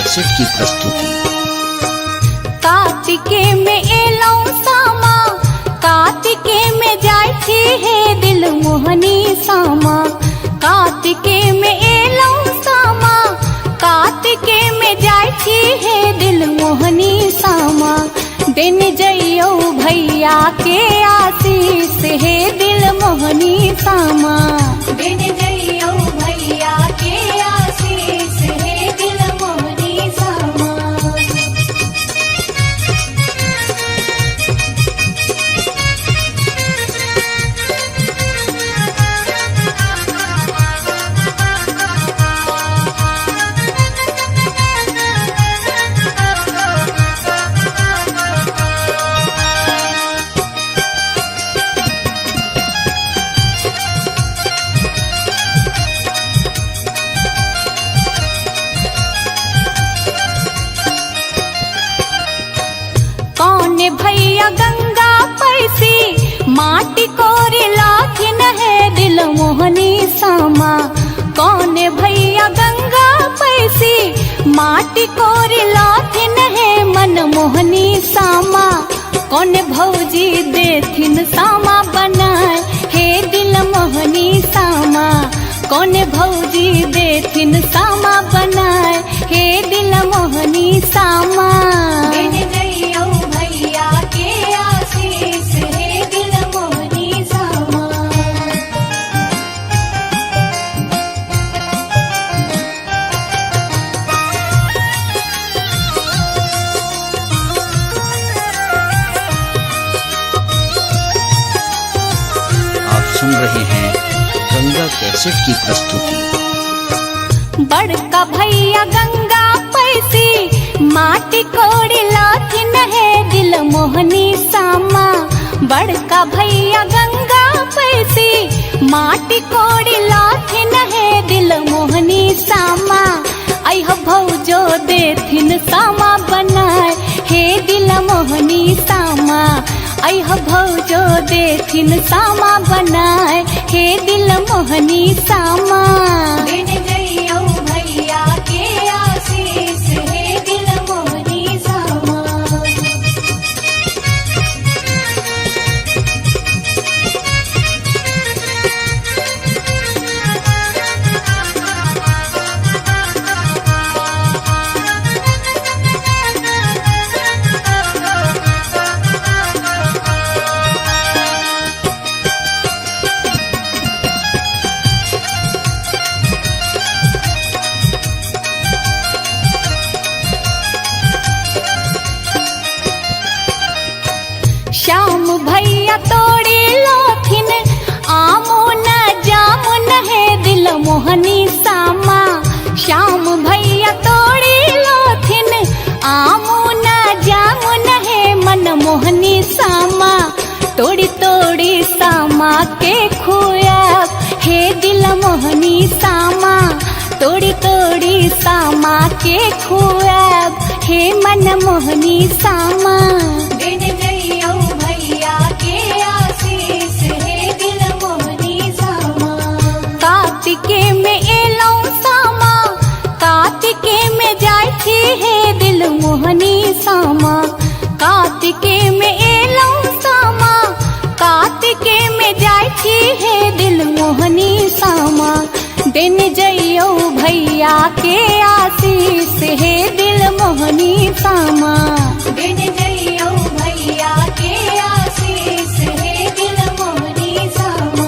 Cassette की प्रस्तुति। कार्तिके में एलौ सामा, कार्तिके में जाय छी हे दिल मोहनी सामा। कार्तिके में एलौ सामा, कार्तिके में जाय छी हे दिल मोहनी सामा। दिन जइयो भैया के आशीष हे दिल मोहनी सामा। दिन जइयो भैया के आशीष हे दिल मोहनी सामा। कौन भैया गंगा पैसी माटी कोरे लाखिन है दिल मोहनी सामा। कौन भैया गंगा पैसी माटी कोरे लाखिन है मन मोहनी सामा। कौन भौजी देथिन सामा बनाए हे दिल मोहनी सामा। कौन भौजी देथिन सामा बनाए हे दिल मोहनी सामा। भैया के आशीष हे दिल मोहनी सामा। आप सुन रहे हैं गंगा कैसेट की प्रस्तुति। बड़का भैया गंगा पैसी माटी कोड़ी लाथिन है दिल मोहनी सामा। बड़का भैया गंगा पैसी माटी कोड़ी लाथिन है दिल मोहनी सामा। अह भौजो देथिन सामा बनाए हे दिल मोहनी सामा। अह भौजो देथिन सामा बनाए हे दिल मोहनी सामा। भैया के आशीष हे दिल मोहनी सामा। श्याम भैया तोड़ी लोथिन आमो न जामुन है दिल मोहनी सामा। श्याम भैया तोड़ी लोथिन आमो न जामुन है मन मोहनी सामा। तोड़ी तोड़ी सामा के खुआब हे दिल मोहनी सामा। तोड़ी तोड़ी सामा के खुआब हे मन मोहनी सामा। भैया के आशीष हे दिल मोहनी सामा। कार्तिके में एलौ सामा, कार्तिके में जाय छी हे दिल मोहनी सामा। कार्तिके में एलौ सामा, कार्तिके में जाय छी हे दिल मोहनी सामा। दिन जइयो भैया के आशीष हे दिल मोहनी सामा। दिन जइयो भैया के आशीष हे दिल मोहनी सामा।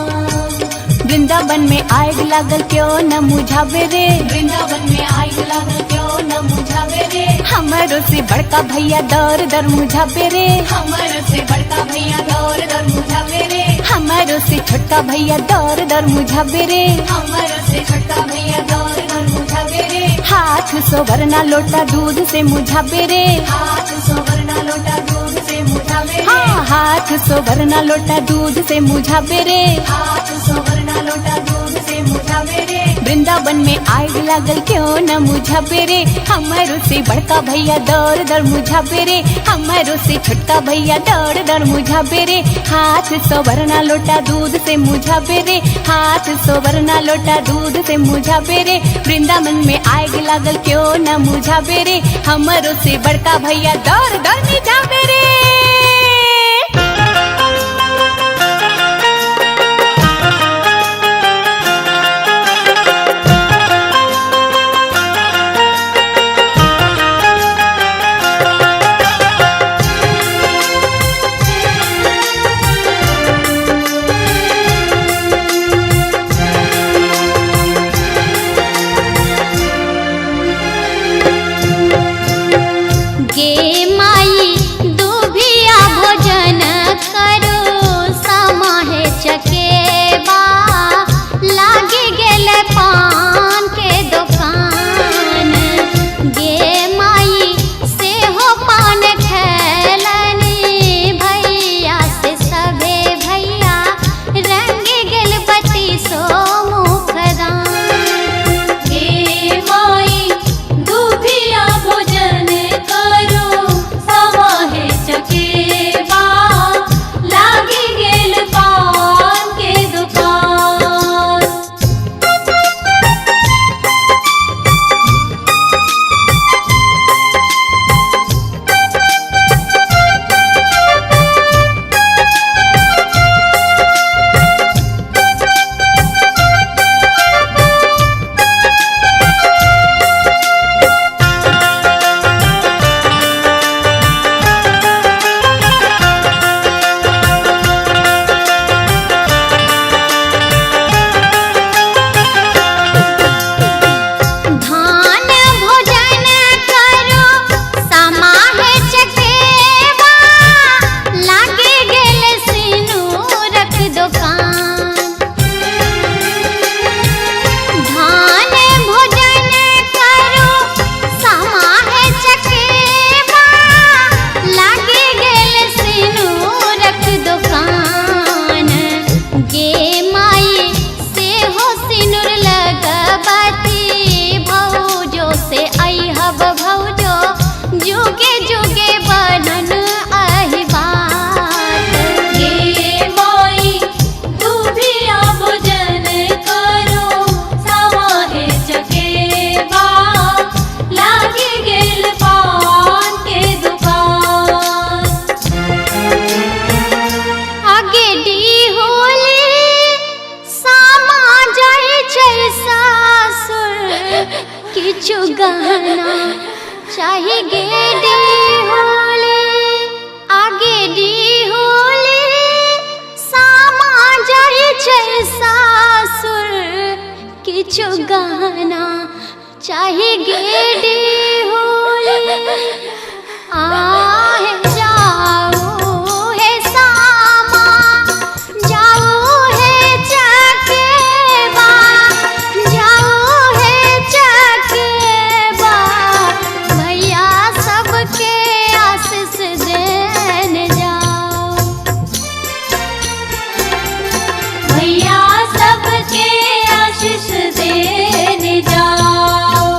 वृंदावन में आग लागल क्यों न मुझावे रे। वृंदावन में आग लागल क्यों न मुझावे रे। हमारो से बड़का भैया दर दर मुझावे रे। हमारो से बड़का भैया दर दर मुझावे रे। हमारो से छोटका भैया दर दर मुझावे रे। हमारो से छोटका भैया दर दर मुझावे रे। हाथ सोवरना लोटा दूध से मुझावे रे। हाथ सोवरना लोटा दूध से मुझावे रे। हाँ हाथ सोवरना लोटा दूध से मुझावे रे। हाथ सोवरना लोटा दूध से मुझावे रे। वृंदावन में आग लागल क्यों न मुझा पेरे, हमारो से बड़का भैया दौड़ दौड़ मुझा पेरे, हमारो से छोटका भैया दौड़ दौड़ मुझा पेरे। हाथ सोवरना लोटा दूध से मुझा पेरे, हाथ सोवरना लोटा दूध से मुझा पेरे। वृंदावन में आग लागल क्यों न मुझा पेरे, हमारो से बड़का भैया दौड़ दौड़ मुझा पेरे। गहना चाहे गेडी होले आगे डी होले सामा जाए छै सासुर किछु गहना चाहे गेडी होले आहे जाओ हे सामा जाओ हे चकेबा जाओ हे चकेबा भैया सबके आशीष देने जाओ भैया सबके आशीष देने जाओ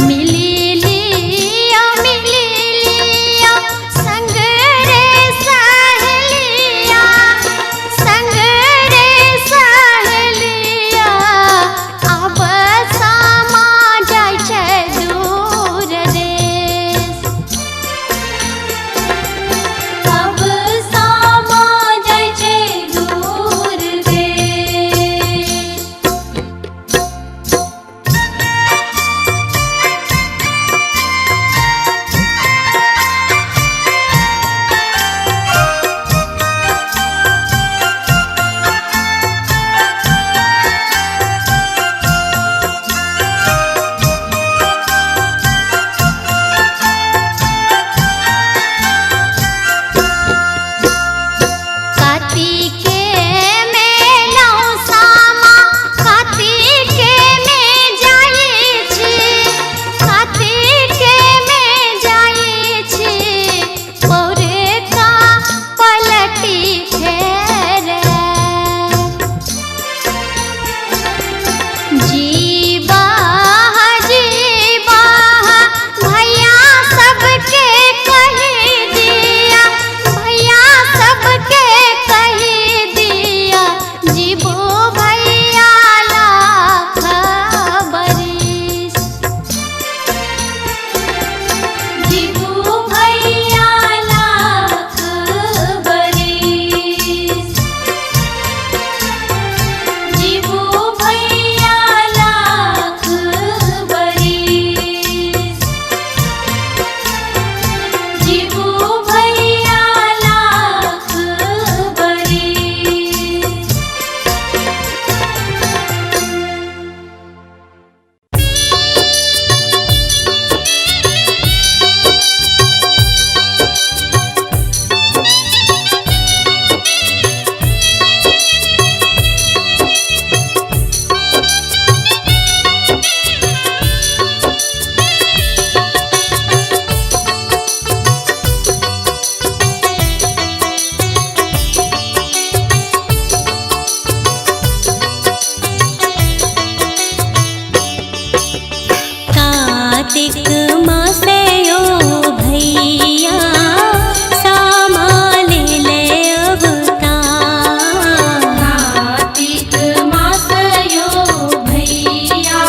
मिली लिया संग रे सहेलिया संग रे सहेलिया अब सामा जाय छै दूर देश अब सामा जाय छै दूर देश कार्तिक मासे यो भैया सामा ले ले अवतार। कार्तिक मास यो भैया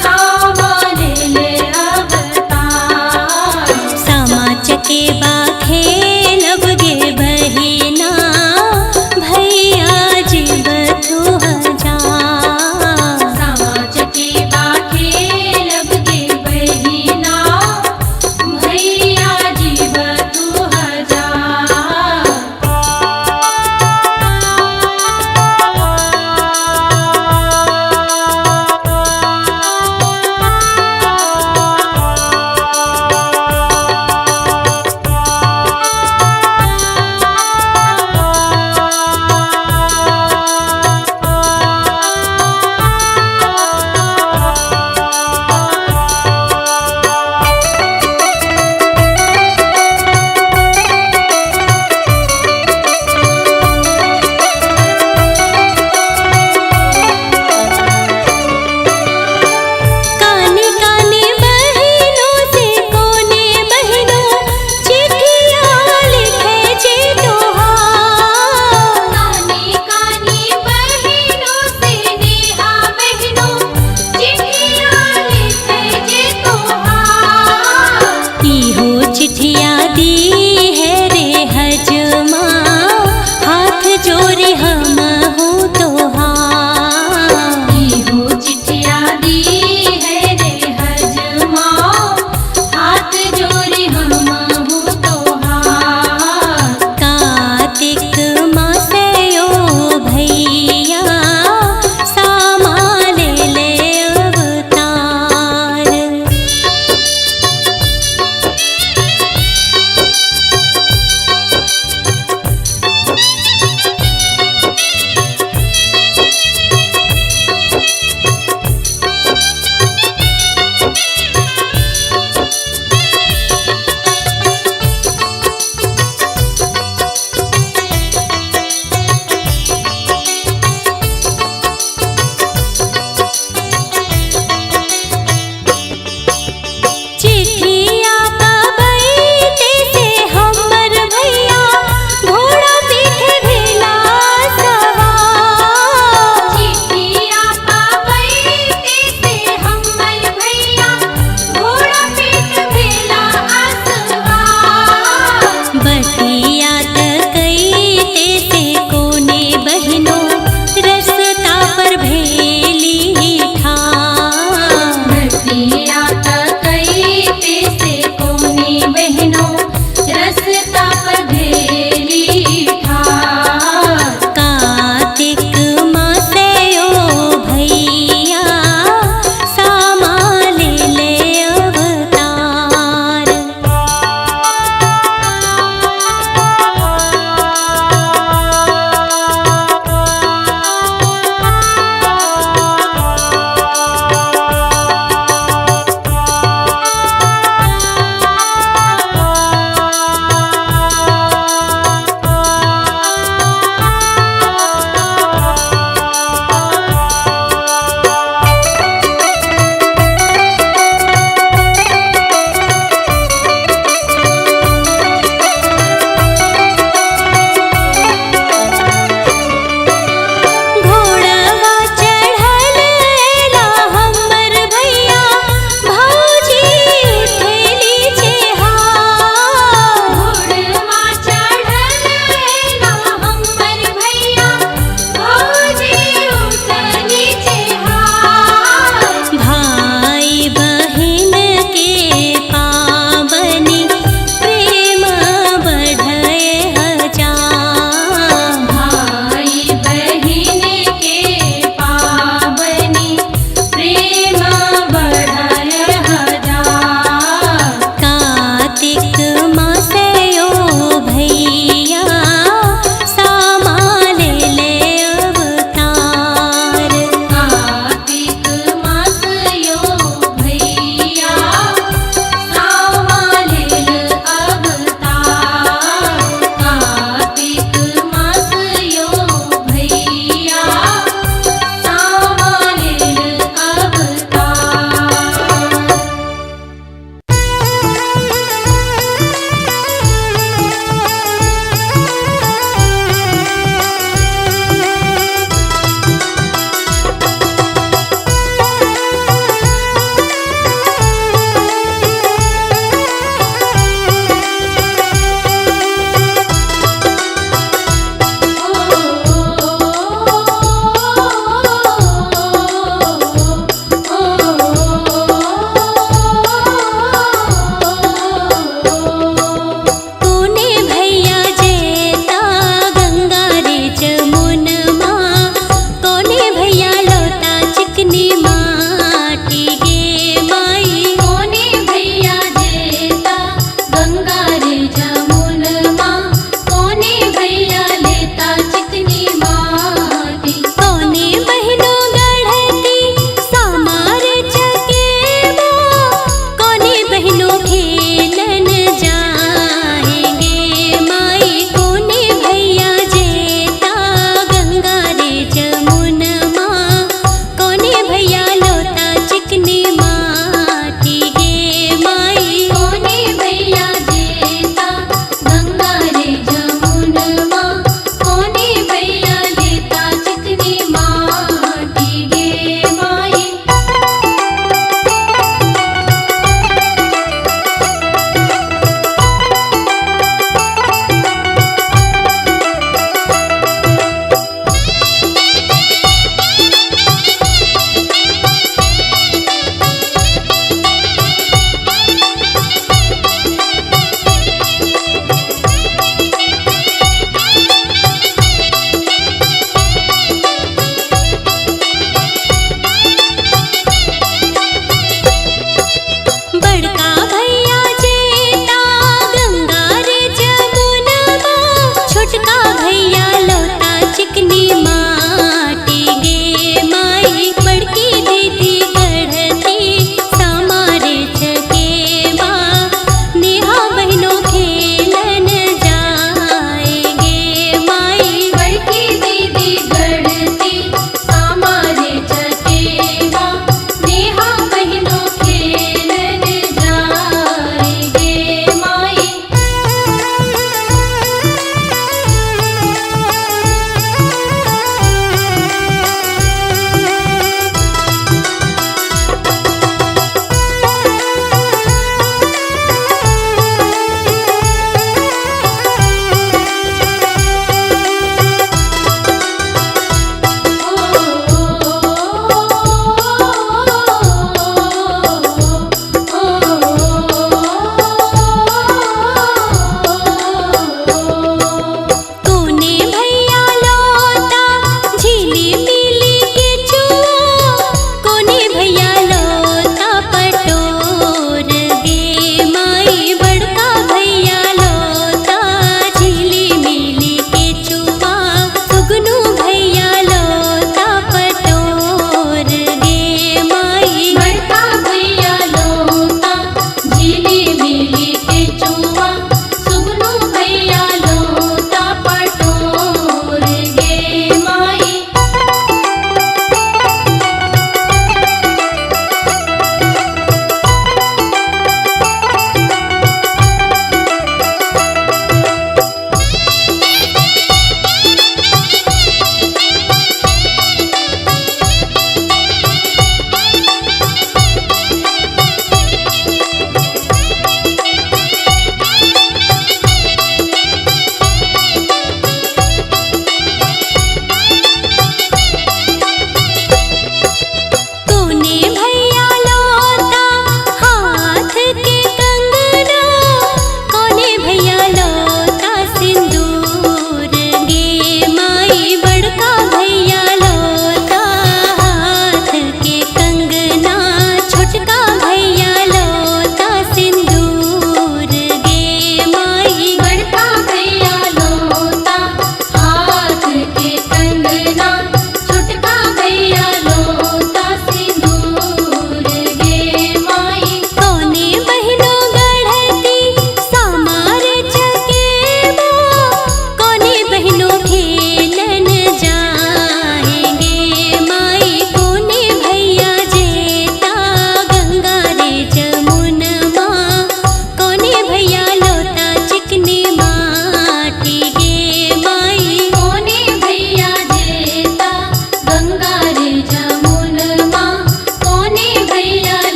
सामा ले ले अवतार। सामा चकेबा खेलब गे बहिना भैया जीव तू हजार। सामा चकेबा खेलब गे बहिना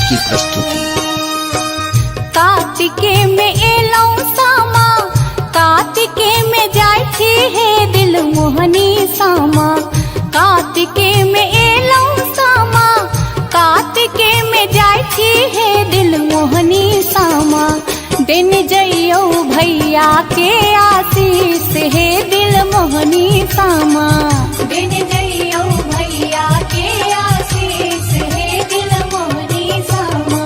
की प्रस्तुति। कार्तिके में एलौ सामा, कार्तिके में जाय छी हे दिल मोहनी सामा। कार्तिके में एलौ सामा, कार्तिके में जाय छी हे दिल मोहनी सामा। दिन जइयो भैया के आशीष हे दिल मोहनी सामा। दिन जइयो भैया के आशीष हे दिल मोहनी सामा।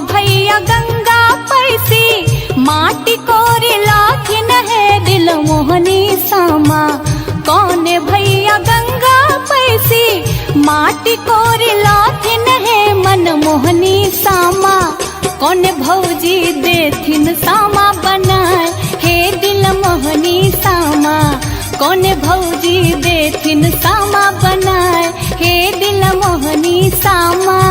भैया गंगा पैसी माटी कोरी लाखिन है दिल मोहनी सामा। कौन भैया गंगा पैसी माटी कोरी लाखिन है मन मोहनी सामा। कौन भौजी देथिन सामा बनाए हे दिल मोहनी सामा। कौन भौजी देथिन सामा बनाए हे दिल मोहनी सामा।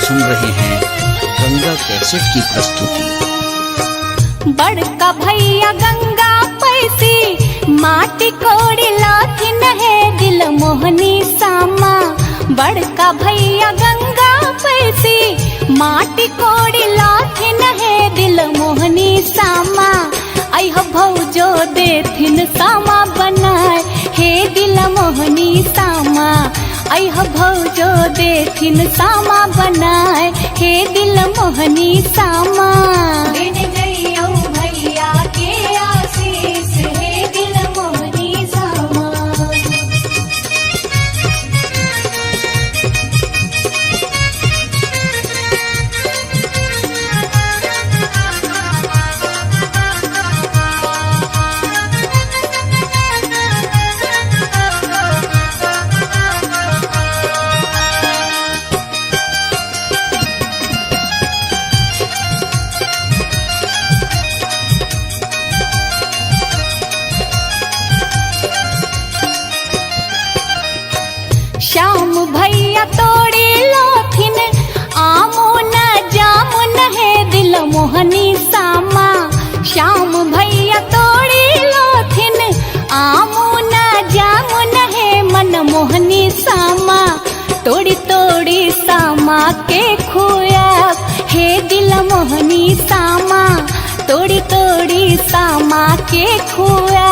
सुन रहे हैं गंगा कैसेट की प्रस्तुति। बड़का भैया गंगा पैसी माटी कोड़ी लाखिन है दिल मोहनी सामा। बड़का भैया गंगा पैसी माटी कोड़ी लाखिन है दिल मोहनी सामा। अह भौजो देथिन सामा बनाए हे दिल मोहनी सामा। अह भौजो देथिन सामा बनाए हे दिल मोहनी सामा। दिन जइयो भैया के आशीष हे दिल मोहनी सामा। श्याम भैया तोड़ी लाथिन आमो न जामुन है दिल मोहनी सामा। श्याम भैया तोड़ी लाथिन आमो न जामुन है मन मोहनी सामा। तोड़ी तोड़ी सामा के खुया हे दिल मोहनी सामा। तोड़ी तोड़ी सामा के खुया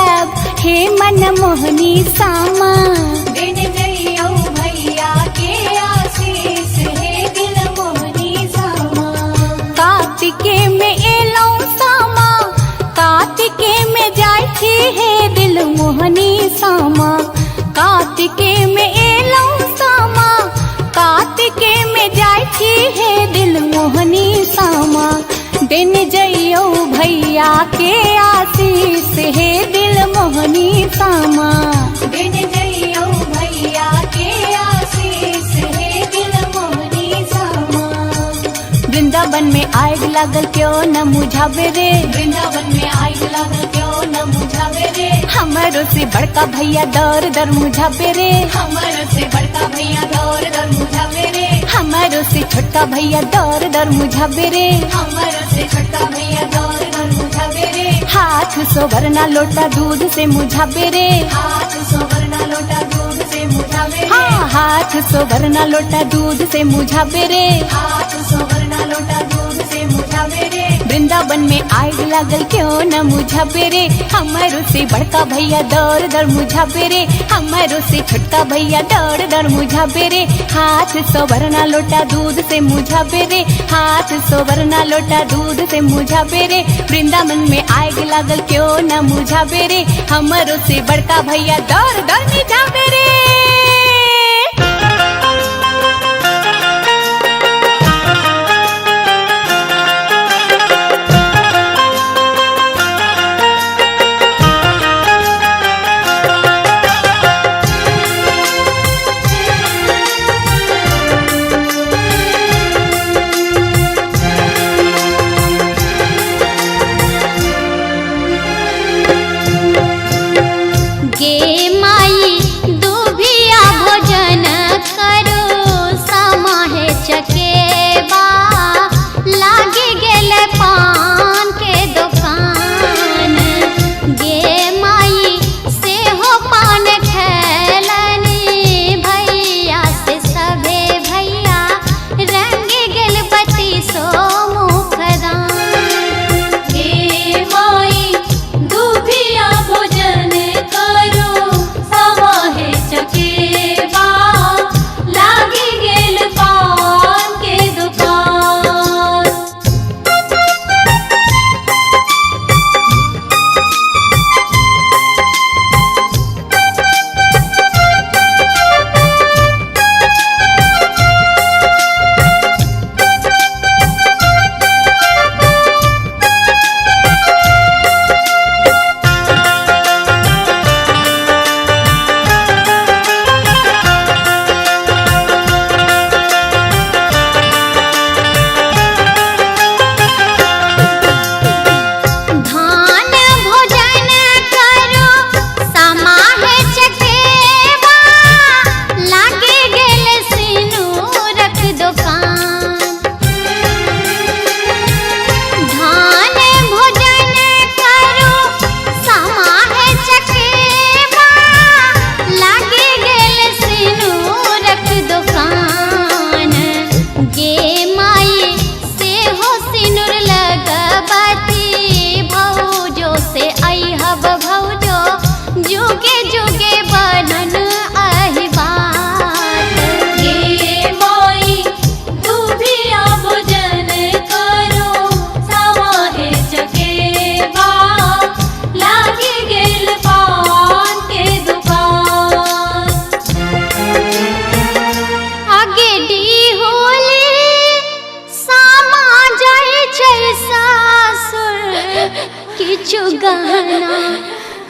हे मन मोहनी सामा। दिन जइयो भैया के आशीष हे दिल मोहनी सामा। कार्तिके में एलौ सामा, कार्तिके में जाय छी हे दिल मोहनी सामा। कार्तिके में एलौ सामा, कार्तिके में जाय छी हे दिल मोहनी सामा। दिन जइयो भैया के आशीष हे दिल मोहनी सामा। दिन जइयो भैया के आशीष हे दिल मोहनी सामा। वृंदावन में आग लागल क्यों न मुझावे रे। वृंदावन में आग लागल क्यों न मुझावे रे। हमारो से बड़का भैया दौर दर मुझावे रे। हमारो से बड़का भैया दौर दर मुझावे रे। हमारो से छोटका भैया दौर दर मुझावे रे। हमारो से छोटका भैया दौर दर मुझावे रे। हाथ सोवरना लोटा दूध से मुझावे रे। हाथ सोवरना लोटा दूध से मुझावे रे। हाँ हाथ सोवरना लोटा दूध से मुझावे रे, हाथ सोवरना लोटा दूध से मुझावे रे। वृंदावन में आग लागल क्यों न मुझावे रे, हमारो से बड़का भैया दौड़ दौड़ मुझावे रे, हमारो से छोटका भैया दौड़ दौड़ मुझावे रे। हाथ सोवरना लोटा दूध से मुझावे रे, हाथ सोवरना लोटा दूध से मुझावे रे। वृंदावन में आग लागल क्यों न मुझावे रे, हमारो से बड़का भैया दौड़ दौड़ मुझावे रे।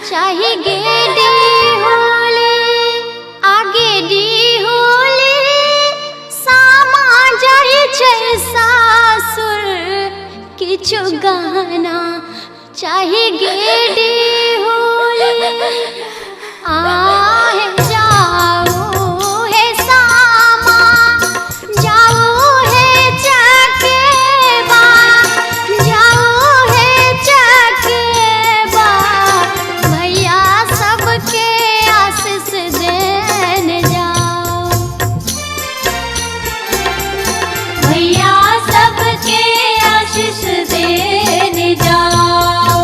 चाहे गेडी होले आगे डी होले सामा जाए छे सासुर किछु गाना चाहे गेडी होले आहे जाओ हे सामा जाओ हे चकेबा जाओ हे चकेबा भैया सबके आशीष देने जाओ भैया सबके आशीष देने जाओ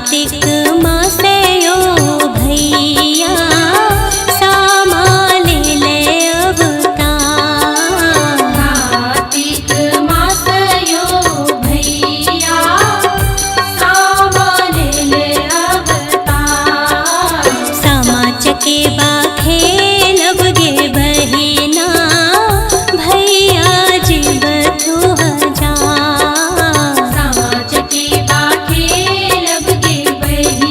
कार्तिक मासयो भैया सामा ले ले अवतार। कार्तिक मासयो भैया सामा ले ले अवतार। सामा चकेबा खेलब गे बहिना भैया जीव तू हजार। सामा चकेबा खेलब गे बहिना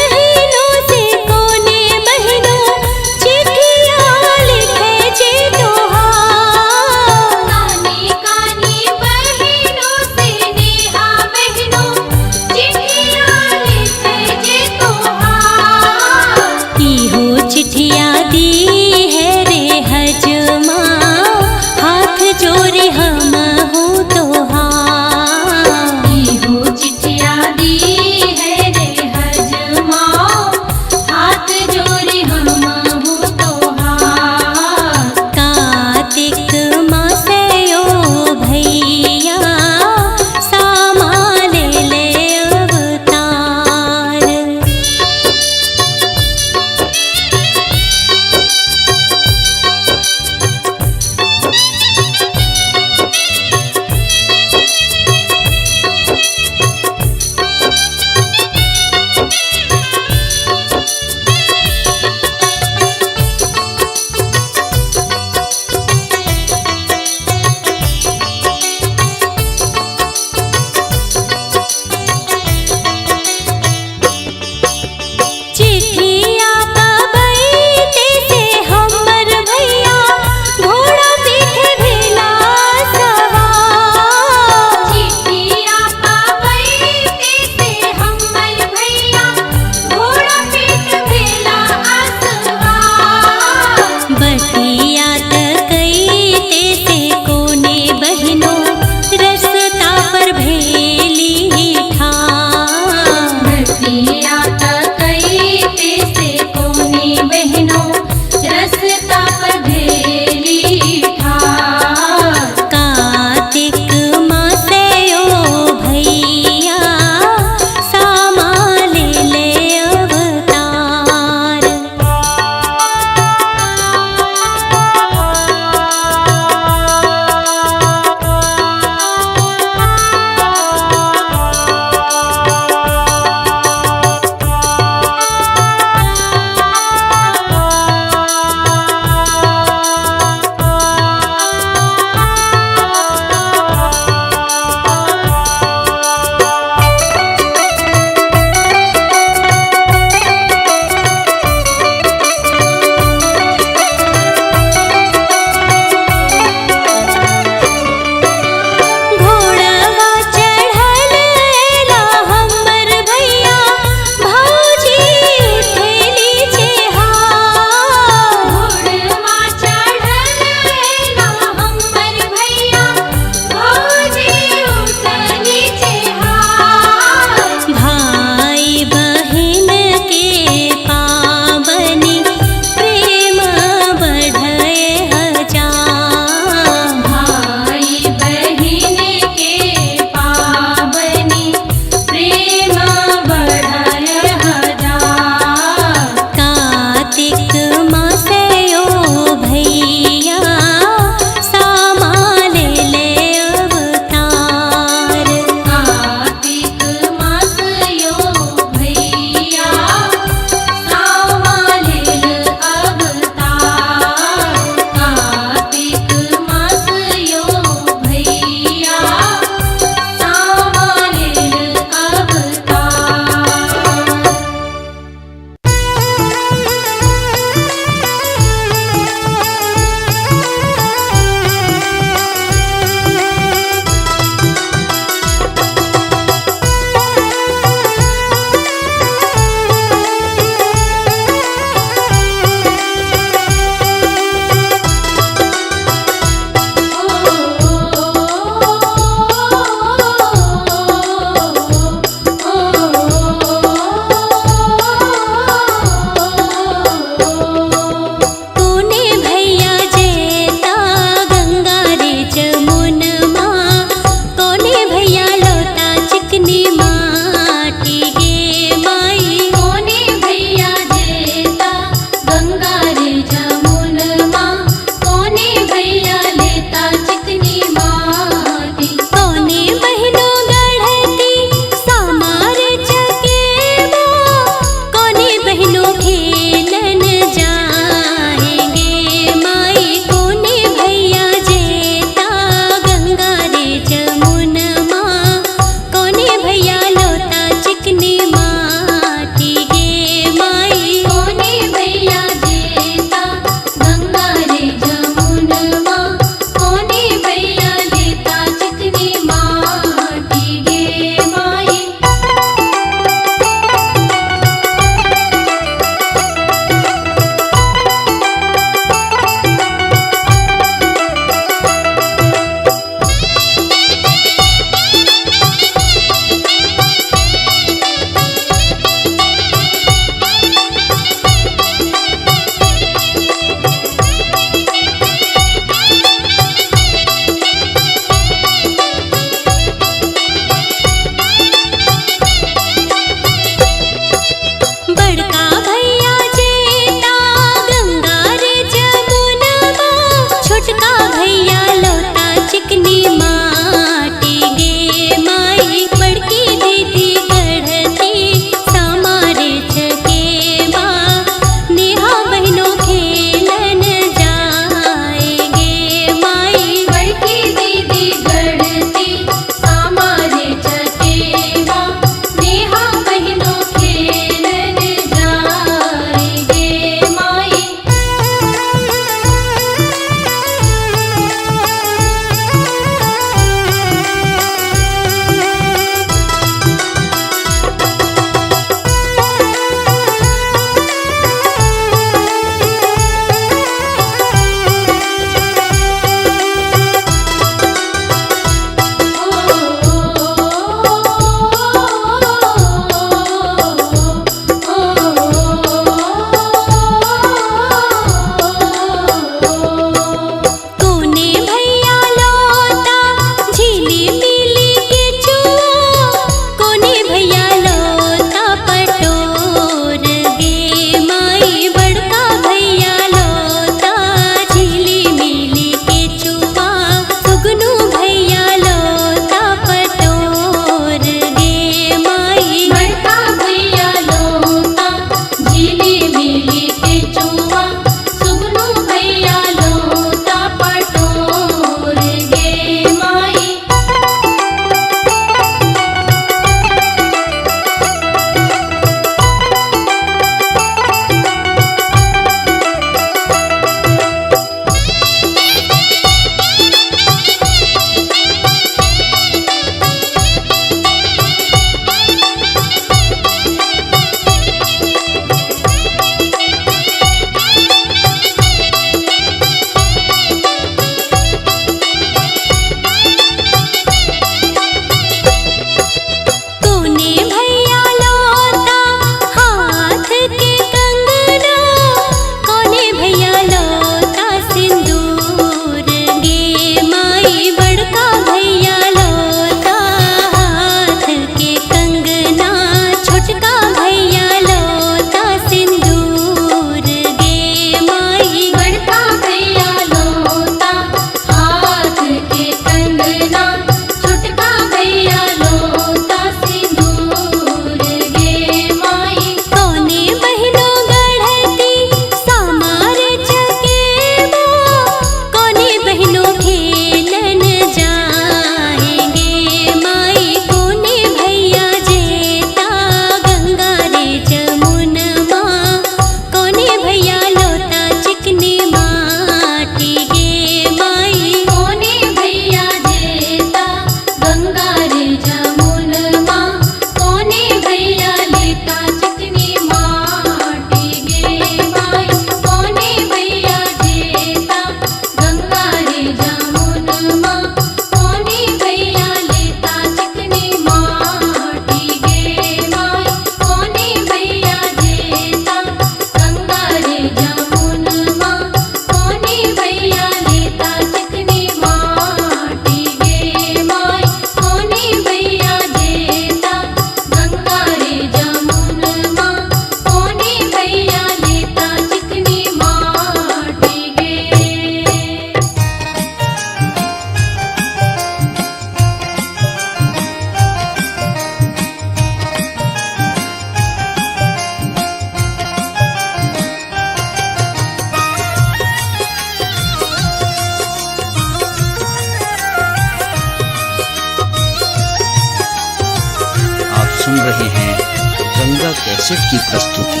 कैसेट की प्रस्तुति।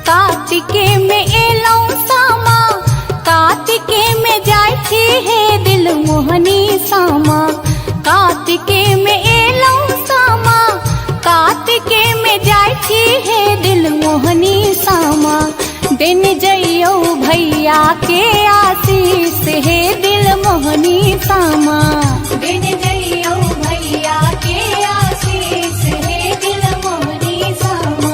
कार्तिके में एलौ सामा, कार्तिके में जाय छी हे दिल मोहनी सामा। कार्तिके में एलौ सामा, कार्तिके में जाय छी हे दिल मोहनी सामा। दिन जइयो भैया के आशीष हे दिल मोहनी सामा। दिन जइयो भैया के आशीष हे दिल मोहनी सामा।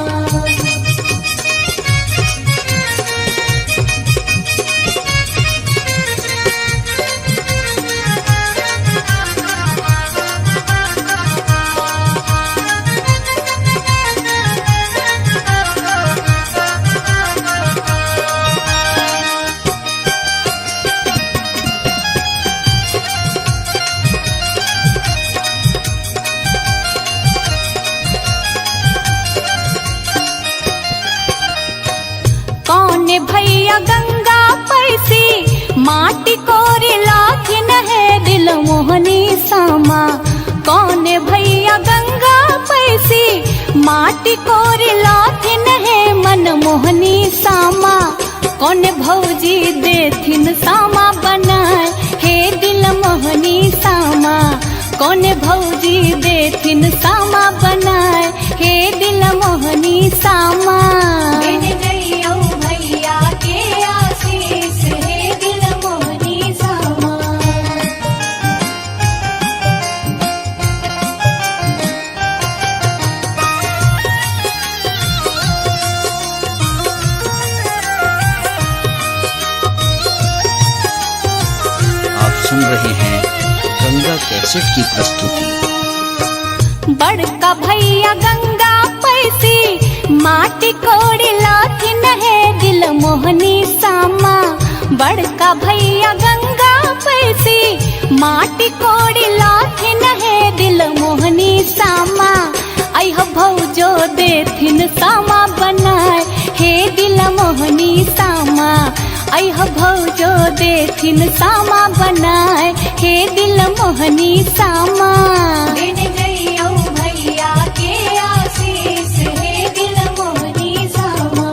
कौन भैया गंगा पैसी, माटी कोरी लाथिन है दिल मोहनी सामा। कौन भैया गंगा पैसी, माटी कोरी लाथिन है मन मोहनी सामा। कौन भौजी देथिन सामा बनाए हे दिल मोहनी सामा। कौन भौजी देथिन सामा बनाए हे दिल मोहनी सामा। दिन जइयो भैया के आशीष हे दिल मोहनी सामा। आप सुन रहे हैं गंगा कैसेट की प्रस्तुति। बड़का भैया गंगा पैसी, माटी कोड़ी लाथिन है दिल मोहनी सामा। बड़का भैया गंगा पैसी, माटी कोड़ी लाथिन है दिल मोहनी सामा। अह भौजो देथिन सामा बनाए हे दिल मोहनी सामा। अह भौजो देथिन सामा बनाए हे दिल मोहनी सामा। दिन जइयो भैया के आशीष हे दिल मोहनी सामा।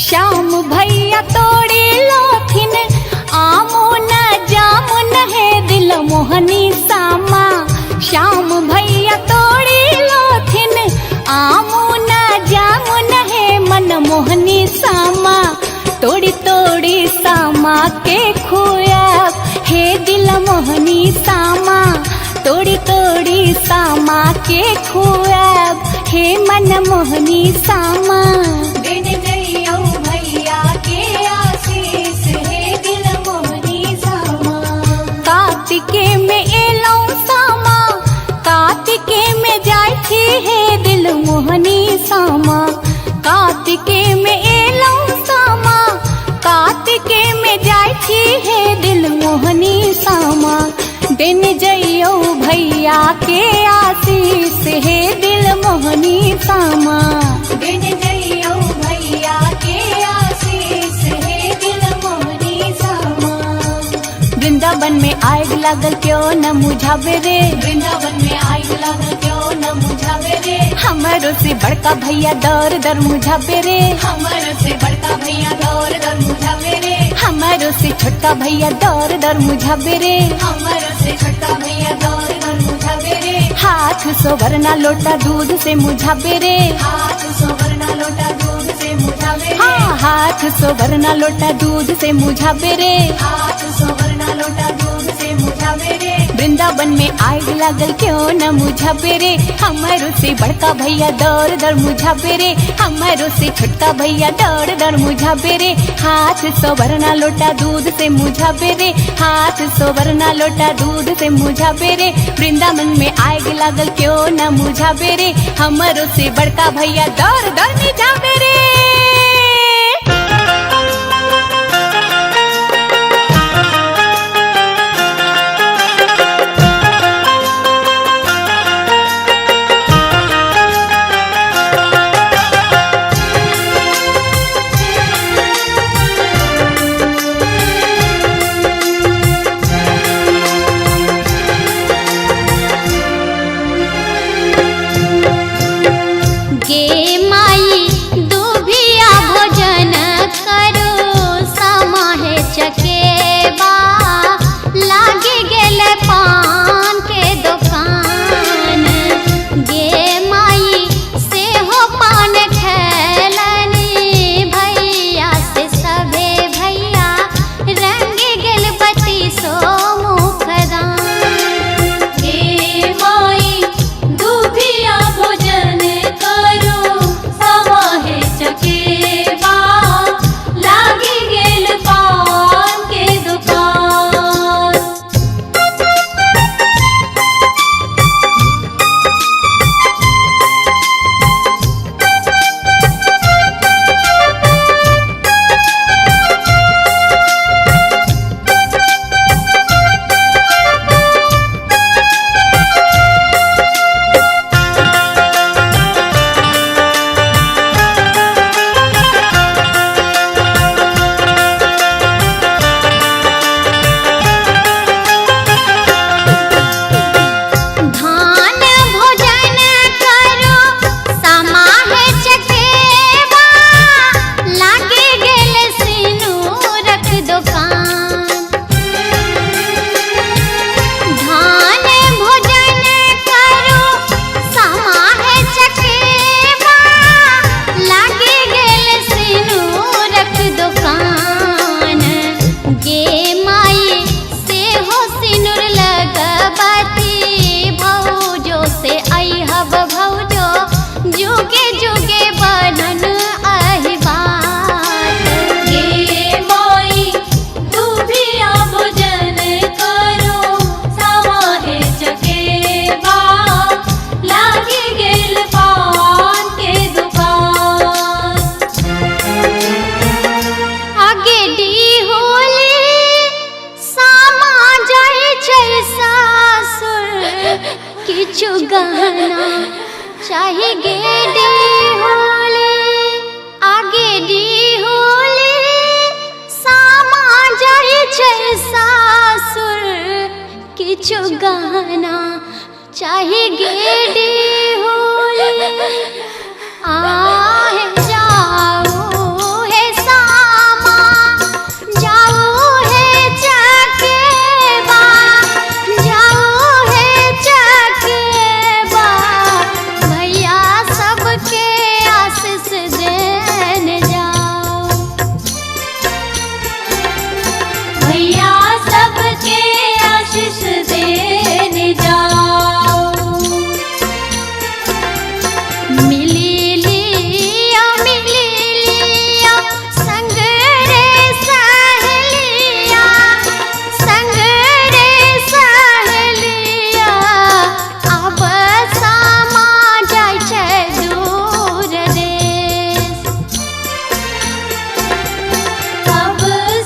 श्याम भैया तोड़ी लोथिन आमो न जामुन है दिल मोहनी सामा। श्याम भैया तोड़ी लोथिन आमो न जामुन है मन मोहनी सामा। तोड़ी तोड़ी सामा के खुआब हे दिल मोहनी सामा। तोड़ी तोड़ी सामा के खुआब हे मन मोहनी सामा। दिन जइयो भैया के आशीष हे दिल मोहनी सामा। कार्तिके में एलौ सामा, कार्तिके में जाय छी हे दिल मोहनी सामा। कार्तिके में एलौ सामा, कार्तिके में जाय छी हे दिल मोहनी सामा। दिन जइयो भैया के आशीष हे दिल मोहनी सामा। दिन जइयो भैया के आशीष हे दिल मोहनी सामा। वृंदावन में आग लागल क्यों न मुझावे रे। वृंदावन में आग लागल क्यों न मुझावे रे। हमारो से बड़का भैया दर दर मुझावे रे। हमर से बड़का भैया दौर दर मुझावे रे। हमारो से छोटका भैया दर दर मुझावे रे। हमर से छोटका भैया दौर दर मुझावे रे। हाथ सोवरना लोटा दूध से मुझावे रे। हाथ सोवरना लोटा दूध से मुझावे रे। हाँ, हाथ सोवरना लोटा दूध से मुझावे रे। हाथ सोवरना लोटा दूध से मुझावे रे। वृंदावन में आग लागल क्यों न मुझा पेरे, हमारो से बड़का भैया दौड़ दौड़ मुझा पेरे, हमारो से छोटका भैया दौड़ दौड़ मुझा पेरे। हाथ सोवरना लोटा दूध से मुझा पेरे, हाथ सोवरना लोटा दूध से मुझा पेरे। वृंदावन में आग लागल क्यों न मुझा पेरे, हमारो से बड़का भैया दौड़ दौड़ मुझा पेरे। चाहे गेडी होले आगे डी होले सामा जाए छै सासुर किछु गाना चाहे गेडी होले आहे जाओ हे सामा जाओ हे चकेबा जाओ हे चकेबा भैया सबके आशीष देने जाओ भैया सबके आशीष देने जाओ मिली लिया संग रे सहेलिया संग रे सहेलिया अब सामा जाय छै दूर देश अब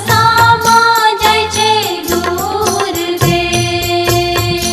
सामा जाय छै दूर देश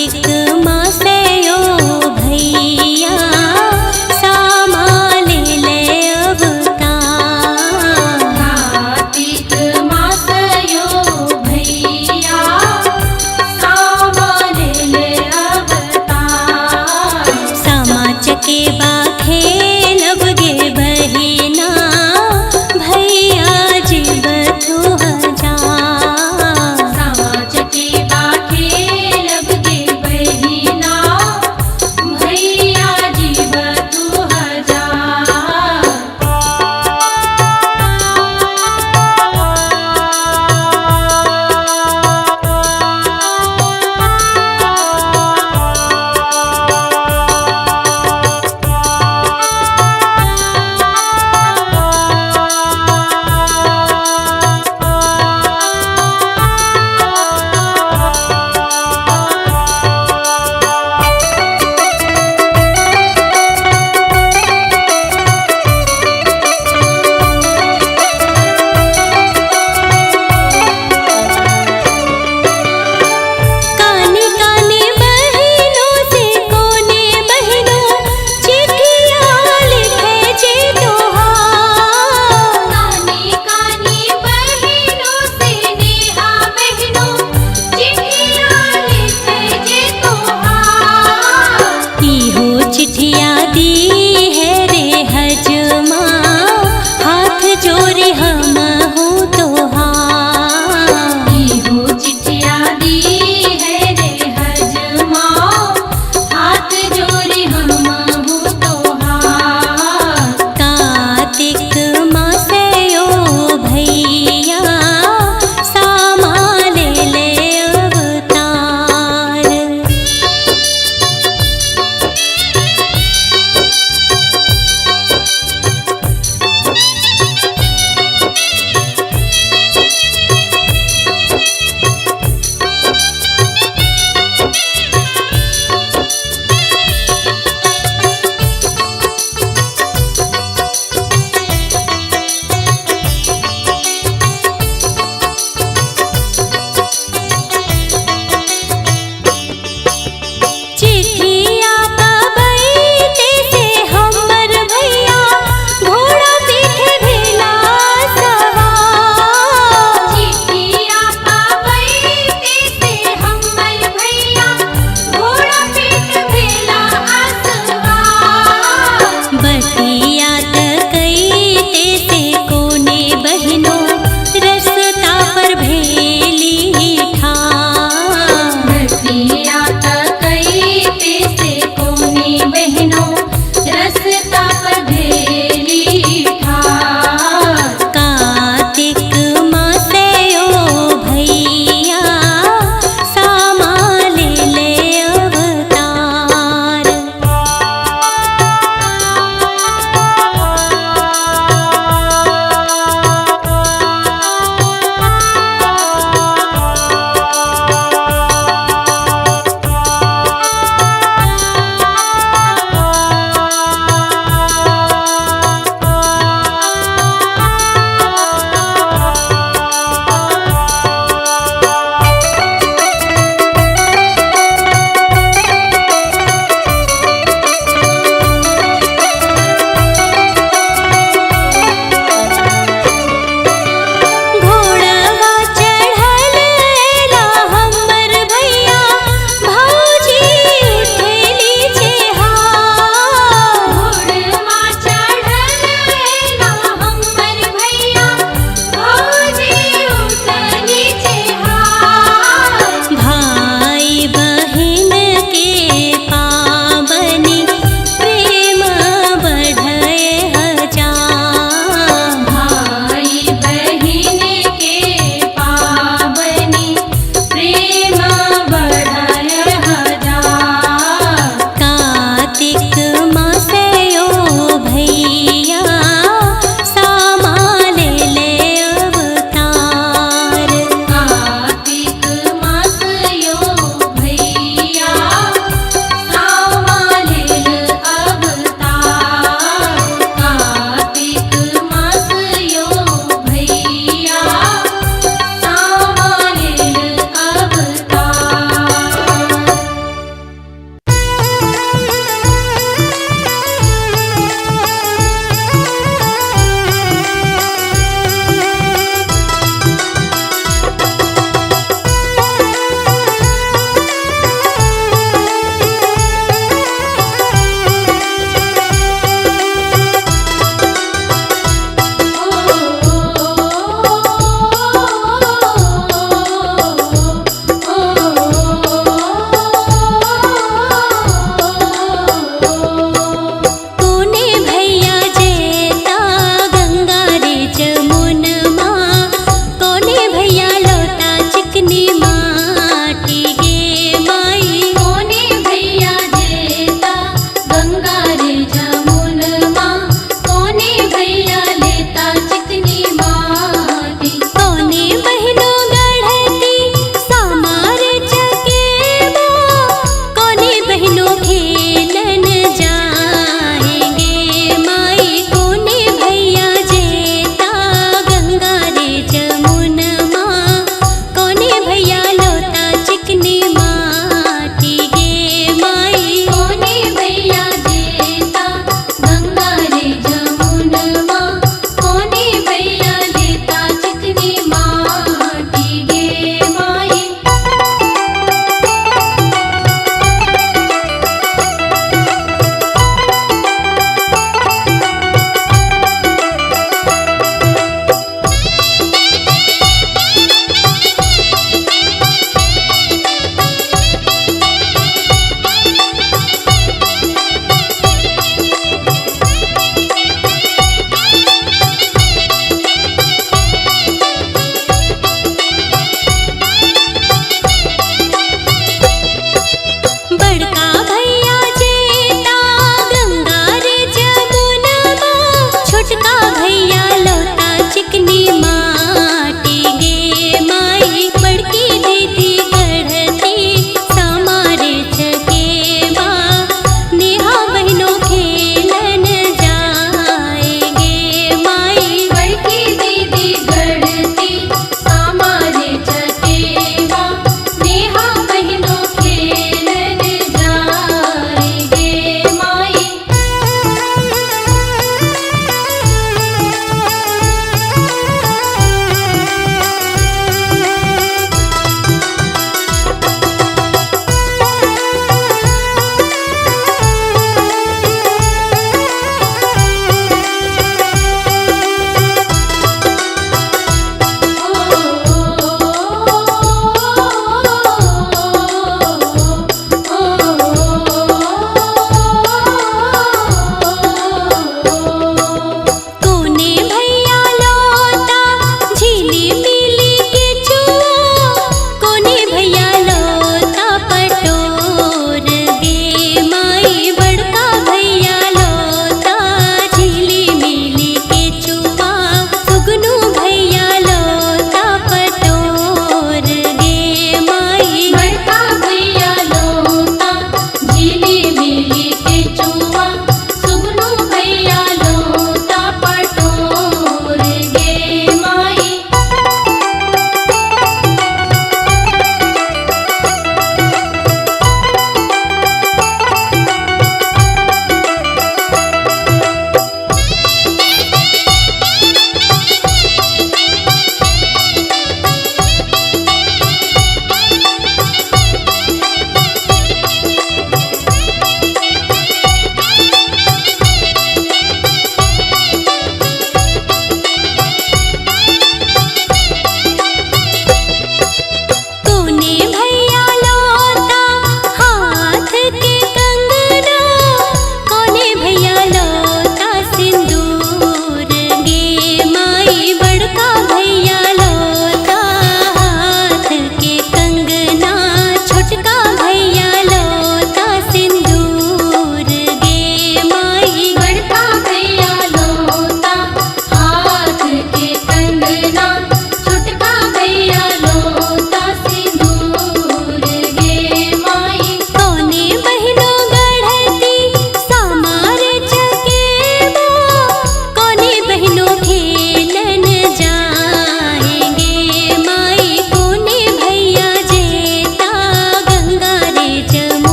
कार्तिक मासयो भैया सामा ले ले अवतार। कार्तिक मासयो भैया सामा ले ले अवतार। सामा चकेबा खेलब गे बहिना भैया जीवथु हजार। सामा चकेबा खेलब गे बहिना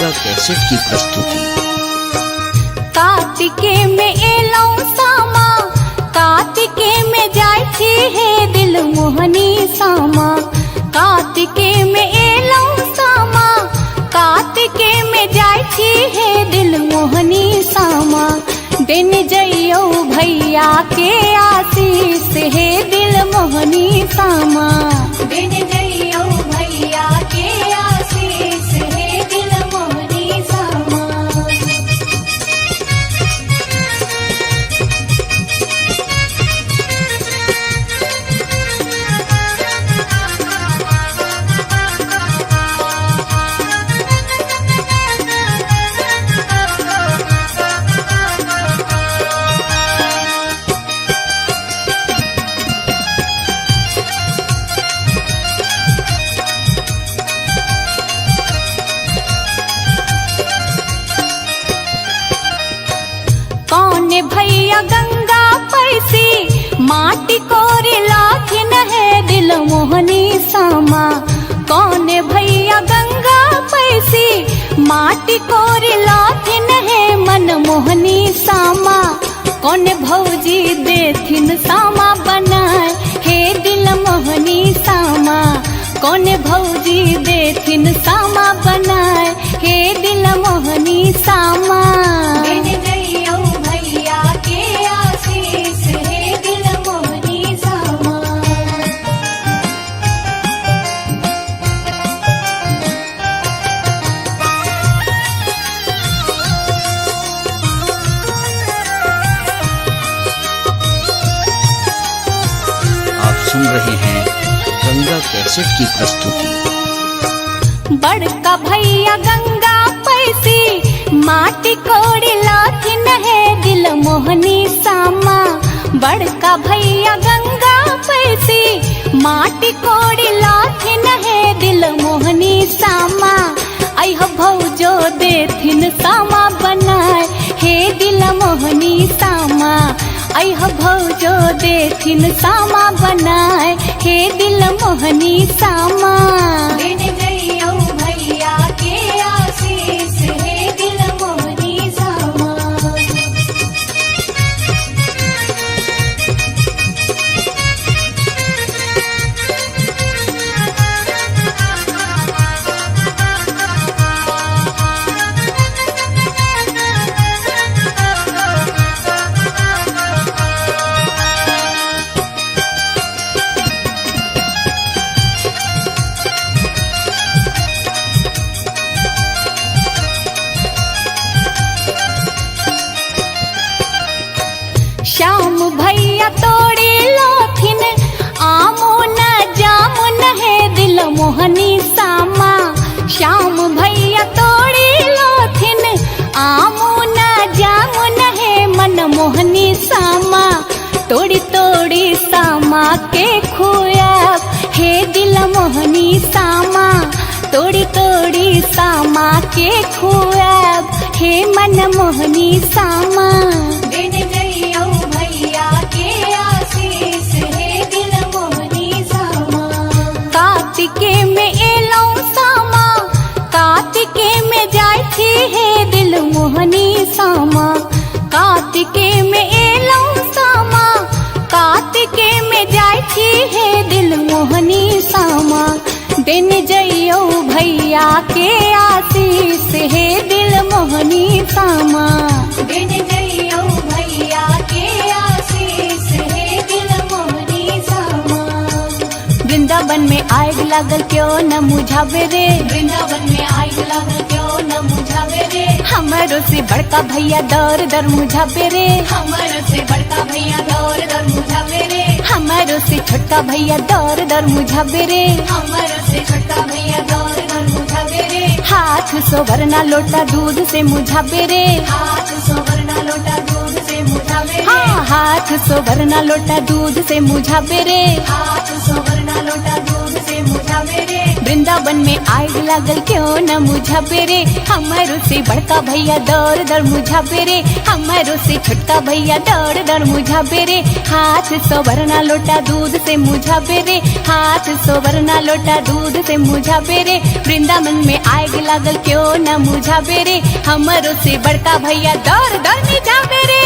गंगा कैसेट की प्रस्तुति। कार्तिके में एलौ सामा, कार्तिके में जाय छी हे दिल मोहनी सामा। कार्तिके में एलौ सामा, कार्तिके में जाय छी हे दिल मोहनी सामा। दिन जइयो भैया के आशीष हे दिल मोहनी सामा। दिन जइयो भैया के आशीष हे दिल मोहनी सामा। कौन भैया गंगा पैसी माटी कोरी लाखिन है दिल मोहनी सामा। कौन भैया गंगा पैसी माटी कोरी लाखिन है मन मोहनी सामा। कौन भौजी देथिन सामा बनाए हे दिल मोहनी सामा। कौन भौजी देथिन सामा बनाए हे दिल मोहनी सामा। दिन जइयो भैया के आशीष हे दिल मोहनी सामा। आप सुन रहे हैं गंगा कैसेट की प्रस्तुति। बड़का भैया गंगा पैसी माटी कोड़ी लाथिन है दिल मोहनी सामा। बड़का भैया गंगा पैसी माटी कोड़ी लाथिन है दिल मोहनी सामा। अह भौजो देथिन सामा बनाए हे दिल मोहनी सामा। अह भौजो देथिन सामा बनाए हे दिल मोहनी सामा। दिन जइयो भैया के आशीष हे दिल मोहनी सामा। श्याम भैया तोड़ी लोथिन आमो न जामुन है दिल मोहनी सामा। श्याम भैया तोड़ी लोथिन आमो न जामुन है मन मोहनी सामा। तोड़ी तोड़ी सामा के खुआब हे दिल मोहनी सामा। तोड़ी तोड़ी सामा के खुआब हे मन मोहनी सामा। दिन जइयो भैया के आशीष हे दिल मोहनी सामा। कार्तिके में एलौ सामा, कार्तिके में जाय छी हे दिल मोहनी सामा। कार्तिके में एलौ सामा, कार्तिके में जाय छी हे दिल मोहनी सामा। दिन जइयो भैया के आशीष हे दिल मोहनी सामा। दिन जइयो भैया के आशीष हे दिल मोहनी सामा। वृंदावन में आग लागल क्यों न मुझावे रे। वृंदावन में आग लागल क्यों न मुझावे रे। हमारो से बड़का भैया दर दर मुझावे रे। हमर से बड़का भैया दौर दर मुझावे रे। हमारो से छोटका भैया दर दर मुझावे रे। हमर से छोटका भैया दौर दर मुझावे रे। हाथ सोवरना लोटा दूध से मुझावे रे। हाथ सोवरना लोटा दूध से मुझावे रे। हाँ हाथ सोभरना लोटा दूध से मुझावे रे, हाथ सोभरना लोटा दूध से मुझावे रे। वृंदावन में आग लागल क्यों न मुझावे रे, हमारो से बड़का भैया दौड़ दौड़ मुझावे रे, हमारो से छोटका भैया दौड़ दौड़ मुझावे रे। हाथ सोभरना लोटा दूध से मुझावे रे, हाथ सोभरना लोटा दूध से मुझावे रे। वृंदावन में आग लागल क्यों न मुझावे रे, हमारो से बड़का भैया दौड़ दौड़ मुझावे रे।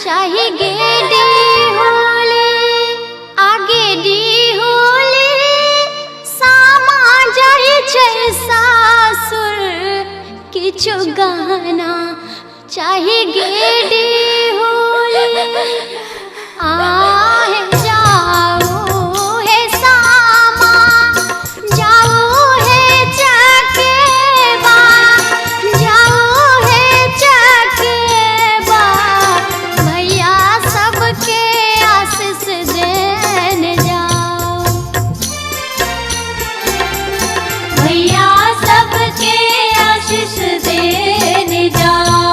चाहे गेडी होले आगे डी होले सामा जाए छे सासुर किछु गाना चाहे गेडी होले आहे जाओ हे सामा जाओ हे चकेबा जाओ हे चकेबा भैया सबके आशीष देने जाओ भैया सबके आशीष देने जाओ।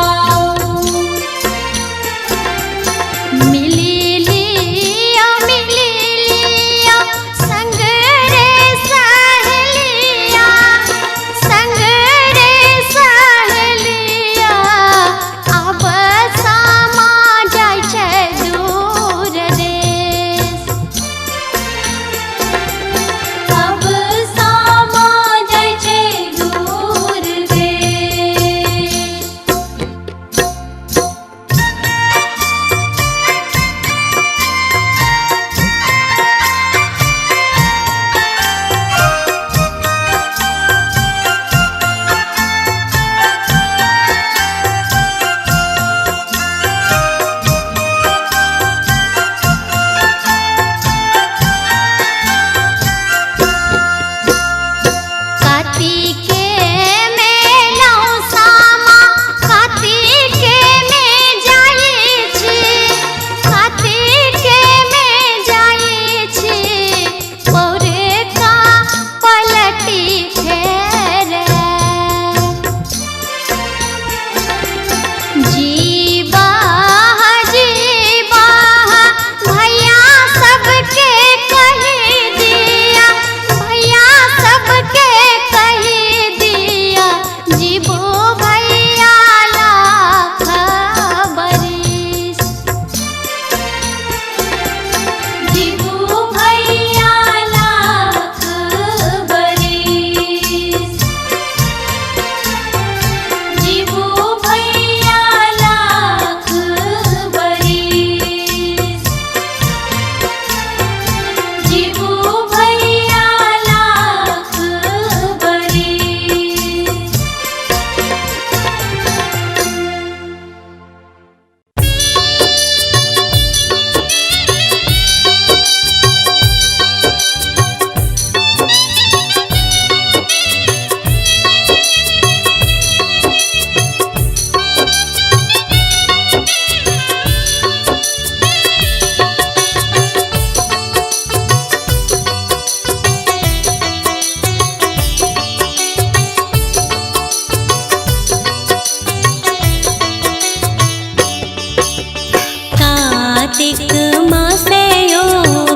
कार्तिक मासे यो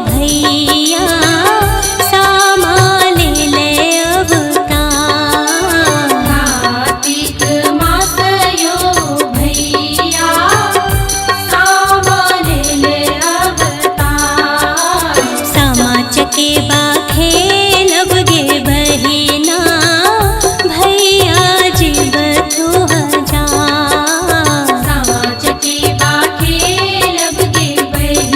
भैया सामा ले ले अवतार। कार्तिक मास यो भैया सामा ले ले अवतार। सामा चकेबा खेलब गे बहिना भैया जीव तू हजार। सामा चकेबा खेलब गे बहिना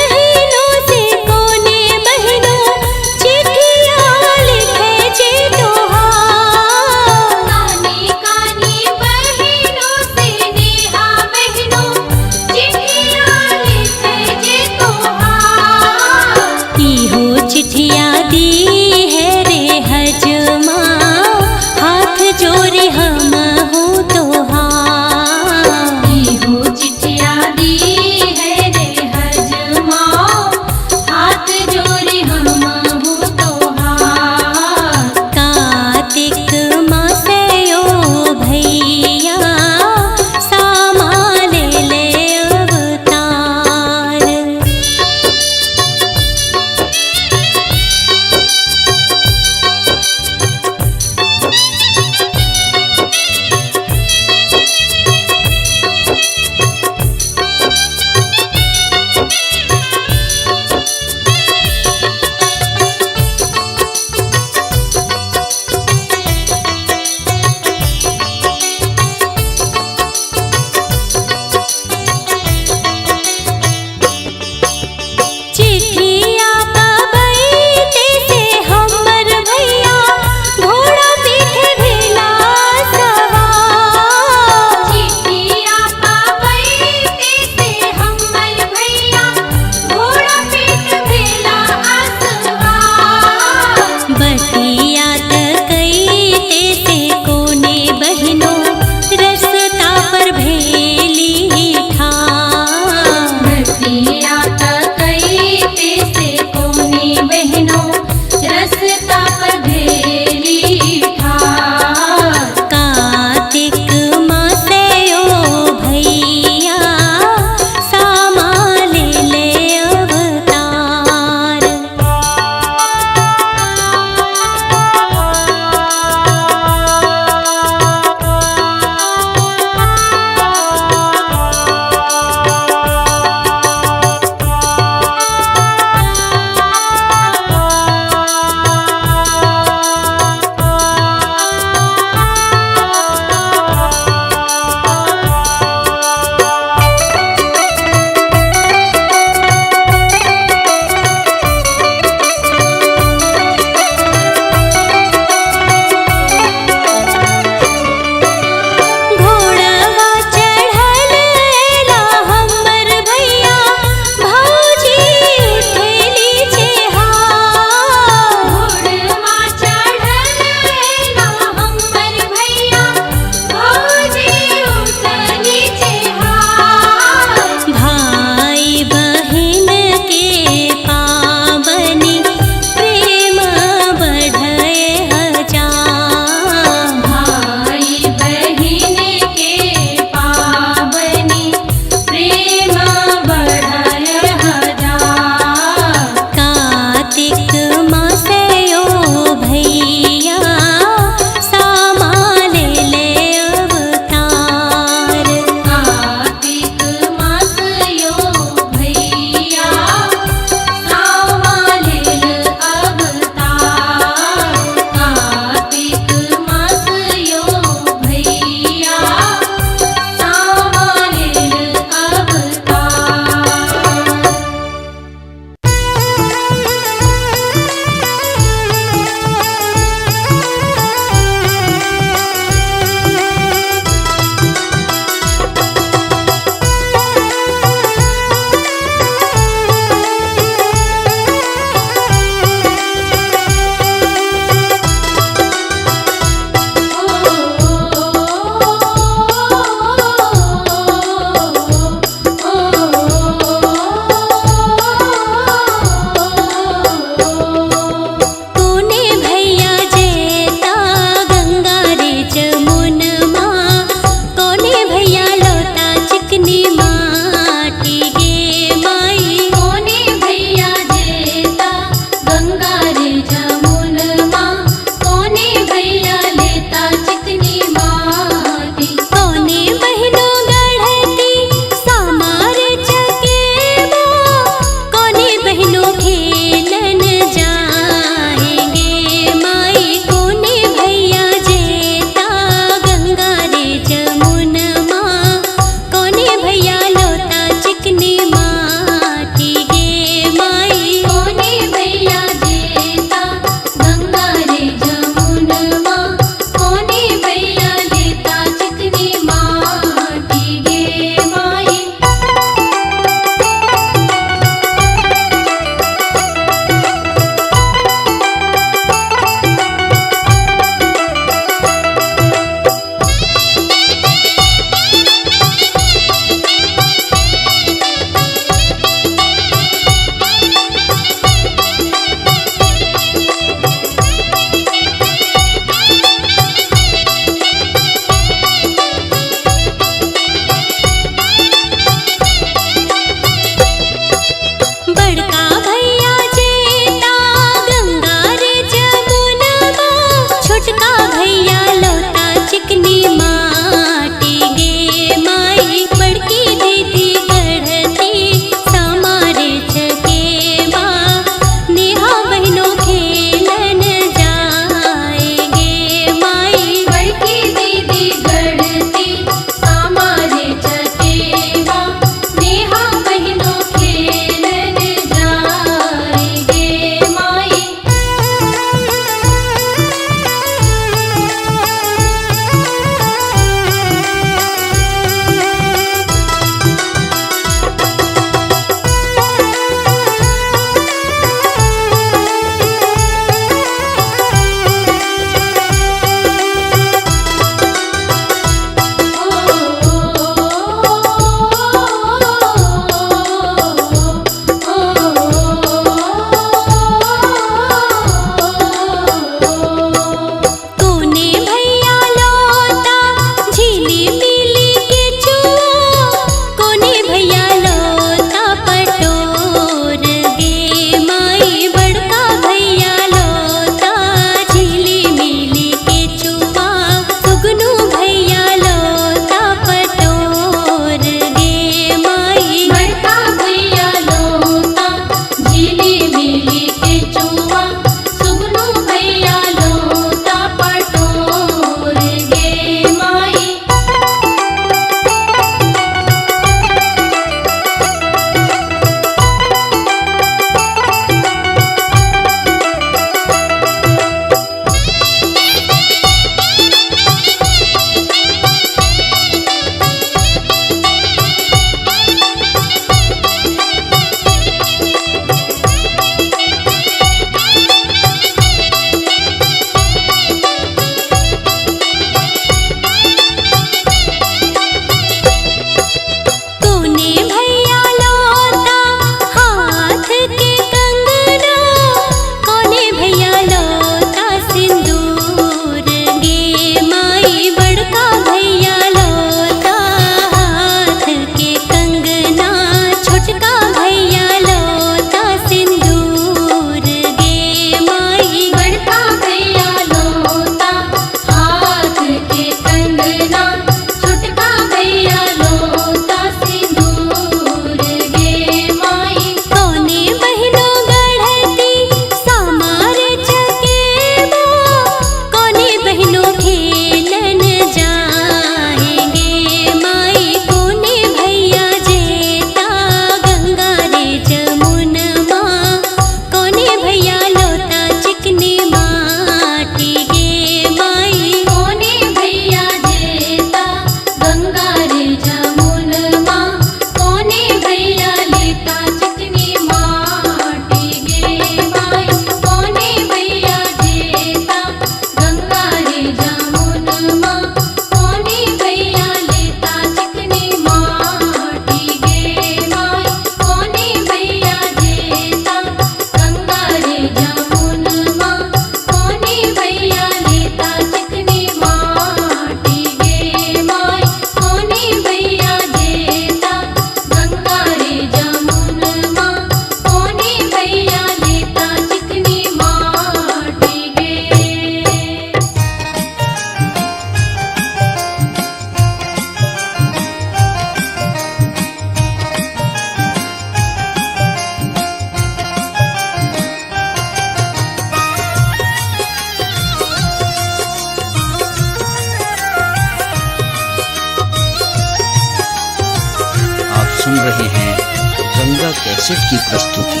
कैसेट की प्रस्तुति।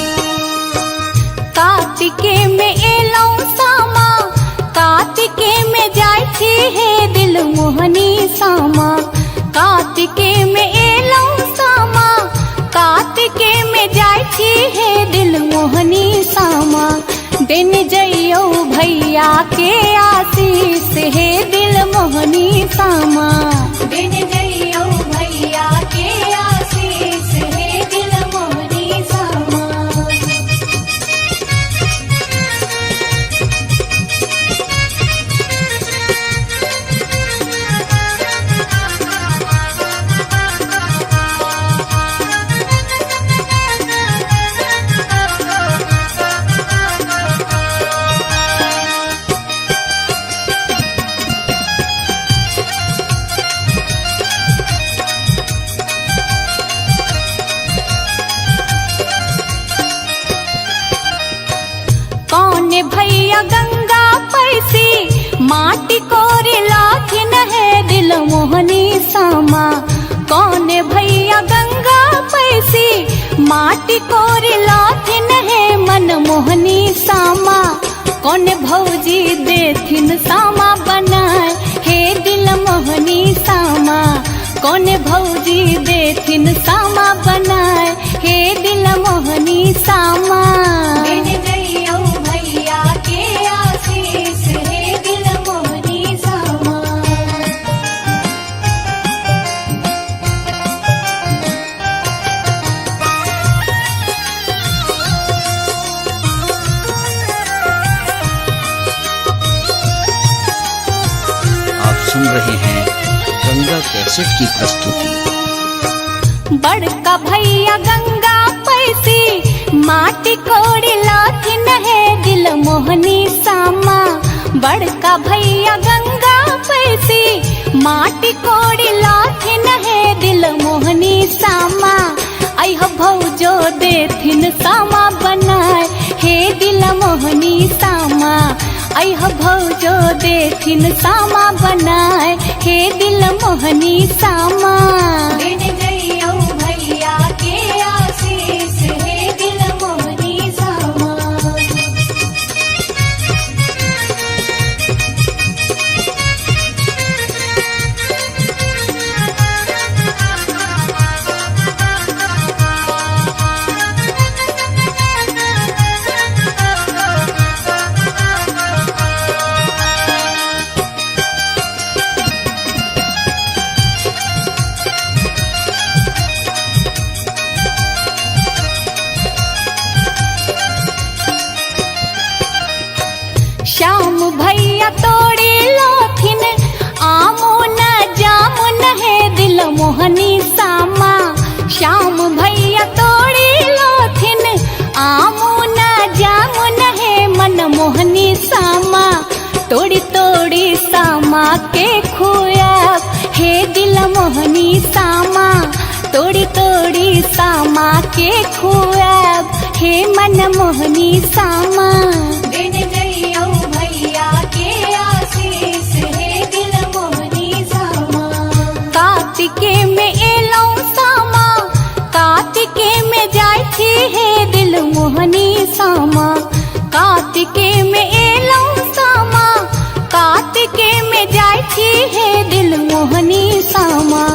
कार्तिके में एलौ सामा, कार्तिके में जाय छी हे दिल मोहनी सामा। कार्तिके में एलौ सामा, कार्तिके में जाय छी हे दिल मोहनी सामा। दिन जइयो भैया के आशीष हे दिल मोहनी सामा। दिन जइयो भैया के आशीष हे दिल मोहनी सामा। कौन भैया गंगा पैसी, माटी कोरी लाथिन है दिल मोहनी सामा। कौन भैया गंगा पैसी, माटी कोरी लाथिन है मन मोहनी सामा। कौन भौजी देथिन सामा बनाए हे दिल मोहनी सामा। कौन भौजी देथिन सामा बनाए हे दिल मोहनी सामा। दिन जइयो भैया के आशीष हे दिल मोहनी सामा। आप सुन रहे हैं गंगा कैसेट की प्रस्तुति। बड़का भैया गंगा पैसी, माटी कोड़ी लाथिन है दिल मोहनी सामा। बड़का भैया गंगा पैसी, माटी कोड़ी लाथिन है दिल मोहनी सामा। अह भौजो देथिन सामा बनाए हे दिल मोहनी सामा। अह भौजो देथिन सामा बनाए हे दिल मोहनी सामा। दिन जइयो भैया के आशीष हे दिल मोहनी सामा। श्याम भैया तोड़ी लोथिन आमो न जामुन है दिल मोहनी सामा। श्याम भैया तोड़ी लोथिन आमो न जामुन है मन मोहनी सामा। तोड़ी तोड़ी सामा के खुआब हे दिल मोहनी सामा। तोड़ी तोड़ी सामा के खुआब हे मन मोहनी सामा। दिन जइयो भैया के आशीष हे दिल मोहनी सामा। कार्तिके में एलौ सामा, कार्तिके में जाय छी हे दिल मोहनी सामा। कार्तिके में एलौ सामा, कार्तिके में जाय छी हे दिल मोहनी सामा।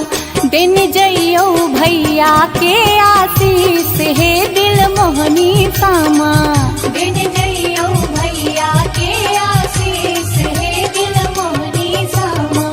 दिन जइयो भैया के आशीष हे दिल मोहनी सामा। दिन जइयो भैया के आशीष हे दिल मोहनी सामा।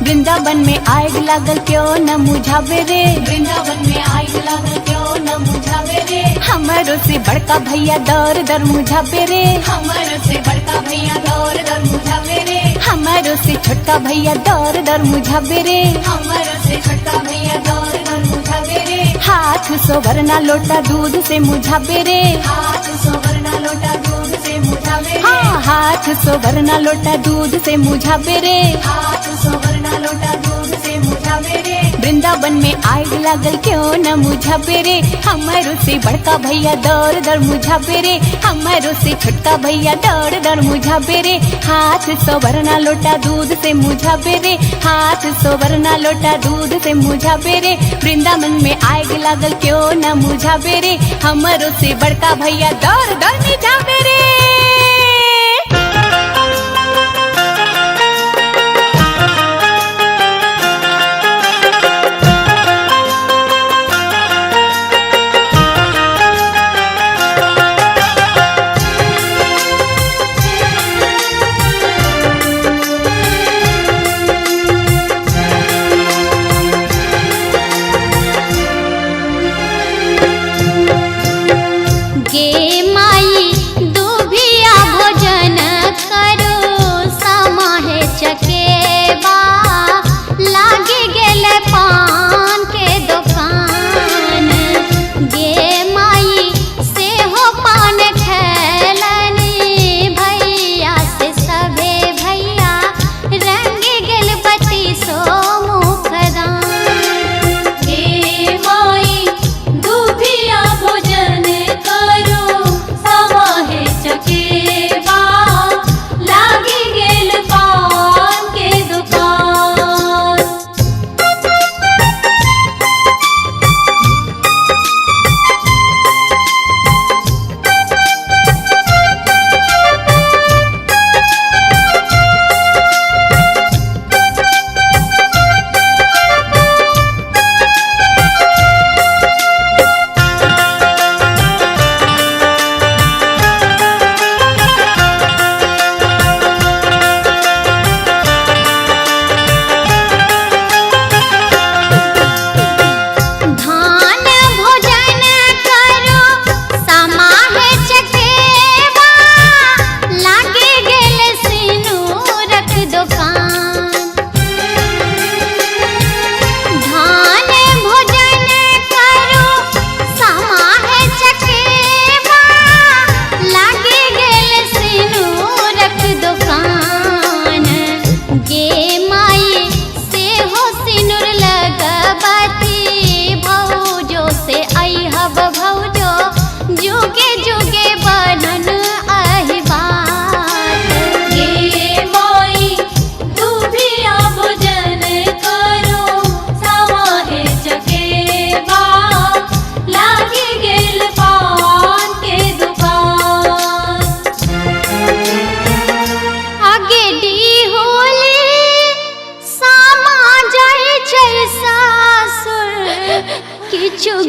वृंदावन में आग लागल क्यों न मुझावे रे। वृंदावन में आग लागल क्यों न मुझावे रे। हमारो से बड़का भैया दर दर मुझावे रे। हमारो से बड़का भैया दौर दर मुझावे रे। हमारो से छोटका भैया दर दर मुझावे रे। हमारो से छोटका भैया दौर दर मुझावे रे। हाथ सोवरना लोटा दूध से मुझावे रे। हाथ सोवरना लोटा दूध से मुझावे रे। हाँ, हाथ सोवरना लोटा दूध से मुझावे रे। हाथ सोवरना लोटा दूध से मुझावे रे। वृंदावन में आग लागल क्यों न मुझा पेरे, हमारो से बड़का भैया दौड़ दौड़ मुझा पेरे, हमारो से छोटका भैया दौड़ दौड़ मुझा पेरे। हाथ सोवरना लोटा दूध से मुझा पेरे, हाथ सोवरना लोटा दूध से मुझा पेरे। वृंदावन में आग लागल क्यों न मुझा पेरे, हमारो से बड़का भैया दौड़ दौड़ मुझा पेरे।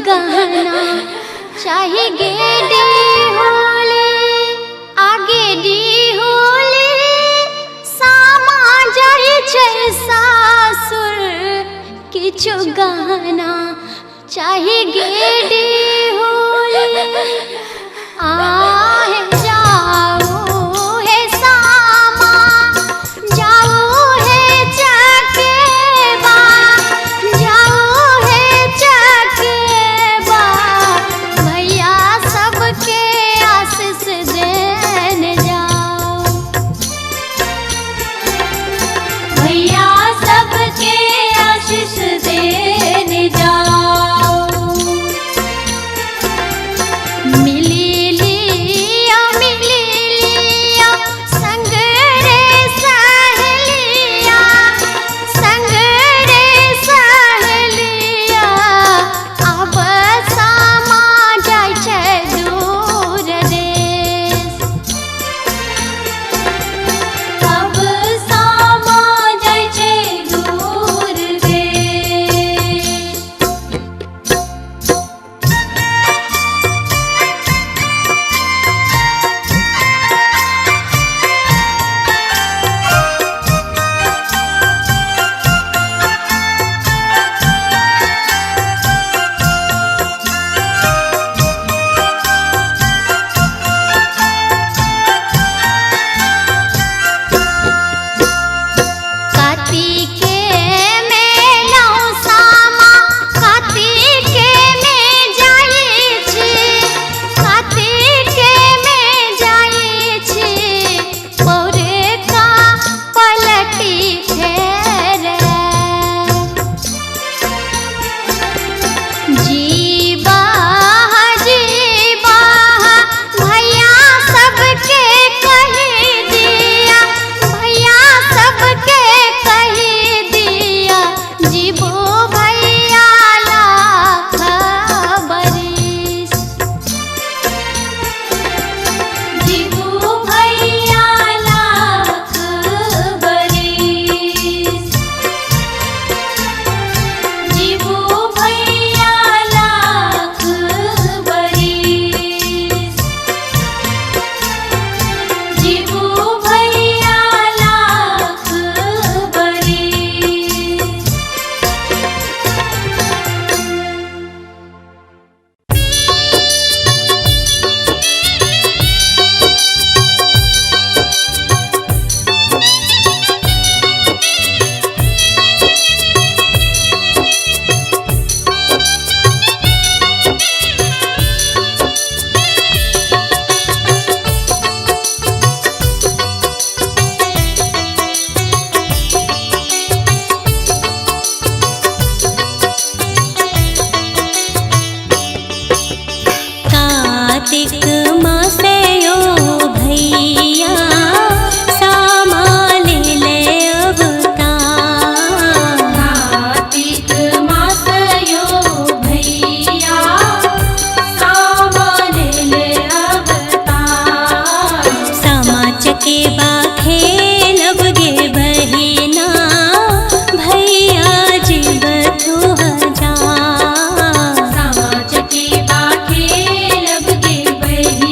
गहना चाहे गेडी होले आगे डी होले सामा जाए छै सासुर किछु गहना चाहे गेडी होले आहे जाओ हे सामा जाओ हे चकेबा जाओ हे चकेबा भैया सबके आशीष देने जाओ भैया सबके आशीष देने जाओ। कार्तिक मासे यो भैया सामा ले ले अवतार। कार्तिक मास यो भैया सामा ले ले अवतार। सामा चकेबा खेलब गे बहिना भैया जीव तू हजार। सामा चकेबा खेलब गे बहिना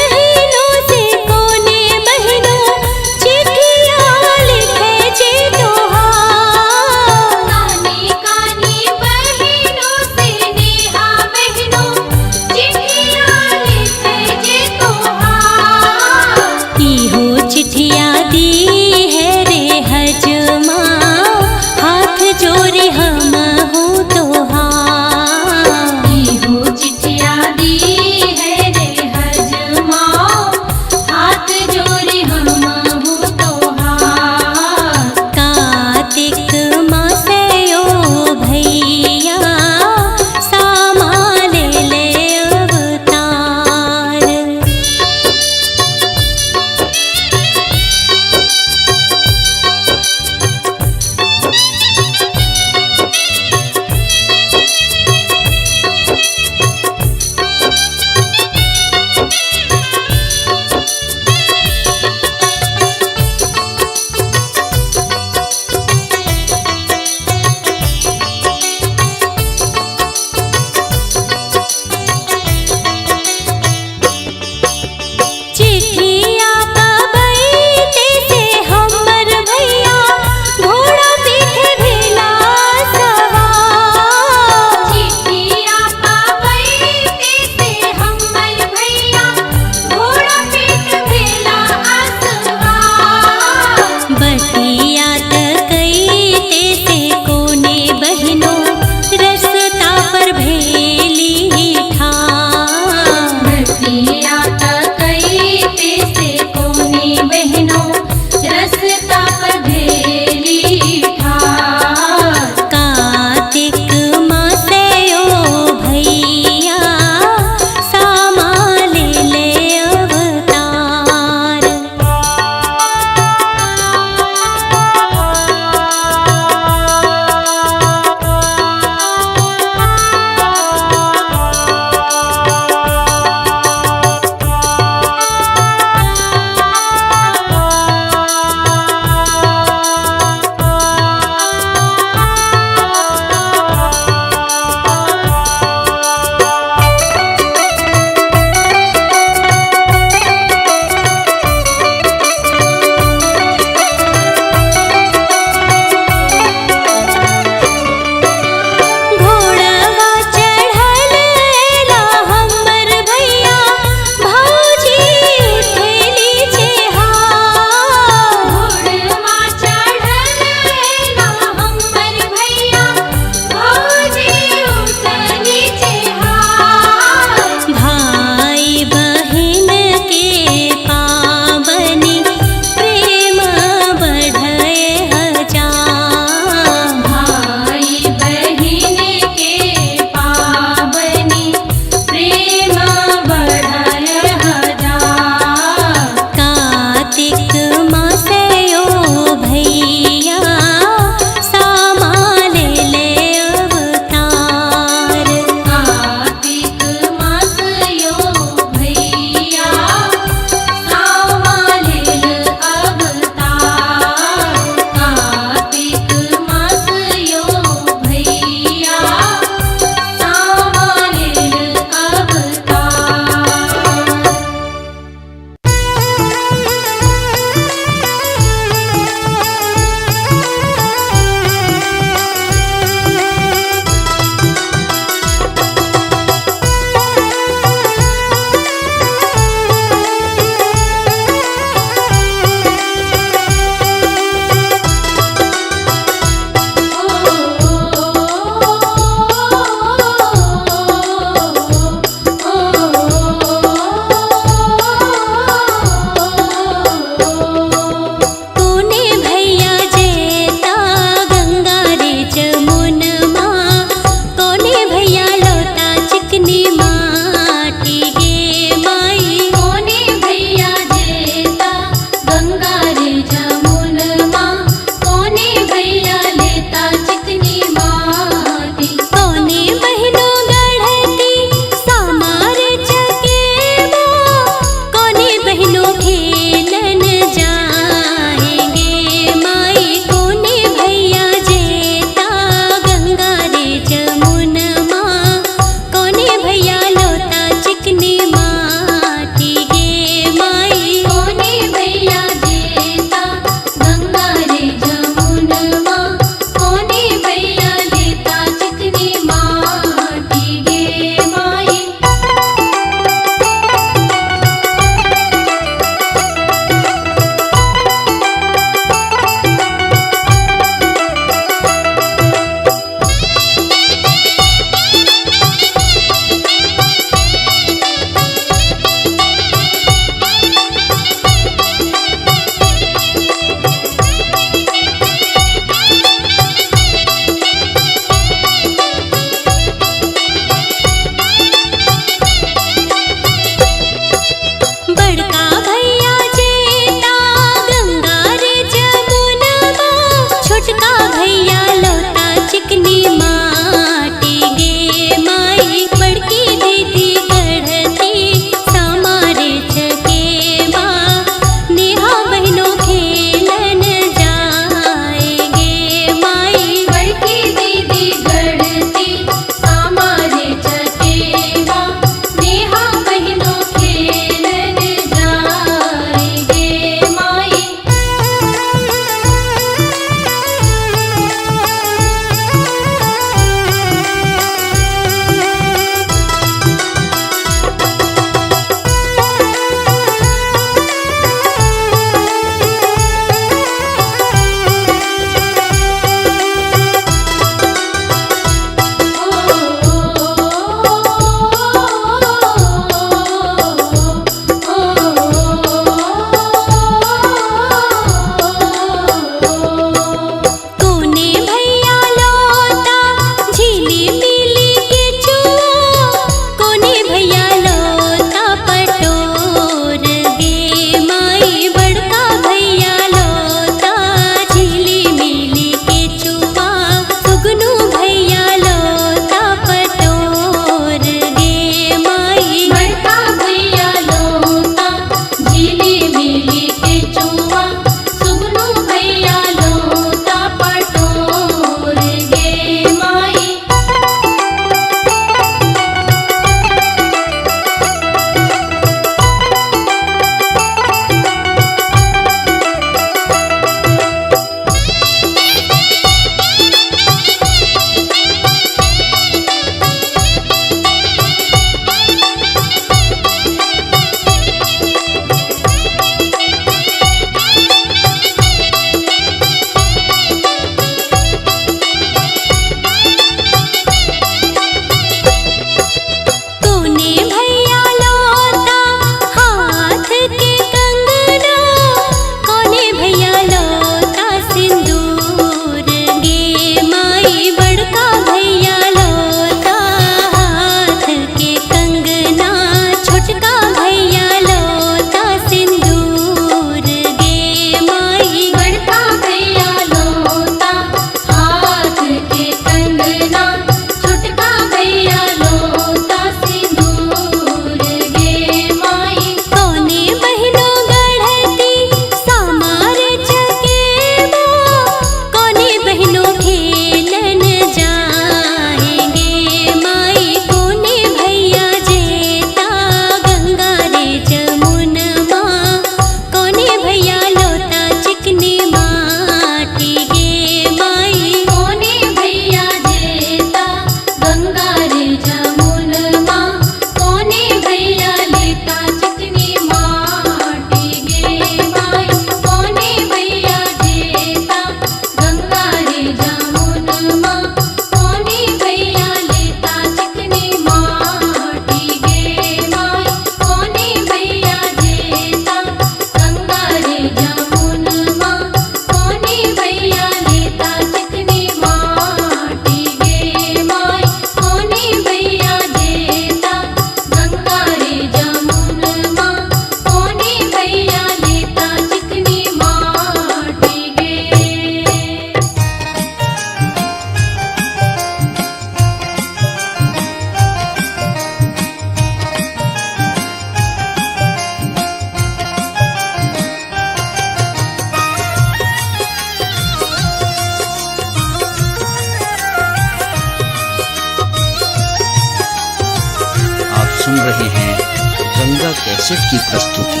कैसेट की प्रस्तुति।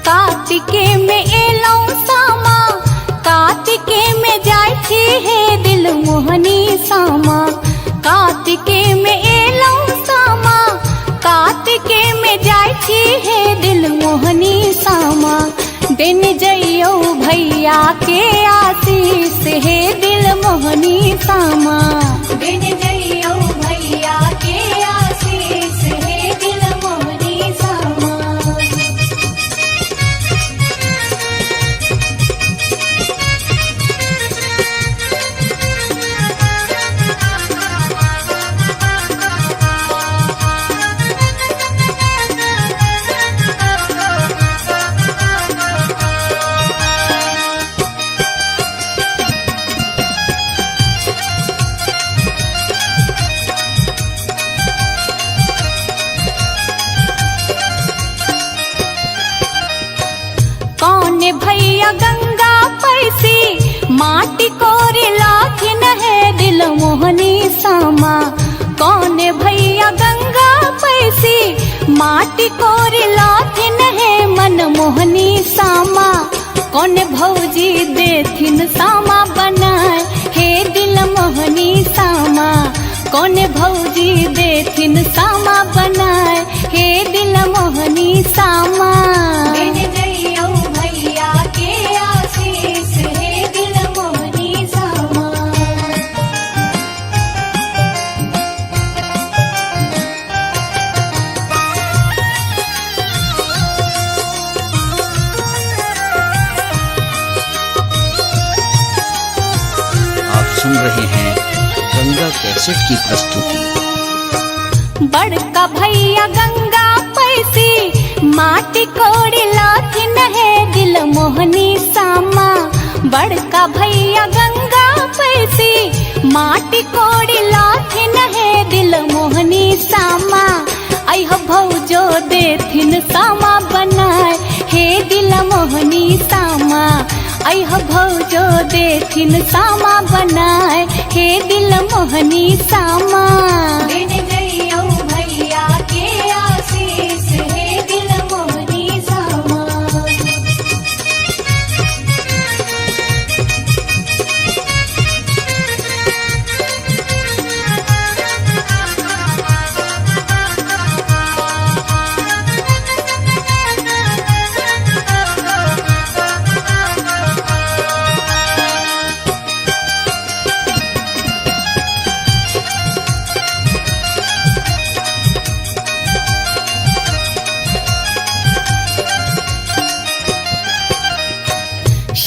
कार्तिके में एलौ सामा, कार्तिके में जाय छी हे दिल मोहनी सामा। कार्तिके में एलौ सामा, कार्तिके में जाय छी हे दिल मोहनी सामा। दिन जइयो भैया के आशीष हे दिल मोहनी सामा। दिन जइयो भैया के आशीष हे दिल मोहनी सामा। कौन भैया गंगा पैसी माटी कोरी लाखिन है दिल मोहनी सामा। कौन भैया गंगा पैसी माटी कोरी लाखिन है मन मोहनी सामा। कौन भौजी देथिन सामा बनाए हे दिल मोहनी सामा। कौन भौजी देथिन सामा बनाए हे दिल मोहनी सामा। दिन जइयो भैया के आशीष हे दिल मोहनी सामा। आप सुन रहे हैं गंगा कैसेट की प्रस्तुति। बड़का भैया गंगा पैसी माटी कोड़ी लाथिन है दिल मोहनी सामा। बड़का भैया गंगा पैसी माटी कोड़ी लाथिन है दिल मोहनी सामा। अह भौजो देथिन सामा बनाए हे दिल मोहनी सामा। अह भौजो देथिन सामा बनाए हे दिल मोहनी सामा। दिन जइयो भैया के आशीष हे दिल मोहनी सामा।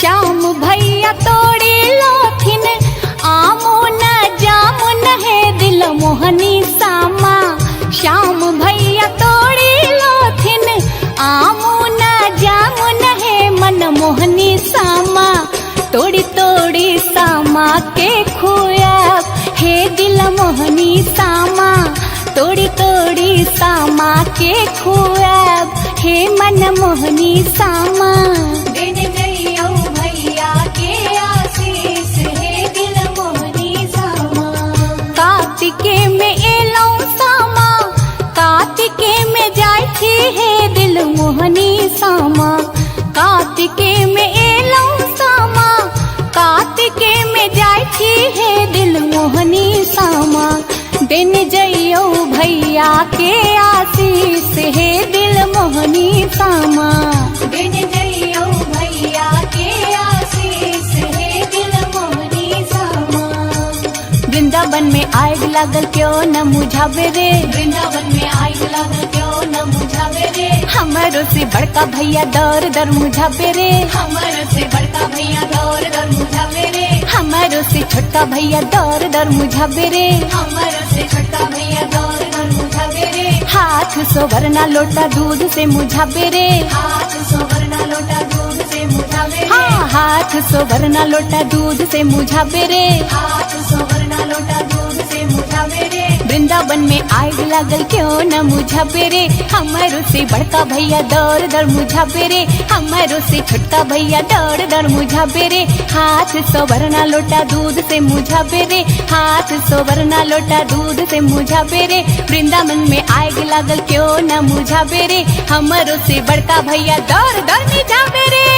श्याम भैया तोड़ी लोथिन आमो न जामुन है दिल मोहनी सामा। श्याम भैया तोड़ी लोथिन आमो न जामुन है मन मोहनी सामा। तोड़ी तोड़ी सामा के खुआब हे दिल मोहनी सामा। तोड़ी तोड़ी सामा के खुआब हे मन मोहनी सामा। दिन जइयो भैया के आशीष हे दिल मोहनी सामा। कार्तिके में एलौ सामा, कार्तिके में जाय छी हे दिल मोहनी सामा। कार्तिके में एलौ सामा, कार्तिके में जाय छी हे दिल मोहनी सामा। दिन जइयो भैया के आशीष हे दिल मोहनी सामा। दिन जइयो भैया के आशीष हे दिल मोहनी सामा। वृंदावन में आग लागल क्यों न मुझावे रे। वृंदावन में आग लागल क्यों न मुझावे रे। हमारो से बड़का भैया दर दर मुझावे रे। हमर से बड़का भैया दौर दर मुझावे रे। हमारो से छोटका भैया दर दर मुझावे रे। हमर से छोटका भैया दौर दर मुझावे रे। हाथ सोवरना लोटा दूध से मुझावे रे। हाथ सोवरना लोटा दूध से मुझावे रे। हाँ, हाथ सोवरना लोटा दूध से मुझावे रे। हाथ सोवरना लोटा दूध से मुझावे रे। वृंदावन में आग लागल क्यों न मुझा पेरे, हमारो से बड़का भैया दौड़ दौड़ मुझा पेरे, हमारो से छोटका भैया दौड़ दौड़ मुझा पेरे। हाथ सोवरना लोटा दूध से मुझा पेरे, हाथ सोवरना लोटा दूध से मुझा पेरे। वृंदावन में आग लागल क्यों न मुझा पेरे, हमारो से बड़का भैया दौड़ दौड़ मुझा पेरे।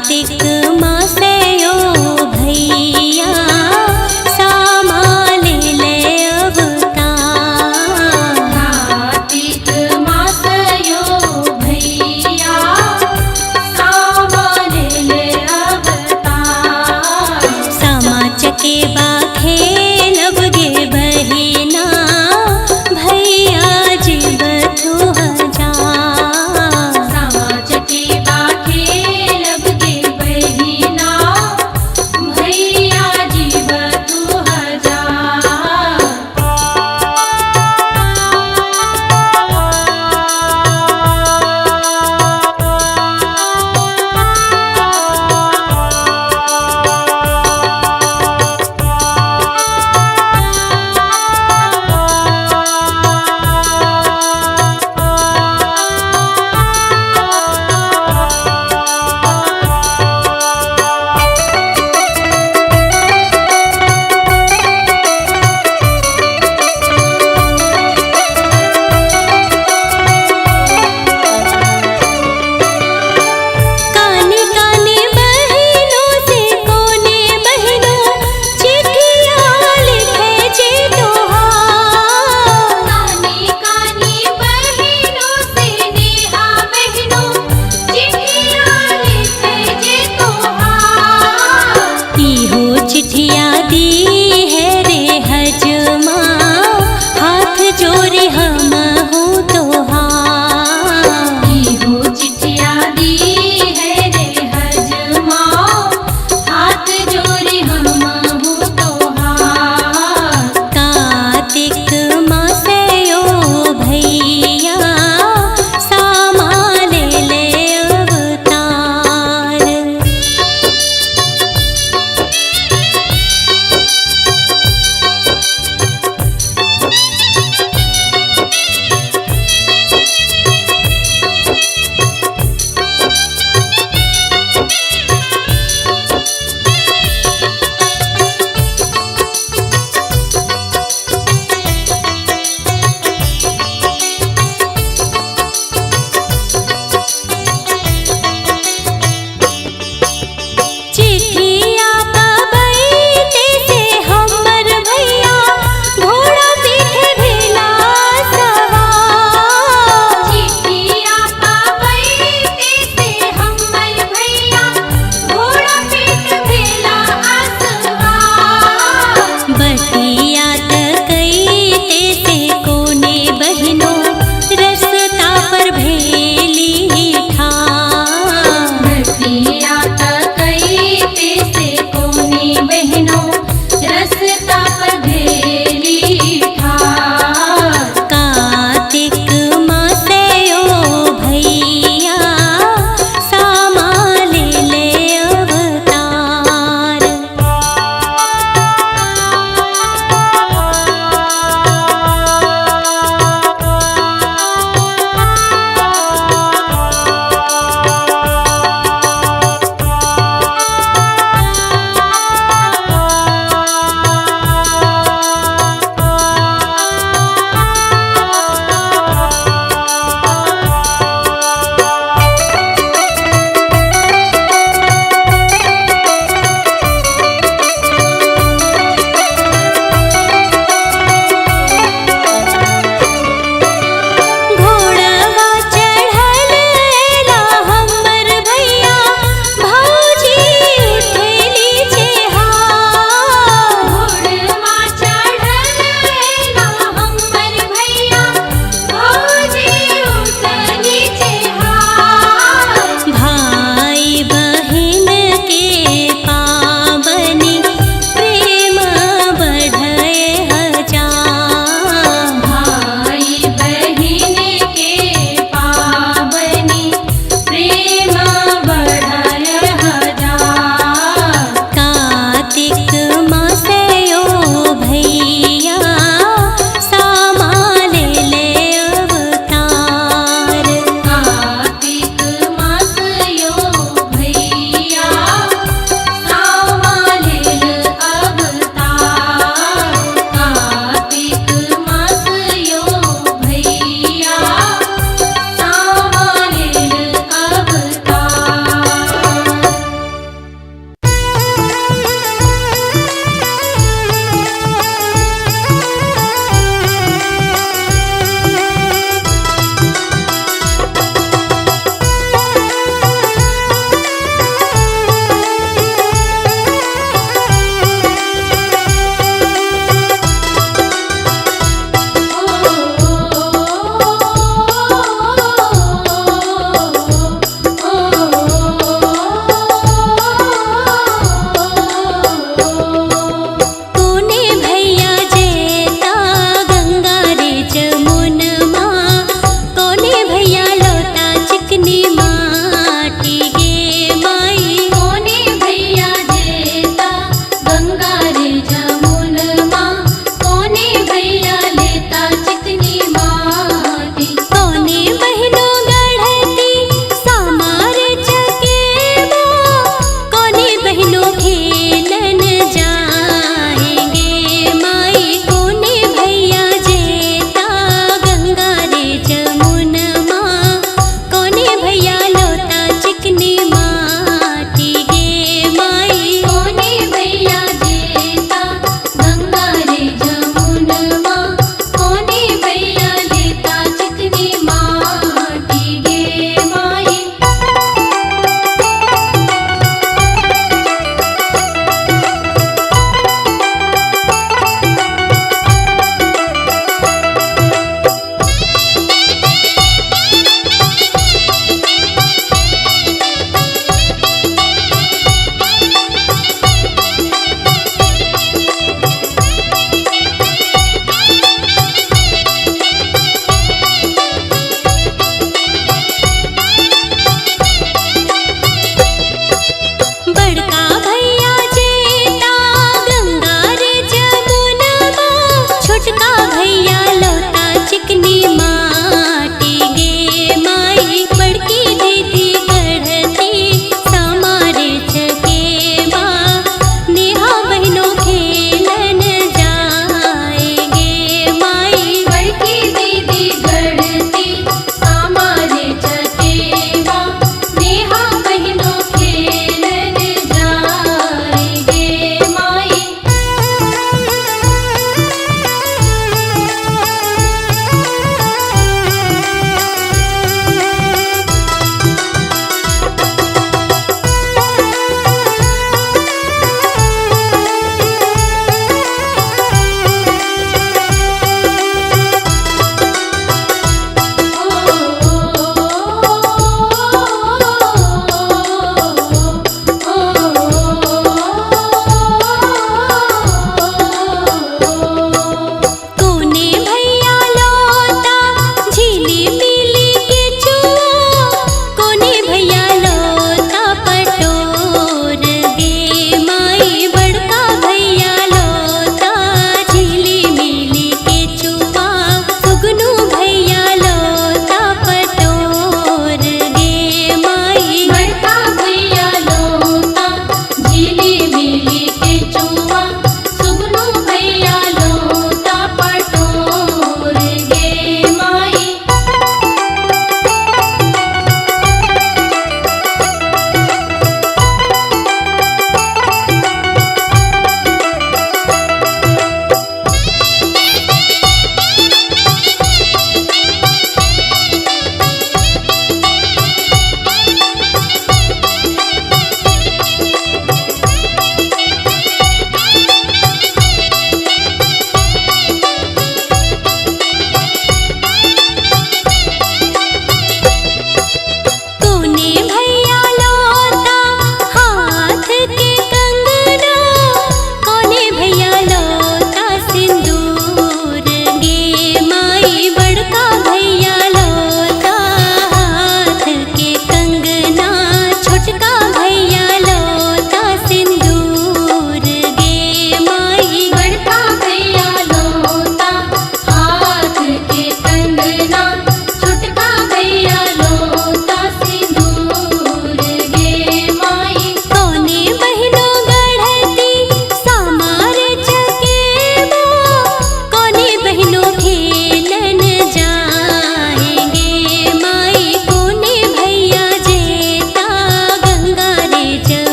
कार्तिक मासयो भैया सामा ले ले अवतार। कार्तिक मासयो भैया सामा ले ले अवतार। सामा चकेबा खेलब गे बहिना भैया जीव तू हजार। सामा चकेबा खेलब गे बहिना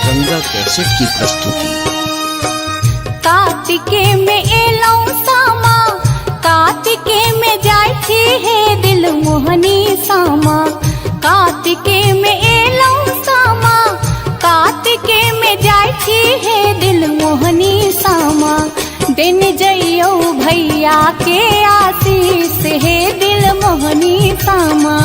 गंगा कैसेट की प्रस्तुति। कार्तिके में एलौ सामा, कार्तिके में जाय छी हे दिल मोहनी सामा। कार्तिके में एलौ सामा, कार्तिके में जाय छी हे दिल मोहनी सामा। दिन जइयो भैया के आशीष हे दिल मोहनी सामा।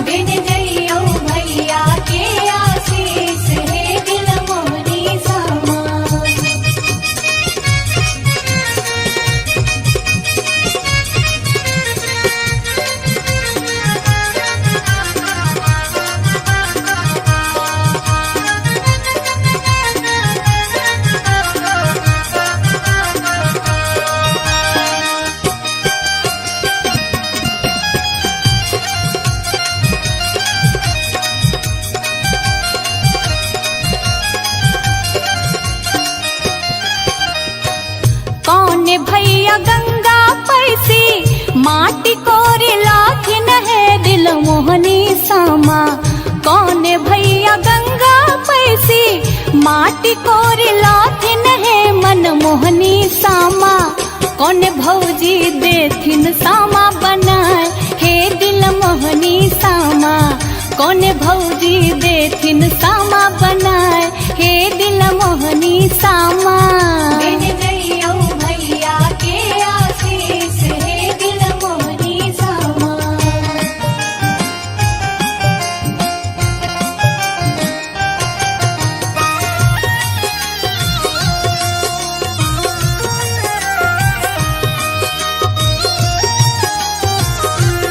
दिन जइयो भैया के आशीष हे दिल मोहनी सामा। कौन भैया गंगा पैसी, माटी कोरी लाथिन है दिल मोहनी सामा। कौन भैया गंगा पैसी, माटी कोरी लाथिन है मन मोहनी सामा। कौन भौजी देथिन सामा बनाए हे दिल मोहनी सामा। कौन भौजी देथिन सामा बनाए हे दिल मोहनी सामा। दिन जइयो भैया के आशीष हे दिल मोहनी सामा।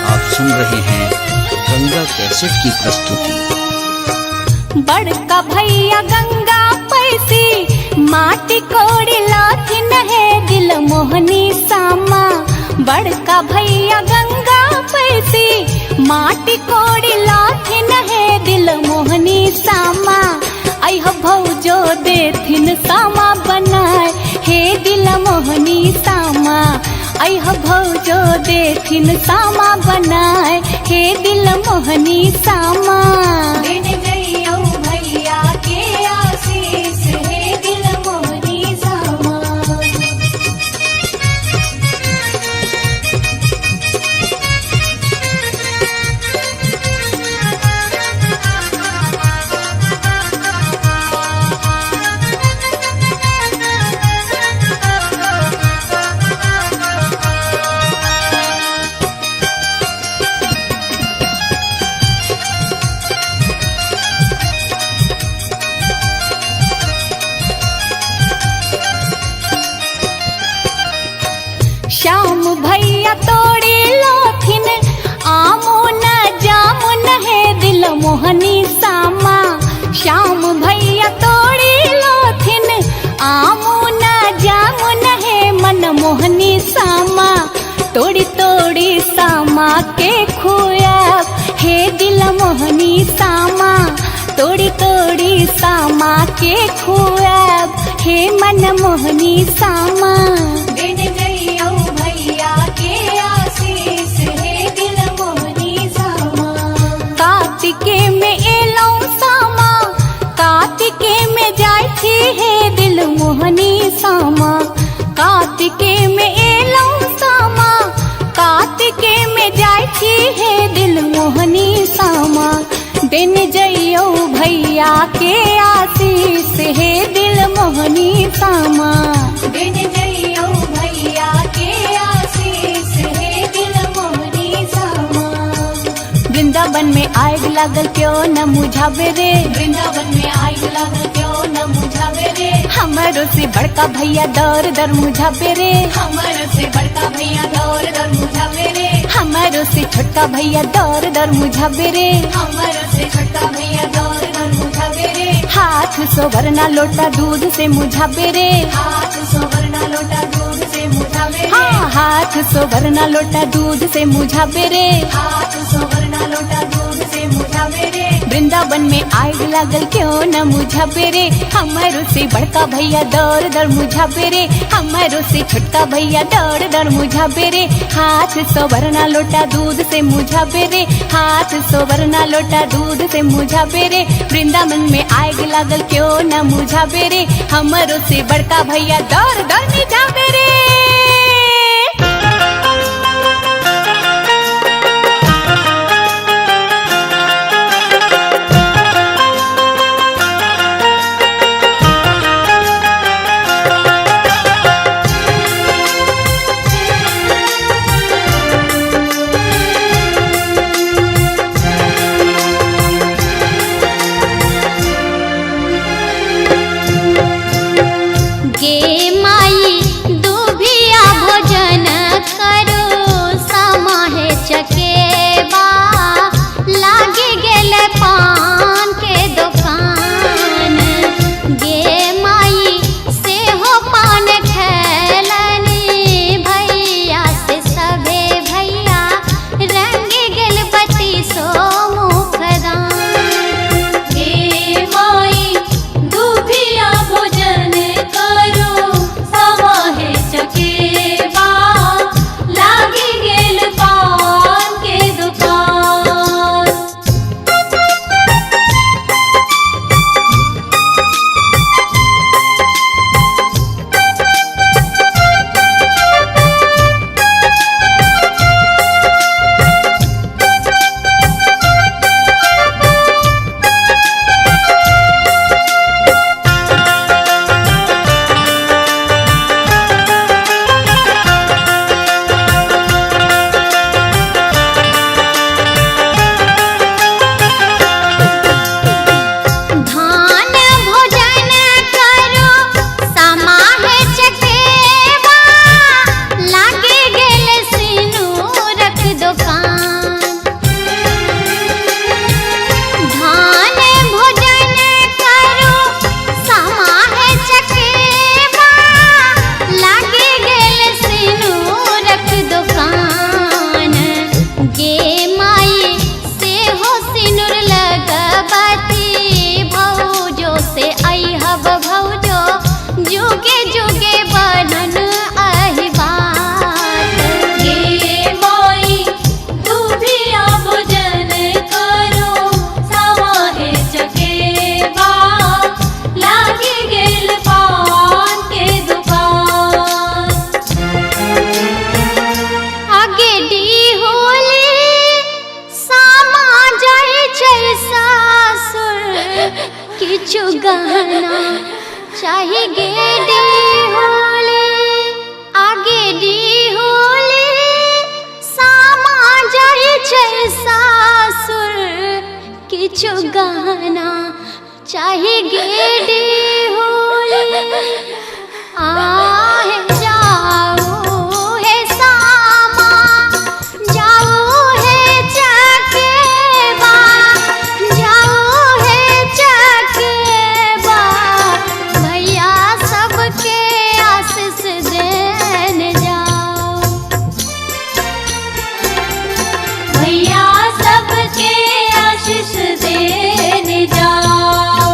आप सुन रहे हैं गंगा कैसेट की प्रस्तुति। बड़का भैया गंगा पैसी, माटी कोड़ी लाथिन है दिल मोहनी सामा। बड़का भैया गंगा पैसी, माटी कोड़ी लाथिन है दिल मोहनी सामा। अह भौजो देथिन सामा बनाए हे दिल मोहनी सामा। अह भौजो देथिन सामा बनाए हे दिल मोहनी सामा। दिन जइयो भैया के आशीष हे दिल मोहनी सामा। श्याम भैया तोड़ी लोथिन, आमो न जामुन है दिल मोहनी सामा। श्याम भैया तोड़ी लोथिन, आमो न जामुन है मन मोहनी सामा। तोड़ी तोड़ी सामा के खुआब हे दिल मोहनी सामा। तोड़ी तोड़ी सामा के खुआब हे मन मोहनी सामा। दिन जइयो भैया के आशीष हे दिल मोहनी सामा। कार्तिके में एलौ सामा, कार्तिके में जाय छी हे दिल मोहनी सामा। कार्तिके में एलौ सामा, कार्तिके में जाय छी हे दिल मोहनी सामा। दिन जइयो भैया के आशीष हे दिल मोहनी सामा। दिन जइयो भैया के आशीष हे दिल मोहनी सामा। वृंदावन में आग लागल क्यों न मुझावे रे। वृंदावन में आग लागल क्यों न मुझावे रे। हमारो से बड़का भैया दर दर मुझावे रे। हमर से बड़का भैया दौर दर मुझावे रे। हमारो से छोटका भैया दर दर मुझावे रे। हमर से छोटा भैया दौर दर मुझावे रे। हाथ सोवरना लोटा दूध से मुझावे रे। हाथ सोवरना लोटा दूध से मुझावे रे। हाँ, हाथ सोवरना लोटा दूध से मुझावे रे। हाथ सोवरना लोटा दूध से मुझावे रे। वृंदावन में आग लागल क्यों न मुझा पेरे, हमारो से बड़का भैया दौड़ दौड़ मुझा पेरे, हमारो से छोटका भैया दौड़ दौड़ मुझा पेरे। हाथ सोवरना लोटा दूध से मुझा पेरे, हाथ सोवरना लोटा दूध से मुझा पेरे। वृंदावन में आग लागल क्यों न मुझा पेरे, हमारो से बड़का भैया दौड़ दौड़ मुझा पेरे। गहना चाहे गेडी होले आगे डी होले सामा जाए छे सासुर किछु गहना चाहे गेडी होले आहे जाओ हे सामा जाओ हे चकेबा जाओ हे चकेबा भैया सबके आशीष देने जाओ भैया सबके आशीष देने जाओ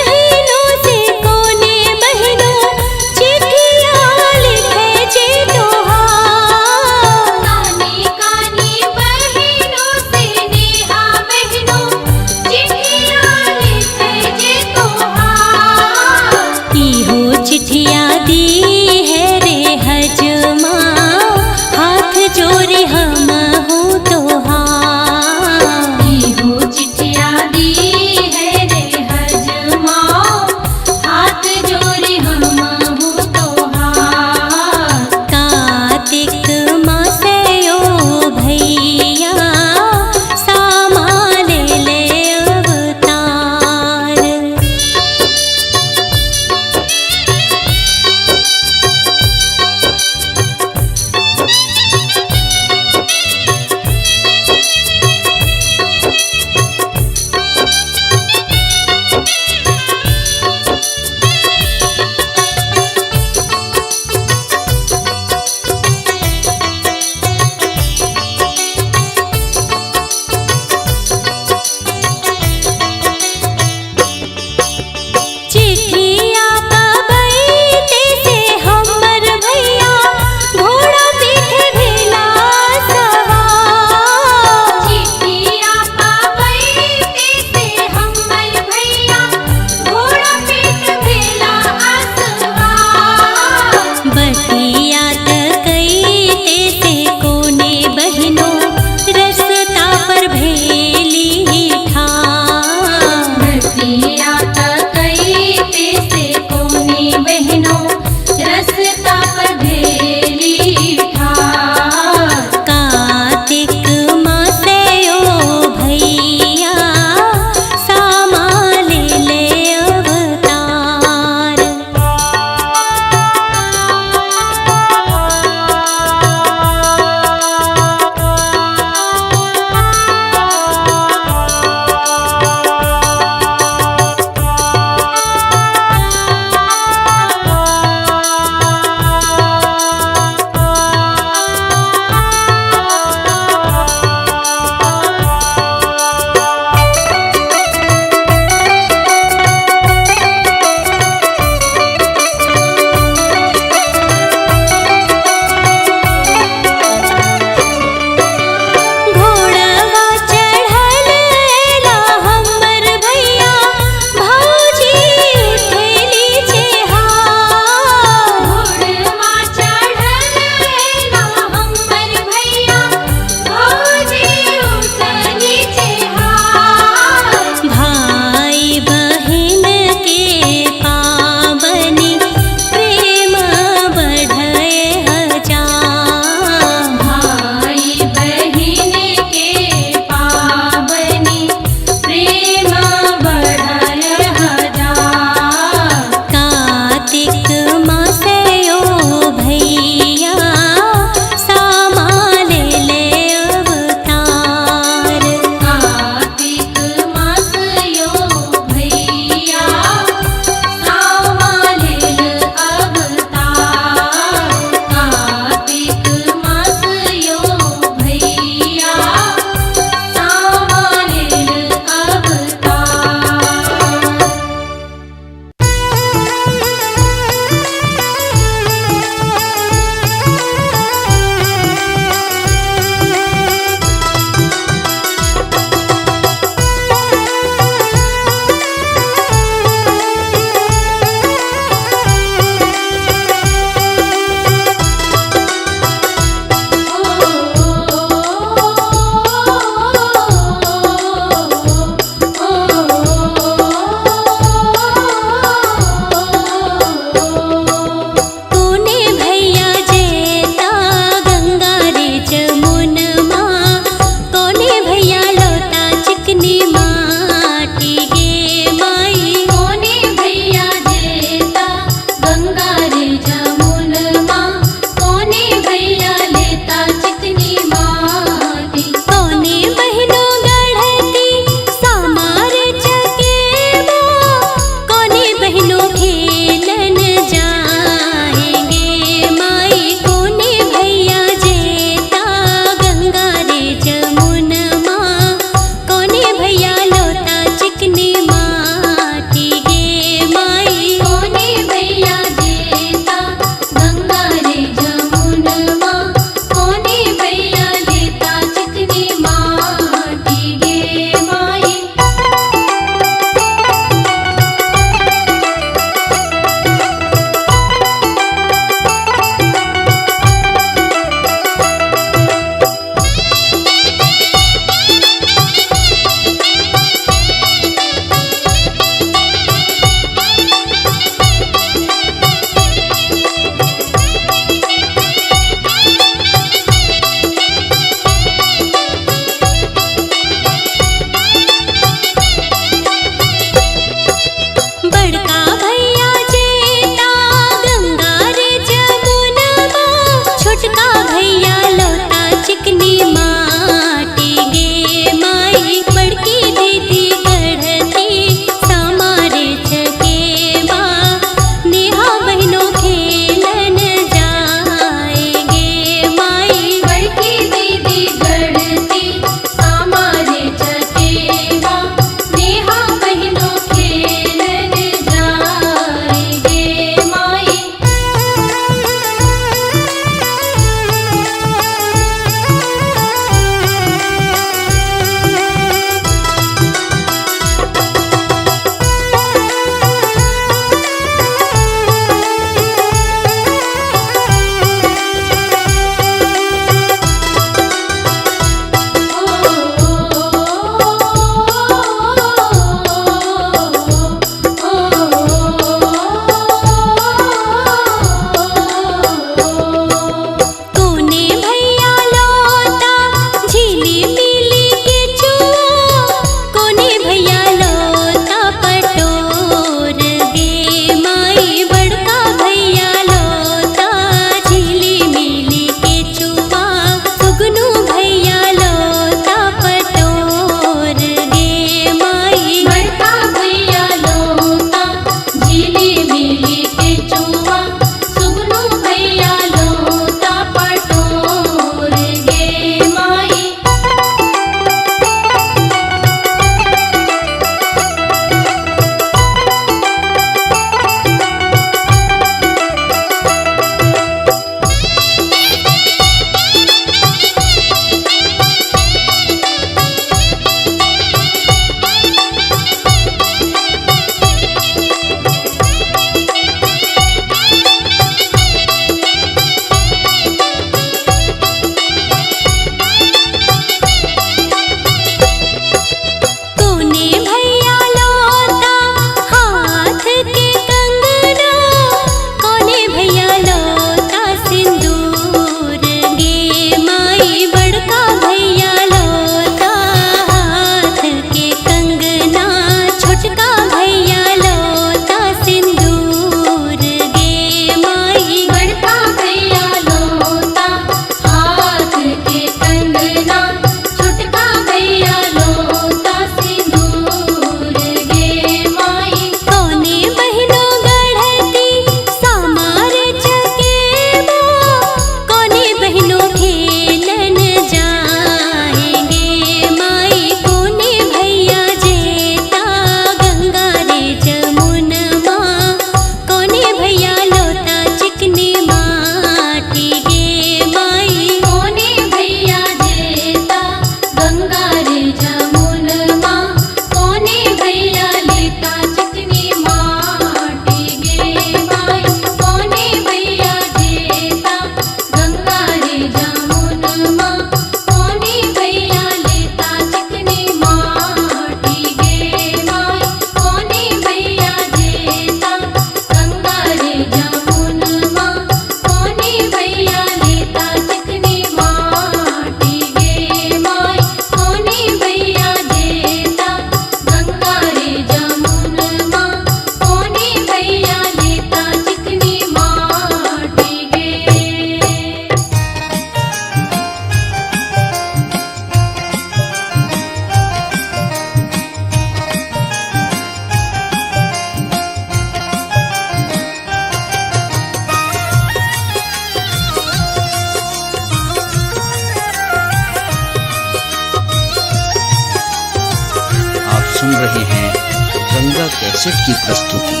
गंगा कैसेट की प्रस्तुति।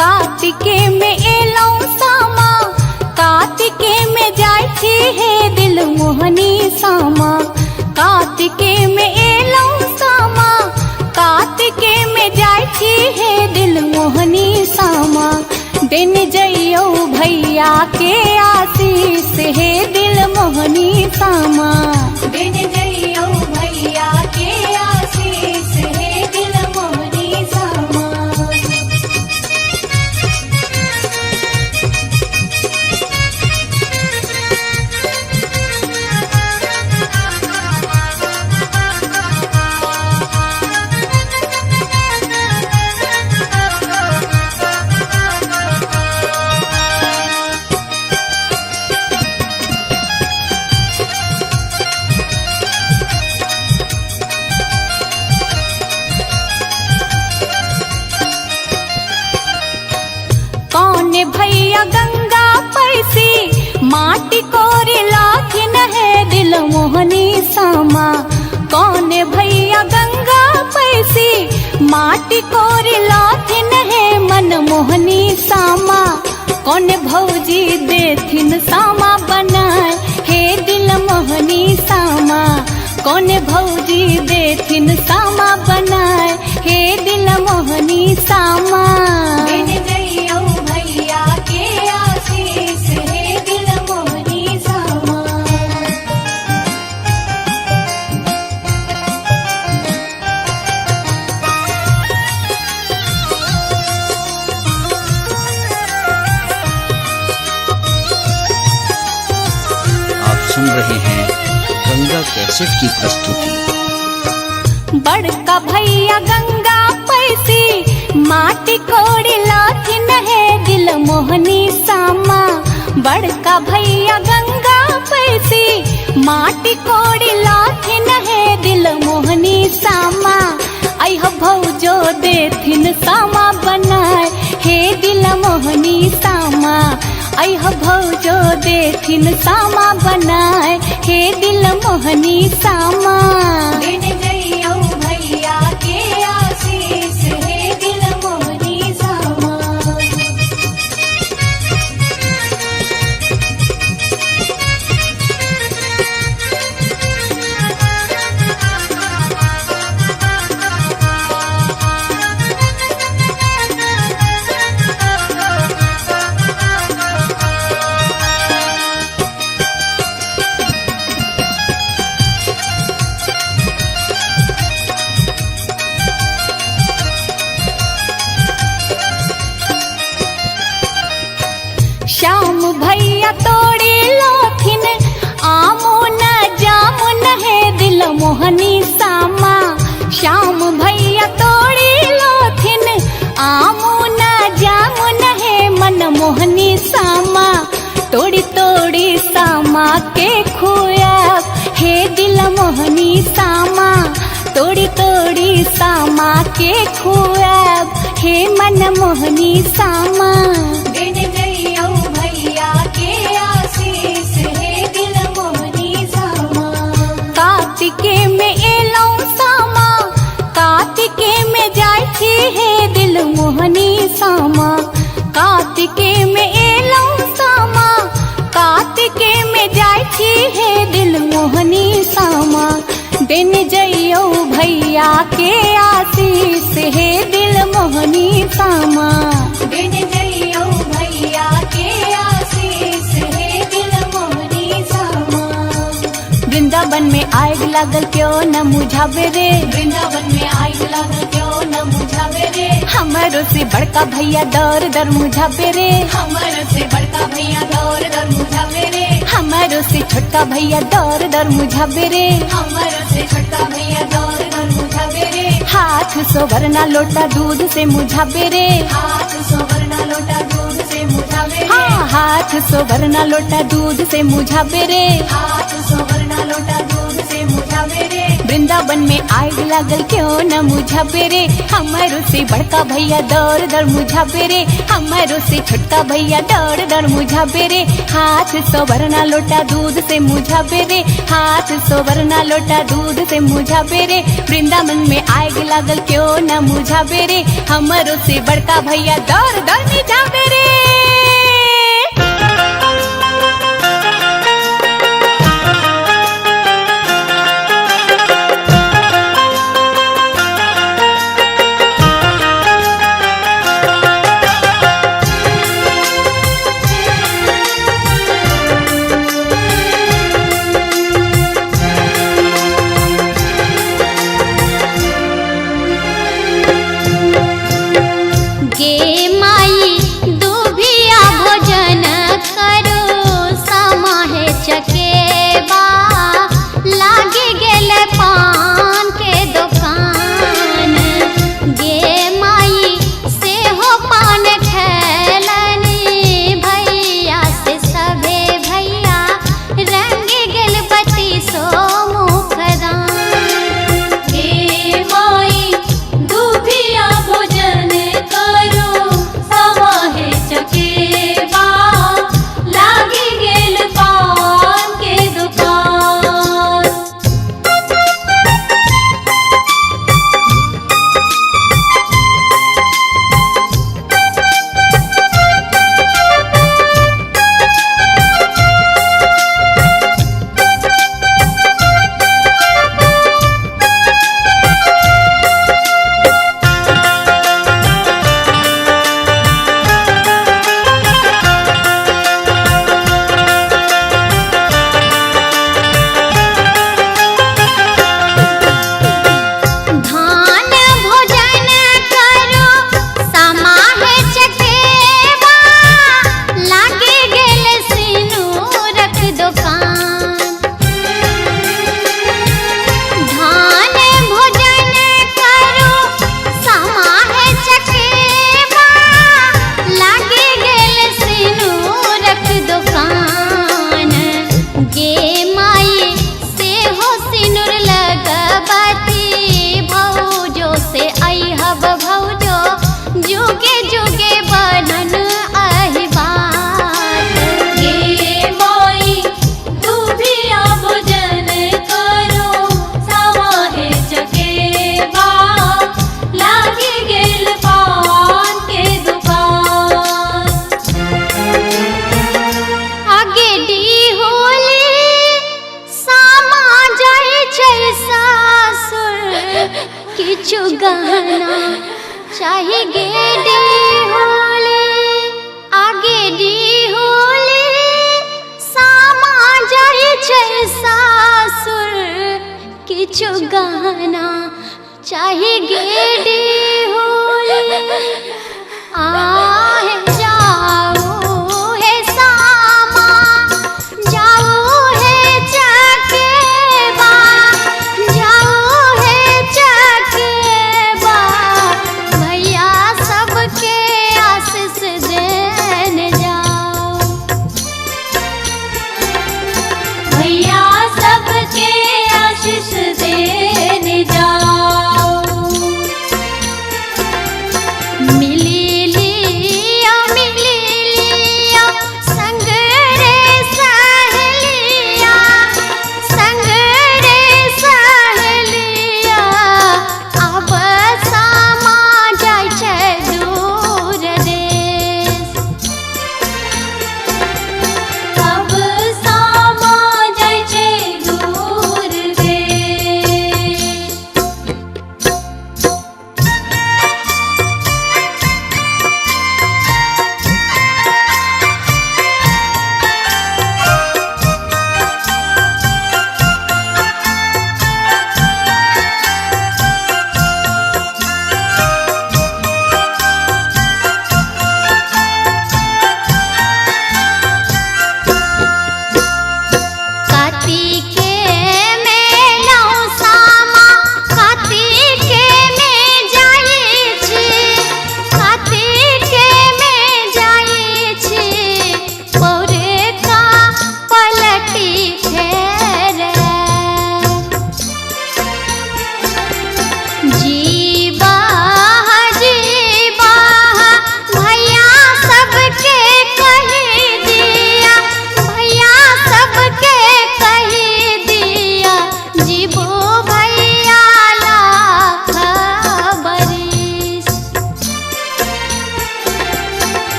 कार्तिके में एलौ सामा, कार्तिके में जाय छी हे दिल मोहनी सामा। कार्तिके में एलौ सामा, कार्तिके में जाय छी हे दिल मोहनी सामा। दिन जइयो भैया के आशीष हे दिल मोहनी सामा। दिन जइयो भैया के आशीष हे दिल मोहनी सामा। कौन भैया गंगा पैसी माटी कोरी लाखिन है दिल मोहनी सामा। कौन भैया गंगा पैसी माटी कोरी लाखिन है मन मोहनी सामा। कौन भौजी देथिन सामा बनाए हे दिल मोहनी सामा। कौन भौजी देथिन सामा बनाए हे दिल मोहनी सामा। दिन जइयो भैया के आशीष हे दिल मोहनी सामा। आप सुन रहे हैं गंगा कैसेट की प्रस्तुति। बड़का भैया गंगा पैसी माटी कोड़ी लाखिन है दिल मोहनी सामा। बड़का भैया गंगा पैसी माटी कोड़ी लाखिन है दिल मोहनी सामा। अह भौजो देथिन सामा बनाए हे दिल मोहनी सामा। अह भौजो देथिन सामा बनाए हे दिल मोहनी सामा। दिन जइयो भैया के आशीष हे दिल मोहनी सामा। श्याम भैया तोड़ी लोथिन आमो न जामुन है दिल मोहनी सामा। श्याम भैया तोड़ी लोथिन आमो न जामुन है मन मोहनी सामा। तोड़ी तोड़ी सामा के खुआब हे दिल मोहनी सामा। तोड़ी तोड़ी सामा के खुआब हे मन मोहनी सामा। दिन जइयो भैया के आशीष हे दिल मोहनी सामा। कार्तिके में एलौ सामा, कार्तिके में जाय छी हे दिल मोहनी सामा। कार्तिके में एलौ सामा, कार्तिके में जाय छी हे दिल मोहनी सामा। दिन जइयो भैया के आशीष हे दिल मोहनी सामा। दिन जइयो भैया के आशीष हे दिल मोहनी सामा। वृंदावन में आग लागल क्यों न मुझावे रे। वृंदावन में आग लागल क्यों न मुझावे रे। हमारो से बड़का भैया दौर दर मुझावे रे। हमर से बड़का भैया दौर दर मुझावे रे। हमारो से छोटका भैया दौर दर मुझावे रे। हमर से छोटका भैया दौर दर मुझावे रे। हाथ सोवरना लोटा दूध से मुझावे रे। हाथ सोवरना लोटा दूध से मुझावे रे। हाँ, हाथ सोवरना लोटा दूध से मुझावे रे। हाथ सोवरना लोटा दूध से मुझावे रे। वृंदावन में आग लागल क्यों न मुझाबे रे, हमारो से बड़का भैया दौड़ दौड़ मुझाबे रे, हमारो से छोटका भैया दौड़ दौड़ मुझाबे रे। हाथ सोवरना लोटा दूध से मुझाबे रे, हाथ सोवरना लोटा दूध से मुझाबे रे। वृंदावन में आग लागल क्यों न मुझाबे रे, हमारो से बड़का भैया दौड़ दौड़ मुझाबे रे। चाहे गेडी होले आगे डी होले सामा जाए छे सासुर किछु गाना चाहे गेडी होले आहे जाओ हे सामा जाओ हे चकेबा जाओ हे चकेबा भैया सबके आशीष देने जाओ भैया सबके आशीष देने जाओ। मिली लिया संग रे सहेलिया संग रे सहेलिया अब सामा जाय छै दूर देश अब सामा जाय छै दूर देश।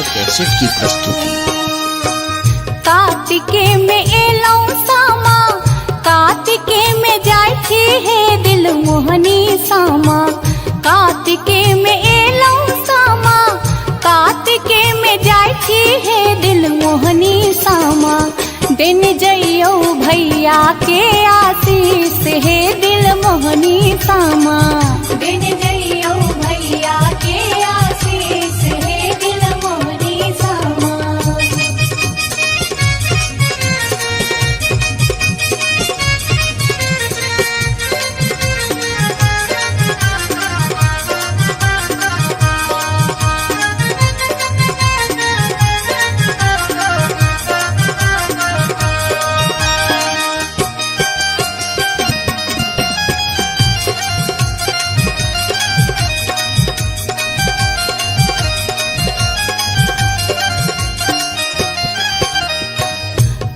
कैसेट की प्रस्तुति। कार्तिके में एलौ सामा, कार्तिके में जाय छी हे दिल मोहनी सामा। कार्तिके में एलौ सामा, कार्तिके में जाय छी हे दिल मोहनी सामा। दिन जइयो भैया के आशीष हे दिल मोहनी सामा। दिन जइयो भैया के आशीष हे दिल मोहनी सामा।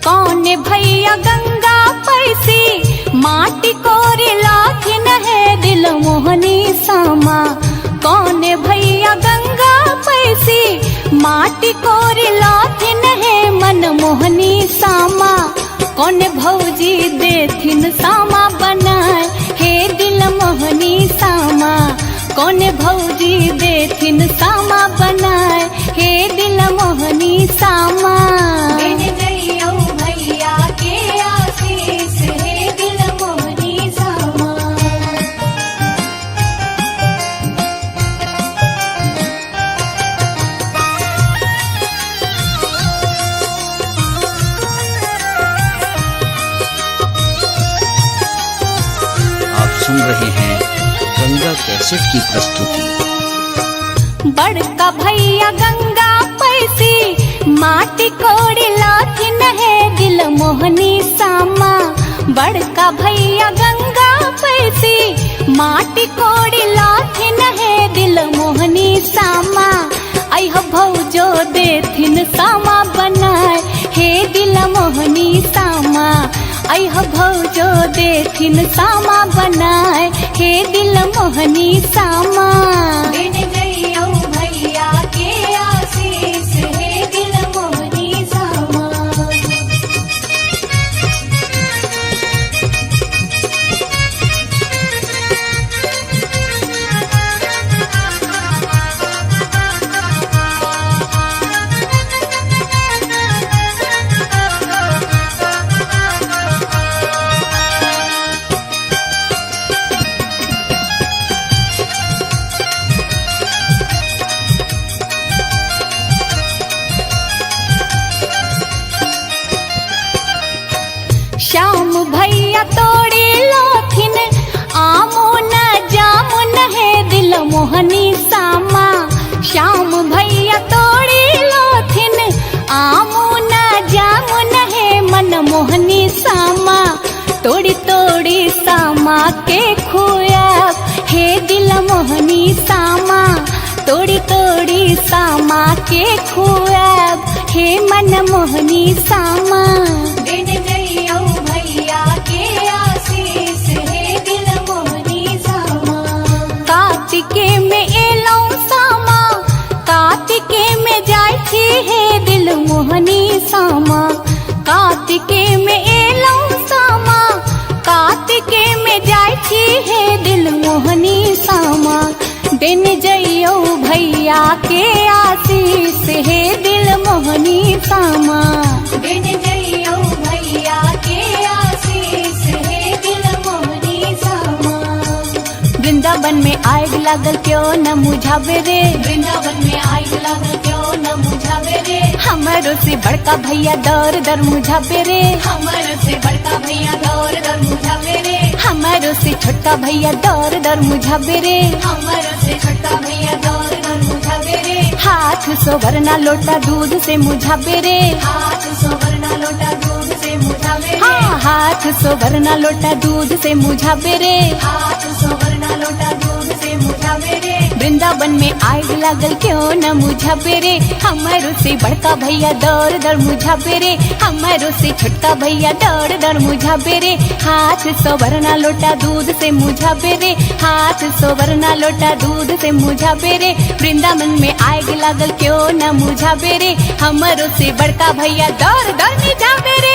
कौन भैया गंगा पैसी माटी कोरे लाथिन है दिल मोहनी सामा। कौन भैया गंगा पैसी माटी कोरे लाथिन है मन मोहनी सामा। कौन भौजी देथिन सामा बनाए हे दिल मोहनी सामा। कौन भौजी देथिन सामा बनाए हे दिल मोहनी सामा। दिन जइयो भैया के आशीष हे दिल मोहनी सामा। आप सुन रहे हैं गंगा कैसेट की प्रस्तुति। बड़का भैया गंगा पैसी माटी कोड़ी लाथिन है दिल मोहनी सामा। बड़का भैया गंगा पैसी माटी कोड़ी लाथिन है दिल मोहनी सामा। अह भौजो देथिन सामा बनाए हे दिल मोहनी सामा। अह भौजो देथिन सामा बनाए हे दिल मोहनी सामा। दिन जइयो भैया के आशीष हे दिल मोहनी सामा। श्याम भैया तोड़ी लोथिन आमो न जामुन है दिल मोहनी सामा। श्याम भैया तोड़ी लोथिन आमो न जामुन है मन मोहनी सामा। तोड़ी तोड़ी सामा के खुआब हे दिल मोहनी सामा। तोड़ी तोड़ी सामा के खुआब हे मन मोहनी सामा। दिन जइयो भैया के आशीष हे दिल मोहनी सामा। कार्तिके में एलौ सामा, कार्तिके में जाय छी हे दिल मोहनी सामा। कार्तिके में एलौ सामा, कार्तिके में जाय छी हे दिल मोहनी सामा। दिन जइयो भैया के आशीष हे दिल मोहनी सामा। दिन जइयो भैया के आशीष हे दिल मोहनी सामा। वृंदावन में आग लागल क्यों न मुझावे रे। वृंदावन में आग लागल क्यों न मुझावे रे। हमारो से बड़का भैया दर दर मुझावे रे। हमर से बड़का भैया दौर दर मुझावे रे। हमारो से छोटा भैया दर दर मुझावे रे। हमर से छोटा भैया दौर दर मुझावे रे। हाथ सोवरना लोटा दूध से मुझावे रे। हाथ सोवरना लोटा दूध से मुझावे रे। हाँ हाथ सोवरना लोटा दूध से मुझावे रे। हाथ सोवरना लोटा दूध से मुझावे रे। वृंदावन में आग लागल क्यों न मुझा पेरे, हमारो से बड़का भैया दौड़ दौड़ मुझा पेरे, हमारो से छोटका भैया दौड़ दौड़ मुझा पेरे। हाथ सोवरना लोटा दूध से मुझा पेरे, हाथ सोवरना लोटा दूध से मुझा पेरे। वृंदावन में आग लागल क्यों न मुझा पेरे, हमारो से बड़का भैया दौड़ दौड़ मुझा पेरे।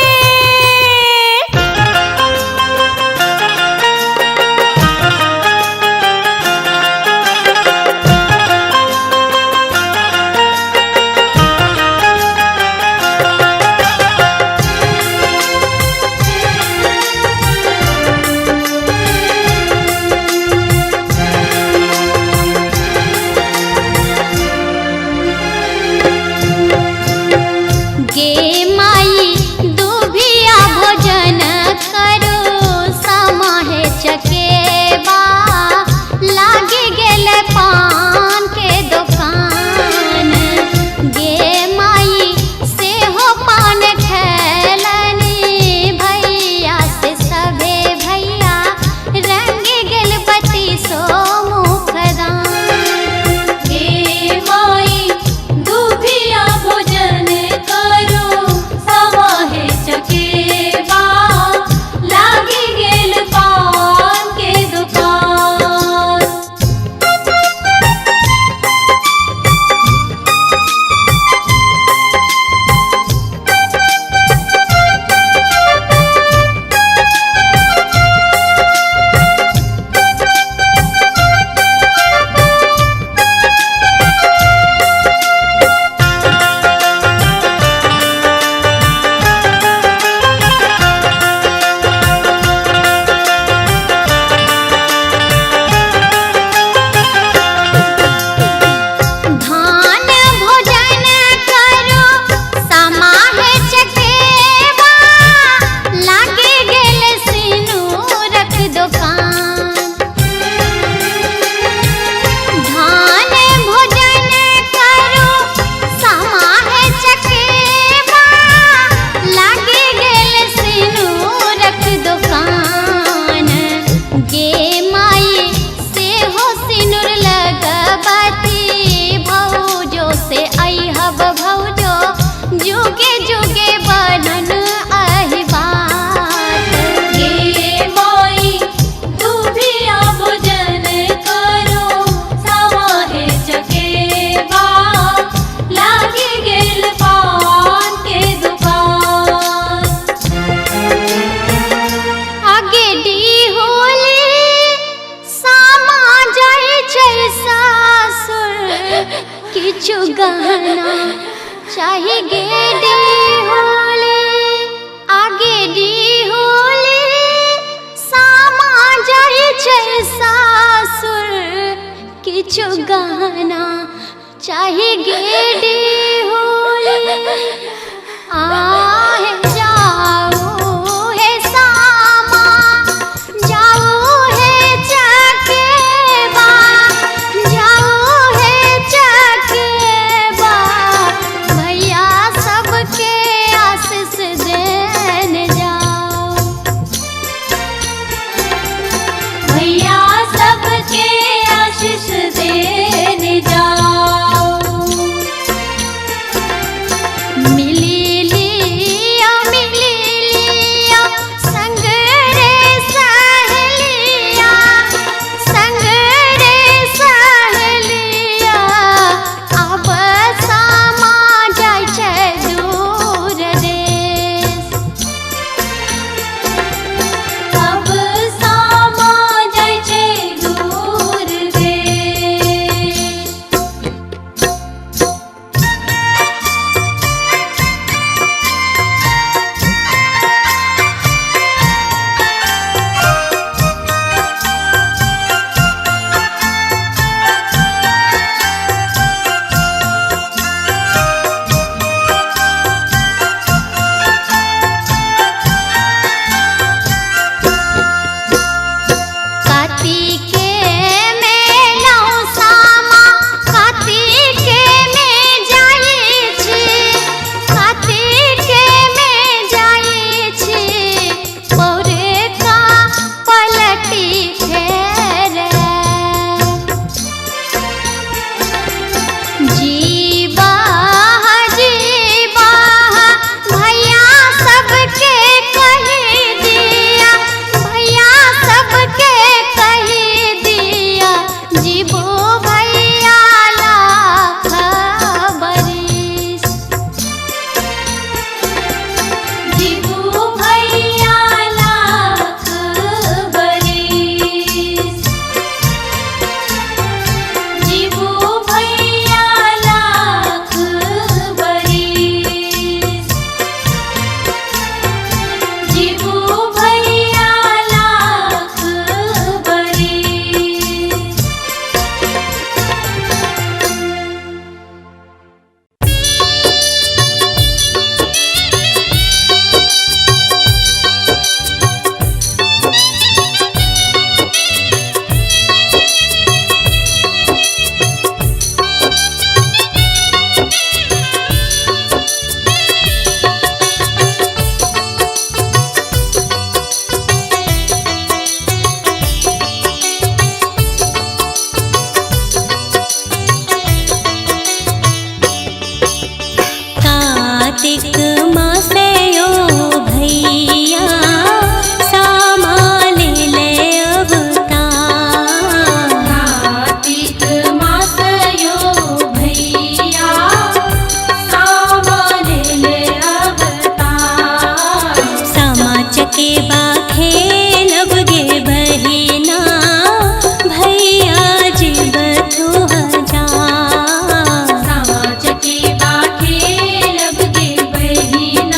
गहना चाहे गेडी होले आगे डी होले सामा जाए छै सासुर किछु गहना चाहे गेडी होले आहे जाओ हे सामा जाओ हे चकेबा जाओ हे चकेबा भैया सबके आशीष देने जाओ भैया सबके आशीष देने जाओ कार्तिक मासे यो भैया सामा ले ले अवतार। कार्तिक मास यो भैया सामा ले ले अवतार। सामा चकेबा खेलब गे बहिना भैया जी बथु हजार। सामा चकेबा खेलब गे बहिना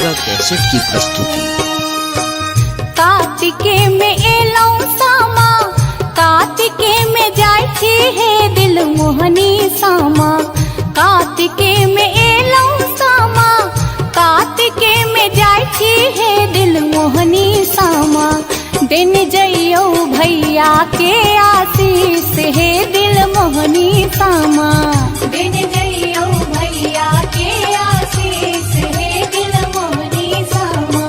गंगा कैसेट की प्रस्तुति। कार्तिके में एलौ सामा, कार्तिके में जाय छी हे दिल मोहनी सामा। कार्तिके में एलौ सामा, कार्तिके में जाय छी हे दिल मोहनी सामा। दिन जइयो भैया के आशीष हे दिल मोहनी सामा। दिन जइयो भैया के आशीष हे दिल मोहनी सामा।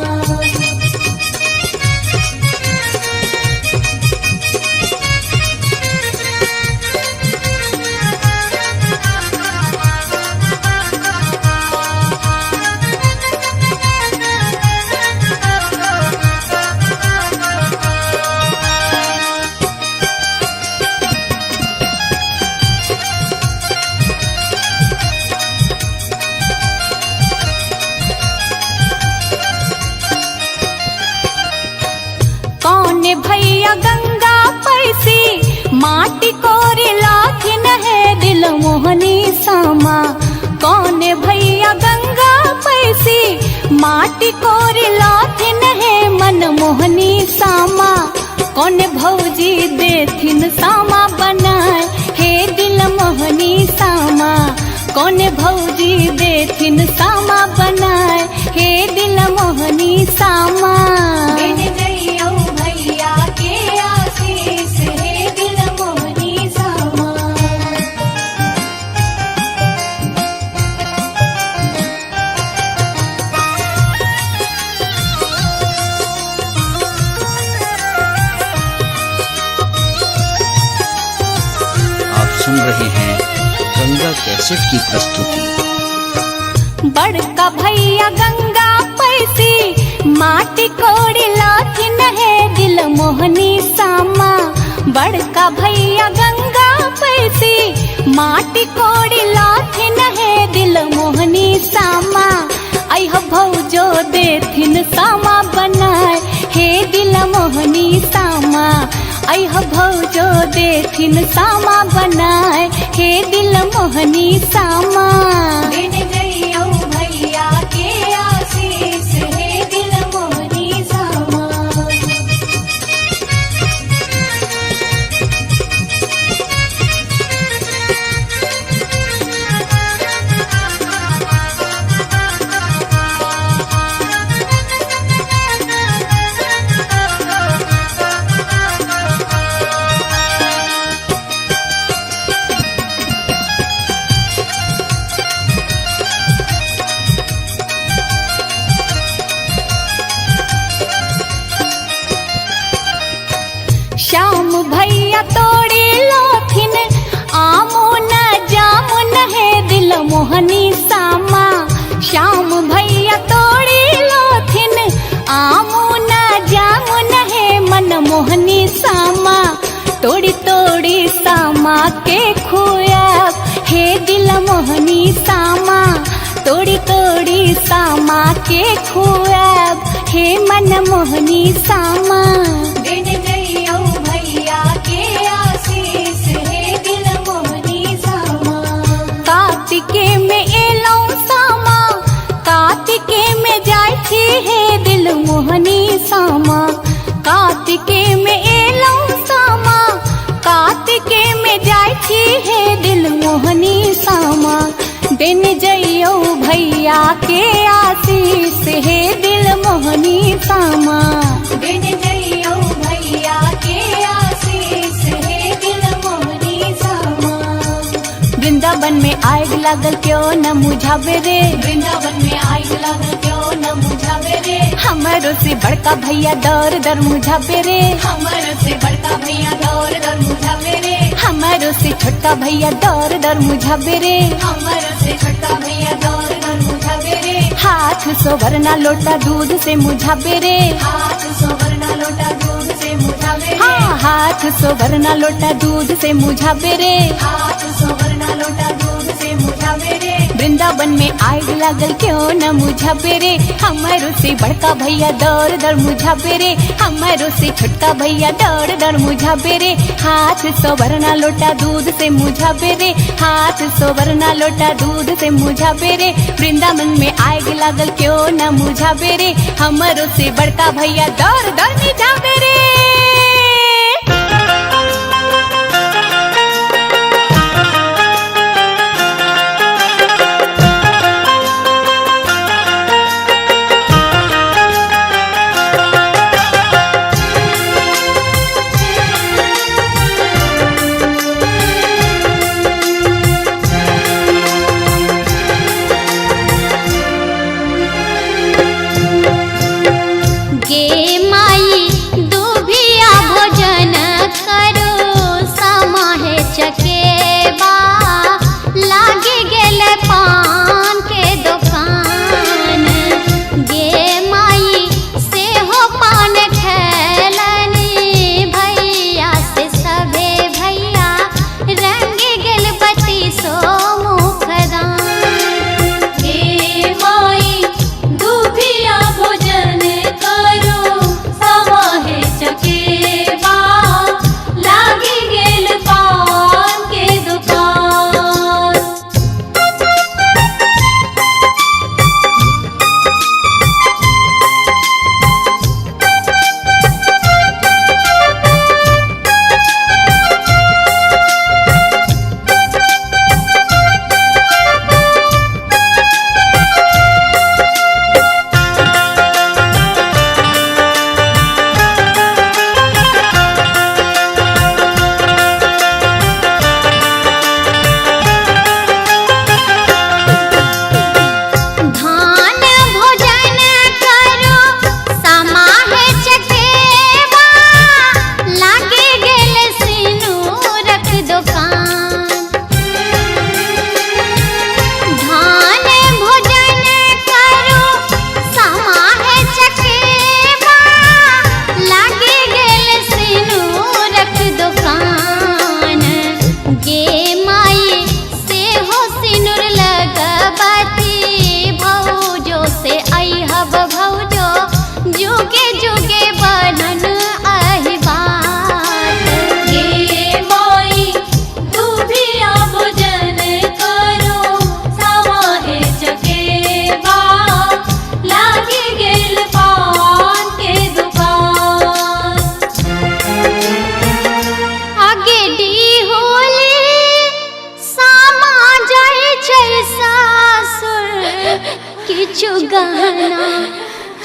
कौन भैया गंगा पैसी माटी कोरी लाखिन है दिल मोहनी सामा। कौन भैया गंगा पैसी माटी कोरी लाखिन है मन मोहनी सामा। कौन भौजी देथिन सामा बनाए हे दिल मोहनी सामा। कौन भौजी देथिन सामा बनाए हे दिल मोहनी सामा। दिन जइयो भैया के आशीष हे दिल मोहनी सामा। आप सुन रहे हैं गंगा कैसेट की प्रस्तुति। बड़का भैया गंगा पैसी माटी कोड़ी लाखिन है दिल मोहनी सामा। बड़का भैया गंगा पैसी माटी कोड़ी लाखिन है दिल मोहनी सामा। अह भौजो देथिन सामा बनाए हे दिल मोहनी सामा। अह भौजो देथिन सामा बनाए हे दिल मोहनी सामा। दिन जइयो भैया के आशीष हे दिल मोहनी सामा। श्याम भैया तोड़ी लोथिन आमो न जामुन है दिल मोहनी सामा। श्याम भैया तोड़ी लोथिन आमो न जामुन है मन मोहनी सामा। तोड़ी तोड़ी सामा के खुआब हे दिल मोहनी सामा। तोड़ी तोड़ी सामा के खुआब हे मन मोहनी सामा। दिन जइयो भैया के आशीष हे दिल मोहनी सामा। कार्तिके में एलौ सामा, कार्तिके में जाय छी हे दिल मोहनी सामा। कार्तिके में एलौ सामा, कार्तिके में जाय छी हे दिल मोहनी सामा। दिन जइयो भैया के आशीष हे दिल मोहनी सामा। दिन जइयो भैया के आशीष हे दिल मोहनी सामा। वृंदावन में आग लागल क्यों न मुझावे रे। वृंदावन में आग लागल क्यों न मुझावे रे। हमारो से बड़का भैया दौर दर मुझावे रे। हमर से बड़का भैया दौर दर मुझावे रे। हमारो से छोटका भैया दौर दर मुझावे रे। हमर से छोटका भैया दौर दर मुझावे रे। हाथ सोवरना लोटा दूध से मुझावे रे। हाथ सोवरना लोटा दूध से मुझावे रे। हाँ, हाथ सोवरना लोटा दूध से मुझावे रे। हाथ सोवरना लोटा दूध से मुझावे रे। वृंदावन में आग लागल क्यों न मुझा पेरे, हमारो से बड़का भैया दौड़ दौड़ मुझा पेरे, हमारो से छोटका भैया दौड़ दौड़ मुझा पेरे। हाथ सोवरना लोटा दूध से मुझा पेरे, हाथ सोवरना लोटा दूध से मुझा पेरे। वृंदावन में आग लागल क्यों न मुझा पेरे, हमारो से बड़का भैया दौड़ दौड़ मुझा पेरे।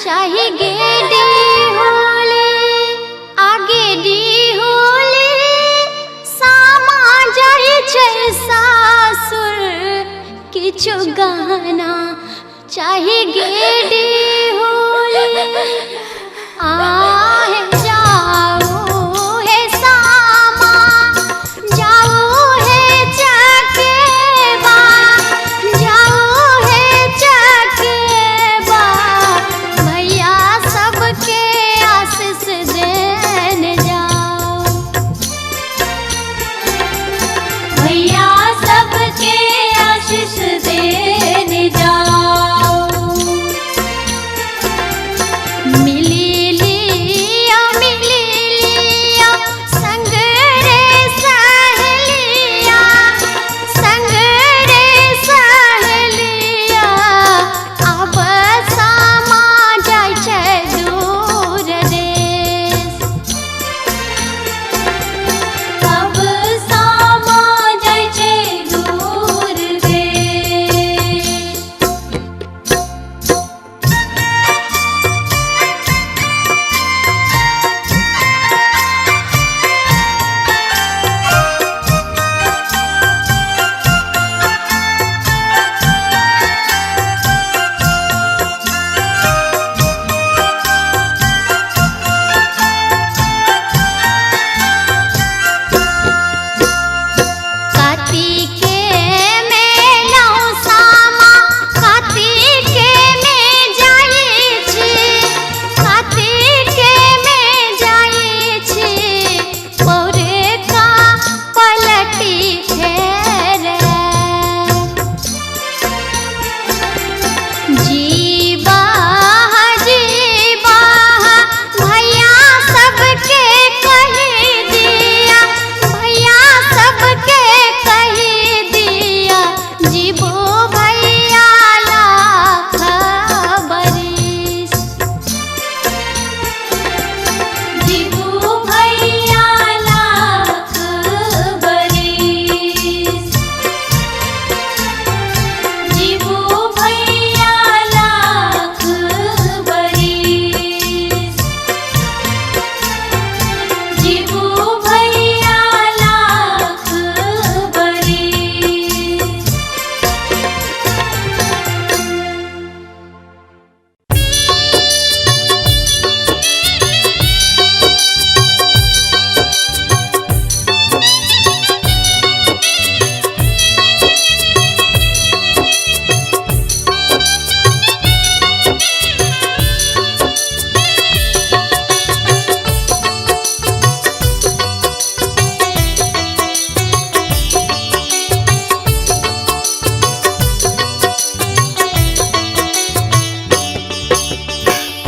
चाहे गेडी होले आगे डी होले सामा जाए छे सासुर किछु गाना चाहे गेडी होले आहे जाओ हे सामा जाओ हे चकेबा जाओ हे चकेबा भैया सबके आशीष देने जाओ भैया सबके आशीष देने जाओ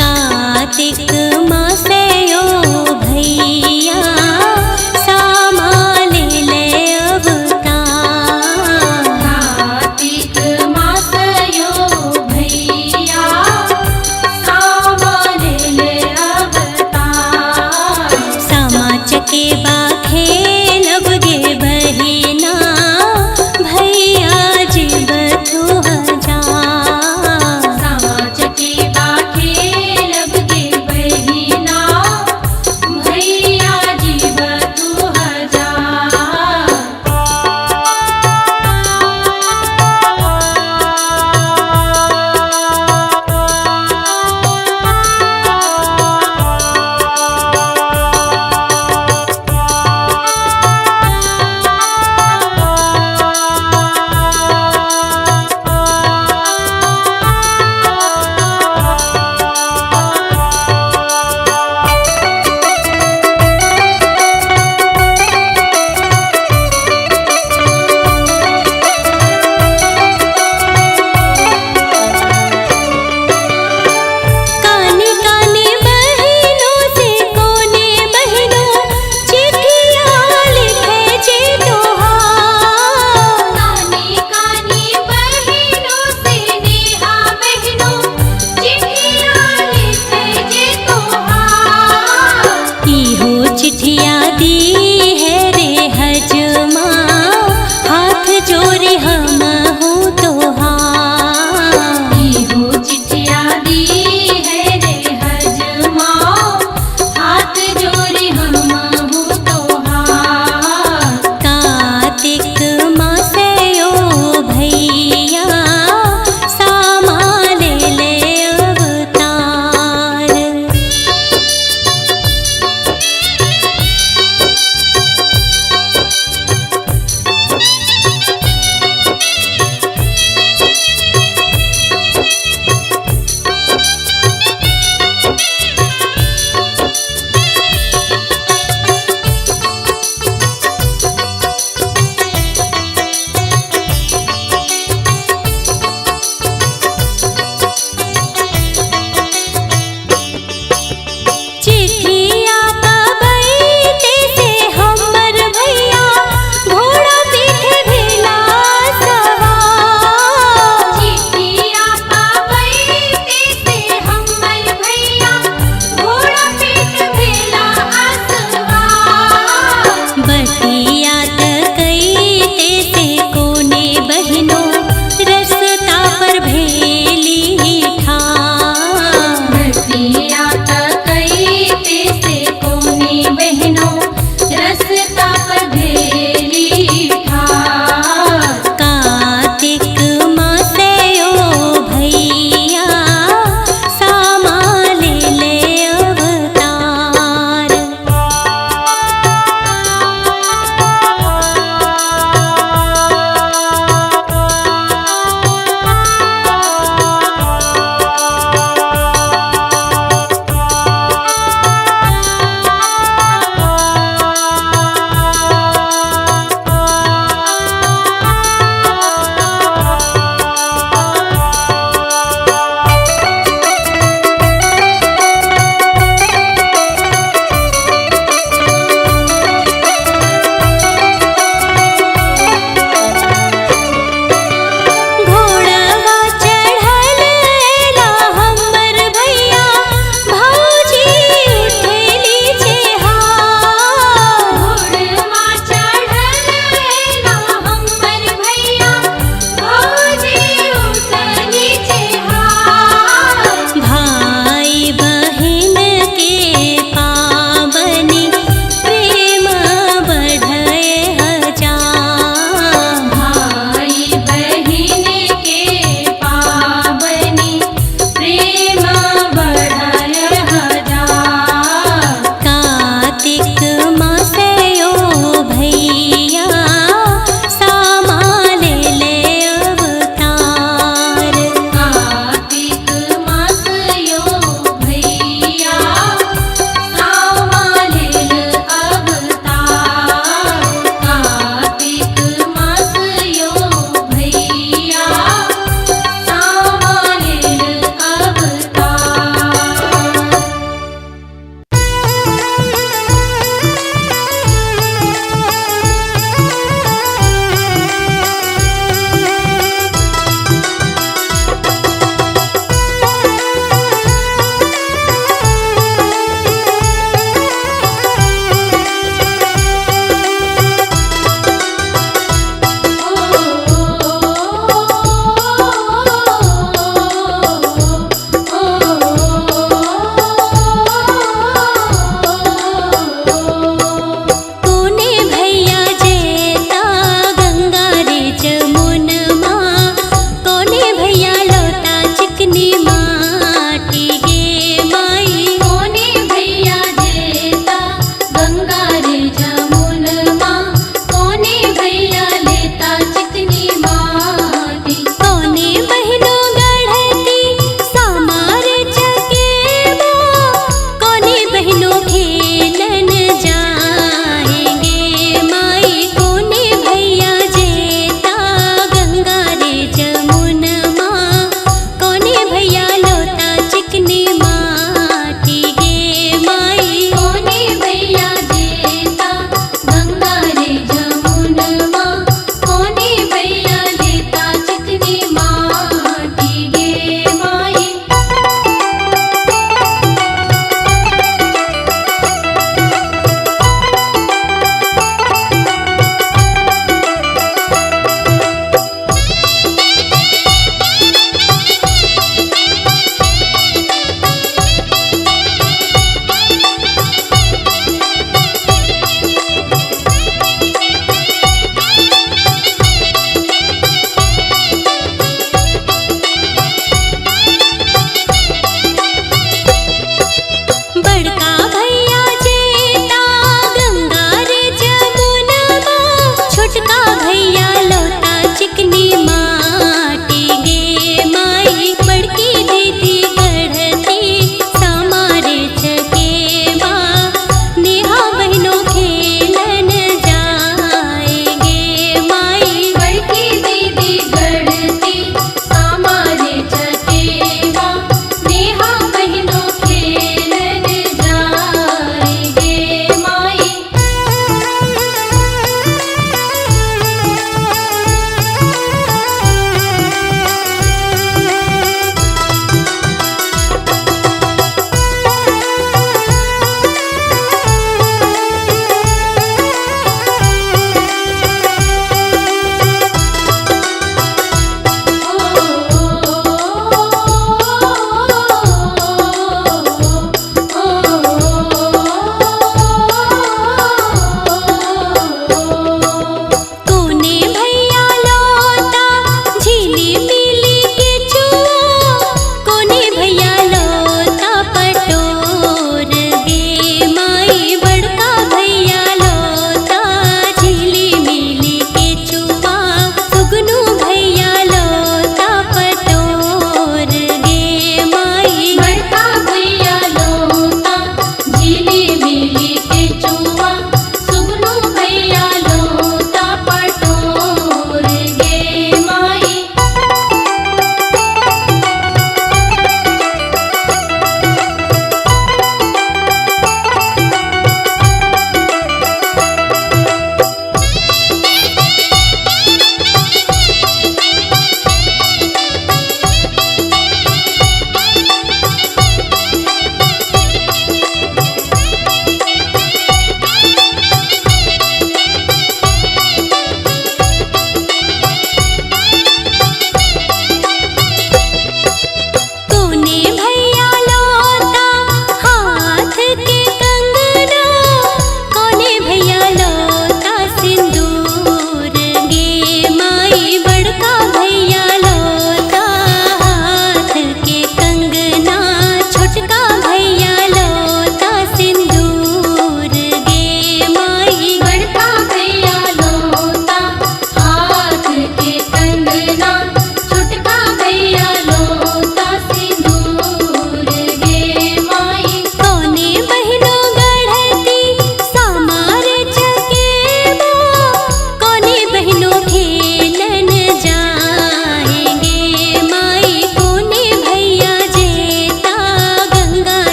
कार्तिक मासे यो भैया सामा ले ले अवतार। कार्तिक मास यो भैया सामा ले ले अवतार। सामा चकेबा खेलब गे बहिना भैया जीव तू हजार। सामा चकेबा खेलब गे बहिना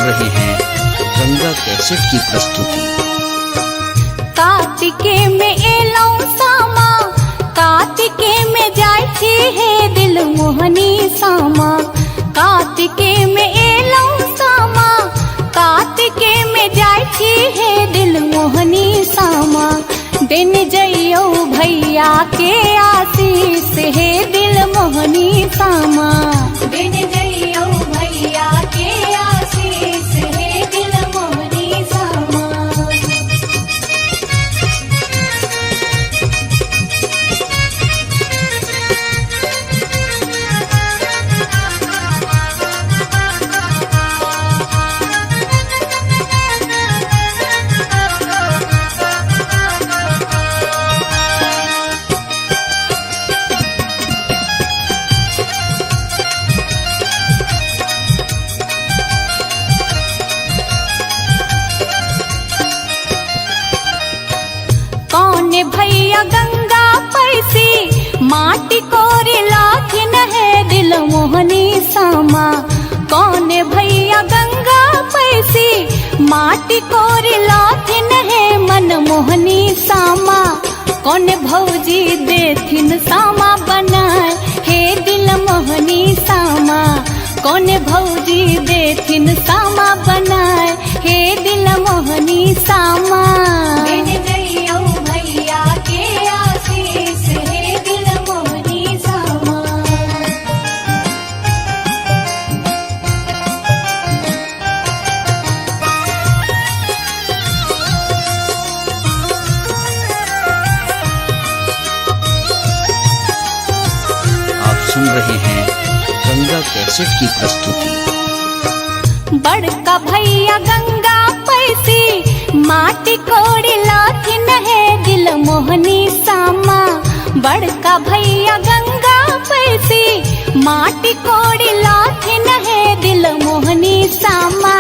रहे हैं गंगा कैसेट की प्रस्तुति। कार्तिके में एलौ सामा, कार्तिके में जाय छी हे दिल मोहनी सामा। कार्तिके में एलौ सामा, कार्तिके में जाय छी हे दिल मोहनी सामा। दिन जइयो भैया के आशीष हे दिल मोहनी सामा। दिन जइयो भैया के आशीष हे दिल मोहनी सामा। कौन भैया गंगा पैसी, माटी कोरी लाथिन है दिल मोहनी सामा। कौन भैया गंगा पैसी, माटी कोरी लाथिन है मन मोहनी सामा। कौन भौजी देथिन सामा बनाए हे दिल मोहनी सामा। कौन भौजी देथिन सामा बनाए हे दिल मोहनी सामा। दिन जइयो भैया के आशीष हे दिल मोहनी सामा। आप सुन रहे हैं गंगा कैसेट की प्रस्तुति। बड़का भैया गंगा पैसी, माटी कोड़ी लाथिन है दिल मोहनी सामा। बड़का भैया गंगा पैसी, माटी कोड़ी लाथिन है दिल मोहनी सामा।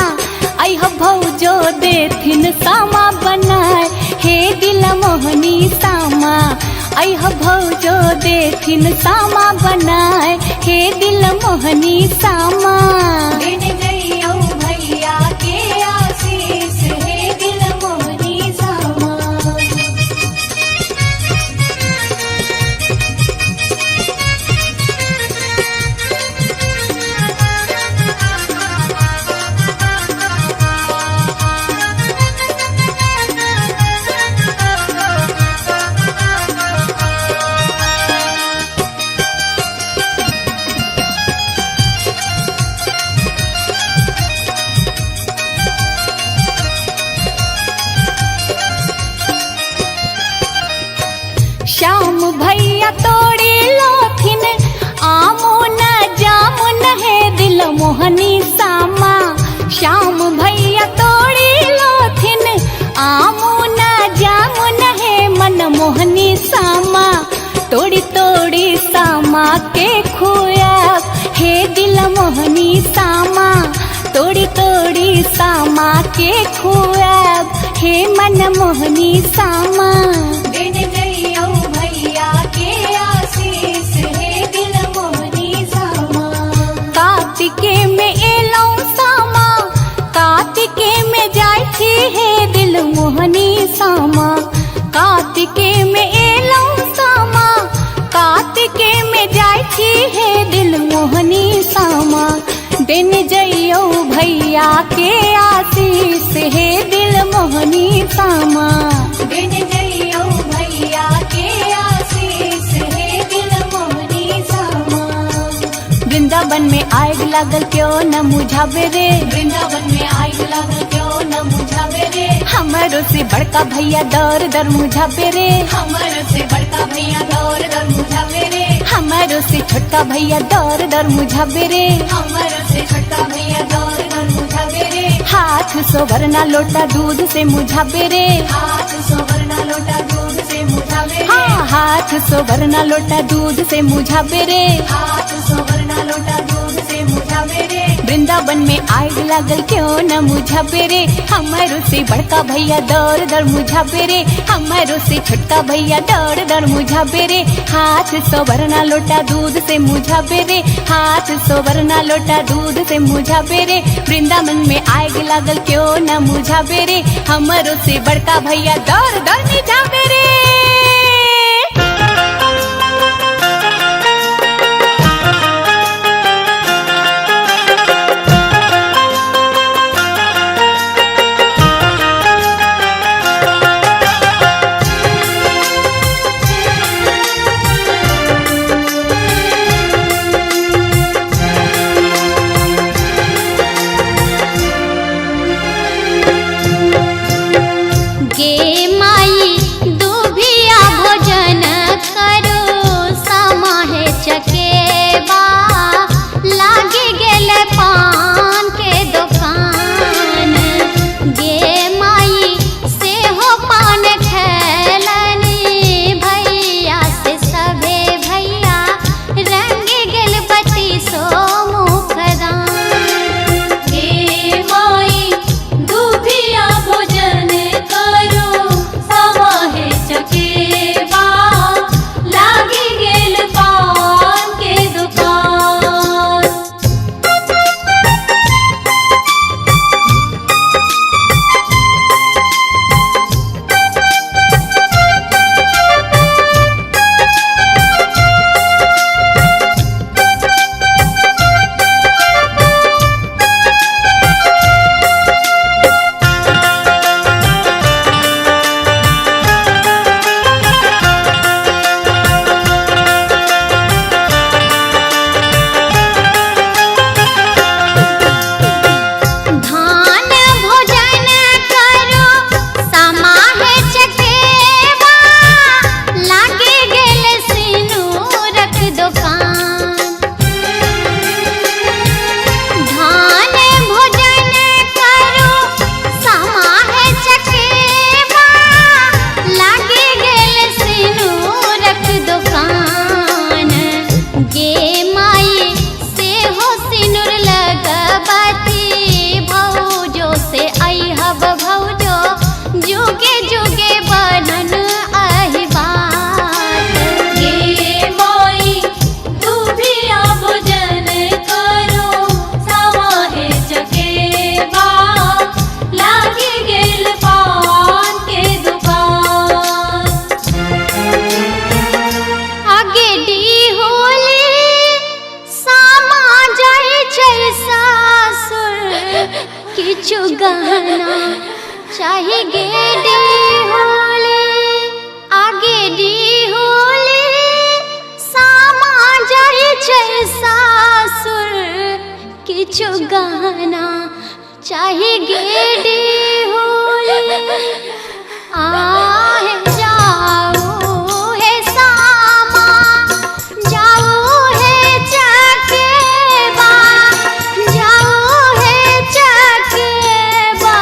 अह भौजो देथिन सामा बनाए हे दिल मोहनी सामा। अह भौजो देथिन सामा बनाए हे दिल मोहनी सामा। दिन जइयो भैया के आशीष हे दिल मोहनी सामा। श्याम भैया तोड़ी लोथिन आमो न जामुन है दिल मोहनी सामा। श्याम भैया तोड़ी लोथिन आमो न जामुन है मन मोहनी सामा। तोड़ी तोड़ी सामा के खुआब हे दिल मोहनी सामा। तोड़ी तोड़ी सामा के खुआब हे मन मोहनी सामा। दिन जइयो भैया के आशीष हे दिल मोहनी सामा। कार्तिके में एलौ सामा, कार्तिके में जाय छी हे दिल मोहनी सामा। कार्तिके में एलौ सामा, कार्तिके में जाय छी हे दिल मोहनी सामा। दिन जइयो भैया के आशीष हे दिल मोहनी सामा। दिन जइयो भैया के आशीष हे दिल मोहनी सामा। वृंदावन में आग लागल क्यों न मुझावे रे। वृंदावन में आग लागल क्यों न मुझावे रे। हमारो से बड़का भैया दर दर मुझावे रे। हमर से बड़का भैया दौर दर मुझावे रे। हमारो से छोटका भैया दर दर मुझावे रे। हमर से छोटका भैया दौर दर मुझावे रे। हाथ सोवरना लोटा दूध से मुझावे रे। हाथ सोवरना लोटा दूध से मुझावे रे। हाँ, हाथ सोवरना लोटा दूध से मुझावे रे। हाथ सोवरना लोटा दूध से मुझावे रे। वृंदावन में आग लागल क्यों न मुझा पेरे, हमारो से बड़का भैया दौड़ दौड़ मुझा पेरे, हमारो से छोटका भैया दौड़ दौड़ मुझा पेरे। हाथ सोवरना लोटा दूध से मुझा पेरे, हाथ सोवरना लोटा दूध से मुझा पेरे। वृंदावन में आग लागल क्यों न मुझा पेरे, हमारो से बड़का भैया दौड़ दौड़ मुझा पेरे। गहना चाहे गेडी होले आगे डी होले सामा जाए छै सासुर किछु गहना चाहे गेडी होले आहे जाओ हे सामा जाओ हे चकेबा जाओ हे चकेबा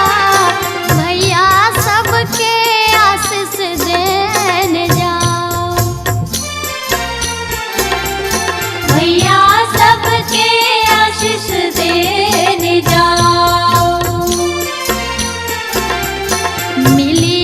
भैया सबके आशीष देने जाओ भैया सबके आशीष देने जाओ मिली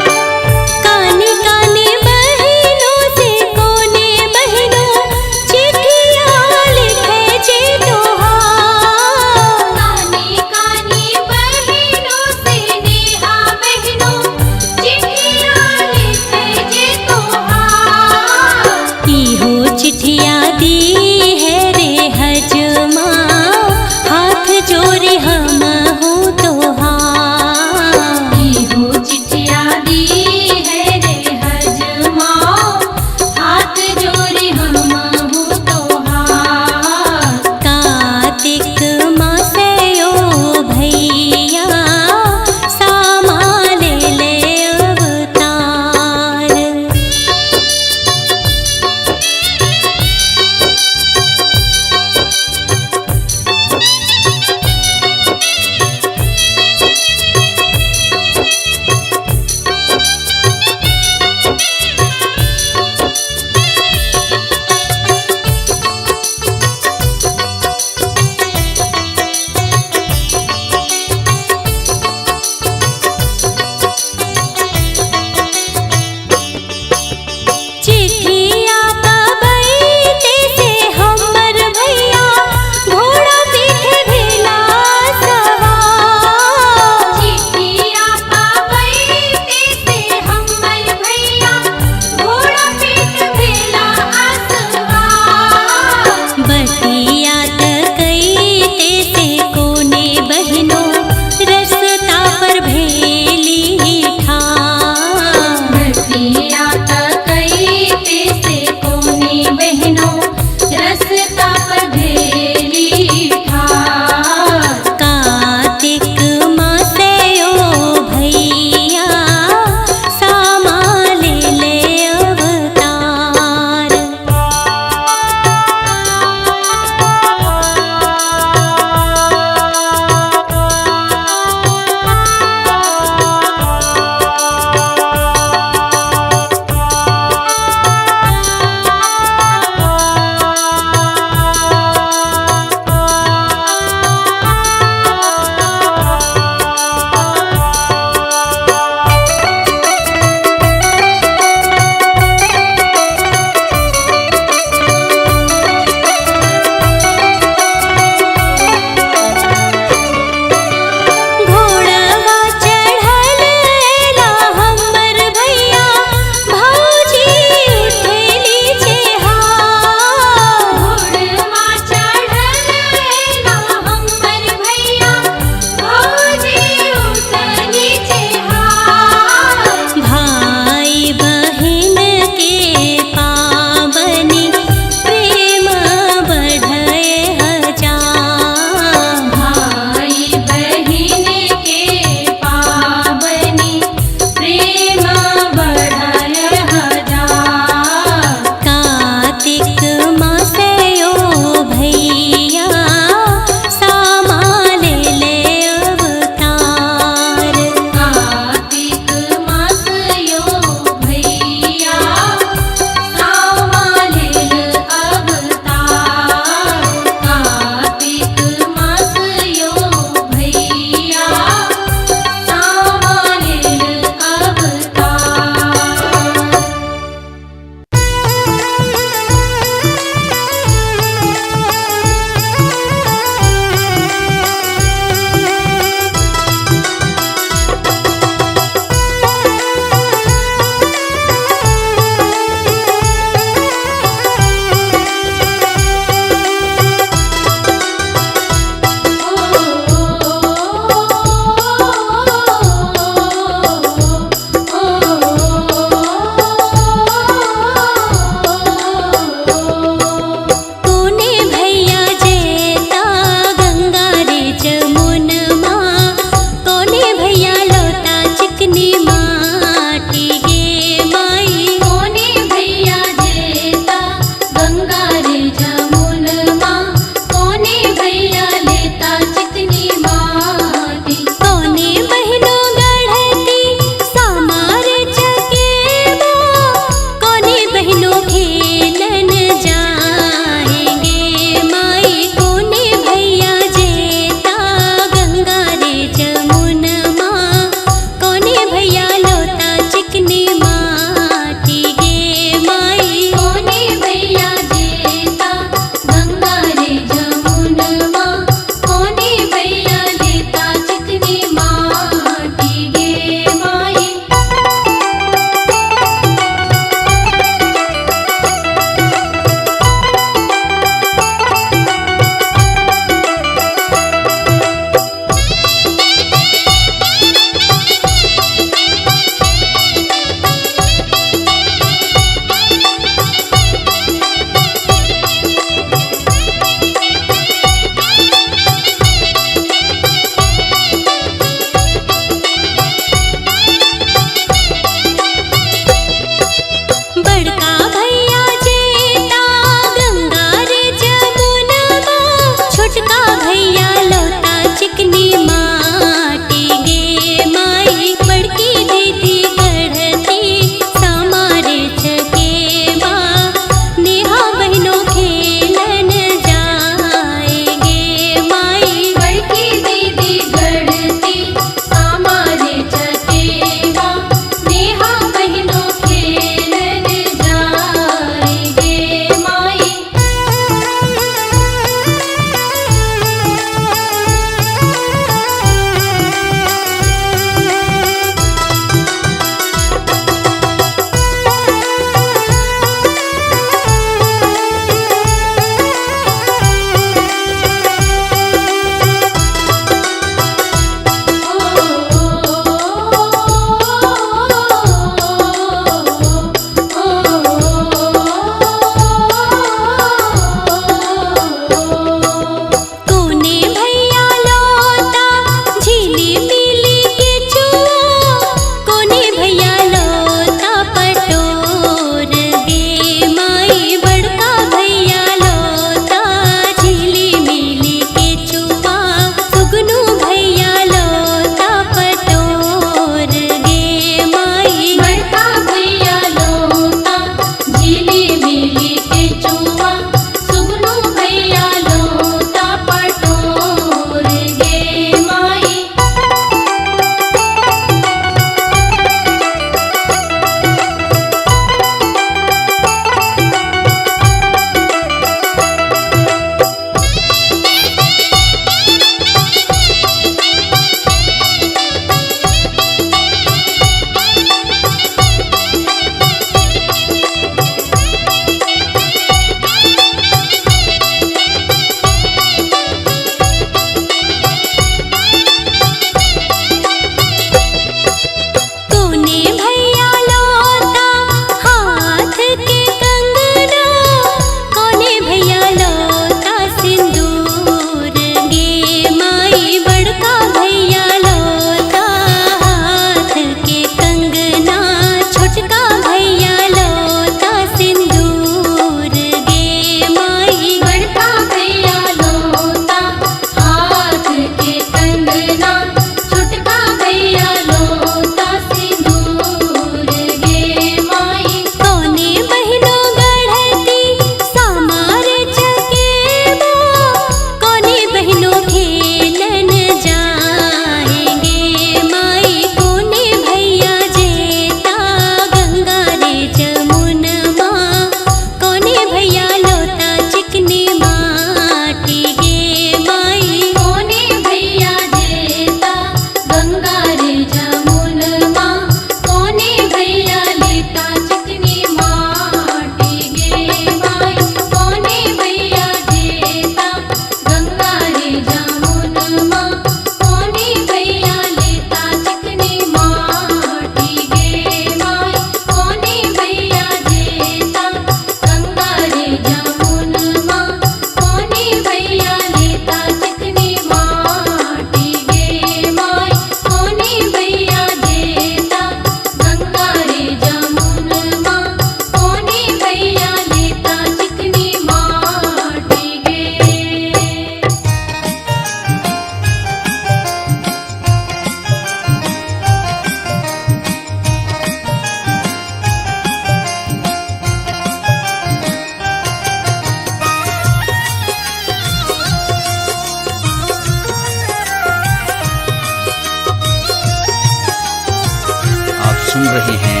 रहे हैं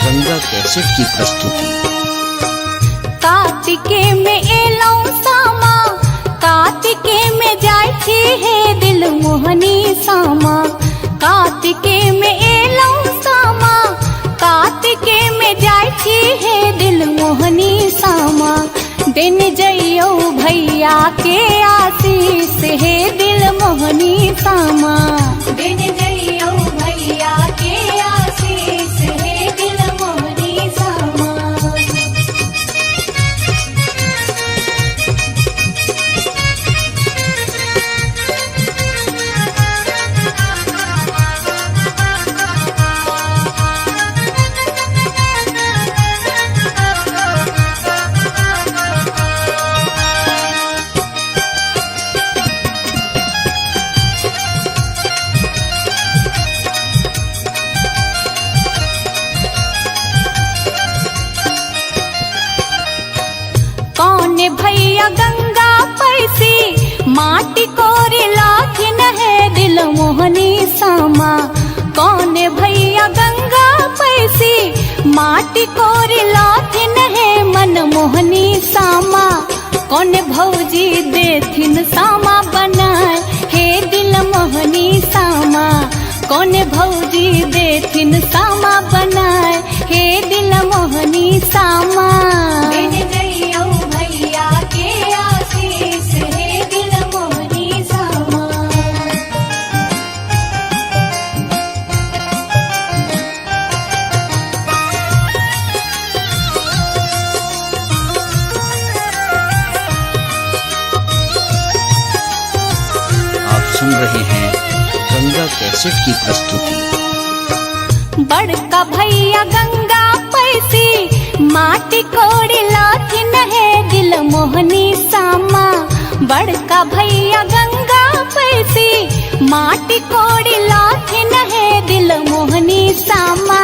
गंगा कैसेट की प्रस्तुति। कार्तिके में एलौ सामा, कार्तिके में जाय छी हे दिल मोहनी सामा। कार्तिके में एलौ सामा, कार्तिके में जाय छी हे दिल मोहनी सामा। दिन जइयो भैया के आशीष हे दिल मोहनी सामा। दिन जइयो भैया के आशीष हे दिल मोहनी सामा। कौन भैया गंगा पैसी माटी कोरी लाखिन है दिल मोहनी सामा। कौन भैया गंगा पैसी माटी कोरी लाखिन है मन मोहनी सामा। कौन भौजी देथिन सामा बनाए हे दिल मोहनी सामा। कौन भौजी देथिन सामा बनाए हे दिल मोहनी सामा। दिन जइयो भैया के आशीष हे दिल मोहनी सामा। आप सुन रहे हैं गंगा कैसेट की प्रस्तुति। बड़का भैया गंगा पैसी माटी कोड़ी लाथिन है दिल मोहनी सामा। बड़का भैया गंगा पैसी माटी कोड़ी लाथिन है दिल मोहनी सामा।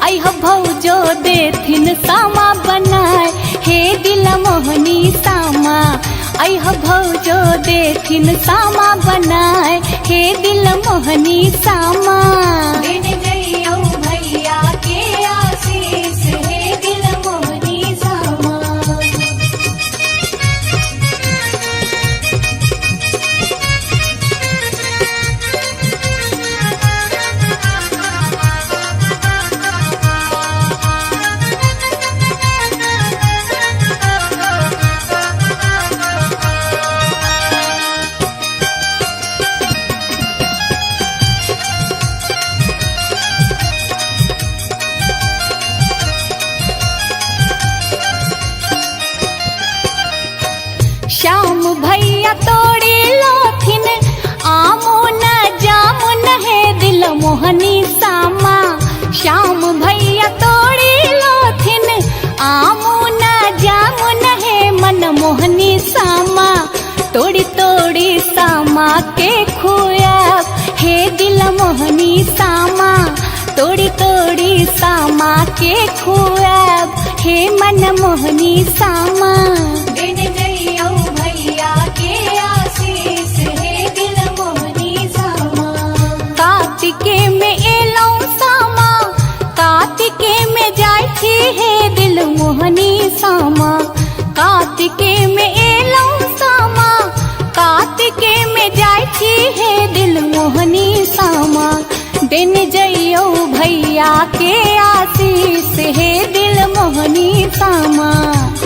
अह भौजो देथिन सामा बनाए हे दिल मोहनी सामा। अह भौजो देथिन सामा बनाए हे दिल मोहनी सामा। दिन जइयो भैया के आशीष हे दिल मोहनी सामा। श्याम भैया तोड़ी लोथिन आमो न जामुन है दिल मोहनी सामा। श्याम भैया तोड़ी लोथिन आमो न जामुन है मन मोहनी सामा। तोड़ी तोड़ी सामा के खुया हे दिल मोहनी सामा। तोड़ी तोड़ी सामा के खुआ हे मन मोहनी सामा। दिन जइयो भैया के आशीष हे दिल मोहनी सामा। कार्तिके में एलौ सामा, कार्तिके में जाय छी हे दिल मोहनी सामा। कार्तिके में एलौ सामा, कार्तिके में जाय छी हे दिल मोहनी सामा। दिन जइयो भैया के आशीष हे दिल मोहनी सामा।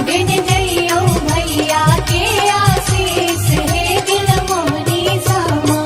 दिन जइयो भैया के आशीष हे दिल मोहनी सामा।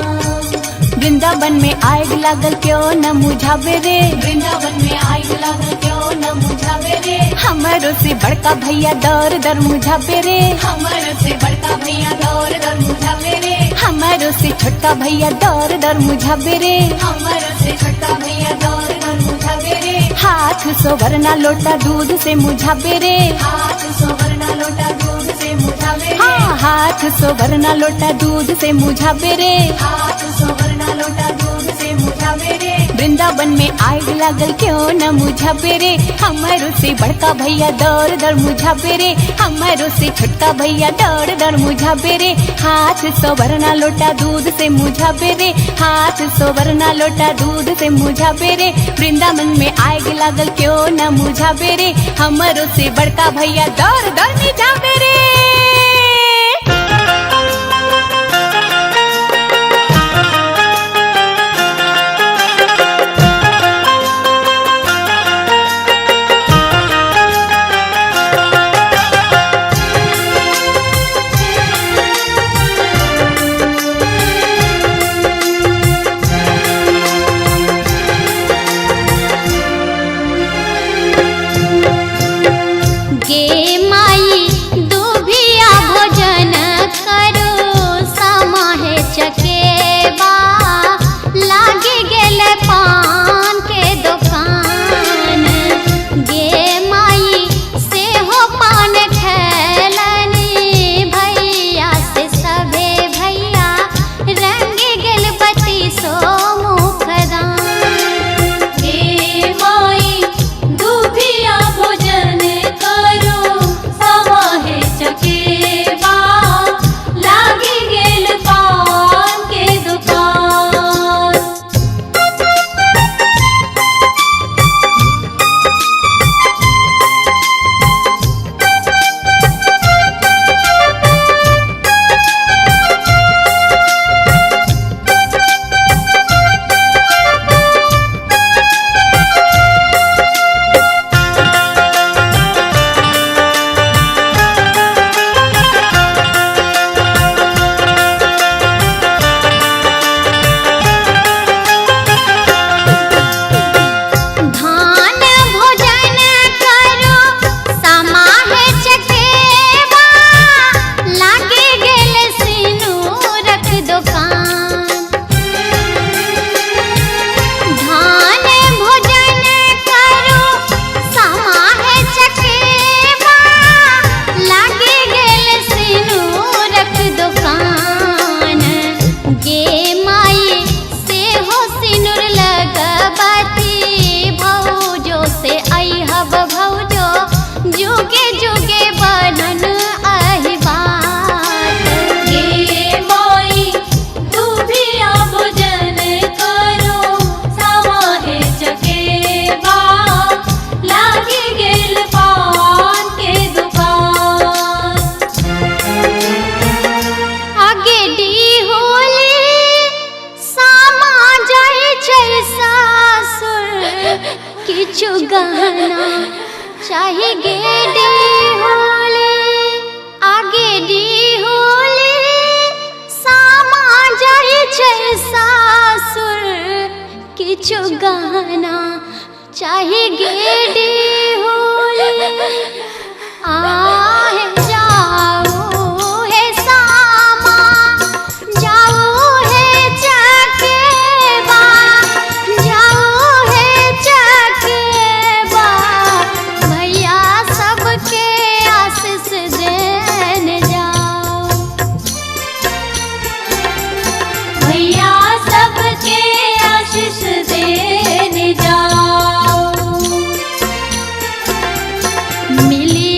वृंदावन में आग लागल क्यों न मुझावे रे। वृंदावन में आग लागल क्यों न मुझावे रे। हमरो से बड़का भैया दर दर मुझावे रे। हमर से बड़का भैया दौर दर मुझावे रे। हमरो से छोटका भैया दर दर मुझावे रे। हमर से छोटा भैया दौर दर मुझावे रे। हाथ सोवरना लोटा दूध से मुझावे रे। हाथ सोवरना लोटा दूध से मुझावे रे। हाँ, हाथ सोवरना लोटा दूध से मुझावे रे। हाथ सोवरना लोटा दूध से मुझावे रे। वृंदावन में आग लागल क्यों न मुझा पेरे, हमारो से बड़का भैया दौड़ दौड़ मुझा पेरे, हमारो से छोटका भैया दौड़ दौड़ मुझा पेरे। हाथ सोवरना लोटा दूध से मुझा पेरे, हाथ सोवरना लोटा दूध से मुझा पेरे। वृंदावन में आग लागल क्यों न मुझा पेरे, हमारो से बड़का भैया दौड़ दौड़ मुझा पेरे। गहना चाहे गेडी होले आगे डी होले सामा जाए छे सासुर किछु गहना चाहे गेडी होले आहे जाओ हे सामा जाओ हे चकेबा जाओ हे चकेबा भैया सबके आशीष देने जाओ भैया सबके आशीष देने जाओ। मिली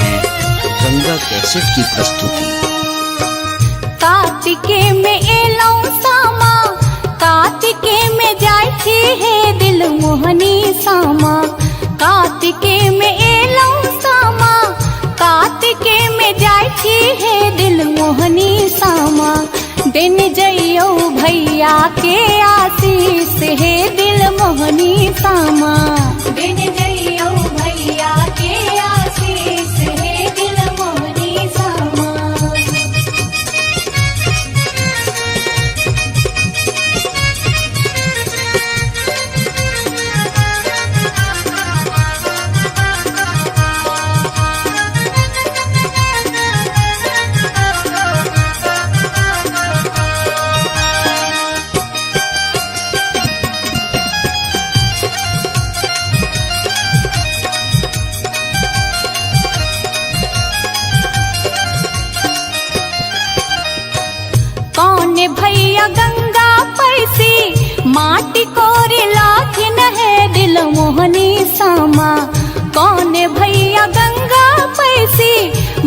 हैं गंगा कैसेट की प्रस्तुति। कार्तिके में एलौ सामा, कार्तिके में जाय छी हे दिल मोहनी सामा। कार्तिके में एलौ सामा, कार्तिके में जाय छी हे दिल मोहनी सामा। दिन जइयो भैया के आशीष हे दिल मोहनी सामा। दिन जइयो भैया के आशीष हे दिल मोहनी सामा। कौन भैया गंगा पैसी, माटी कोरी लाथिन है दिल मोहनी सामा। कौन भैया गंगा पैसी,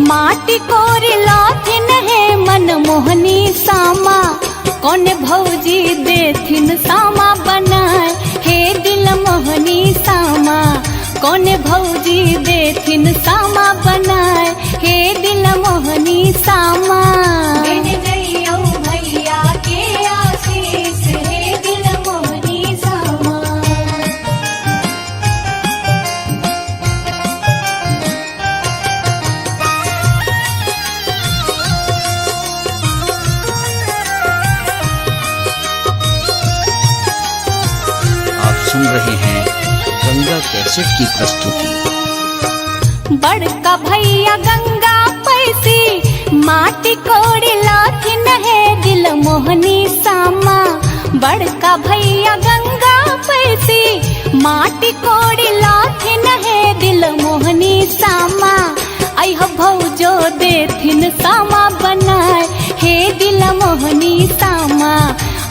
माटी कोरी लाथिन है मन मोहनी सामा। कौन भौजी देथिन सामा बनाए हे दिल मोहनी सामा। कौन भौजी देथिन सामा बनाए हे दिल मोहनी सामा। दिन जइयो भैया के आशीष हे दिल मोहनी सामा। आप सुन रहे हैं गंगा कैसेट की प्रस्तुति। बड़का भैया गंगा पैसी, माटी कोड़ी लाथिन है दिल मोहनी सामा। बड़का भैया गंगा पैसी, माटी कोड़ी लाथिन है दिल मोहनी सामा। अह भौजो देथिन सामा बनाए हे दिल मोहनी सामा।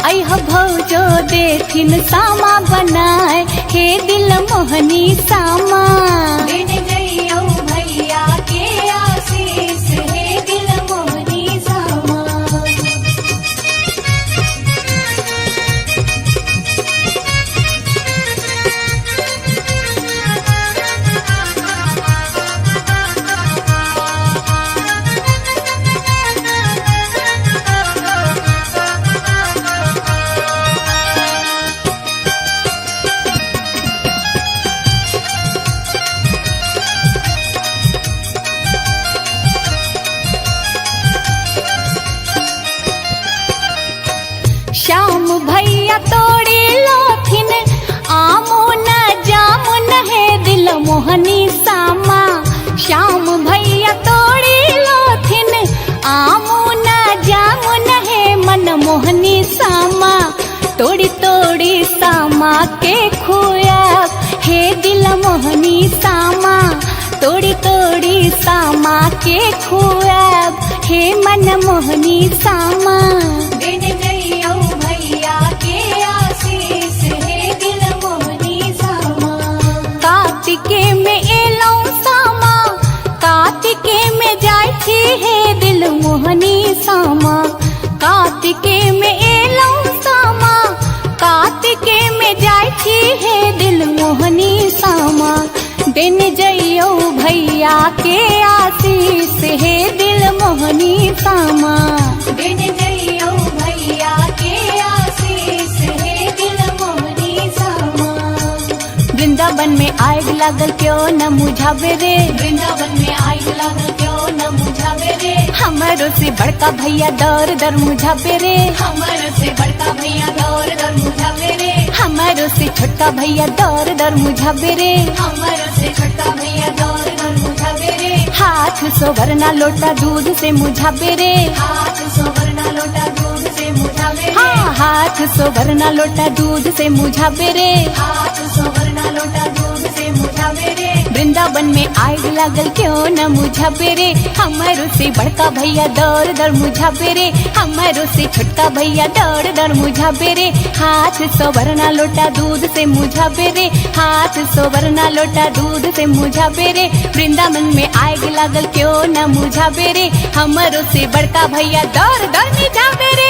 अह भौजो देथिन सामा बनाए हे दिल मोहनी सामा। दिन जइयो भैया के आशीष हे दिल मोहनी सामा। श्याम भैया तोड़ी लोथिन आमो न जामुन है दिल मोहनी सामा। श्याम भैया तोड़ी लोथिन आमो न जामुन है मन मोहनी सामा। तोड़ी तोड़ी सामा के खुआब हे दिल मोहनी सामा। तोड़ी तोड़ी सामा के खुआब हे मन मोहनी सामा। दिन जइयो भैया के आशीष हे दिल मोहनी सामा। कार्तिके में एलौ सामा, कार्तिके में जाय छी हे दिल मोहनी सामा। कार्तिके में एलौ सामा, कार्तिके में जाय छी हे दिल मोहनी सामा। दिन जइयो भैया के आशीष हे दिल मोहनी सामा। दिन जइयो भैया के आशीष हे दिल मोहनी सामा। वृंदावन में आग लागल क्यों न मुझावे रे। वृंदावन में आग लागल क्यों न मुझावे रे। हमारो से बड़का भैया दर दर मुझावे रे। हमर से बड़का भैया दौर दर मुझावे रे। हमारो से छोटा भैया दर दर मुझावे रे। हमर से छोटा भैया दौर दर मुझावे रे। हाथ सोवरना लोटा दूध से मुझावे रे। हाथ सोवरना लोटा दूध से मुझावे रे। हाँ हाथ हाथ सोवरना लोटा दूध से मुझावे रे, हाथ सोवरना लोटा दूध से मुझावे रे। वृंदावन में आग लागल क्यों न मुझावे रे, हमारो से बड़का भैया दौड़ दौड़ मुझावे रे, हमारो से छोटका भैया दौड़ दौड़ मुझावे रे। हाथ सोवरना लोटा दूध से मुझावे रे, हाथ सोवरना लोटा दूध से मुझावे रे। वृंदावन में आग लागल क्यों न मुझावे रे, हमारो से बड़का भैया दौड़ दौड़ मुझावे रे।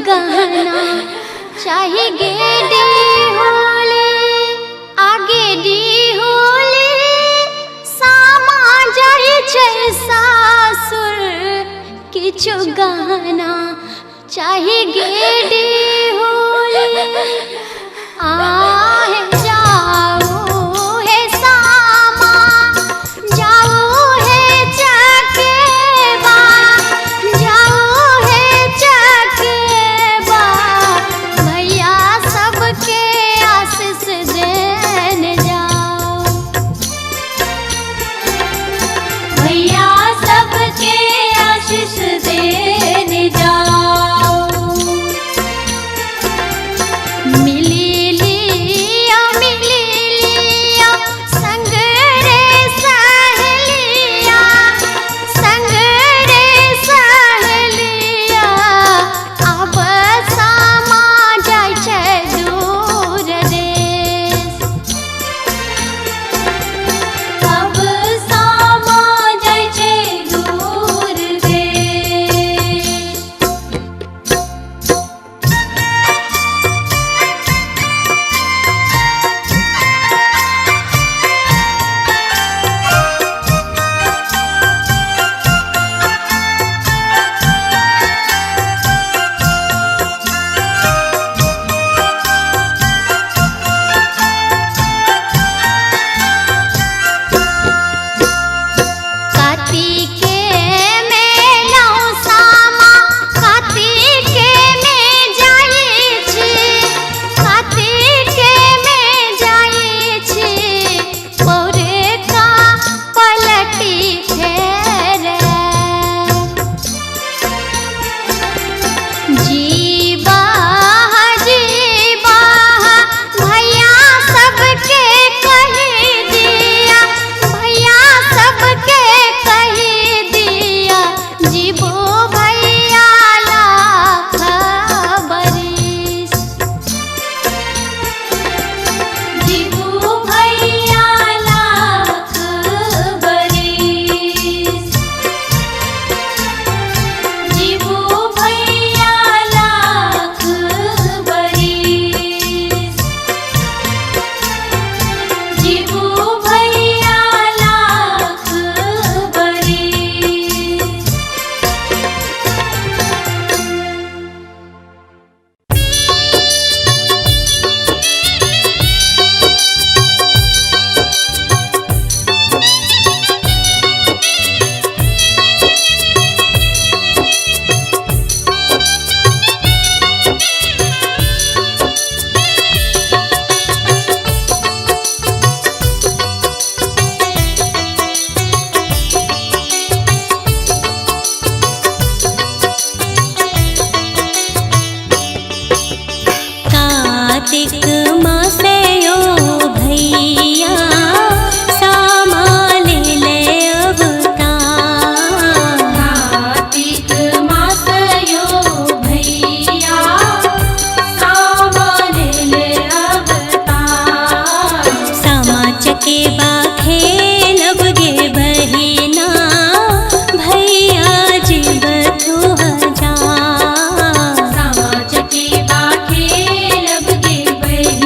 गहना चाहे गेडी होले आगे डी होले सामा जाए छे सासुर किछु गहना चाहे गेडी होले आहे जाओ हे सामा जाओ हे चकेबा जाओ हे चकेबा भैया सबके आशीष देने जाओ भैया सबके आशीष देने जाओ। मिली ली कार्तिक मासयो भैया सामा ले ले अवतार। कार्तिक मासयो भैया सामा ले ले अवतार। सामा चकेबा खेलब गे बहिना भैया जीव तू हजार। सामा चकेबा खेलब गे बहिना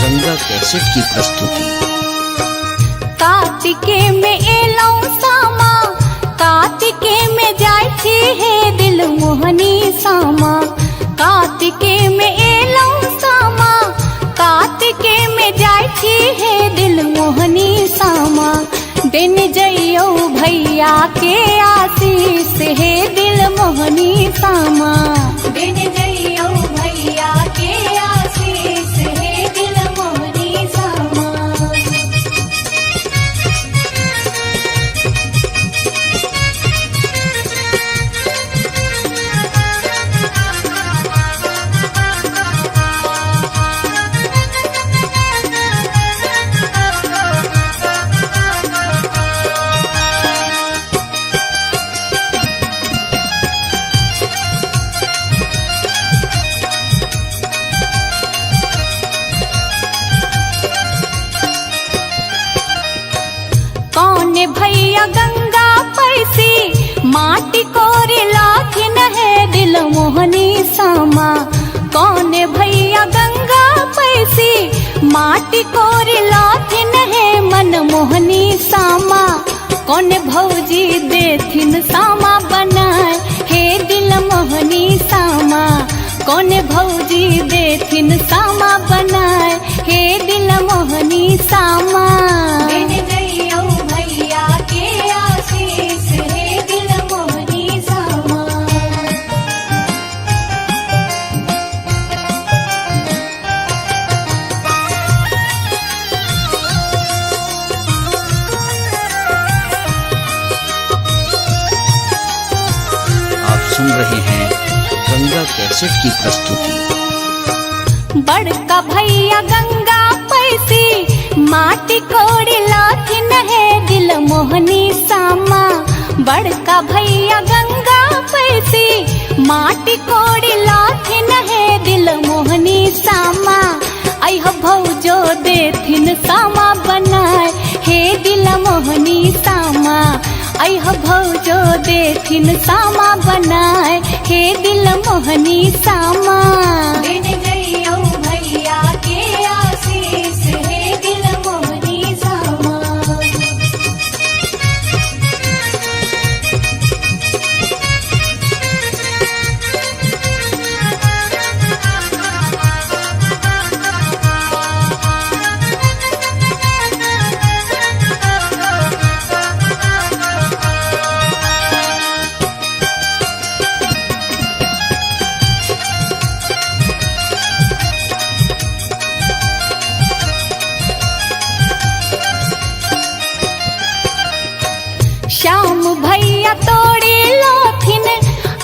गंगा कैसेट की प्रस्तुति। कार्तिके में एलौ सामा, कार्तिके में जाय छी हे दिल मोहनी सामा। कार्तिके में एलौ सामा, कार्तिके में जाय छी हे दिल मोहनी सामा। दिन जइयो भैया के आशीष हे दिल मोहनी सामा। दिन जइयो भैया के आशीष हे दिल मोहनी सामा। कौन भैया गंगा पैसी माटी कोरी लाखिन है दिल मोहनी सामा। कौन भैया गंगा पैसी माटी कोरी लाखिन है मन मोहनी सामा। कौन भौजी देथिन सामा बनाए हे दिल मोहनी सामा। कौन भौजी देथिन सामा बनाए हे दिल मोहनी सामा। दिन जइयो भैया के आशीष हे दिल मोहनी सामा। आप सुन रहे हैं गंगा कैसेट की प्रस्तुति। बड़का भैया गंगा पैसी माटी कोड़ी लाखिन है दिल मोहनी सामा। बड़का भैया गंगा पैसी माटी कोड़ी लाखिन है दिल मोहनी सामा। अह भौजो देथिन सामा बनाए हे दिल मोहनी सामा। अह भौजो देथिन सामा बनाए हे दिल मोहनी सामा। दिन जइयो भैया के आशीष हे दिल मोहनी सामा। श्याम भैया तोड़ी लोथिन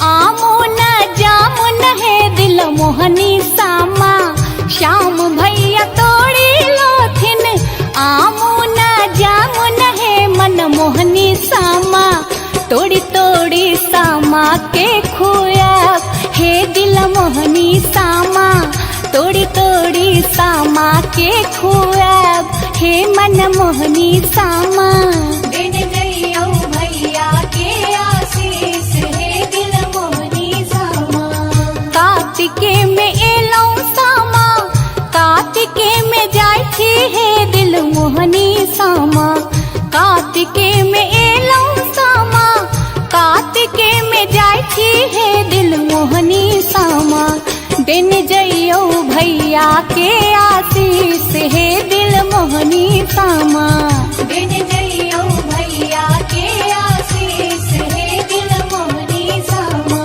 आमो न जामुन है दिल मोहनी सामा। श्याम भैया तोड़ी लोथिन आमो न जामुन है मन मोहनी सामा। तोड़ी तोड़ी सामा के खुया हे दिल मोहनी सामा। तोड़ी तोड़ी सामा के खुया हे मन मोहनी सामा। दिन जइयो भैया के आशीष हे दिल मोहनी सामा। कार्तिके में एलौ सामा, कार्तिके में जाय छी हे दिल मोहनी सामा। कार्तिके में एलौ सामा, कार्तिके में जाय छी हे दिल मोहनी सामा। दिन जइयो भैया के आशीष हे दिल मोहनी सामा। दिन जइयो भैया के आशीष हे दिल मोहनी सामा।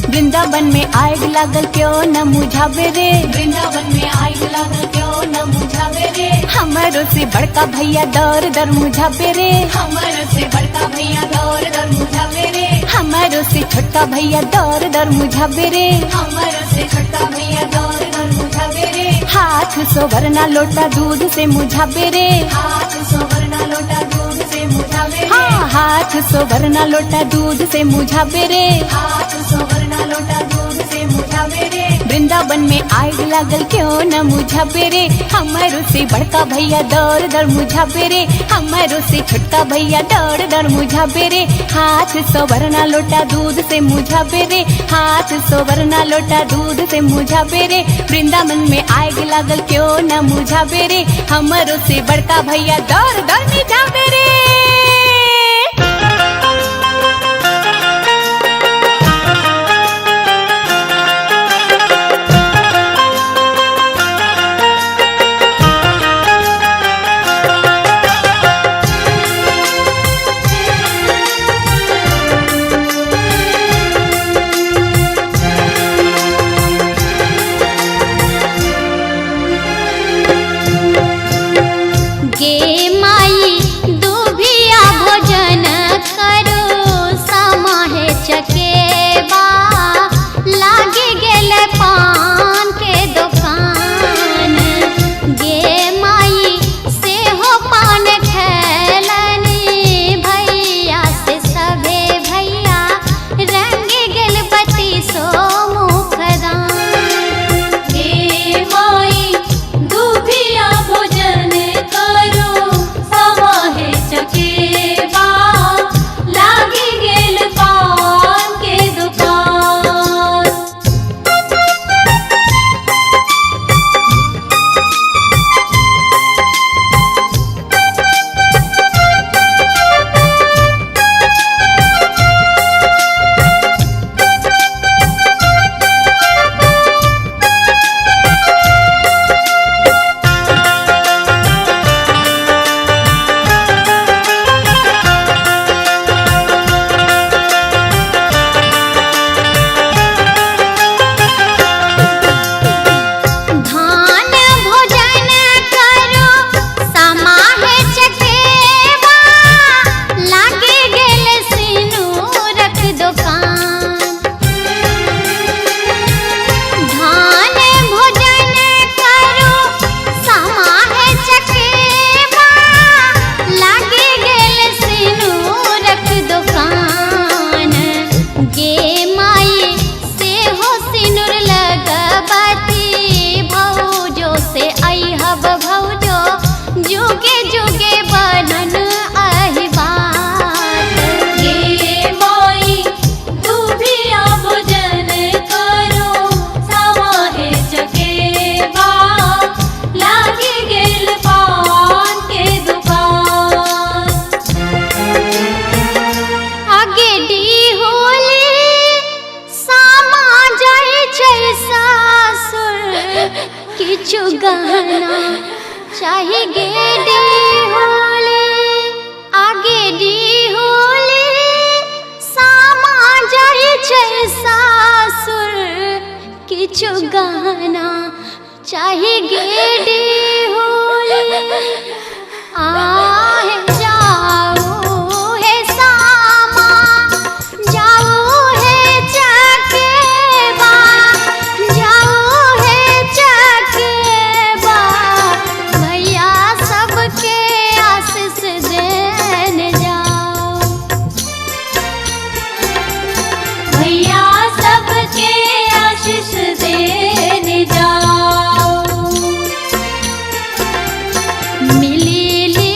वृंदावन में आग लागल क्यों न मुझावे रे। वृंदावन में आग लागल क्यों न मुझावे रे। हमारो से बड़का भैया दर दर मुझावे रे। हमर से बड़का भैया दौर दर मुझावे रे। हमारो से छोटका भैया दर दर मुझावे रे। हमर से छोटका भैया दौर दर मुझावे रे। हाथ सोवरना लोटा दूध से मुझावे रे। हाथ सोवरना लोटा दूध से मुझावे रे। हाँ हाथ सोवरना लोटा दूध से मुझावे रे, हाथ सोवरना लोटा दूध से मुझावे रे। वृंदावन में आग लागल क्यों न मुझावे रे, हमारो से बड़का भैया दौड़ दौड़ मुझावे रे, हमारो से छोटका भैया दौड़ दौड़ मुझावे रे। हाथ सोवरना लोटा दूध से मुझावे रे, हाथ सोवरना लोटा दूध से मुझावे रे। वृंदावन में आग लागल क्यों न मुझावे रे, हमारो से बड़का भैया दौड़ दौड़ मुझावे रे। चाहे गेडी होले आगे डी होले सामा जाए छे सासुर किछु गाना चाहे गेडी होले आहे जाओ हे सामा जाओ हे चकेबा जाओ हे चकेबा भैया सबके आशीष देने जाओ भैया सबके आशीष देने जाओ मिली ली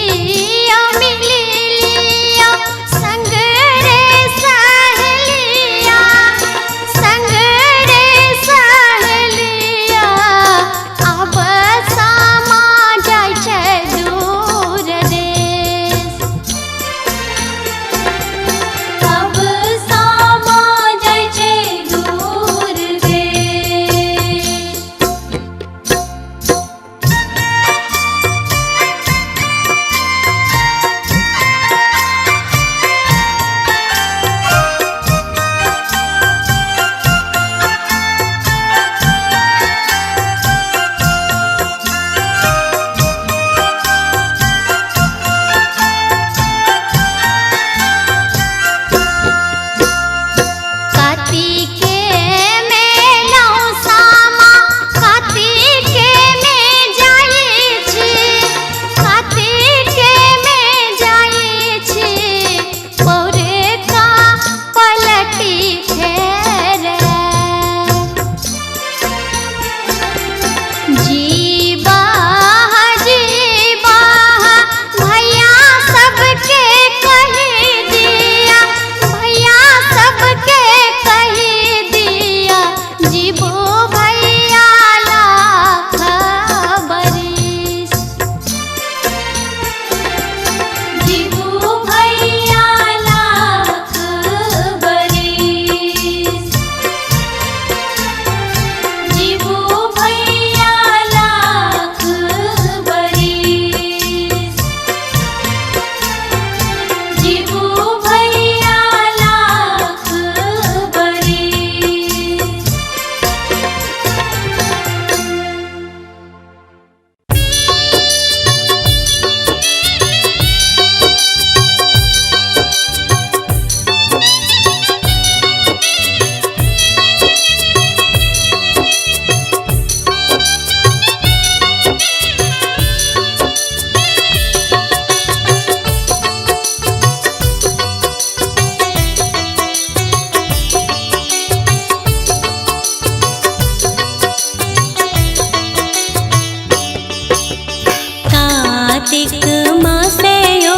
कार्तिक मासे यो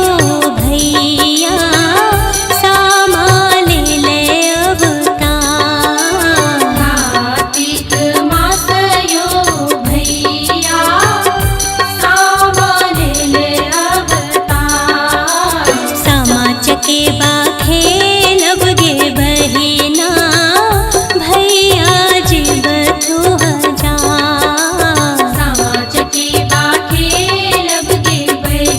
भैया सामा ले ले अवतार। कार्तिक मास यो भैया सामा ले ले अवतार। सामा चकेबा खेलब गे बहिना भैया जीव तू हजार। सामा चकेबा खेलब गे बहिना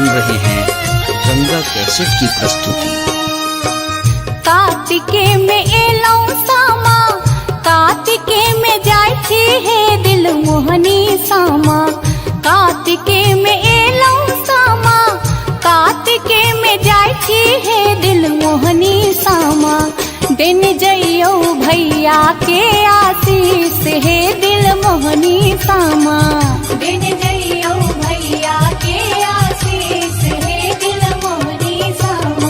सुन रहे हैं गंगा कैसेट की प्रस्तुति। कार्तिके में एलौ सामा, कार्तिके में जाय छी हे दिल मोहनी सामा। कार्तिके में एलौ सामा, कार्तिके में जाय छी हे दिल मोहनी सामा। दिन जइयो भैया के आशीष हे दिल मोहनी सामा। दिन जइयो भैया के आशीष हे दिल मोहनी सामा।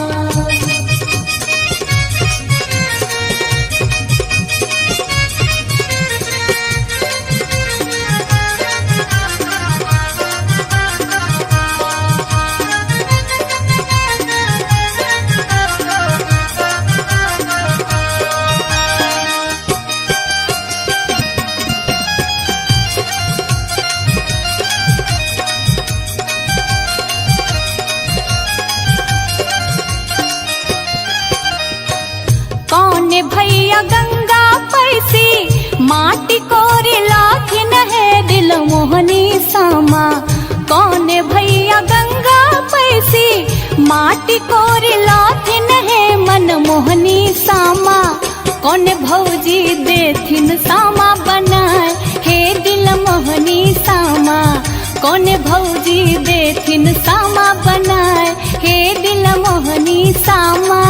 कौन भैया गंगा पैसी, माटी कोरी लाखिन है दिल मोहनी सामा। कौन भैया गंगा पैसी, माटी कोरी लाखिन है मन मोहनी सामा। कौन भौजी देथिन सामा बनाए हे दिल मोहनी सामा। कौन भौजी देथिन सामा बनाए हे दिल मोहनी सामा।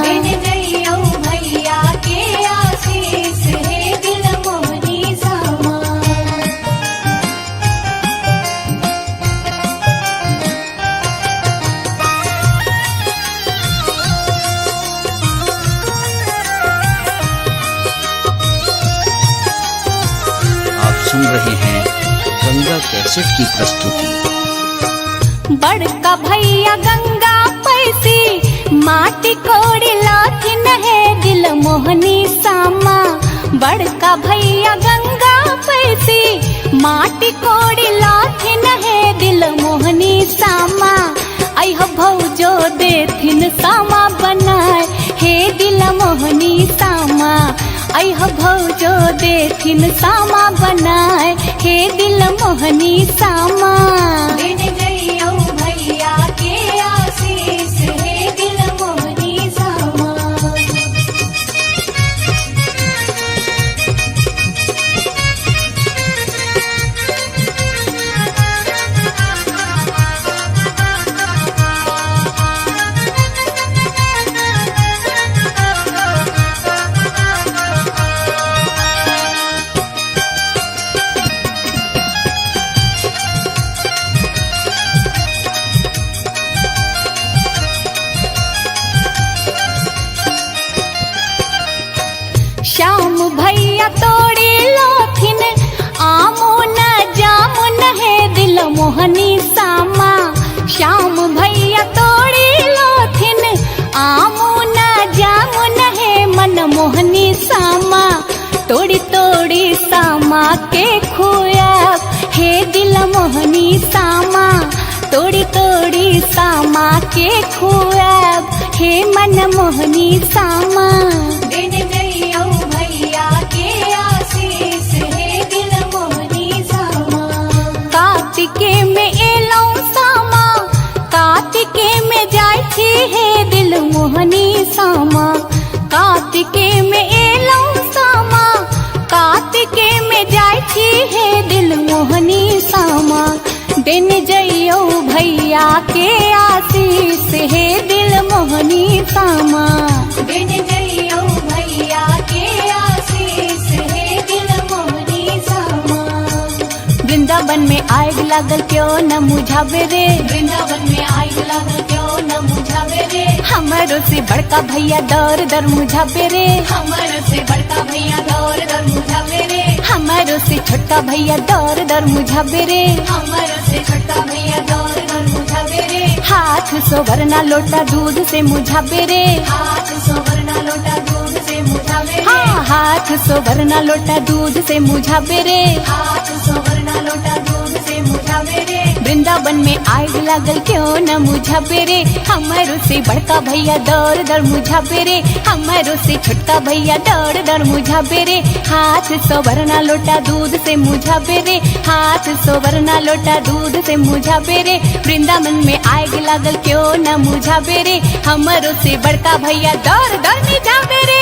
दिन जइयो भैया के आशीष हे दिल मोहनी सामा। आप सुन रहे हैं गंगा कैसेट की प्रस्तुति। बड़का भैया गंगा पैसी, माटी कोड़ी लाखिन है दिल मोहनी सामा। बड़का भैया गंगा पैसी, माटी कोड़ी लाखिन है दिल मोहनी सामा। अह भौजो देथिन सामा बनाए हे दिल मोहनी सामा। अह भौजो देथिन सामा बनाए हे दिल मोहनी सामा। दिन जइयो भैया के आशीष हे दिल मोहनी सामा। श्याम भैया तोड़ी लोथिन, आमो न जामुन है दिल मोहनी सामा। श्याम भैया तोड़ी लोथिन, आमो न जामुन है मन मोहनी सामा। तोड़ी तोड़ी सामा के खुआब हे दिल मोहनी सामा। तोड़ी तोड़ी सामा के खुआब हे मन मोहनी सामा। दिन जइयो भैया के आशीष हे दिल मोहनी सामा। कार्तिके में एलौ सामा, कार्तिके में जाय छी हे दिल मोहनी सामा। कार्तिके में एलौ सामा, कार्तिके में जाय छी हे दिल मोहनी सामा। दिन जइयो भैया के आशीष हे दिल मोहनी सामा। दिन जइयो भैया के आशीष हे दिल मोहनी सामा। वृंदावन में आग लागल क्यों न मुझावे रे। वृंदावन में आग लागल क्यों न मुझावे रे। हमारो से बड़का भैया दर दर मुझावे रे। हमर से बड़का भैया दौर दर मुझावे रे। हमारो से छोटा भैया दर दर मुझावे रे। हमर से छोटा भैया दौर दर मुझावे रे। हाथ सोवरना लोटा दूध से मुझावे रे। हाथ सोवरना लोटा दूध से मुझावे रे। हाँ, हाथ सोवरना लोटा दूध से मुझावे रे। हाथ सोवरना लोटा दूध से मुझावे रे। वृंदावन में आग लागल क्यों न मुझा पेरे, हमारो से बड़का भैया दौड़ दौड़ मुझा पेरे, हमारो से छोटका भैया दौड़ दौड़ मुझा पेरे। हाथ सोवरना लोटा दूध से मुझा पेरे, हाथ सोवरना लोटा दूध से मुझा पेरे। वृंदावन में आग लागल क्यों न मुझा पेरे, हमारो से बड़का भैया दौड़ दौड़ मुझा पेरे।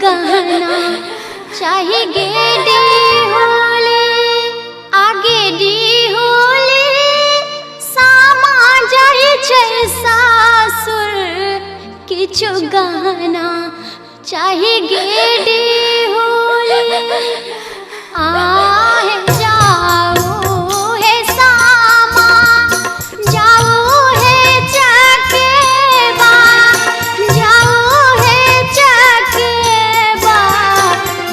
गहना चाहे गेडी होले आगे डी होले सामा जाए छै सासुर किछु गहना चाहे गेडी होले आहे जाओ हे सामा जाओ हे चकेबा जाओ हे चकेबा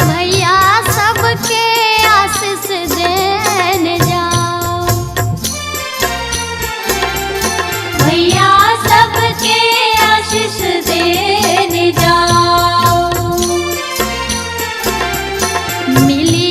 भैया सबके आशीष देने जाओ भैया सबके आशीष देने जाओ मिली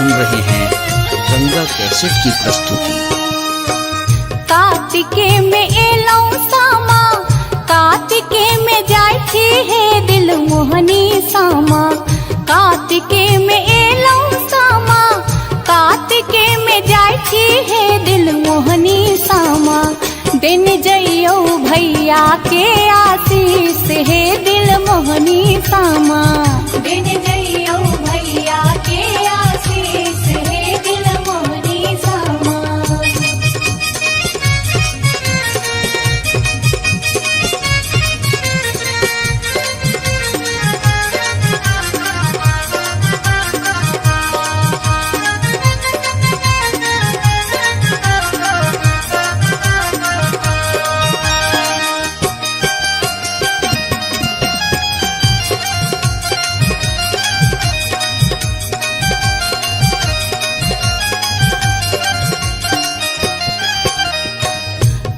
सुन रहे हैं गंगा कैसेट की प्रस्तुति। कार्तिके में एलौ सामा, कार्तिके में जाय छी हे दिल मोहनी सामा। कार्तिके में एलौ सामा, कार्तिके में जाय छी हे दिल मोहनी सामा। दिन जइयो भैया के आशीष हे दिल मोहनी सामा। दिन जइयो भैया के आशीष हे दिल मोहनी सामा।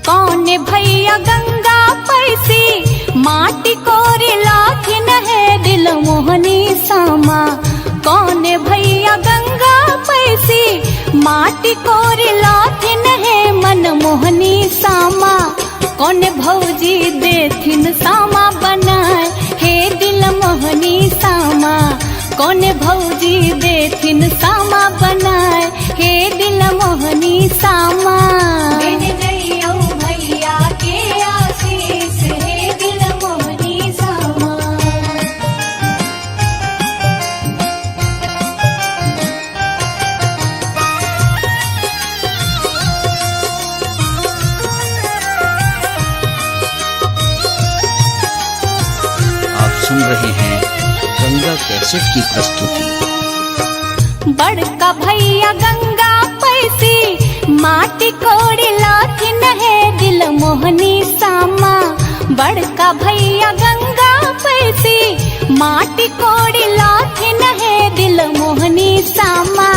कौन भैया गंगा पैसी माटी कोरी लाखिन है दिल मोहनी सामा। कौन भैया गंगा पैसी माटी कोरी लाखिन है मन मोहनी सामा। कौन भौजी देथिन सामा बनाए हे दिल मोहनी सामा। कौन भौजी देथिन सामा बनाए हे दिल मोहनी सामा। दिन जइयो भैया के आशीष हे दिल मोहनी सामा। आप सुन रहे हैं गंगा कैसेट की प्रस्तुति। बड़का भैया गंगा पैसी माटी कोड़ी लाखिन है दिल मोहनी सामा। बड़का भैया गंगा पैसी माटी कोड़ी लाखिन है दिल मोहनी सामा।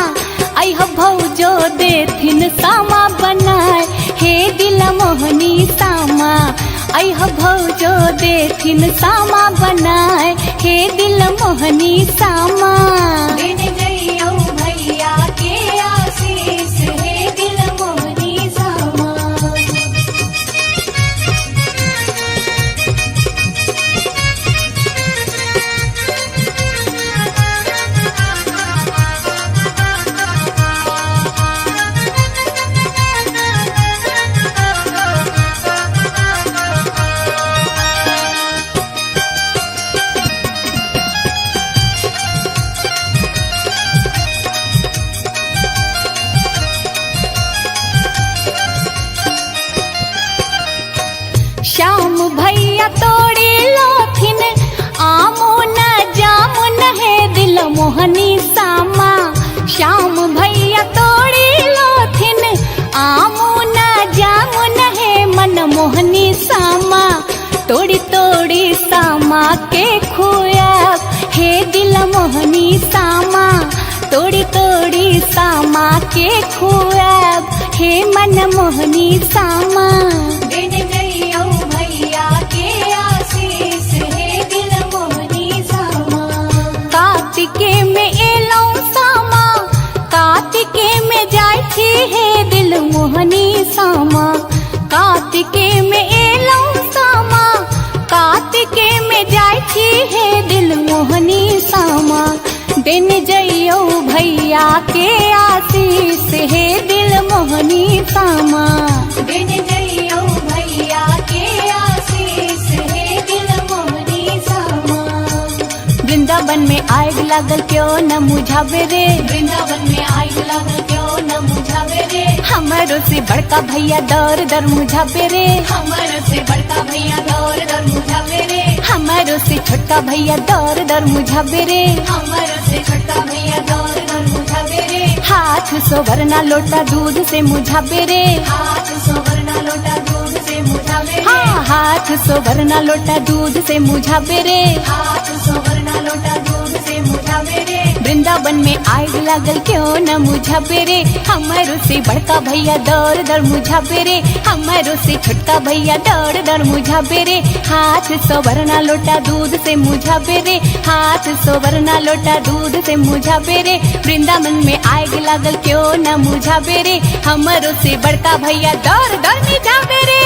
अह भौजो देथिन सामा बनाए हे दिल मोहनी सामा। अह भौजो देथिन सामा बनाए हे दिल मोहनी सामा। दिन जइयो भैया के आशीष हे दिल मोहनी सामा। श्याम भैया तोड़ी लोथिन आमो न जामुन है दिल मोहनी सामा। श्याम भैया तोड़ी लोथिन आमो न जामुन है मन मोहनी सामा। तोड़ी तोड़ी सामा के खुया हे दिल मोहनी सामा। तोड़ी तोड़ी सामा के खुया हे मन मोहनी सामा। दिन जइयो भैया के आशीष हे दिल मोहनी सामा। कार्तिके में एलौ सामा, कार्तिके में जाय छी हे दिल मोहनी सामा। कार्तिके में एलौ सामा, कार्तिके में जाय छी हे दिल मोहनी सामा। दिन जइयो भैया के आशीष हे दिल मोहनी सामा। दिन जइयो भैया के आशीष हे दिल मोहनी सामा। वृंदावन में आग लागल क्यों न मुझावे रे। वृंदावन में आग लागल क्यों न मुझावे रे। हमारो से बड़का भैया दर दर मुझावे रे। हमर से बड़का भैया दौर दर मुझावे रे। हमारो से छोटका भैया दर दर मुझावे रे। हमर से छोटका भैया दौर दर मुझावे रे। हाथ सोवरना लोटा दूध से मुझावे रे। हाथ सोवरना लोटा दूध से मुझावे रे। हाँ हाथ सोवरना लोटा दूध से मुझावे रे, हाथ सोवरना लोटा दूध से मुझावे रे। वृंदावन में आग लागल क्यों न मुझावे रे, हमारो से बड़का भैया दौड़ दौड़ मुझावे रे, हमारो से छोटका भैया दौड़ दौड़ मुझावे रे। हाथ सोवरना लोटा दूध से मुझावे रे, हाथ सोवरना लोटा दूध से मुझावे रे। वृंदावन में आग लागल क्यों न मुझावे रे, हमारो से बड़का भैया दौड़ दौड़ मुझावे रे।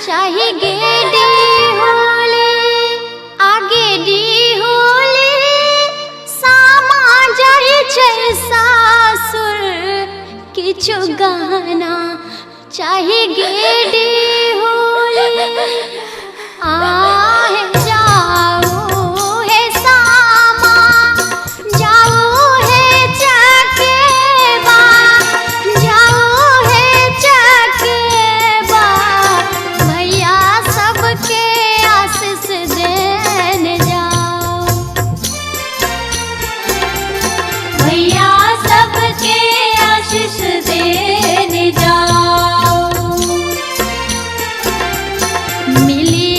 चाहे गेडी होले आगे डी होले सामा जाय छै सासुर किछु गाना चाहे गेडी होले आहे जाओ हे सामा जाओ हे चकेबा जाओ हे चकेबा भैया सबके आशीष देने जाओ भैया सबके आशीष देने जाओ। मिली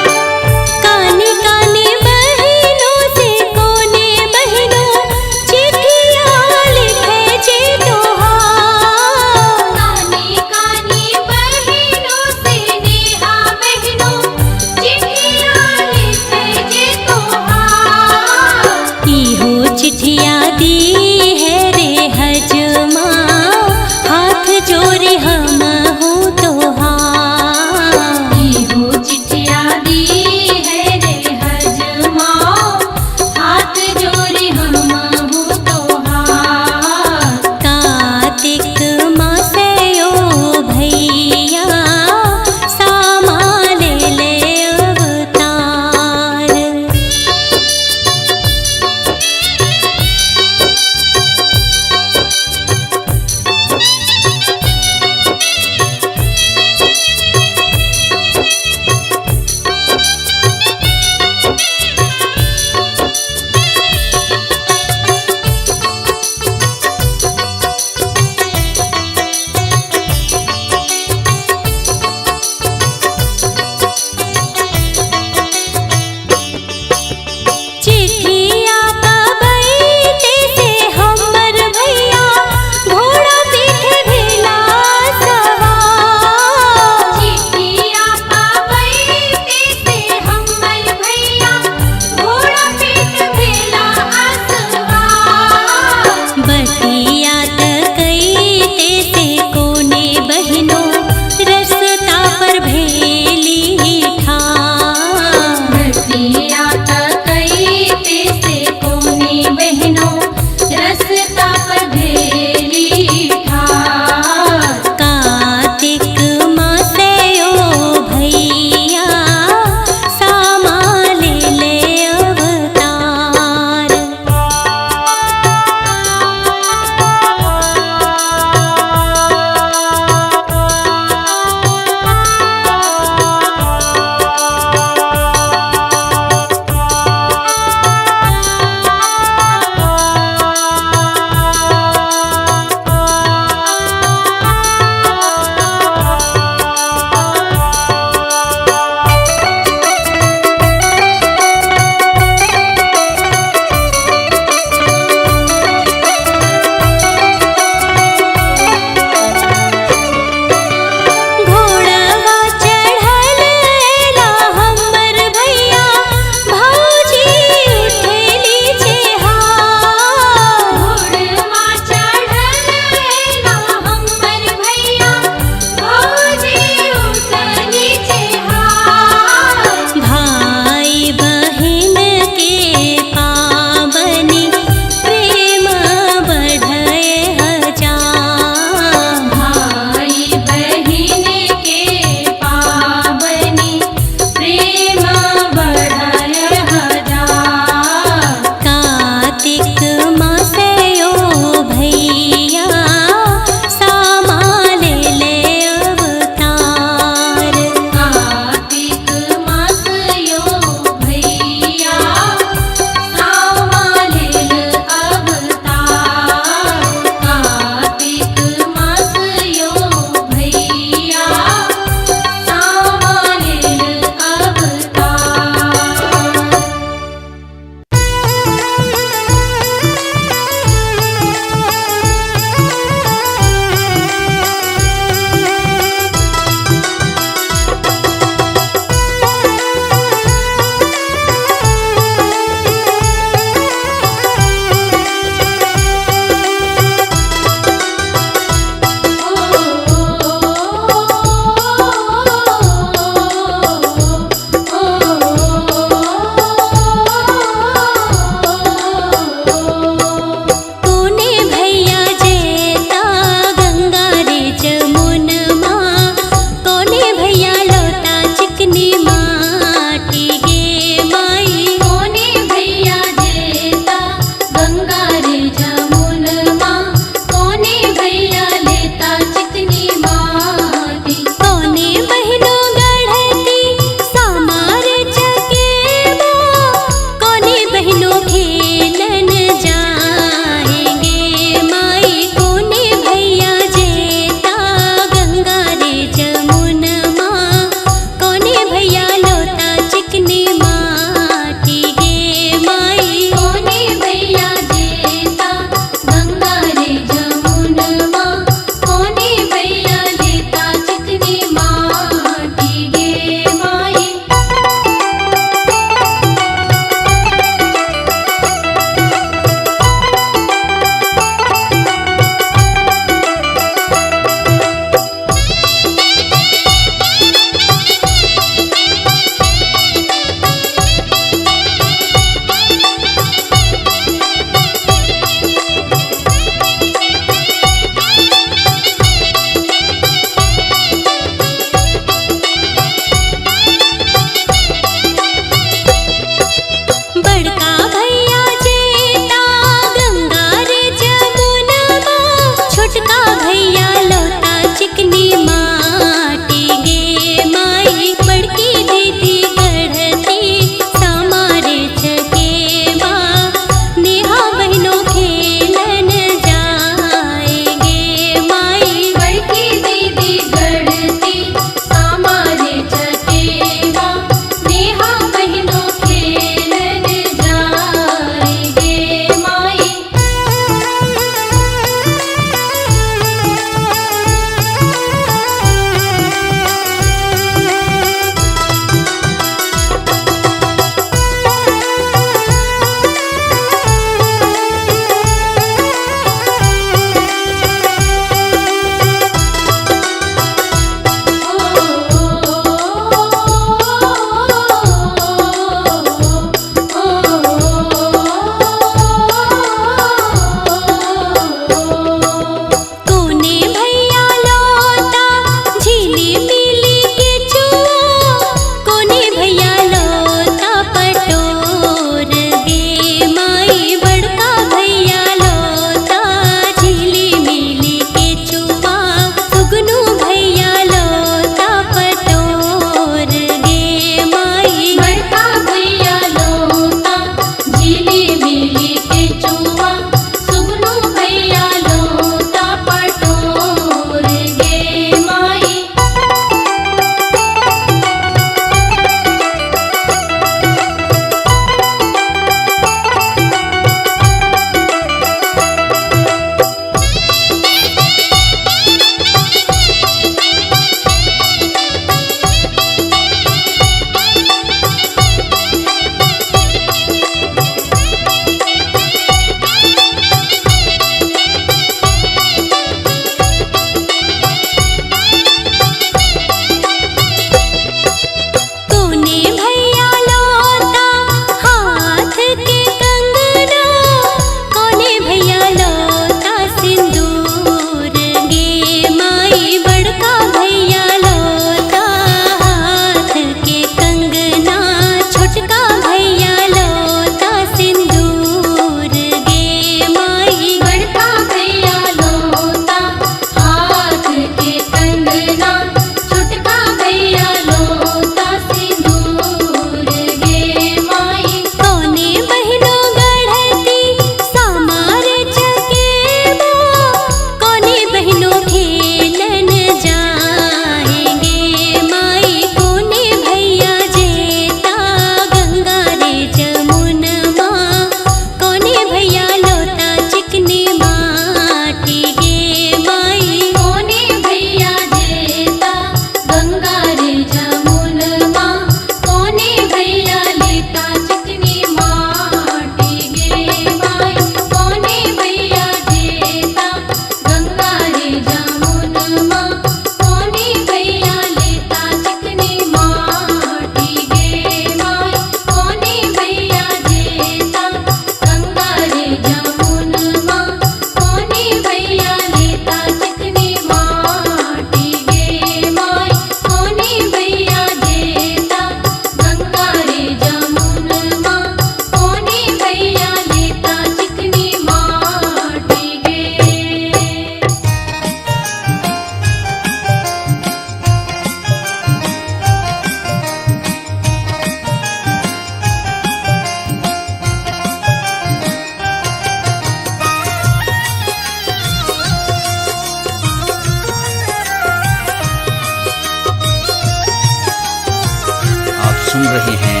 सुन रहे हैं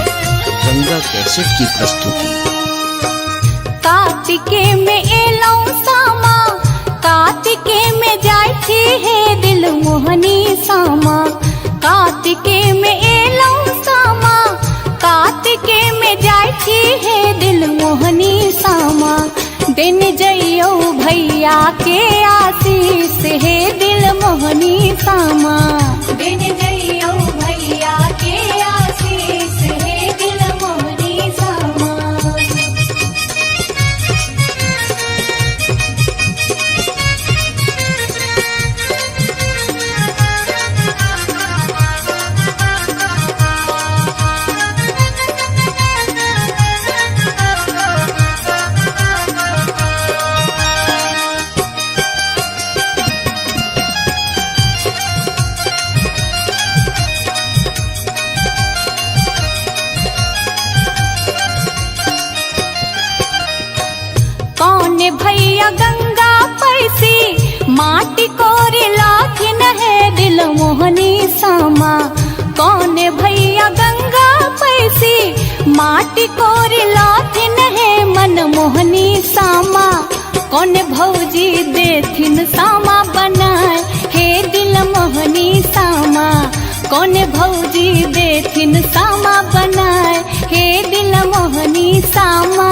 गंगा कैसेट की प्रस्तुति। कार्तिके में एलौ सामा, कार्तिके में जाय छी हे दिल मोहनी सामा। कार्तिके में एलौ सामा, कार्तिके में जाय छी हे दिल मोहनी सामा। दिन जइयो भैया के आशीष हे दिल मोहनी सामा। दिन जइयो भैया के आशीष हे दिल मोहनी सामा। कौन भैया गंगा पैसी, माटी कोरी लाथिन है दिल मोहनी सामा। कौन भैया गंगा पैसी, माटी कोरी लाथिन है मन मोहनी सामा। कौन भौजी देथिन सामा बनाए हे दिल मोहनी सामा। कौन भौजी देथिन सामा बनाए हे दिल मोहनी सामा।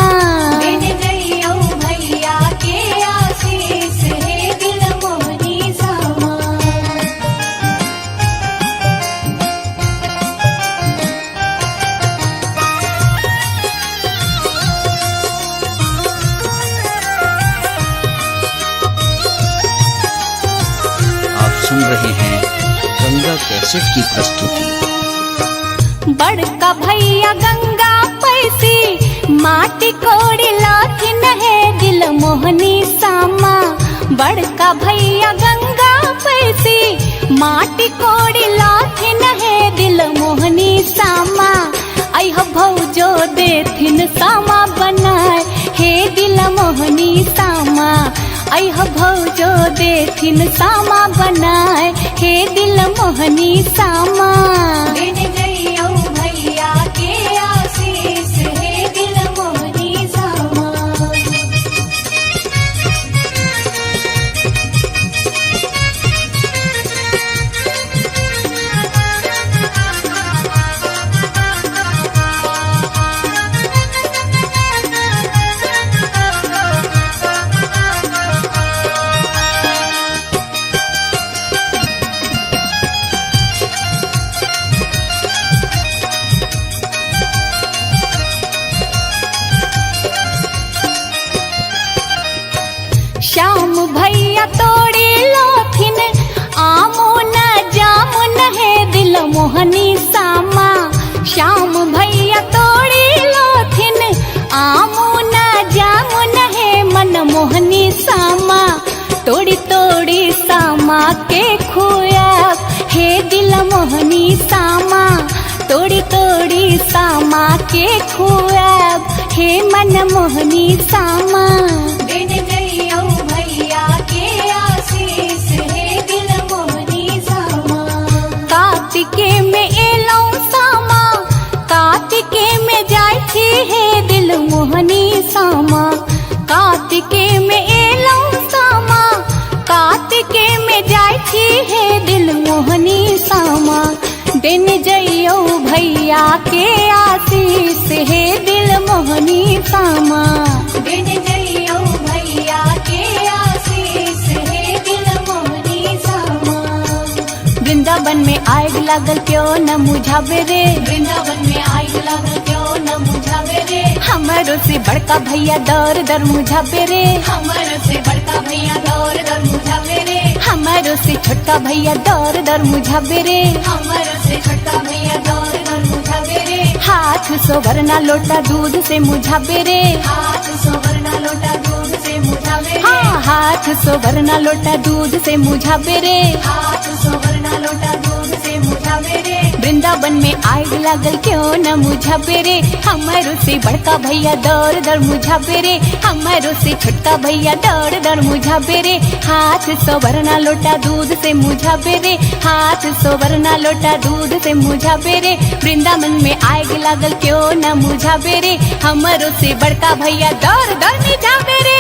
दिन जइयो भैया के आशीष हे दिल मोहनी सामा। आप सुन रहे हैं गंगा कैसेट की प्रस्तुति। बड़का भैया गंगा पैसी, माटी कोड़ी लाथिन है दिल मोहनी सामा। बड़का भैया गंगा पैसी, माटी कोड़ी लाथिन है दिल मोहनी सामा। अह भौजो देथिन सामा बनाए हे दिल मोहनी सामा। अह भौजो देथिन सामा बनाए हे दिल मोहनी सामा। दिन जइयो भैया के आशीष हे दिल मोहनी सामा। श्याम भैया तोड़ी लोथिन आमो न जामुन है दिल मोहनी सामा। श्याम भैया तोड़ी लोथिन आमो न जामुन है मन मोहनी सामा। तोड़ी तोड़ी सामा के खुआब हे दिल मोहनी सामा। तोड़ी तोड़ी सामा के खुआब हे मन मोहनी सामा। दिन जइयो भैया के आशीष हे दिल मोहनी सामा। कार्तिके में एलौ सामा, कार्तिके में जाय छी हे दिल मोहनी सामा। कार्तिके में एलौ सामा, कार्तिके में जाय छी हे दिल मोहनी सामा। दिन जइयो भैया के आशीष हे दिल मोहनी सामा। दिन जइयो भैया के आशीष हे दिल मोहनी सामा। वृंदावन में आग लागल क्यों न मुझावे रे। वृंदावन में आग लागल क्यों न मुझावे रे। हमारो से बड़का भैया दर दर मुझावे रे। हमर से बड़का भैया दौर दर मुझावे रे। हमारो से छोटका भैया दर दर मुझावे रे। हमर से छोटका भैया दौर दर मुझावे रे। हाथ सोवरना लोटा दूध से मुझावे रे। हाथ सोवरना लोटा दूध से मुझावे रे। हाँ, हाथ सोवरना लोटा दूध से मुझावे रे। हाथ सोवरना लोटा दूध से मुझावे रे। वृंदावन में आग लागल क्यों न मुझा पेरे, हमारो से बड़का भैया दौड़ दौड़ मुझा पेरे, हमारो से छोटका भैया दौड़ दौड़ मुझा पेरे। हाथ सोवरना लोटा दूध से मुझा पेरे, हाथ सोवरना लोटा दूध से मुझा पेरे। वृंदावन में आग लागल क्यों न मुझा पेरे, हमारो से बड़का भैया दौड़ दौड़ मुझा पेरे।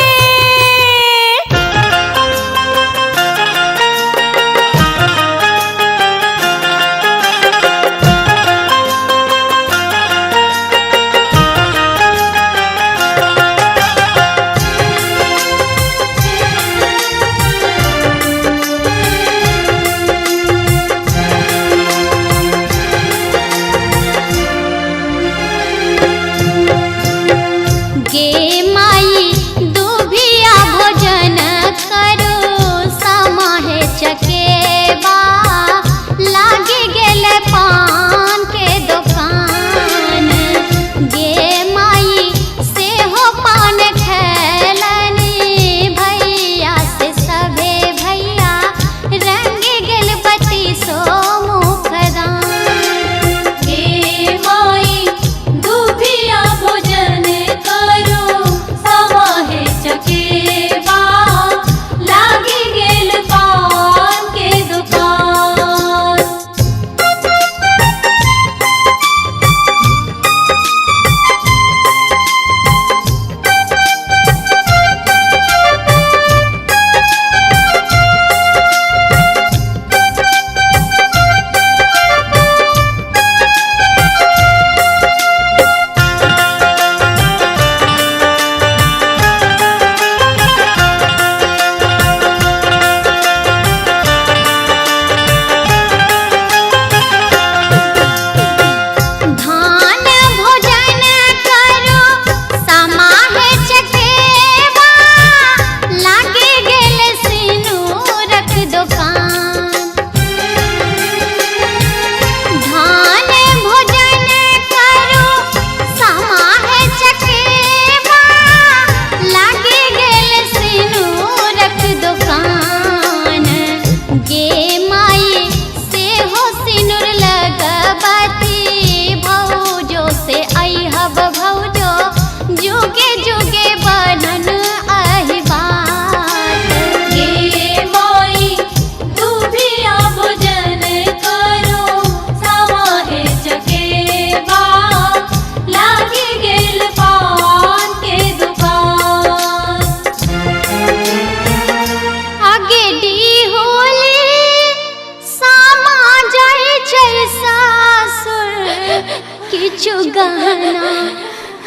गहना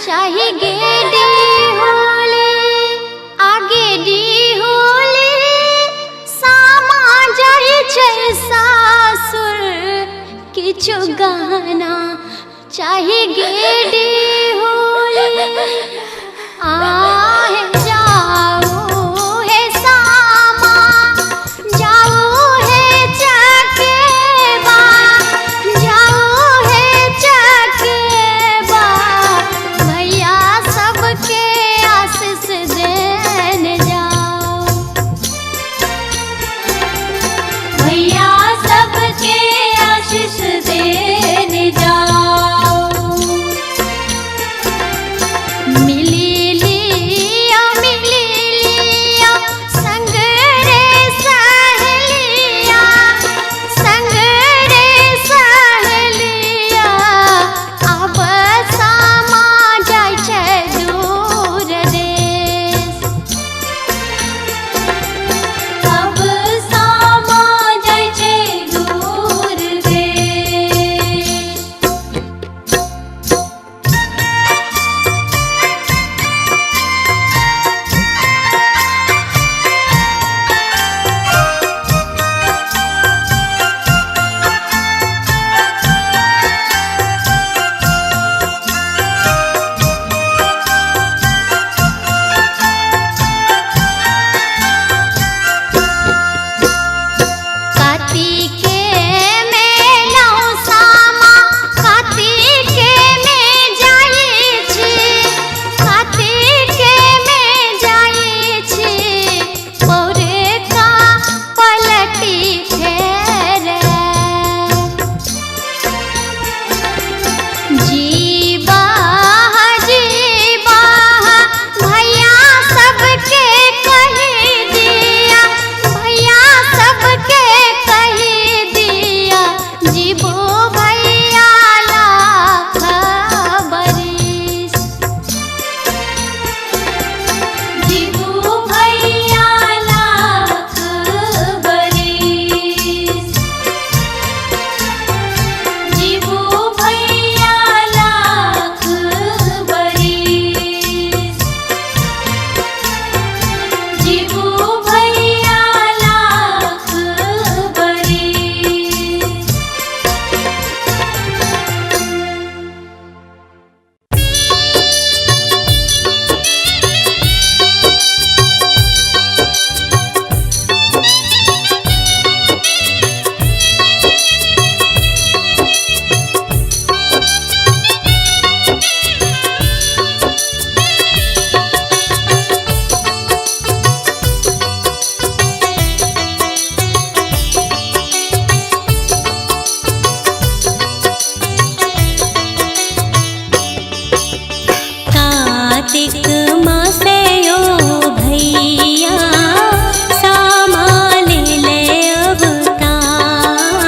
चाहे गेडी होले आगे डी होले सामा जाई छै सासुर किछु गहना चाहे गेडी होले आहे जाओ हे सामा जाओ हे चकेबा जाओ हे चकेबा भैया सबके आशीष देने जाओ भैया सबके आशीष देने जाओ। मिली कार्तिक मासे यो भैया सामा ले ले अवतार।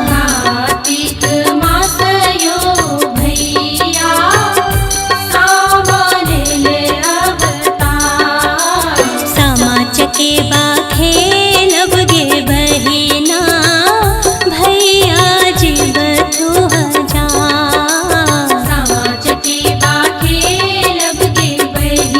कार्तिक मास यो भैया सामा ले ले अवतार। सामा चकेबा खेलब गे बहिना भैया जीव तू हजार। सामा चकेबा खेलब गे बहिना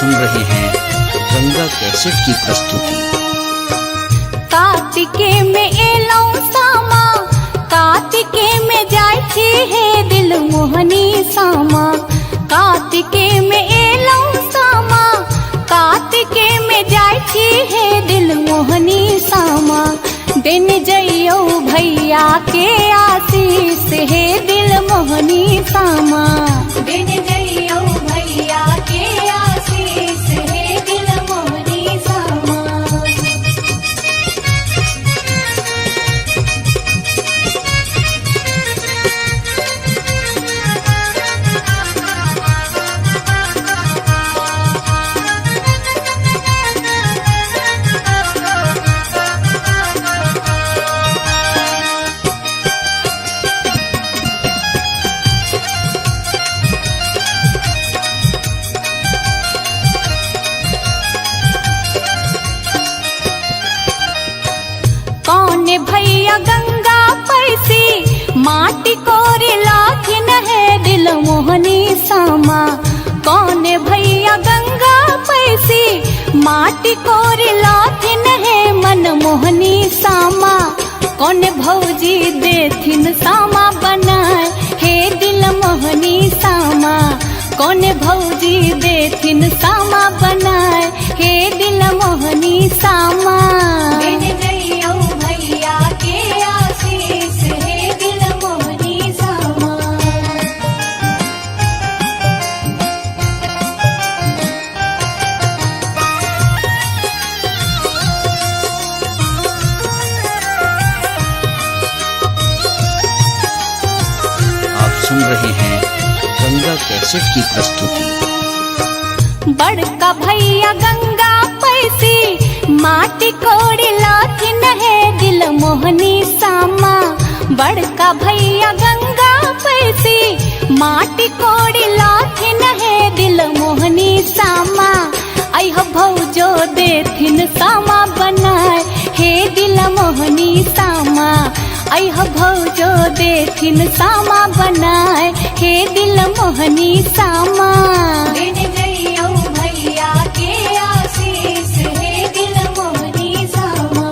सुन रहे हैं गंगा कैसेट की प्रस्तुति। कार्तिके में एलौ सामा, कार्तिके में जाय छी हे दिल मोहनी सामा। कार्तिके में एलौ सामा, कार्तिके में जाय छी हे दिल मोहनी सामा। दिन जइयो भैया के आशीष हे दिल मोहनी सामा। दिन जइयो भैया के आशीष हे दिल मोहनी सामा। कौन भैया गंगा पैसी, माटी कोरी लाखिन है दिल मोहनी सामा। कौन भैया गंगा पैसी, माटी कोरी लाखिन है मन मोहनी सामा। कौन भौजी देथिन सामा बनाए हे दिल मोहनी सामा। कौन भौजी देथिन सामा बनाए हे दिल मोहनी सामा। दिन जइयो भैया के आशीष हे दिल मोहनी सामा। आप सुन रहे हैं गंगा कैसेट की प्रस्तुति। बड़का भैया गंगा पैसी, माटी कोड़ी लाथिन है दिल मोहनी सामा। बड़का भैया गंगा पैसी, माटी कोड़ी लाथिन है दिल मोहनी सामा। अह भौजो देथिन सामा बनाए हे दिल मोहनी सामा। अह भौजो देथिन सामा बनाए हे दिल मोहनी सामा। दिन जइयो भैया के आशीष हे दिल मोहनी सामा।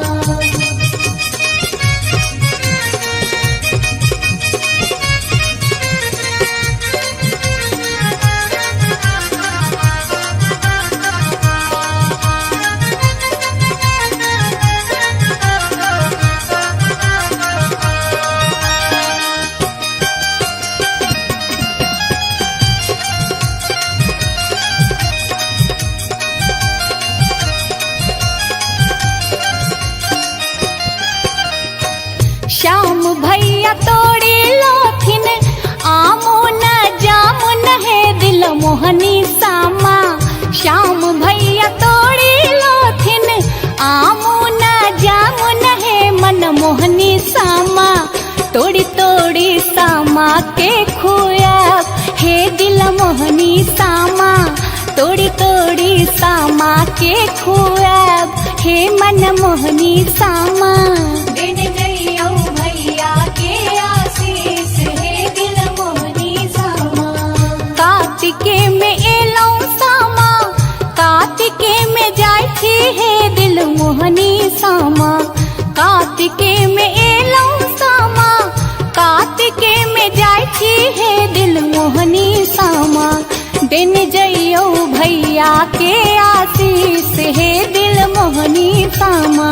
श्याम भैया तोड़ी लोथिन, आमो न जामुन है दिल मोहनी सामा। श्याम भैया तोड़ी लोथिन, आमो न जामुन है मन मोहनी सामा। तोड़ी तोड़ी सामा के खुया हे दिल मोहनी सामा। तोड़ी तोड़ी सामा के खुया हे मन मोहनी सामा। दिन जइयो भैया के आशीष हे दिल मोहनी सामा। कार्तिके में एलौ सामा, कार्तिके में जाय छी हे दिल मोहनी सामा। कार्तिके में एलौ सामा, कार्तिके में जाय छी हे दिल मोहनी सामा। दिन जइयो भैया के आशीष हे दिल मोहनी सामा।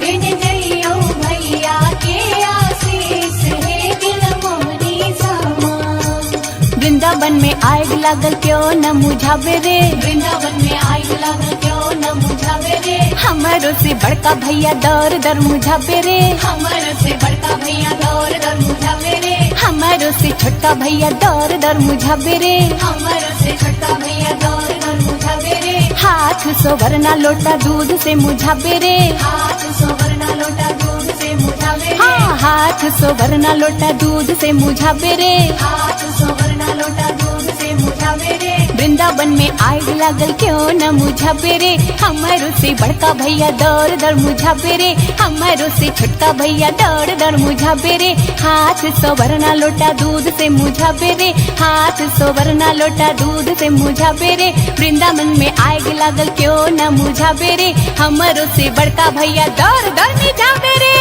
दिन जइयो भैया के आशीष हे दिल मोहनी सामा। वृंदावन में आग लागल क्यों न मुझावे रे। वृंदावन में आग लागल क्यों न मुझावे रे। हमारो से बड़का भैया दर दर मुझावे रे। हमर से बड़का भैया दौर दर मुझावे रे। हमारो से छोटका भैया दर दर मुझावे रे। हमर से छोटका भैया दौर दर मुझावे रे। हाथ सोवरना लोटा दूध से मुझावे रे। हाथ सोवरना लोटा दूध से मुझावे रे। हाँ, हाथ सोवरना लोटा दूध से मुझावे रे। हाथ सोवरना लोटा दूध से मुझावे रे। वृंदावन में आग लागल क्यों न मुझा पेरे, हमारो से बड़का भैया दौड़ दौड़ मुझा पेरे, हमारो से छोटका भैया दौड़ दौड़ मुझा पेरे। हाथ सोवरना लोटा दूध से मुझा पेरे, हाथ सोवरना लोटा दूध से मुझा पेरे। वृंदावन में आग लागल क्यों न मुझा पेरे, हमारो से बड़का भैया दौड़ दौड़ मुझा पेरे।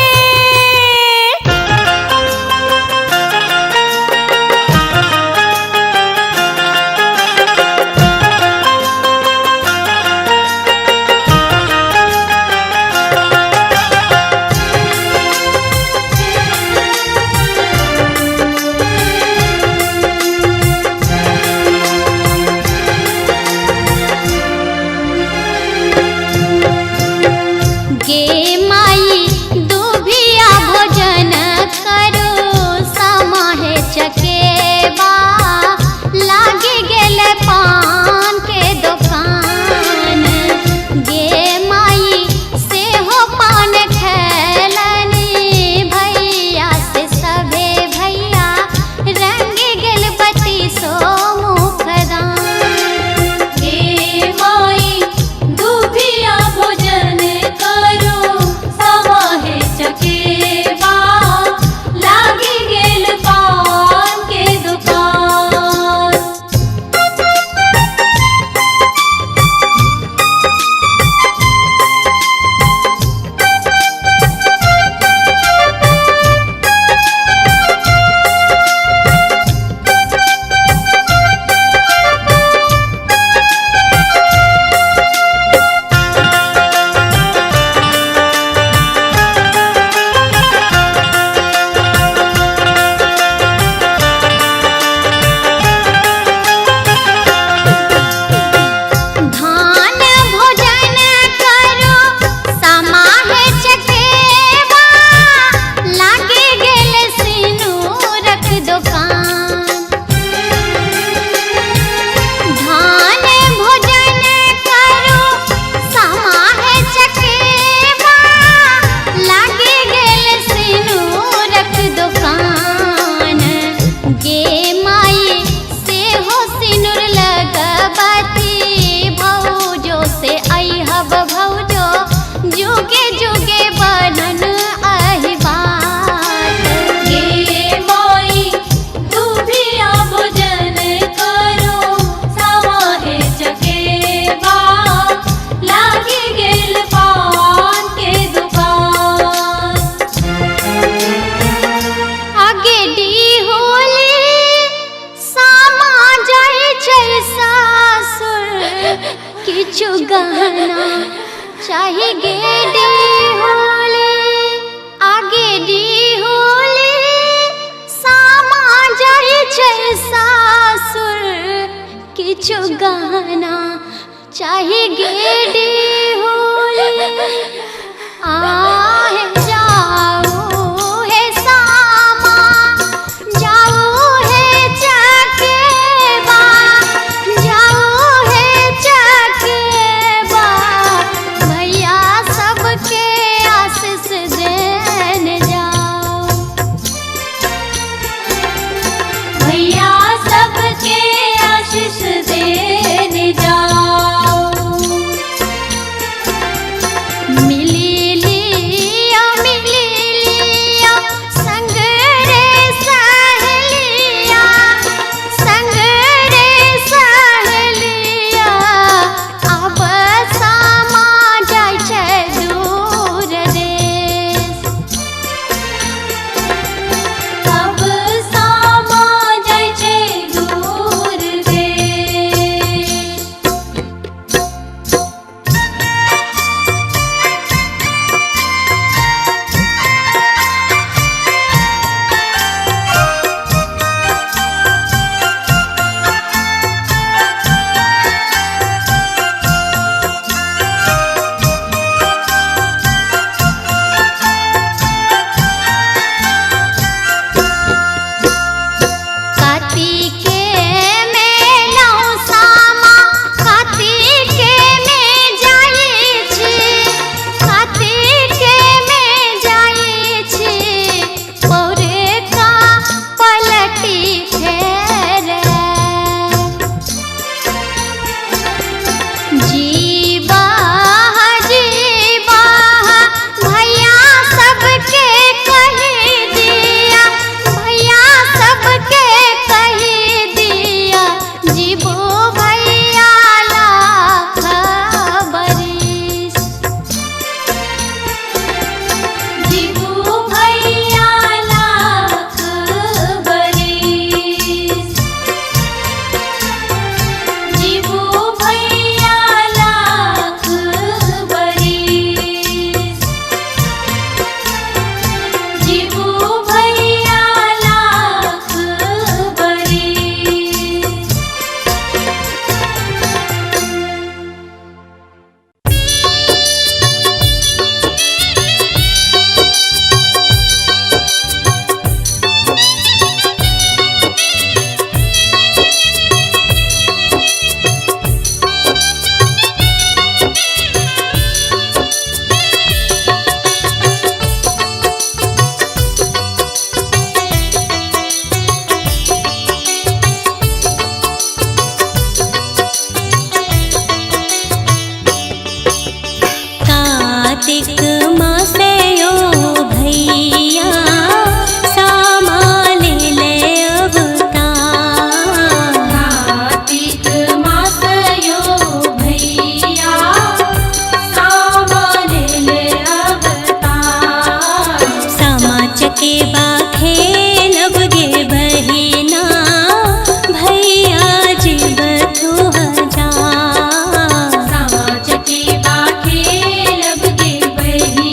चाहे गेडी होले आगे डी होले सामा जाए छे सासुर किछु गाना चाहे गेडी होले आहे जाओ हे सामा जाओ हे चकेबा जाओ हे चकेबा भैया सबके आशीष देने जाओ भैया सबके आशीष देने जाओ जीवा जीवा भैया सबके कह दिया, भैया सबके कह दिया, जीवो भैया लाख बरिस, जीवो भैया लाख बरिस, जीवो भैया लाख बरिस, जीवो भैया लाख बरिस। कार्तिक मासे यो भैया सामाल ले अवतार, कार्तिक मास यो भैया सावन ले अवतार, सामा चकेबा खेलब गे बहिना भैया जीव तू हजार, सामा चकेबा खेलब गे बहिना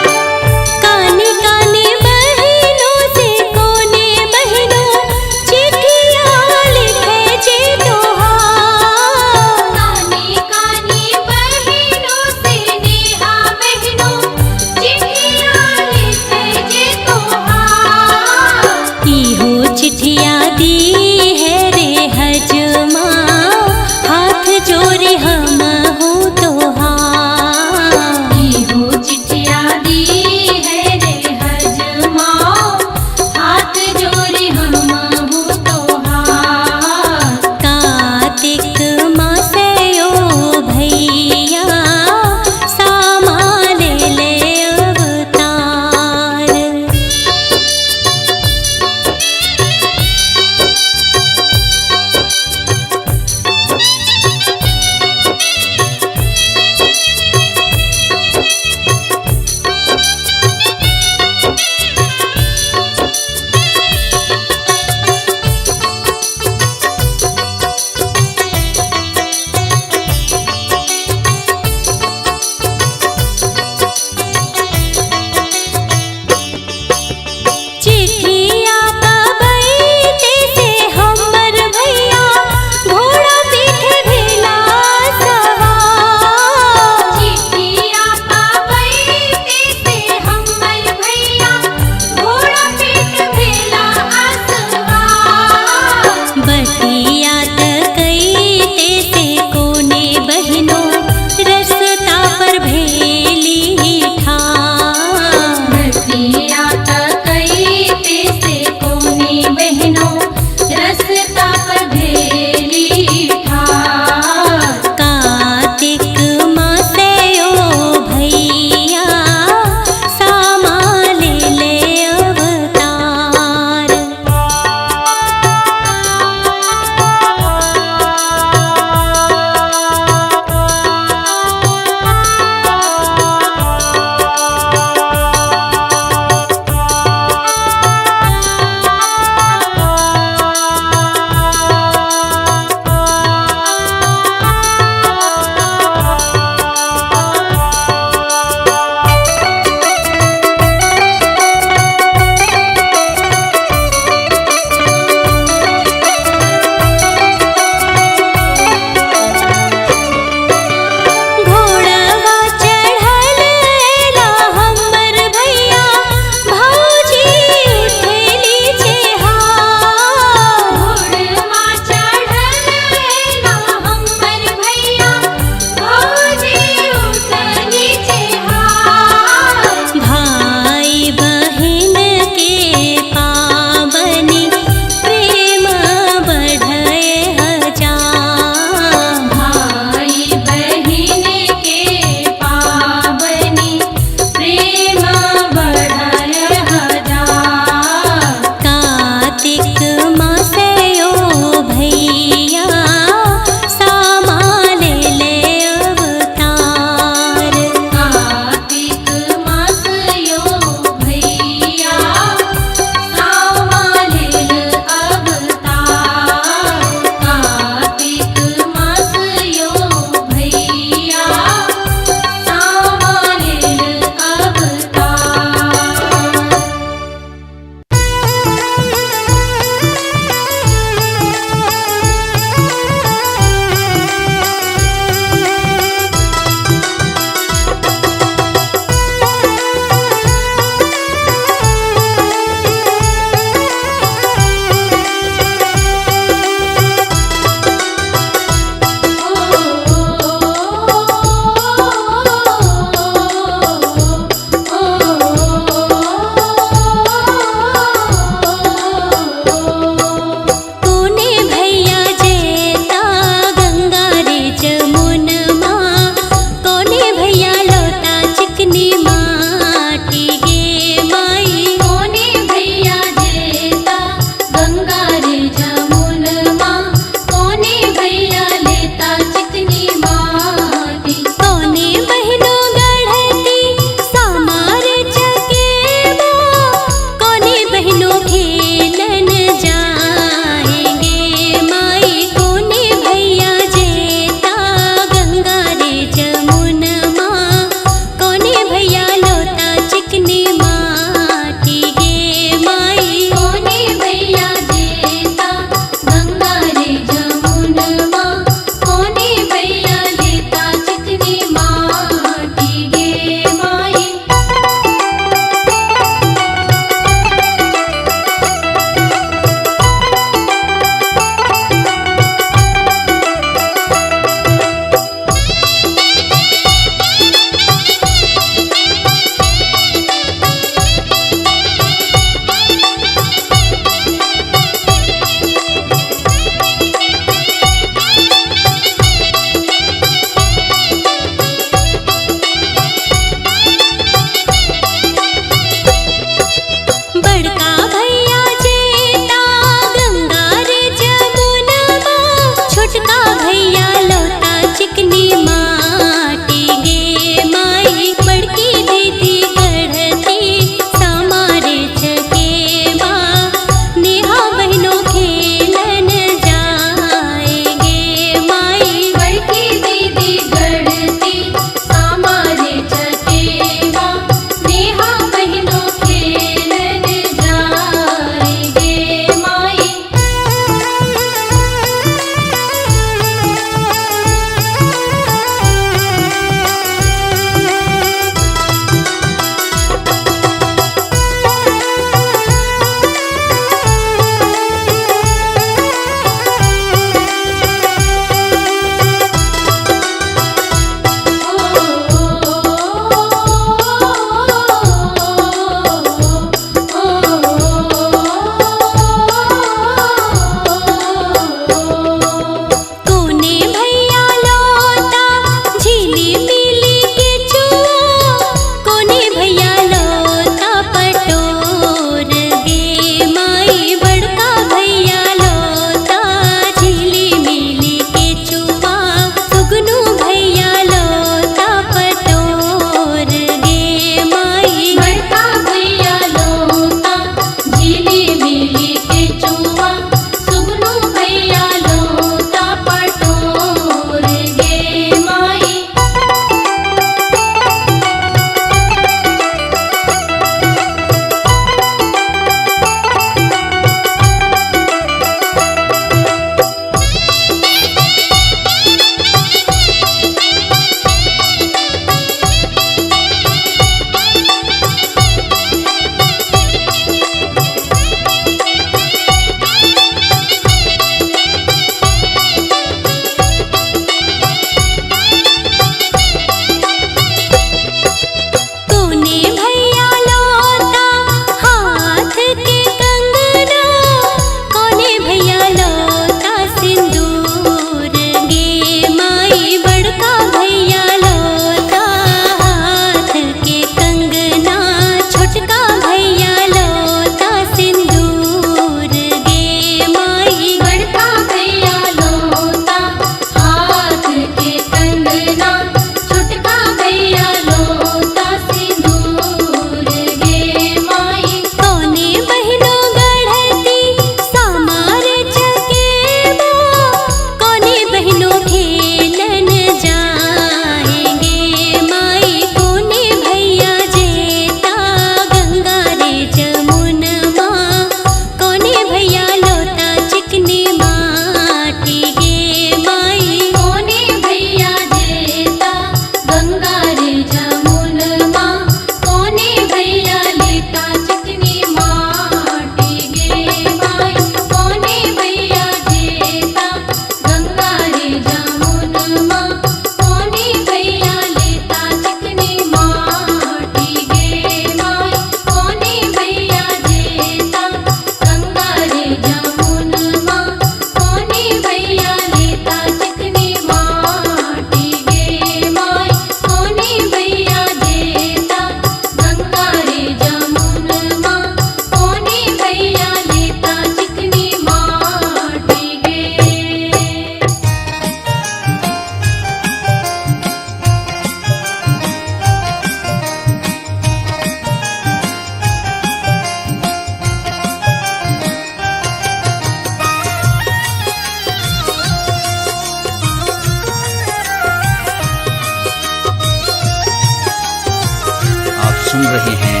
सुन रहे हैं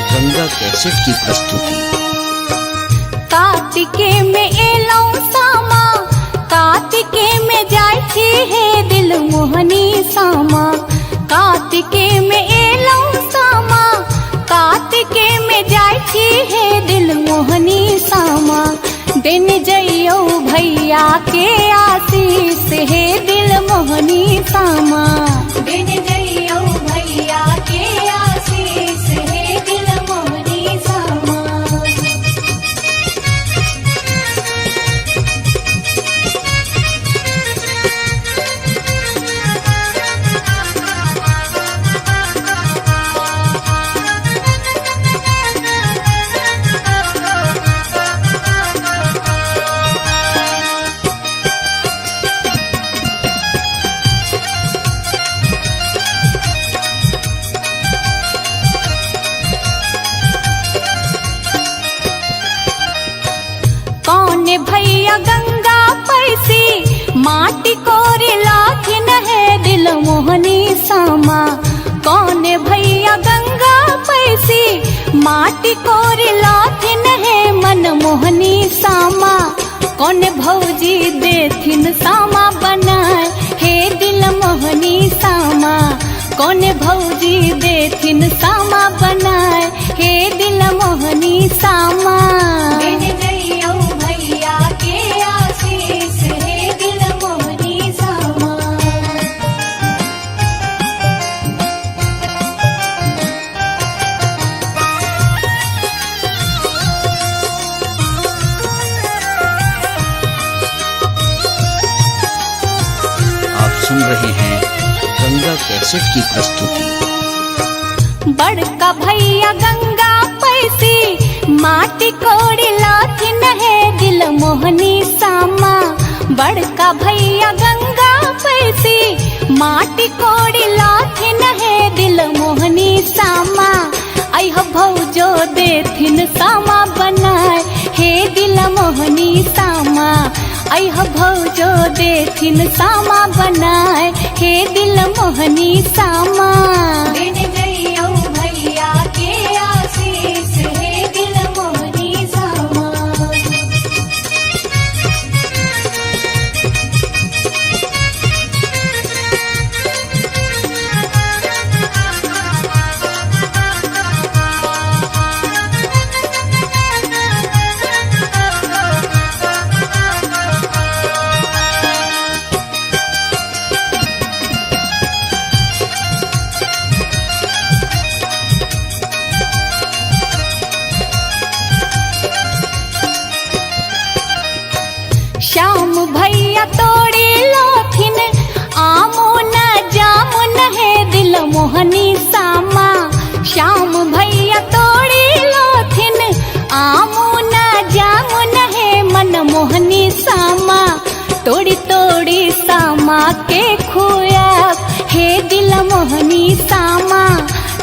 गंगा कैसेट की प्रस्तुति। कार्तिके में एलौ सामा, कार्तिके में जाय छी हे दिल मोहनी सामा। कार्तिके में एलौ सामा, कार्तिके में जाय छी हे दिल मोहनी सामा। दिन जइयो भैया के आशीष हे दिल मोहनी सामा। दिन जइयो भैया के आशीष हे दिल मोहनी सामा। कौन भैया गंगा पैसी, माटी कोरी लाथिन है दिल मोहनी सामा। कौन भैया गंगा पैसी, माटी कोरी लाथिन है मन मोहनी सामा। कौन भौजी देथिन सामा बनाए हे दिल मोहनी सामा। कौन भौजी देथिन सामा बनाए हे दिल मोहनी सामा। दिन जइयो भैया के आशीष हे दिल मोहनी सामा। आप सुन रहे हैं गंगा कैसेट की प्रस्तुति। बड़का भैया गंगा पैसी, माटी कोड़ी लाथिन है दिल मोहनी सामा। बड़का भैया गंगा पैसी, माटी कोड़ी लाथिन है दिल मोहनी सामा। अह भौजो देथिन सामा बनाए हे दिल मोहनी सामा। अह भौजो देथिन सामा बनाए हे दिल मोहनी सामा। दिन जइयो भैया के आशीष हे दिल मोहनी सामा। श्याम भैया तोड़ी लोथिन आमो न जामुन है दिल मोहनी सामा। श्याम भैया तोड़ी लोथिन आमो न जामुन है मन मोहनी सामा। तोड़ी तोड़ी सामा के खुआब हे दिल मोहनी सामा।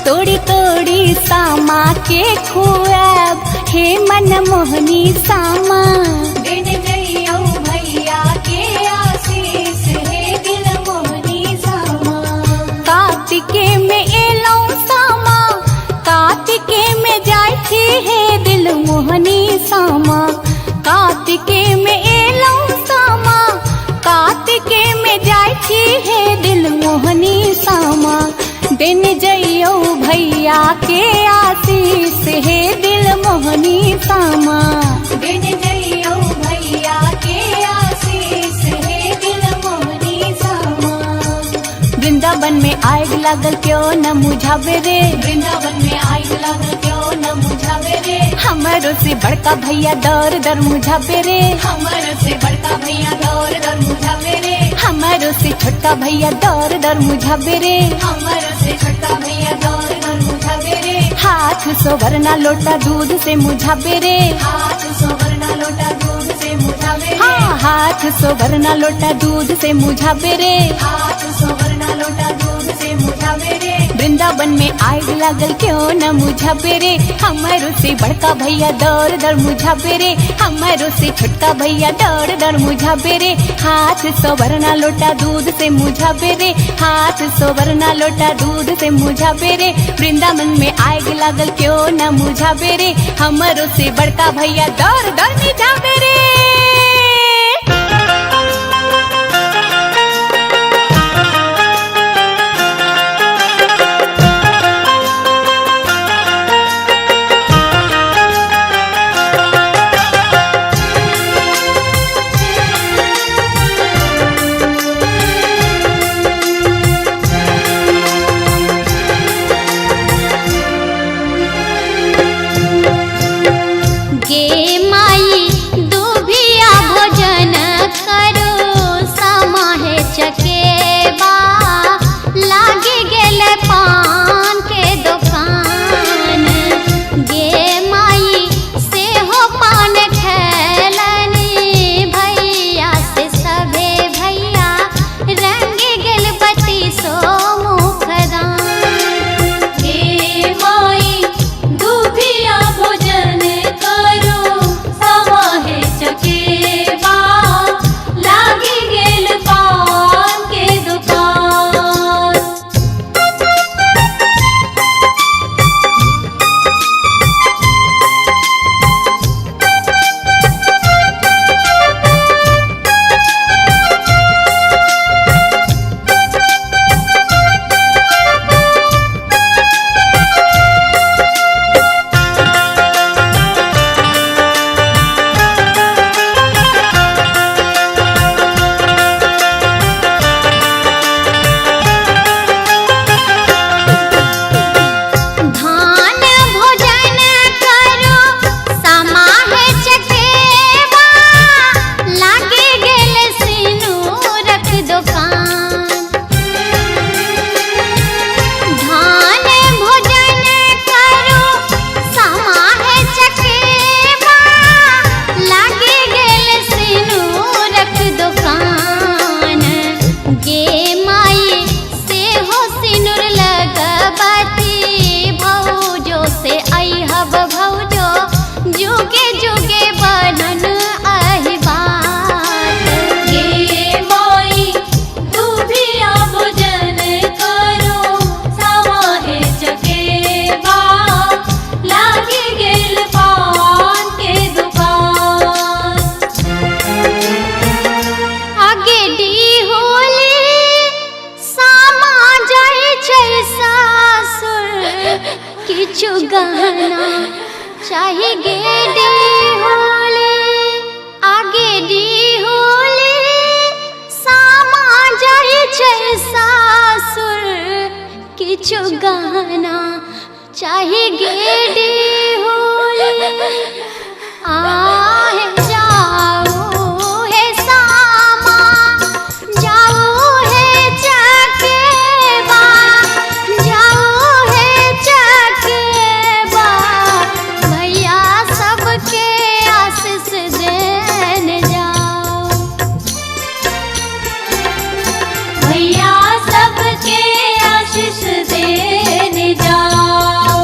तोड़ी तोड़ी सामा के खुआब हे मन मोहनी सामा। दिन जइयो भैया के आशीष हे दिल मोहनी सामा। कार्तिके में एलौ सामा, कार्तिके में जाय छी हे दिल मोहनी सामा। कार्तिके में एलौ सामा, कार्तिके में जाय छी हे दिल मोहनी सामा। दिन जइयो भैया के आशीष हे दिल मोहनी सामा। दिन जइयो भैया के आशीष हे दिल मोहनी सामा। वृंदावन में आग लागल क्यों न मुझावे रे। वृंदावन में आग लागल क्यों न मुझावे रे। हमारो से बड़का भैया दर दर मुझावे रे। हमर से बड़का भैया दौर दर मुझावे रे। हमारो से छोटा भैया दर दर मुझावे रे। हमर से छोटा भैया दौर दर मुझावे रे। हाथ सोवरना लोटा दूध से मुझावे रे। हाथ सोवरना लोटा दूध से मुझावे रे। हाँ, हाथ सोवरना लोटा दूध से मुझावे रे। हाथ सोवरना लोटा दूध से मुझावे रे। वृंदावन में आग लागल क्यों न मुझा पेरे, हमारो से बड़का भैया दौड़ दौड़ मुझा पेरे, हमारो से छोटका भैया दौड़ दौड़ मुझा पेरे। हाथ सोवरना लोटा दूध से मुझा पेरे, हाथ सोवरना लोटा दूध से मुझा पेरे। वृंदावन में आग लागल क्यों न मुझा पेरे, हमारो से बड़का भैया दौड़ दौड़ मुझा पेरे। गहना चाहे गेडी होले आगे डी होले सामा जाए छै सासुर किछु गहना चाहे गेडी होले आहे जाओ हे सामा जाओ हे चकेबा जाओ हे चकेबा भैया सबके आशीष देने जाओ भैया सबके आशीष देने जाओ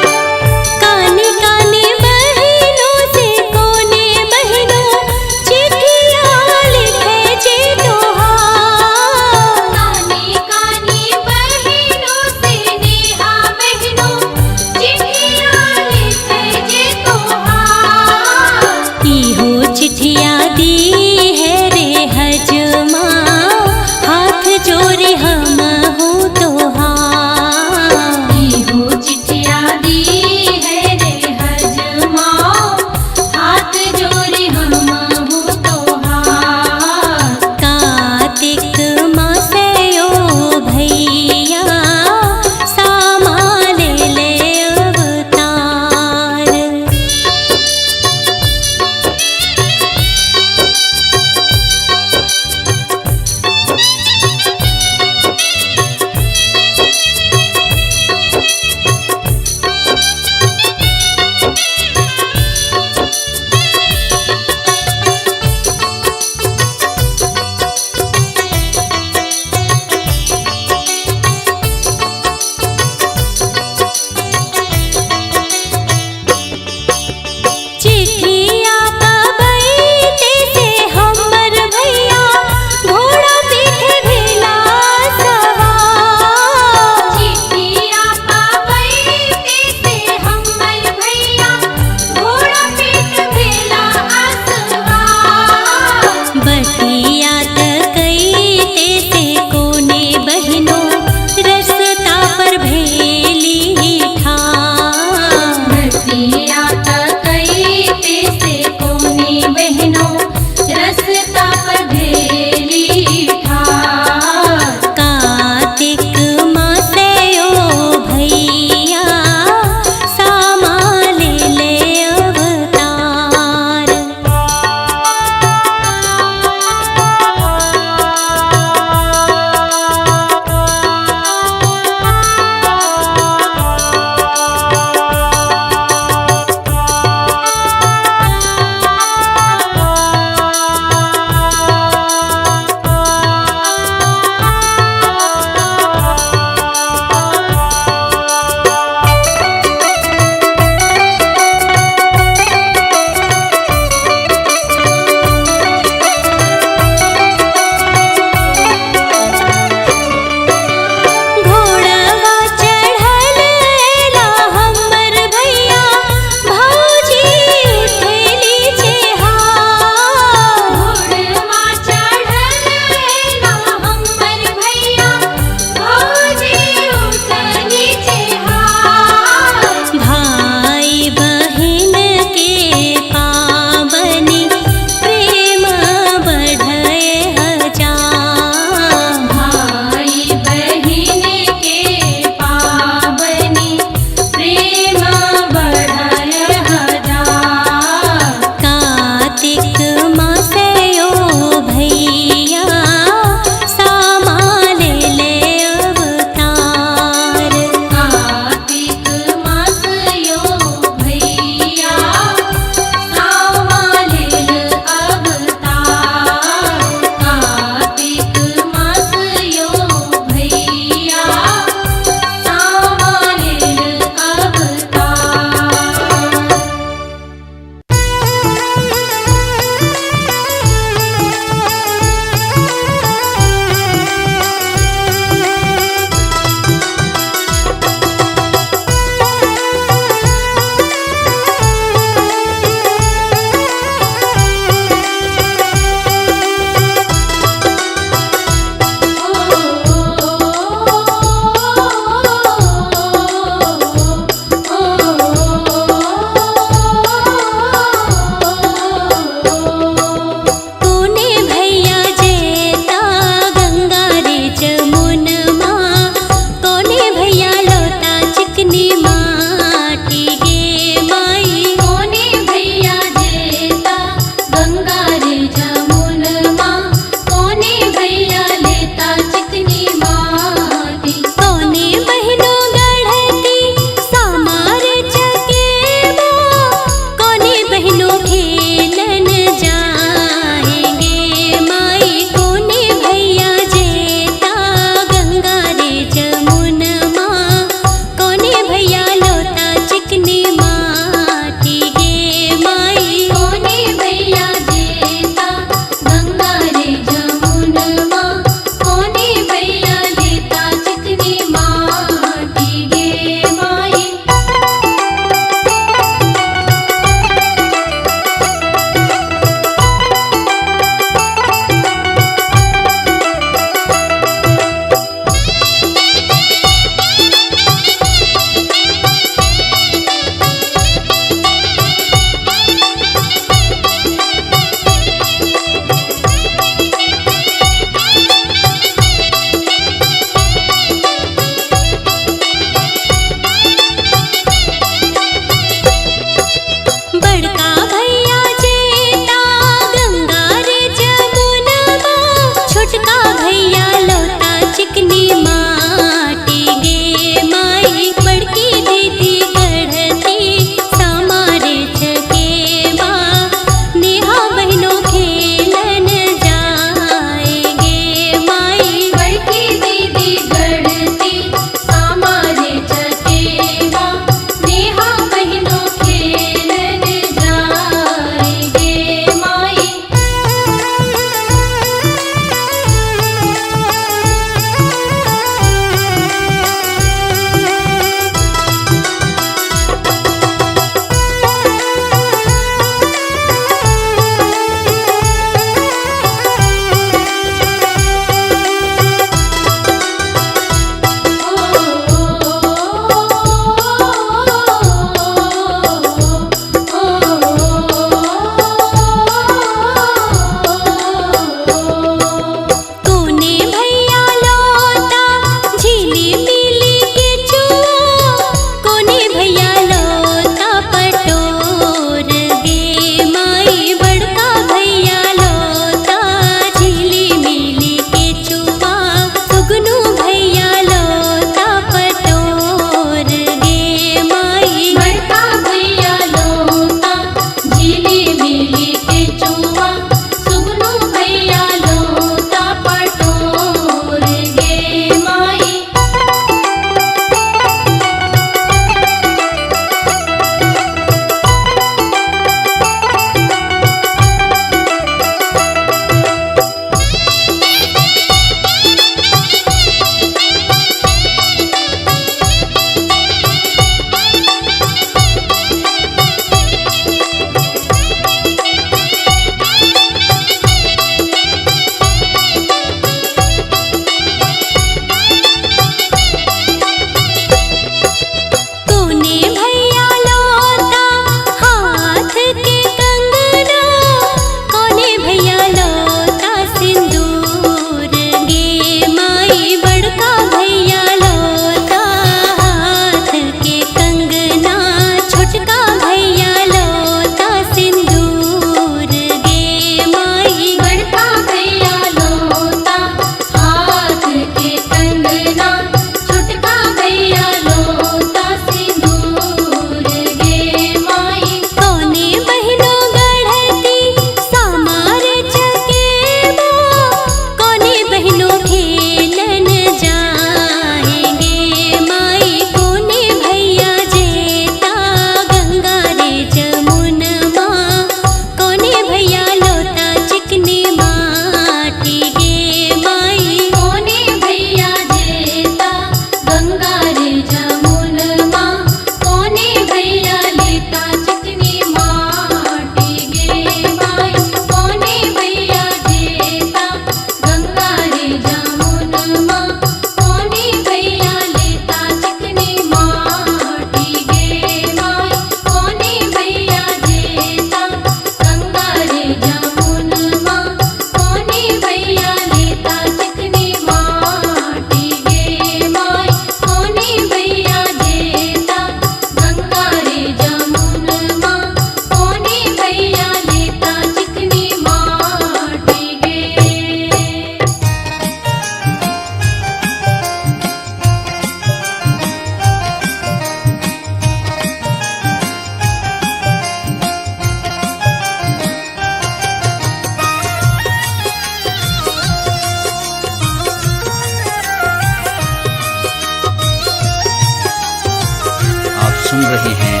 सुन रहे हैं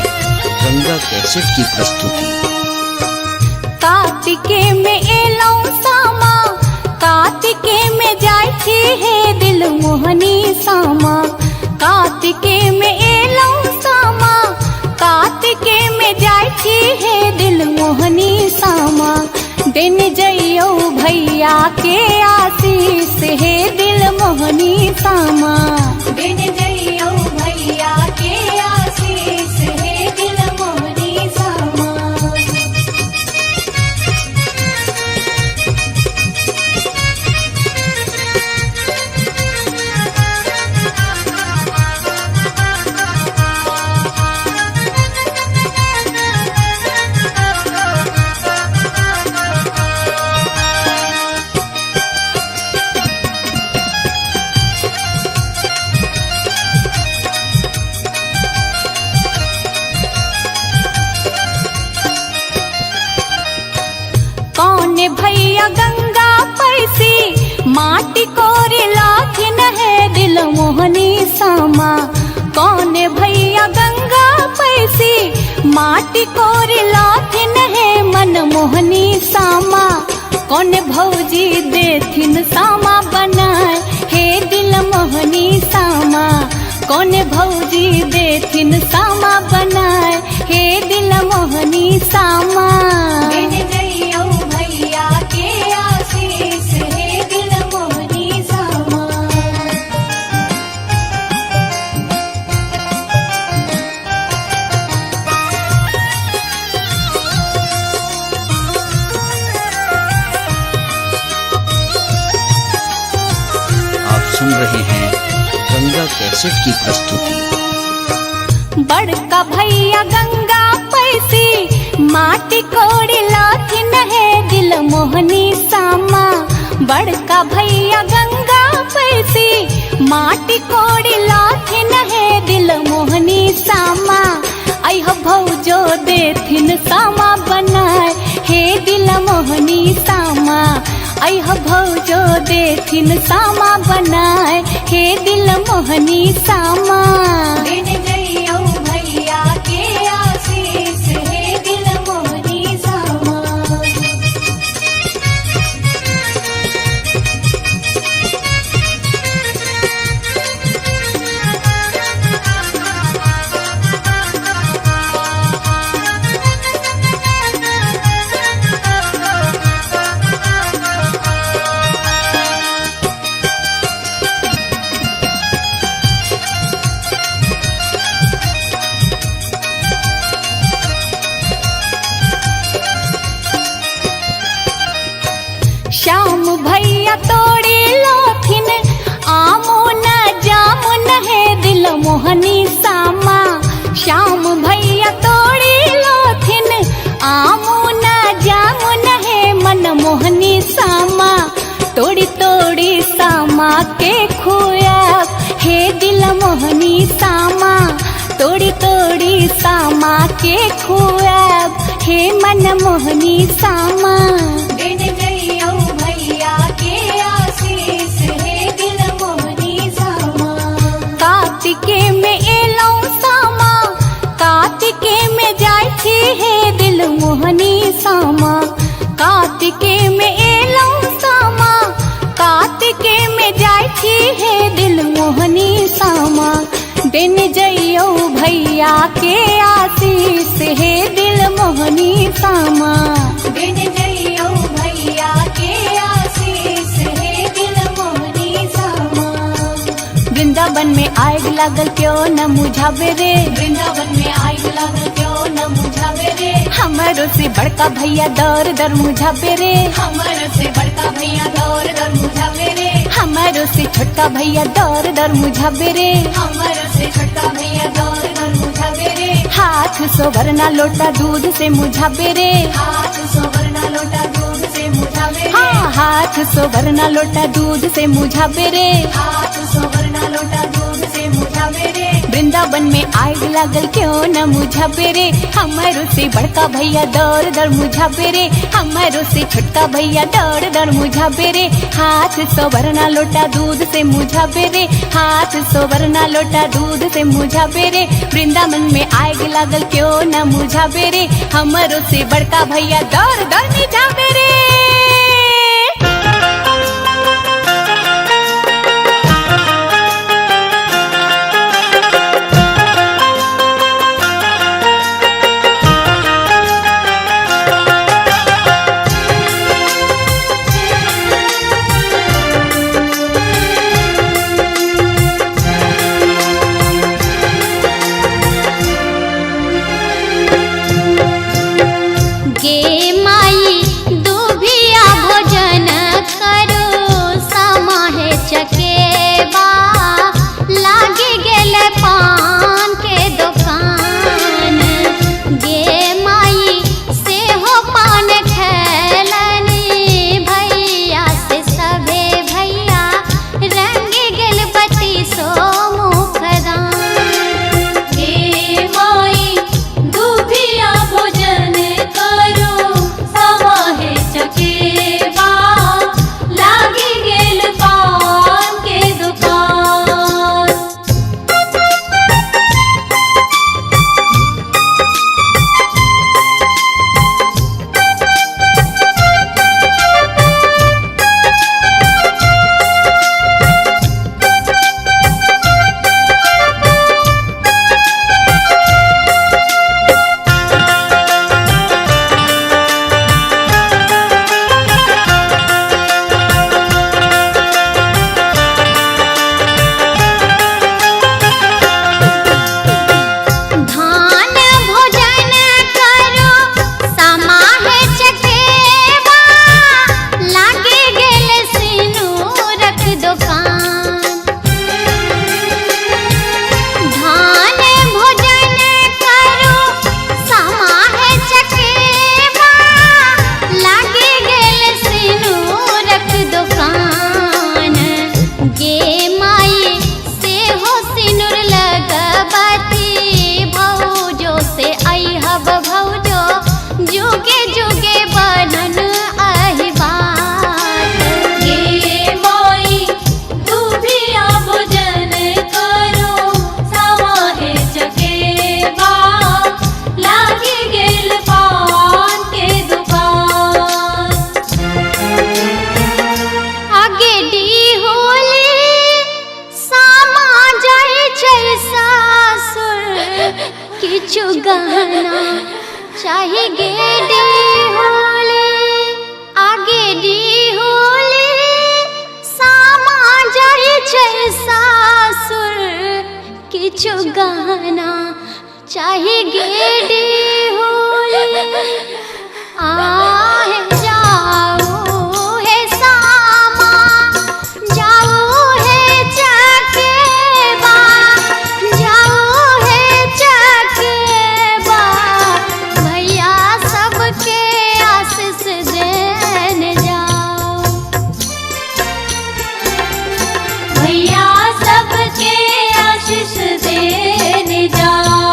गंगा कैसेट की प्रस्तुति। कार्तिके में एलौ सामा, कार्तिके में जाय छी हे दिल मोहनी सामा। कार्तिके में एलौ सामा, कार्तिके में जाय छी हे दिल मोहनी सामा। दिन जइयो भैया के आशीष हे दिल मोहनी सामा। दिन जइयो भैया के आशीष हे दिल मोहनी सामा। कौन भैया गंगा पैसी माटी कोरी लाथिन है दिल मोहनी सामा। कौन भैया गंगा पैसी माटी कोरी लाथिन है मन मोहनी सामा। कौन भौजी देथिन सामा बनाए हे दिल मोहनी सामा। कौन भौजी देथिन सामा बनाए हे दिल मोहनी सामा। दिन जइयो भैया के आशीष हे दिल मोहनी सामा। आप सुन रहे हैं गंगा कैसेट की प्रस्तुति। बड़का भैया गंगा पैसी माटी कोड़ी लाथिन है दिल मोहनी सामा। बड़का भैया गंगा पैसी माटी कोड़ी लाथिन है दिल मोहनी सामा। अह भौजो देथिन सामा बनाए हे दिल मोहनी सामा। अह भौजो देथिन सामा बनाए हे दिल मोहनी सामा। दिन जइयो भैया के आशीष हे दिल मोहनी सामा। श्याम भैया तोड़ी लोथिन आमो न जामुन है दिल मोहनी सामा। श्याम भैया तोड़ी लोथिन आमो न जामुन है मन मोहनी सामा। तोड़ी तोड़ी सामा के खुया हे दिल मोहनी सामा। तोड़ी तोड़ी सामा के खुया हे मन मोहनी सामा। दिन जइयो भैया के आशीष हे दिल मोहनी सामा। कार्तिके में एलौ सामा, कार्तिके में जाय छी हे दिल मोहनी सामा। कार्तिके में एलौ सामा, कार्तिके में जाय छी हे दिल मोहनी सामा। दिन जइयो भैया के आशीष हे दिल मोहनी सामा। दिन जइयो भैया के आशीष हे दिल मोहनी सामा। वृंदावन में आग लागल क्यों न मुझावे रे। वृंदावन में आग लागल क्यों न मुझावे रे। हमारो से बड़का भैया दौर दर मुझावे रे। हमर से बड़का भैया दौर दर मुझावे रे। हमारो से छोटका भैया दौर दर मुझावे रे। हमर से छोटका भैया दौर दर मुझावे रे। हाथ सोवरना लोटा दूध से मुझावे रे। हाथ सोवरना लोटा दूध से मुझावे रे। हाँ, हाथ सोवरना लोटा दूध से मुझावे रे। हाथ सोवरना लोटा दूध से मुझावे मुझावे रे। वृंदावन में आग लागल क्यों न मुझावे रे। हमारो से बड़का भैया दौड़ दौड़ मुझावे रे। हमारो से छोटका भैया दौड़ दौड़ मुझावे रे। हाथ सोवरना लोटा दूध से मुझावे रे। हाथ सोवरना लोटा दूध से मुझावे रे। वृंदावन में आग लागल क्यों न मुझावे रे। हमारो से बड़का भैया दौड़ दौड़ मुझावे रे। चाहे गेडी होले आगे डी होले सामा जाए छे सासुर किछु गाना चाहे गेडी होले आहे जाओ हे सामा जाओ हे चकेबा जाओ हे चकेबा भैया सबके आशीष देने जाओ भैया सबके आशीष देने जाओ।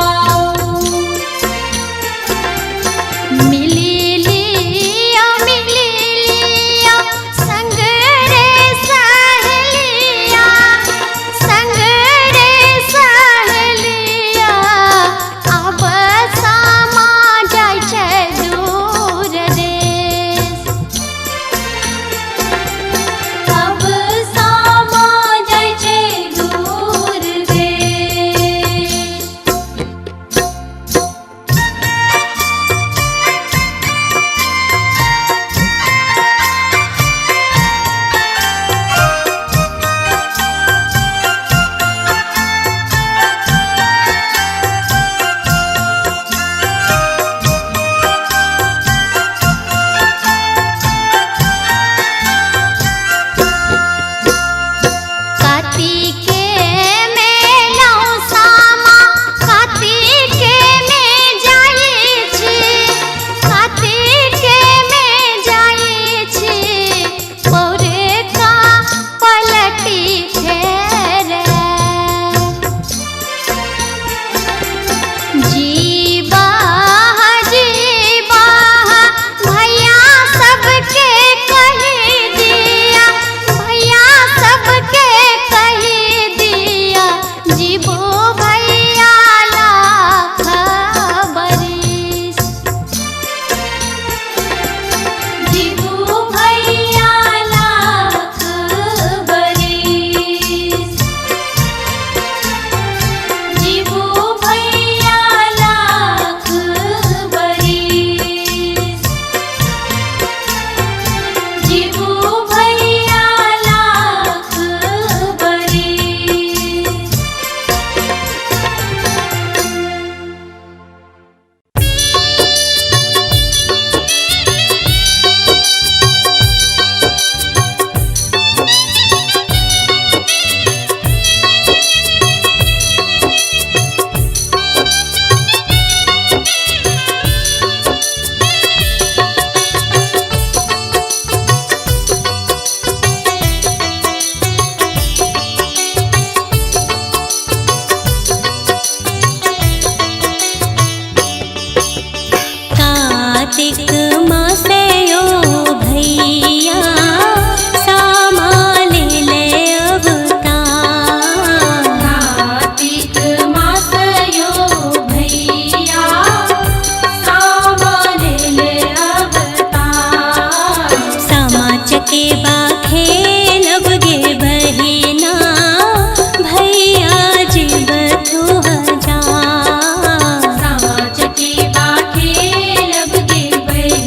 कार्तिक मासयो भैया सामा ले ले अवतार। कार्तिक मासयो भैया सामा ले ले अवतार। सामा चकेबा खेलब गे बहिना भैया जीव तू हजार। सामा चकेबा खेलब गे बहिना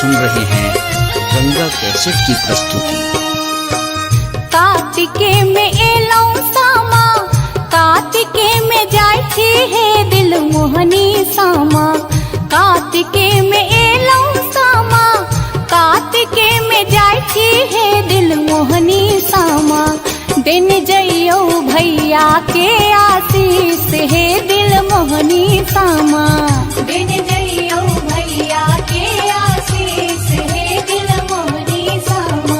सुन रहे हैं गंगा कैसेट की प्रस्तुति। कार्तिके में एलौ सामा, कार्तिके में जाय छी हे दिल मोहनी सामा। कार्तिके में एलौ सामा, कार्तिके में जाय छी हे दिल मोहनी सामा। दिन जइयो भैया के आशीष हे दिल मोहनी सामा। दिन जइयो भैया के आशीष हे दिल मोहनी सामा।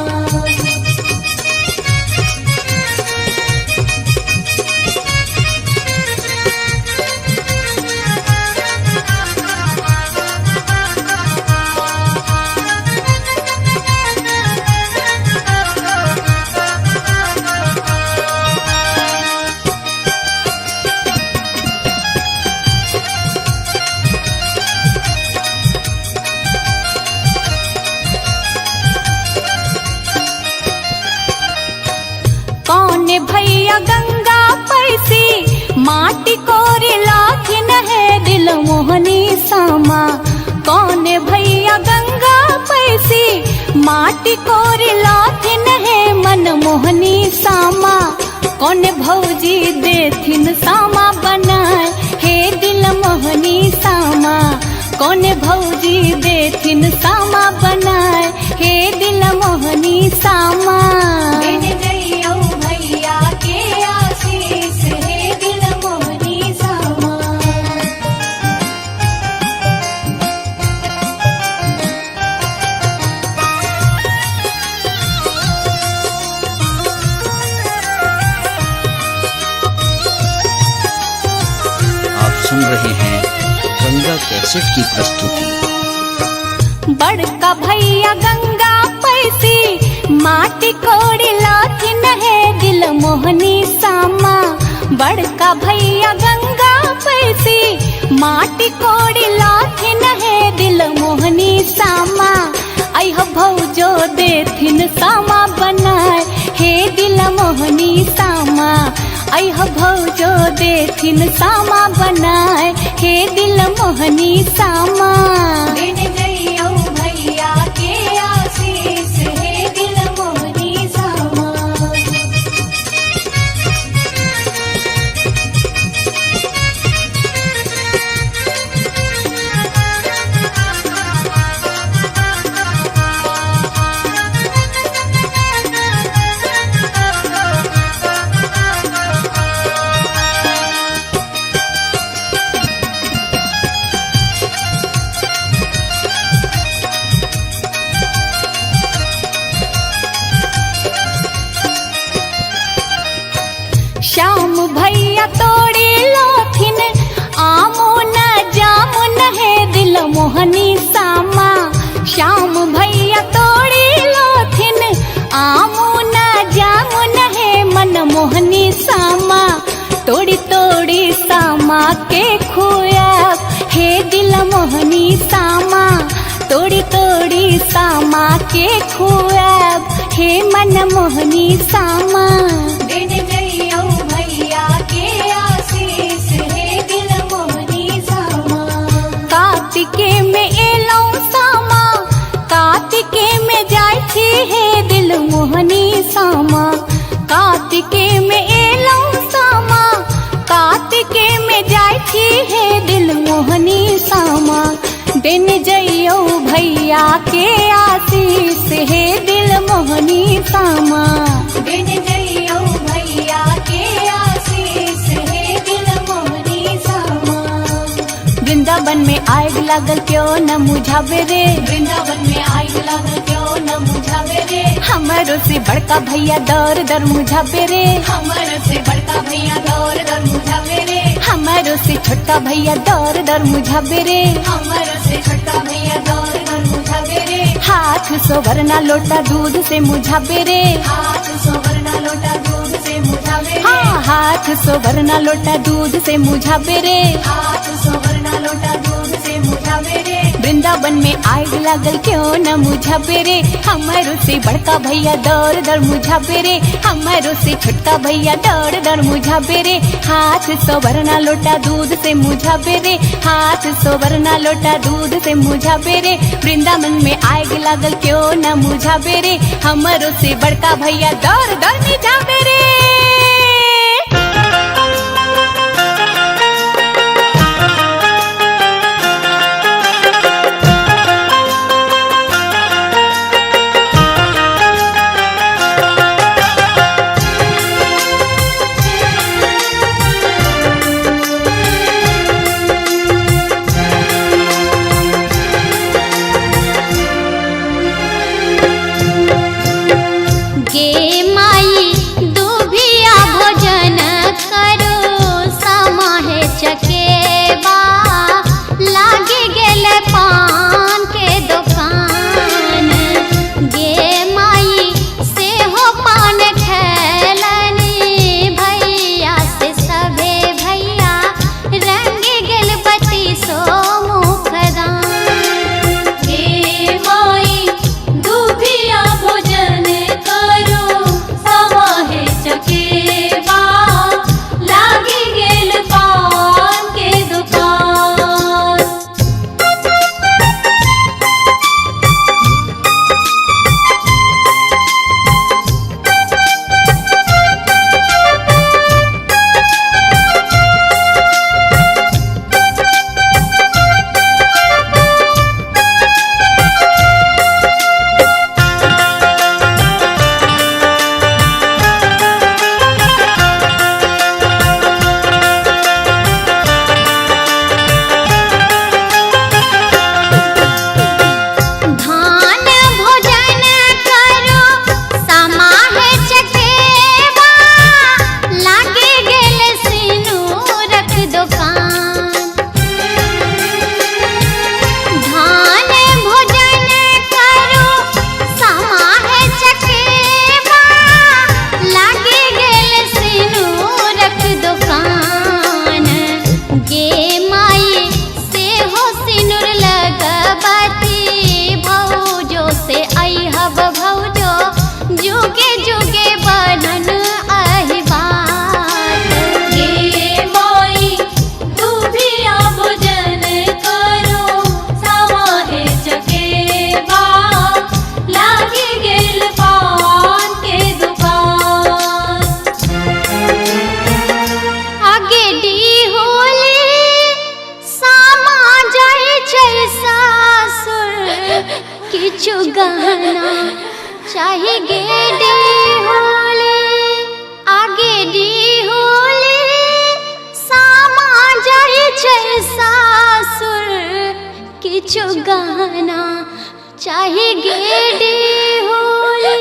कौन भैया गंगा पैसी, माटी कोरी लाखिन है दिल मोहनी सामा। कौन भैया गंगा पैसी, माटी कोरी लाखिन है मन मोहनी सामा। कौन भौजी देथिन सामा बनाए हे दिल मोहनी सामा। कौन भौजी देथिन सामा बनाए हे दिल मोहनी सामा। दिन जइयो भैया के आशीष हे दिल मोहनी सामा। आप सुन रहे हैं गंगा कैसेट की प्रस्तुति। बड़का भैया गंगा पैसी, माटी कोड़ी लाखिन है दिल मोहनी सामा। बड़का भैया गंगा पैसी, माटी कोड़ी लाखिन है दिल मोहनी सामा। अह भौजो देथिन सामा बनाए हे दिल मोहनी सामा। अह भौजो देथिन सामा बनाए हे दिल मोहनी सामा। दिन जइयो भैया के आशीष हे दिल मोहनी सामा। श्याम भैया तोड़ी लोथिन, आमो न जामुन है दिल मोहनी सामा। श्याम भैया तोड़ी लोथिन, आमो न जामुन है मन मोहनी सामा। तोड़ी तोड़ी सामा के खुआब हे दिल मोहनी सामा। तोड़ी तोड़ी सामा के खुआब हे मन मोहनी सामा। दिन जइयो भैया के आशीष हे दिल मोहनी सामा। कार्तिके में एलौ सामा, कार्तिके में जाय छी हे दिल मोहनी सामा। कार्तिके में एलौ सामा, कार्तिके में जाय छी हे दिल मोहनी सामा। दिन जइयो भैया के आशीष हे दिल मोहनी सामा। दिन जइयो भैया के आशीष हे दिल मोहनी सामा। वृंदावन में आग लागल क्यों न मुझावे रे। वृंदावन में आग लागल क्यों न मुझावे रे। हमारो से बड़का भैया दर दर मुझावे रे। हमर से बड़का भैया दौर दर मुझावे रे। हमारो से छोटा भैया दर दर मुझावे रे। हमर से छोटा भैया दौर दर मुझावे रे। हाथ सोवरना लोटा दूध से मुझावे रे। हाथ सोवरना लोटा दूध से मुझावे रे। हाँ, हाथ सोवरना लोटा दूध से मुझावे रे। हाथ सोवरना लोटा दूध से मुझावे रे। वृंदावन में आग लागल क्यों न मुझा बेरे, हमारो से बड़का भैया दौड़ दौड़ मुझा बेरे, हमारो से छोटका भैया दौड़ दौड़ मुझा बेरे। हाथ सोवरना लोटा दूध से मुझा बेरे, हाथ सोवरना लोटा दूध से मुझा बेरे। वृंदावन में आग लागल क्यों न मुझा बेरे, हमारो से बड़का भैया दौड़ दौड़ मुझा बेरे। गहना चाहे गेडी होले आगे डी होले सामा जाए छै सासुर किछु गहना चाहे गेडी होले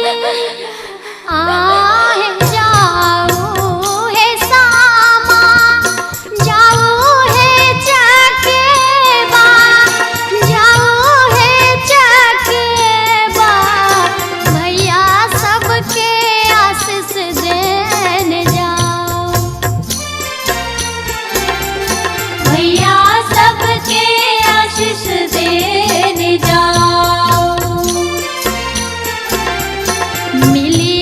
आहे जाओ हे सामा जाओ हे चकेबा जाओ हे चकेबा भैया सबके आशीष देने जाओ भैया सबके आशीष देने जाओ। मिली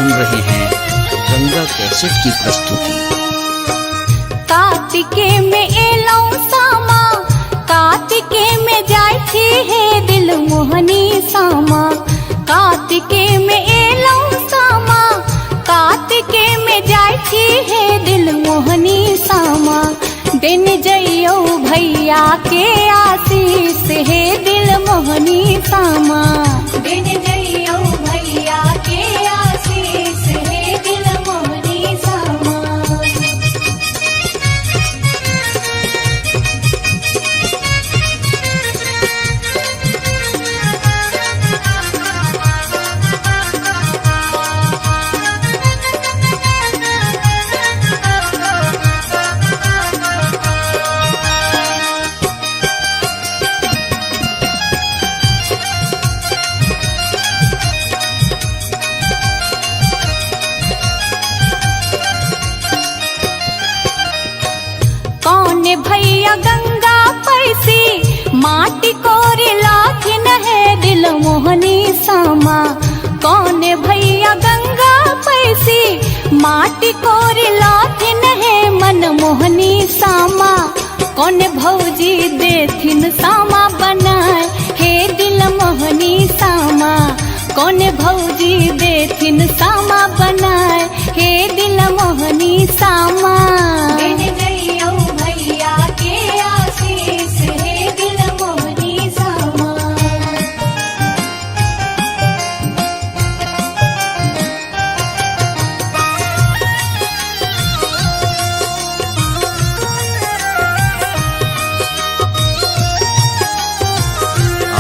सुन रहे हैं गंगा कैसेट की प्रस्तुति। कार्तिके में एलौ सामा, कार्तिके में जाय छी हे दिल मोहनी सामा। कार्तिके में एलौ सामा, कार्तिके में जाय छी हे दिल मोहनी सामा। दिन जइयो भैया के आशीष हे दिल मोहनी सामा। दिन जइयो भैया के आशीष हे दिल मोहनी सामा। कौन भैया गंगा पैसी माटी कोरी लाखिन है दिल मोहनी सामा। कौन भैया गंगा पैसी माटी कोरी लाखिन है मन मोहनी सामा। कौन भौजी देथिन सामा बनाए हे दिल मोहनी सामा। कौन भौजी देथिन सामा बनाए हे दिल मोहनी सामा। दिन जइयो भैया के आशीष हे दिल मोहनी सामा।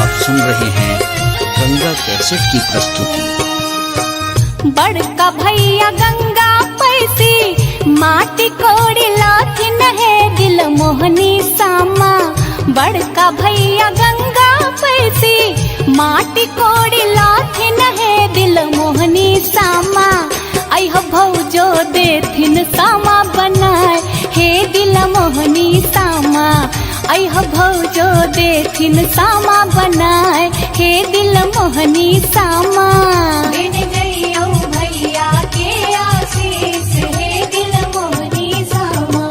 आप सुन रहे हैं गंगा कैसेट की प्रस्तुति। बड़का भैया गंगा पैसी माटी कोड़ी लाखिन है दिल मोहनी सामा। बड़का भैया गंगा पैसी माटी कोड़ी लाखिन है दिल मोहनी सामा। अह भौजो देथिन सामा बनाए हे दिल मोहनी सामा। अह भौजो देथिन सामा बनाए हे दिल मोहनी सामा। दिन जइयो भैया के आशीष हे दिल मोहनी सामा।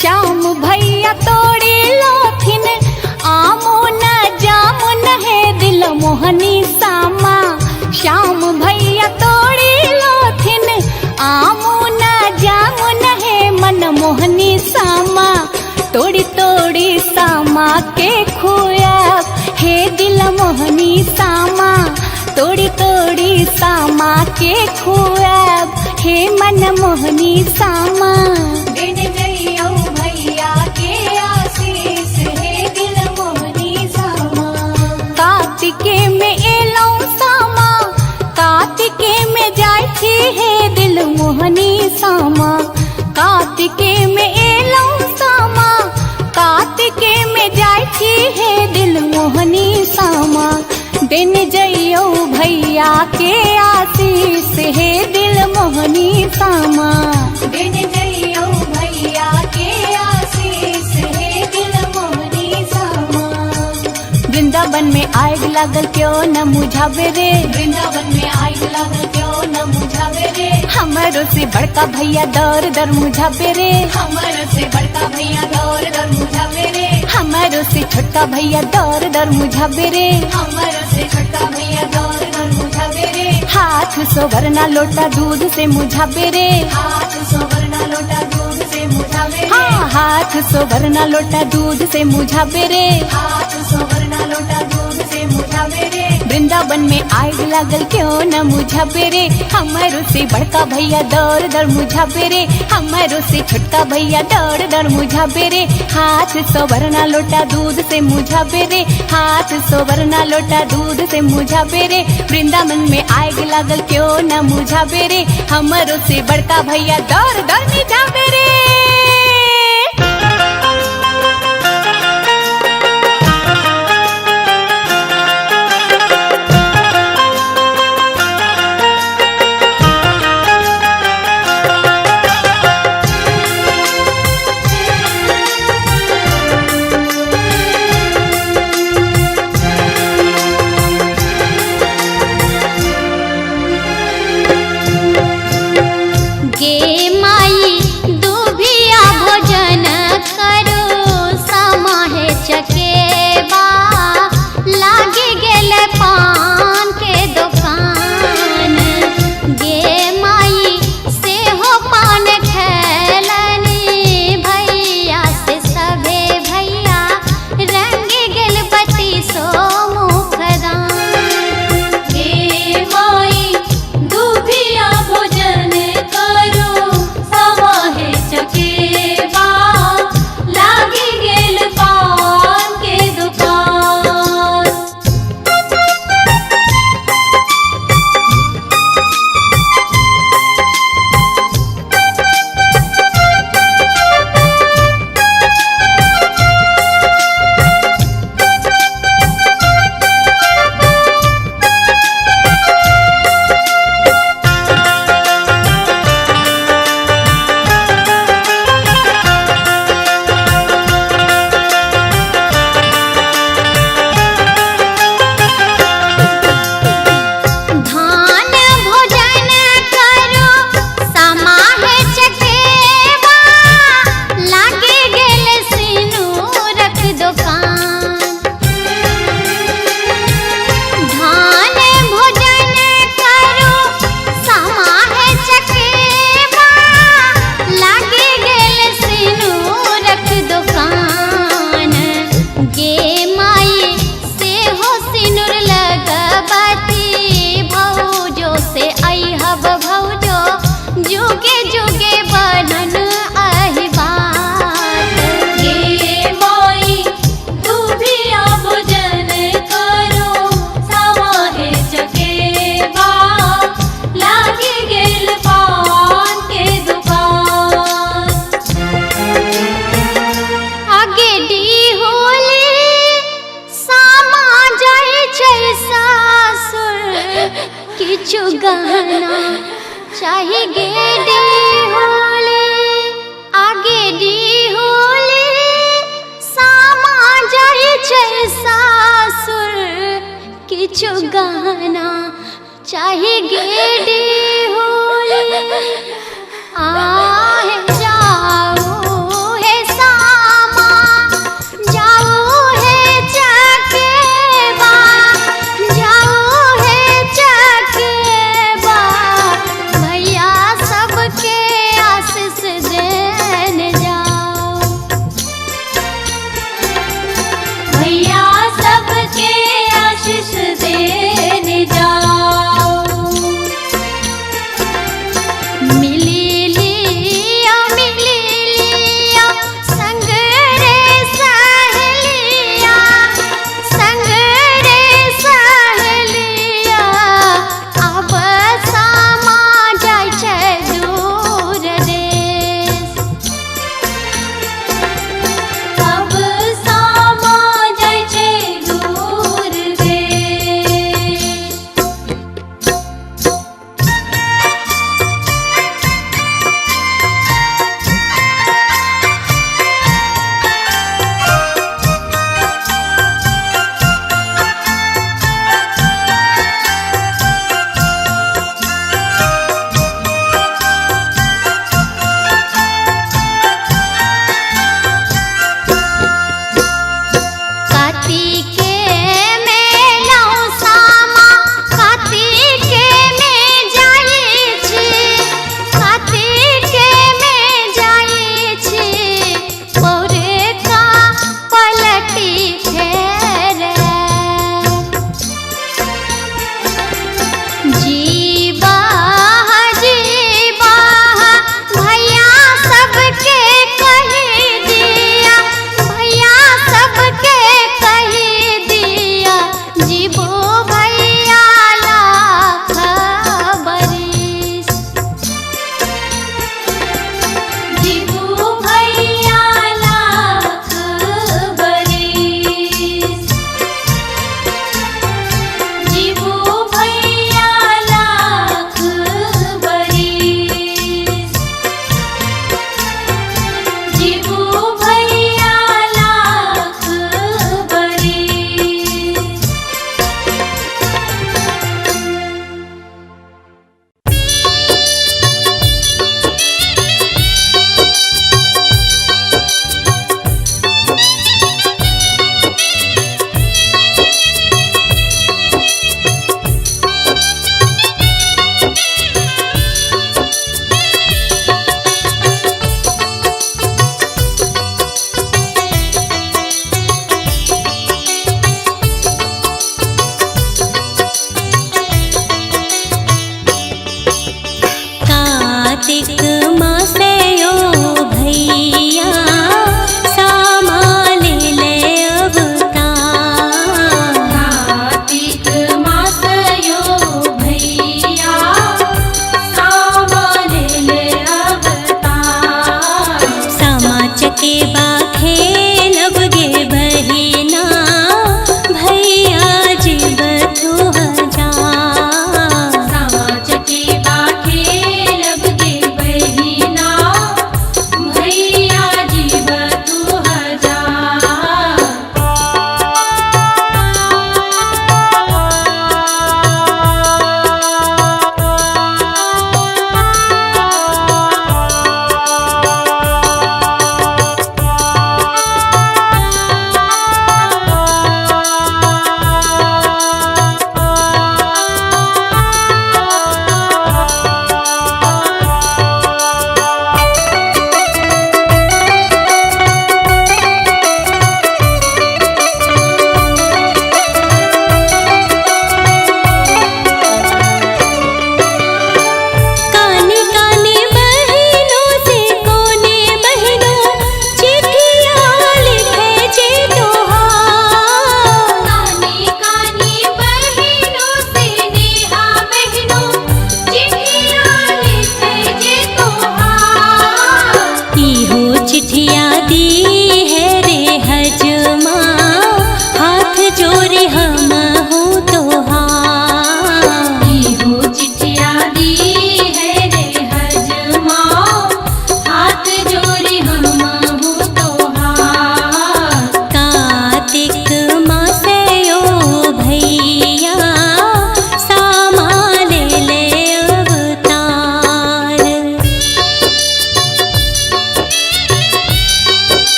श्याम भैया तोड़ी लोथिन आमो न जामुन है दिल मोहनी सामा। श्याम भैया तोड़ी लोथिन आमो न जामुन है मन मोहनी सामा। तोड़ी तोड़ी सामा के खुया हे दिल मोहनी सामा। तोड़ी तोड़ी सामा के खुया हे मन मोहनी सामा। दिन जइयो भैया के आशीष हे दिल मोहनी सामा। कार्तिके में एलौ सामा, कार्तिके में जाय छी हे दिल मोहनी सामा। कार्तिके में एलौ सामा, कार्तिके में जाय छी हे दिल मोहनी सामा। दिन जइयो भैया के आशीष हे दिल मोहनी सामा। दिन जइयो भैया के आशीष हे दिल मोहनी सामा। वृंदावन में आग लागल क्यों न मुझावे रे। वृंदावन में आग लागल क्यों न मुझावे रे। हमारो से बड़का भैया दर दर मुझावे रे। हमर से बड़का भैया दौर दर मुझावे रे। हमारो से छोटका भैया दर दर मुझावे रे। हमर से छोटका भैया दौर दर मुझावे रे। हाथ सोवरना लोटा दूध से मुझावे रे। हाथ सोवरना लोटा दूध से मुझावे रे। हाँ, हाथ सोवरना लोटा दूध से मुझावे रे। हाथ सोवरना लोटा दूध से मुझावे रे। वृंदावन में आग लागल क्यों न मुझा पेरे, हमारो से बड़का भैया दौड़ दौड़ मुझा पेरे, हमारो से छोटका भैया दौड़ दौड़ मुझा पेरे। हाथ सोवरना लोटा दूध से मुझा पेरे, हाथ सोवरना लोटा दूध से मुझा पेरे। वृंदावन में आग लागल क्यों न मुझा पेरे, हमारो से बड़का भैया दौड़ दौड़ मुझा पेरे। चाहे गेडी होले आगे डी होले सामा जाए छै सासुर किछु गाना चाहे गेडी होले आहे जाओ हे सामा जाओ हे चकेबा जाओ हे चकेबा भैया सबके आशीष देने जाओ भैया सबके आशीष देने जाओ। मिली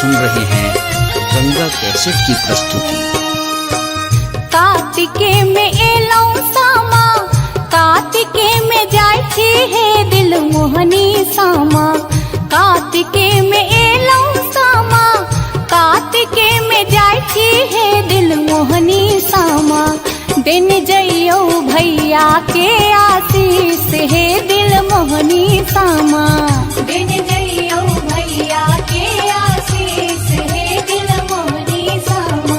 सुन रहे हैं गंगा कैसेट की प्रस्तुति। कार्तिके में एलौ सामा, कार्तिके में जाय छी हे दिल मोहनी सामा। कार्तिके में एलौ सामा, कार्तिके में जाय छी हे दिल मोहनी सामा। दिन जइयो भैया के आशीष हे दिल मोहनी सामा। दिन जइयो भैया के आशीष हे दिल मोहनी सामा।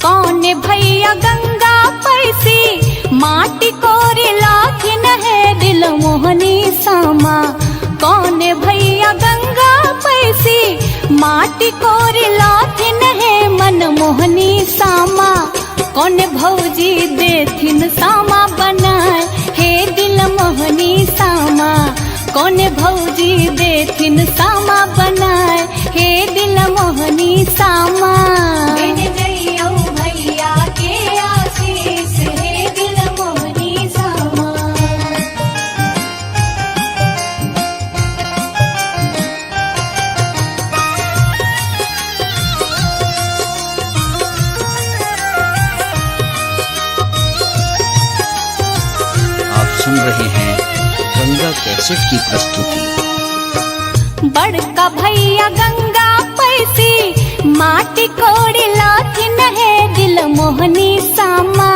कौन भैया गंगा पैसी माटी कोरे लाथिन है दिल मोहनी सामा। कौन भैया गंगा पैसी माटी कोरे लाथिन है मन मोहनी सामा। कौन भौजी देथिन सामा बनाए हे दिल मोहनी सामा। कौन भौजी देथिन सामा बनाए हे दिल मोहनी सामा। दिन जइयो भैया के आशीष हे दिल मोहनी सामा। आप सुन रहे हैं गंगा कैसेट की प्रस्तुति। बड़का भैया गंगा पैसी माटी कोड़ी लाथिन है दिल मोहनी सामा।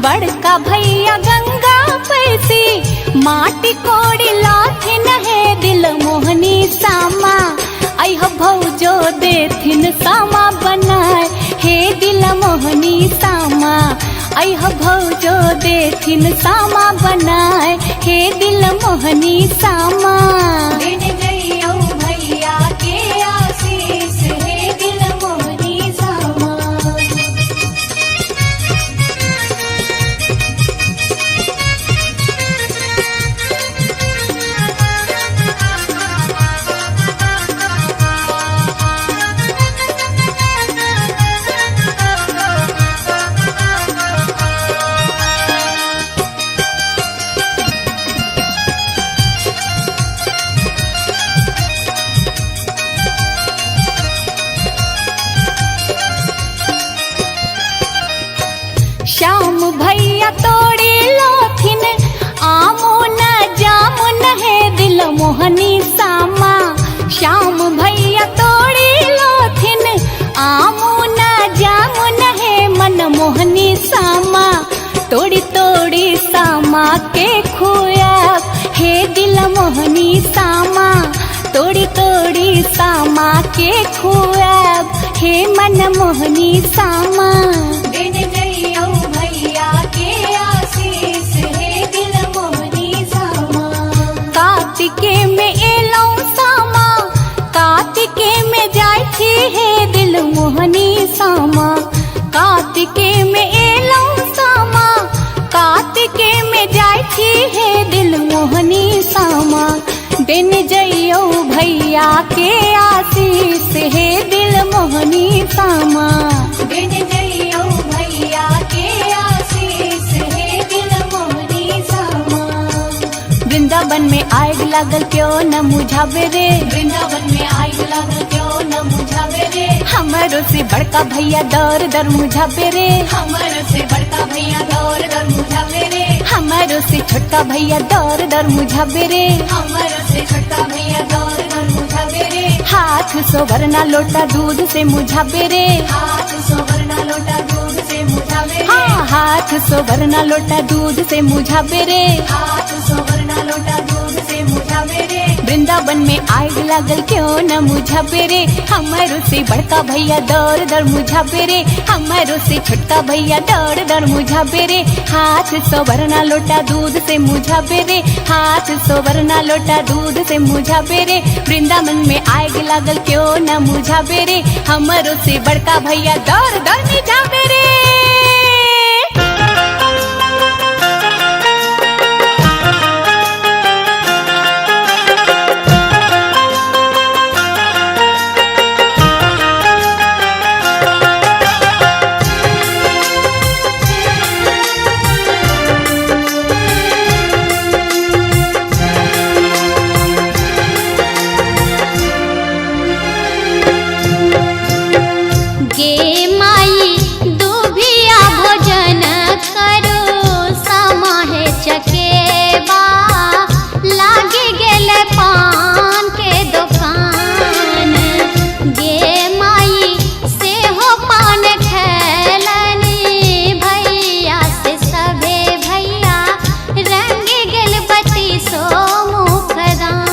बड़का भैया गंगा पैसी माटी कोड़ी लाथिन है दिल मोहनी सामा। अह भौजो देथिन सामा बनाए हे दिल मोहनी सामा। अह भौजो देथिन सामा बनाए हे दिल मोहनी सामा। दिन जइयो भैया के आशीष हे दिल मोहनी सामा। श्याम भैया तोड़ी लोथिन आमो न जामुन है दिल मोहनी सामा। श्याम भैया तोड़ी लोथिन आमो न जामुन है मन मोहनी सामा। तोड़ी तोड़ी सामा के खुआब हे दिल मोहनी सामा। तोड़ी तोड़ी सामा के खुआब हे मन मोहनी सामा। दिन जइयो भैया के आशीष हे दिल मोहनी सामा। कार्तिके में एलौ सामा, कार्तिके में जाय छी हे दिल मोहनी सामा। कार्तिके में एलौ सामा, कार्तिके में जाय छी हे दिल मोहनी सामा। दिन जइयो भैया के आशीष हे दिल मोहनी सामा। दिन जइयो भैया के आशीष हे दिल मोहनी सामा। वृंदावन में आग लागल क्यों न मुझावे रे। वृंदावन में आग लागल क्यों न मुझावे रे। हमारो से बड़का भैया दर दर मुझावे रे। हमर से बड़का भैया दौर दर मुझावे रे। हमारो से छोटका भैया दर दर मुझावे रे। हमर से छोटका भैया दौर दर मुझावे रे। हाथ सोवरना लोटा दूध से मुझावे रे। हाथ सोवरना लोटा दूध से मुझावे रे। हाँ हाथ सोवरना लोटा दूध से मुझावे रे। हाथ सोवरना लोटा दूध से मुझावे रे। वृंदावन में आग लागल क्यों न मुझावे रे, हमारो से बड़का भैया दौड़ दौड़ मुझावे रे, हमारो से छोटका भैया दौड़ दौड़ मुझावे रे। हाथ सोवरना लोटा दूध से मुझावे रे, हाथ सोवरना लोटा दूध से मुझावे रे। वृंदावन में आग लागल क्यों न मुझावे रे, हमारो से बड़का भैया दौड़ दौड़ मुझावे रे। गे माई दुभिया भोजन करो समाहे चकेबा, लागे गेल पान के दुकान। गे माई से हो पान खेलनी, भैया से सभे भैया रंग गेल बत्ती सो मुखदान।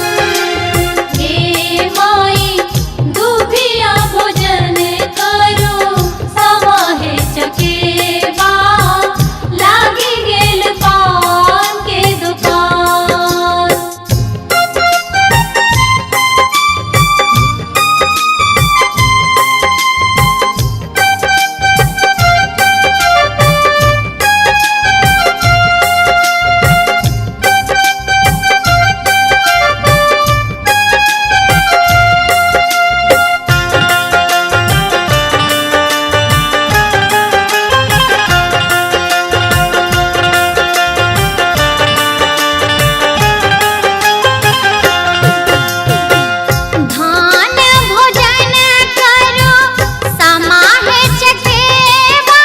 हे माई दुभिया भोजन करो समाहे चकेबा, लागी गेल पान के दुकान। धान भोजन करो समाहे चकेबा,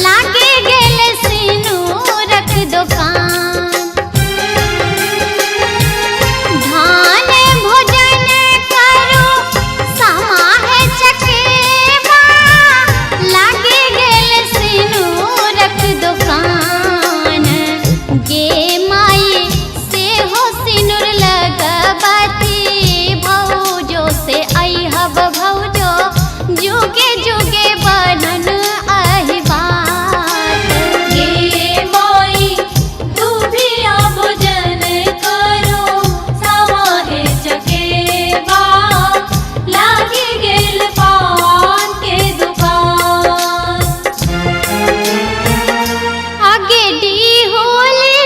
लागे गेल सिनुरक दुकान। धान भोजन करो समाहे चकेबा, लागे गेल सिनुरक दुकान। गे माई से हो सिनुर लगबती, भौजो से अइहब भौजो जुगे जुगे बनन अहिबात। हे माई दुभिया भोजन करो समाहे चकेबा, लागी गेल पान के दुकान। आगे डी होली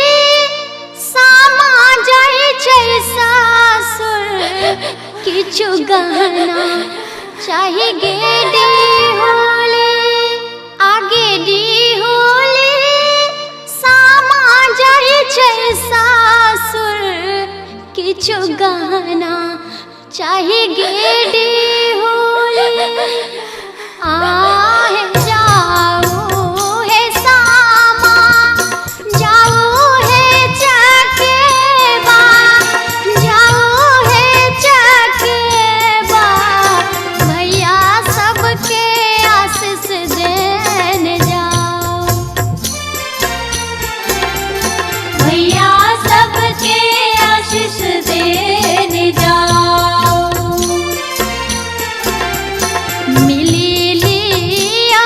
सामा जाय छै सासुर, किछु गहना चाही गे डी होली। आगे डी होली सामा जाय छै सासुर, किछु गहना चाही गे डी होली। आहे जाओ हे सामा, जाओ हे चकेबा, जाओ हे चकेबा, भैया सबके आशीष देन जाओ। भैया सबके आशीष देने जाओ। मिली लिया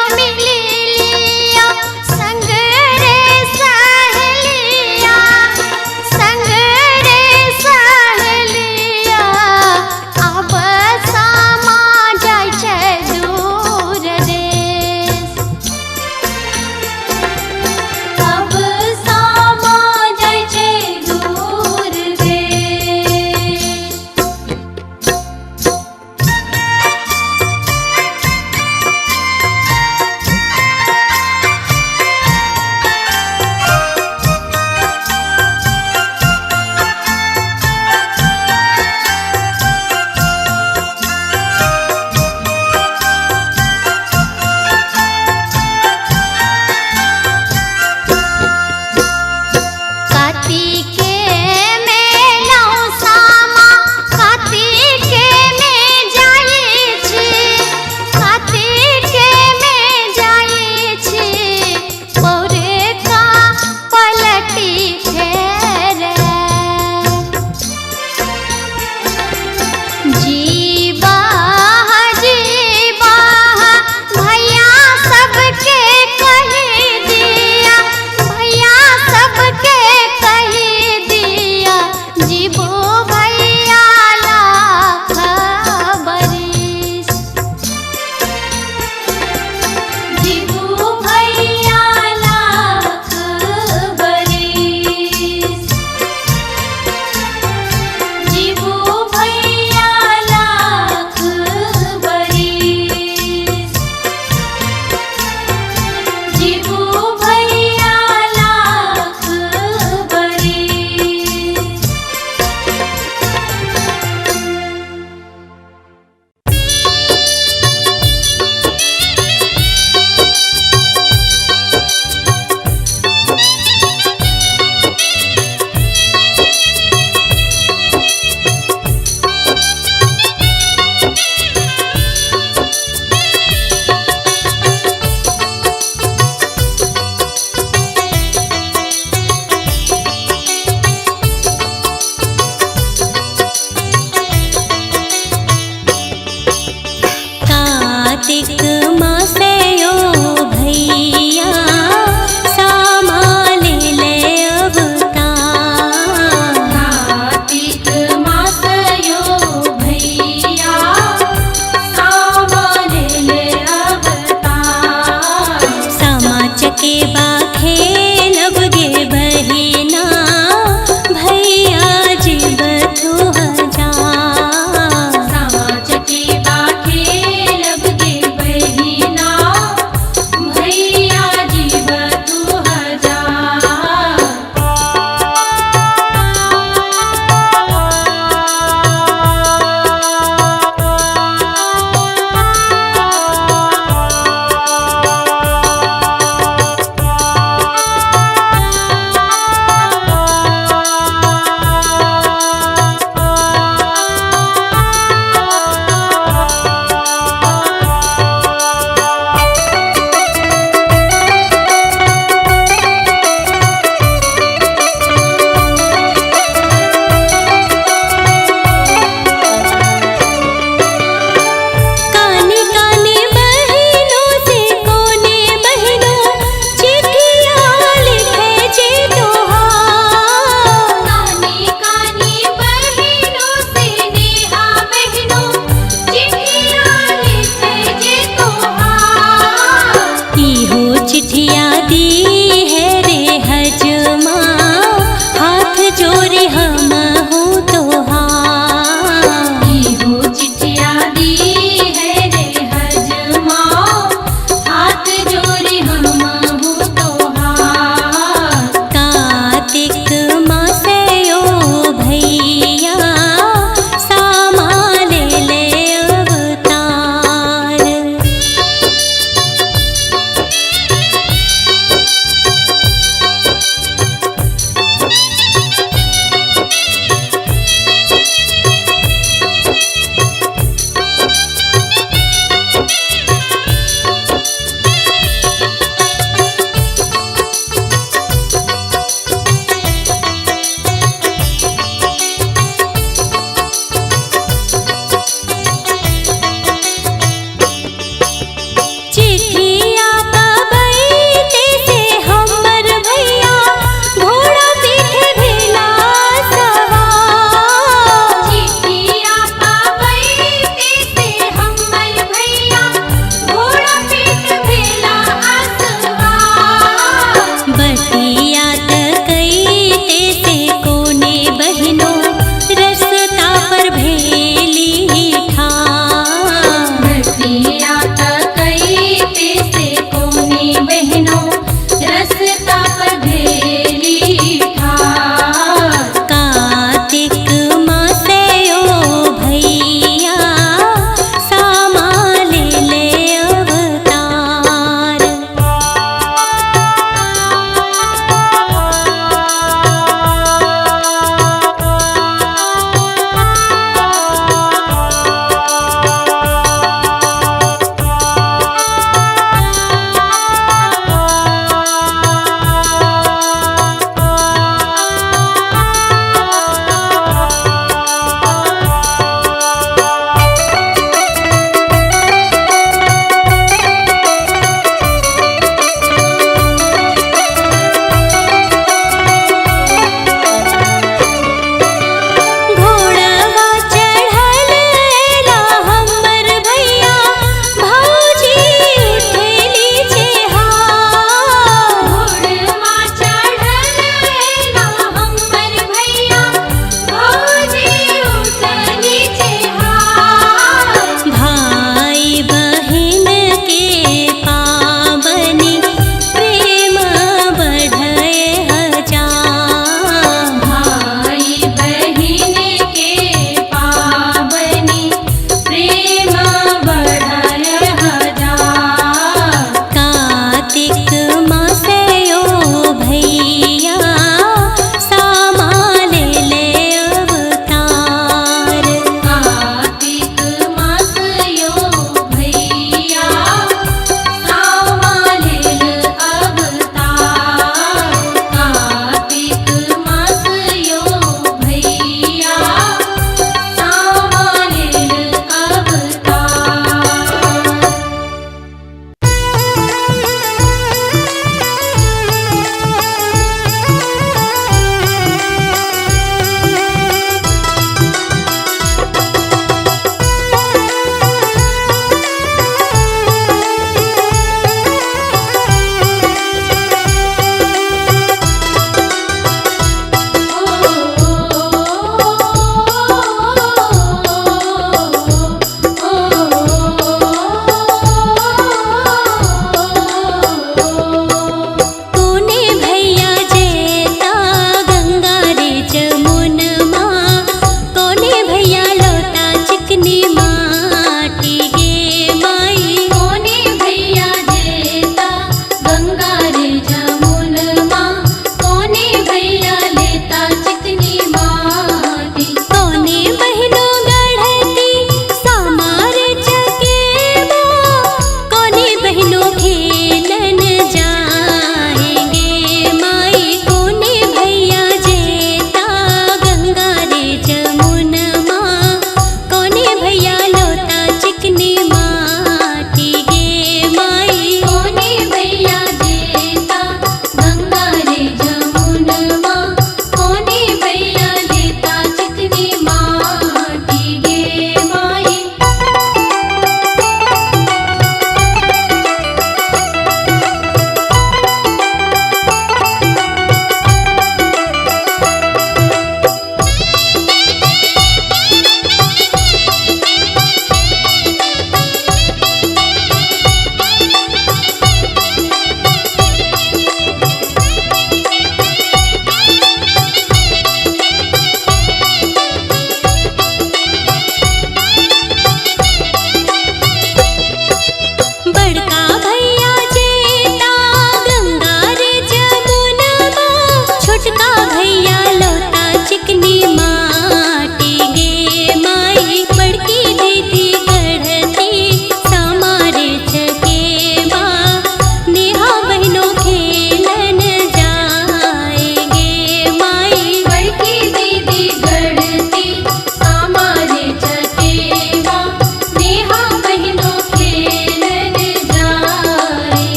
कार्तिक मासयो भैया सामा ले ले अवतार। कार्तिक मासयो भैया सामा ले ले अवतार। सामा चकेबा खेलब गे बहिना भैया जी बधु हजार। सामा चकेबा खेलब गे बहिना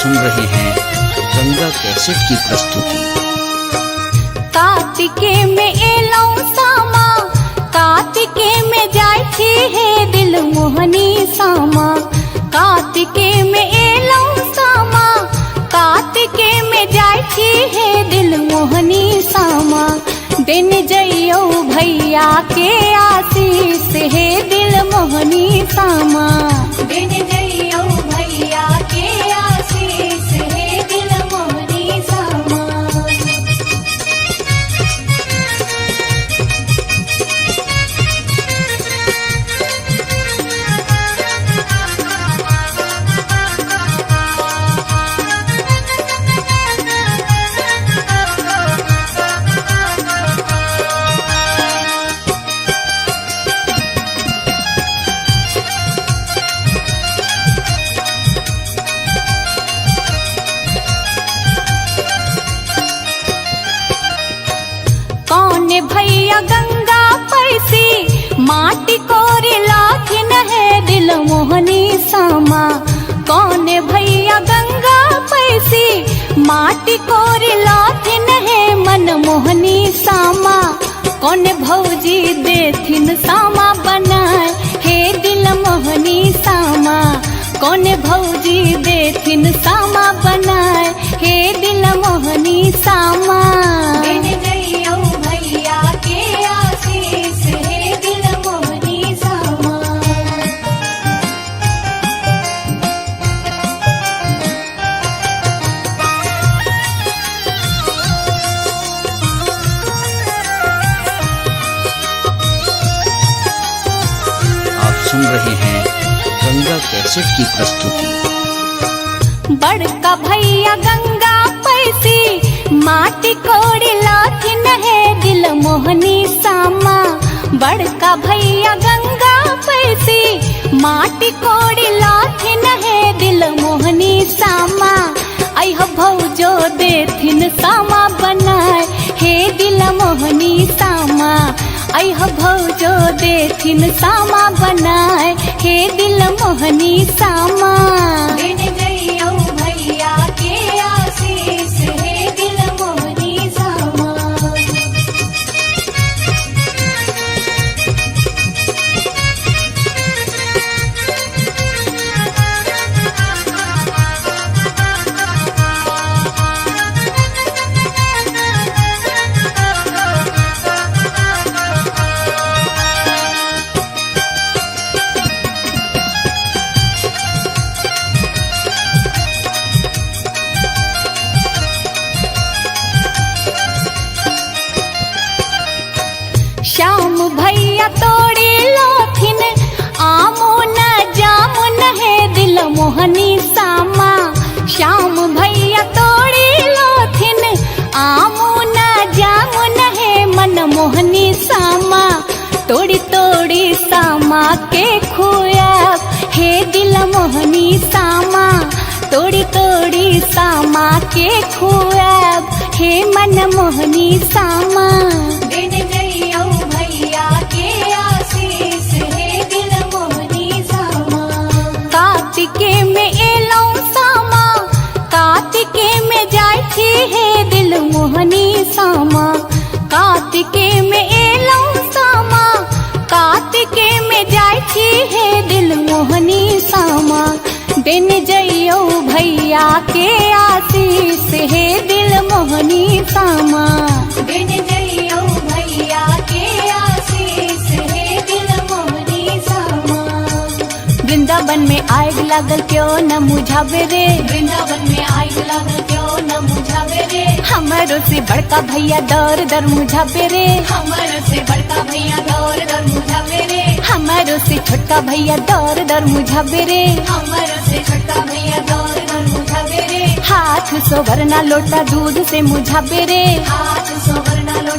सुन रहे हैं गंगा कैसेट की प्रस्तुति। कार्तिके में एलौ सामा, कार्तिके में जाय छी हे दिल मोहनी सामा। कार्तिके में एलौ सामा, कार्तिके में जाय छी हे दिल मोहनी सामा। दिन जइयो भैया के आशीष हे दिल मोहनी सामा। दिन जइयो भैया के आशीष हे दिल मोहनी सामा। भैया गंगा पैसी माटी कोरी लाथिन है दिल मोहनी सामा। कौन भैया गंगा पैसी माटी कोरी लाथिन है मन मोहनी सामा। कौन भौजी देथिन सामा बनाए हे दिल मोहनी सामा। कौन भौजी देथिन सामा बनाए हे दिल मोहनी सामा। दिन जइयो भैया के आशीष हे दिल मोहनी सामा। आप सुन रहे हैं गंगा कैसेट की प्रस्तुति। बड़का भैया गंगा पैसी माटी कोड़ी लाथिन है दिल मोहनी सामा। बड़का भैया गंगा पैसी माटी कोड़ी लाथिन है दिल मोहनी सामा। अह भौजो देथिन सामा बनाए हे दिल मोहनी सामा। अह भौजो देथिन सामा बनाए हे दिल मोहनी सामा। दिन जइयो भैया के आशीष हे दिल मोहनी सामा। श्याम भैया तोड़ी लोथिन आमो न जामुन है दिल मोहनी सामा। श्याम भैया तोड़ी लोथिन आमो न जामुन है मन मोहनी सामा। तोड़ी तोड़ी सामा के खुया हे दिल मोहनी सामा। तोड़ी तोड़ी सामा के खुया हे मन मोहनी सामा। दिन जइयो भैया के आशीष हे दिल मोहनी सामा। कार्तिके में एलौ सामा, कार्तिके में जाय छी हे दिल मोहनी सामा। कार्तिके में एलौ सामा, कार्तिके में जाय छी हे दिल मोहनी सामा। दिन जइयो भैया के आशीष हे दिल मोहनी सामा। दिन जइयो भैया के आशीष हे दिल मोहनी सामा। वृंदावन में आग लागल क्यों न मुझावे रे। वृंदावन में आग लागल क्यों न मुझावे रे। हमारो से बड़का भैया दर दर मुझावे रे। हमर से बड़का भैया दौर दर मुझावे रे। हमारो से छोटका भैया दर दर मुझावे रे। हमर से छोटका भैया दौर दर मुझावे रे। हाथ सोवरना लोटा दूध से मुझावे रे। हाथ सोवरना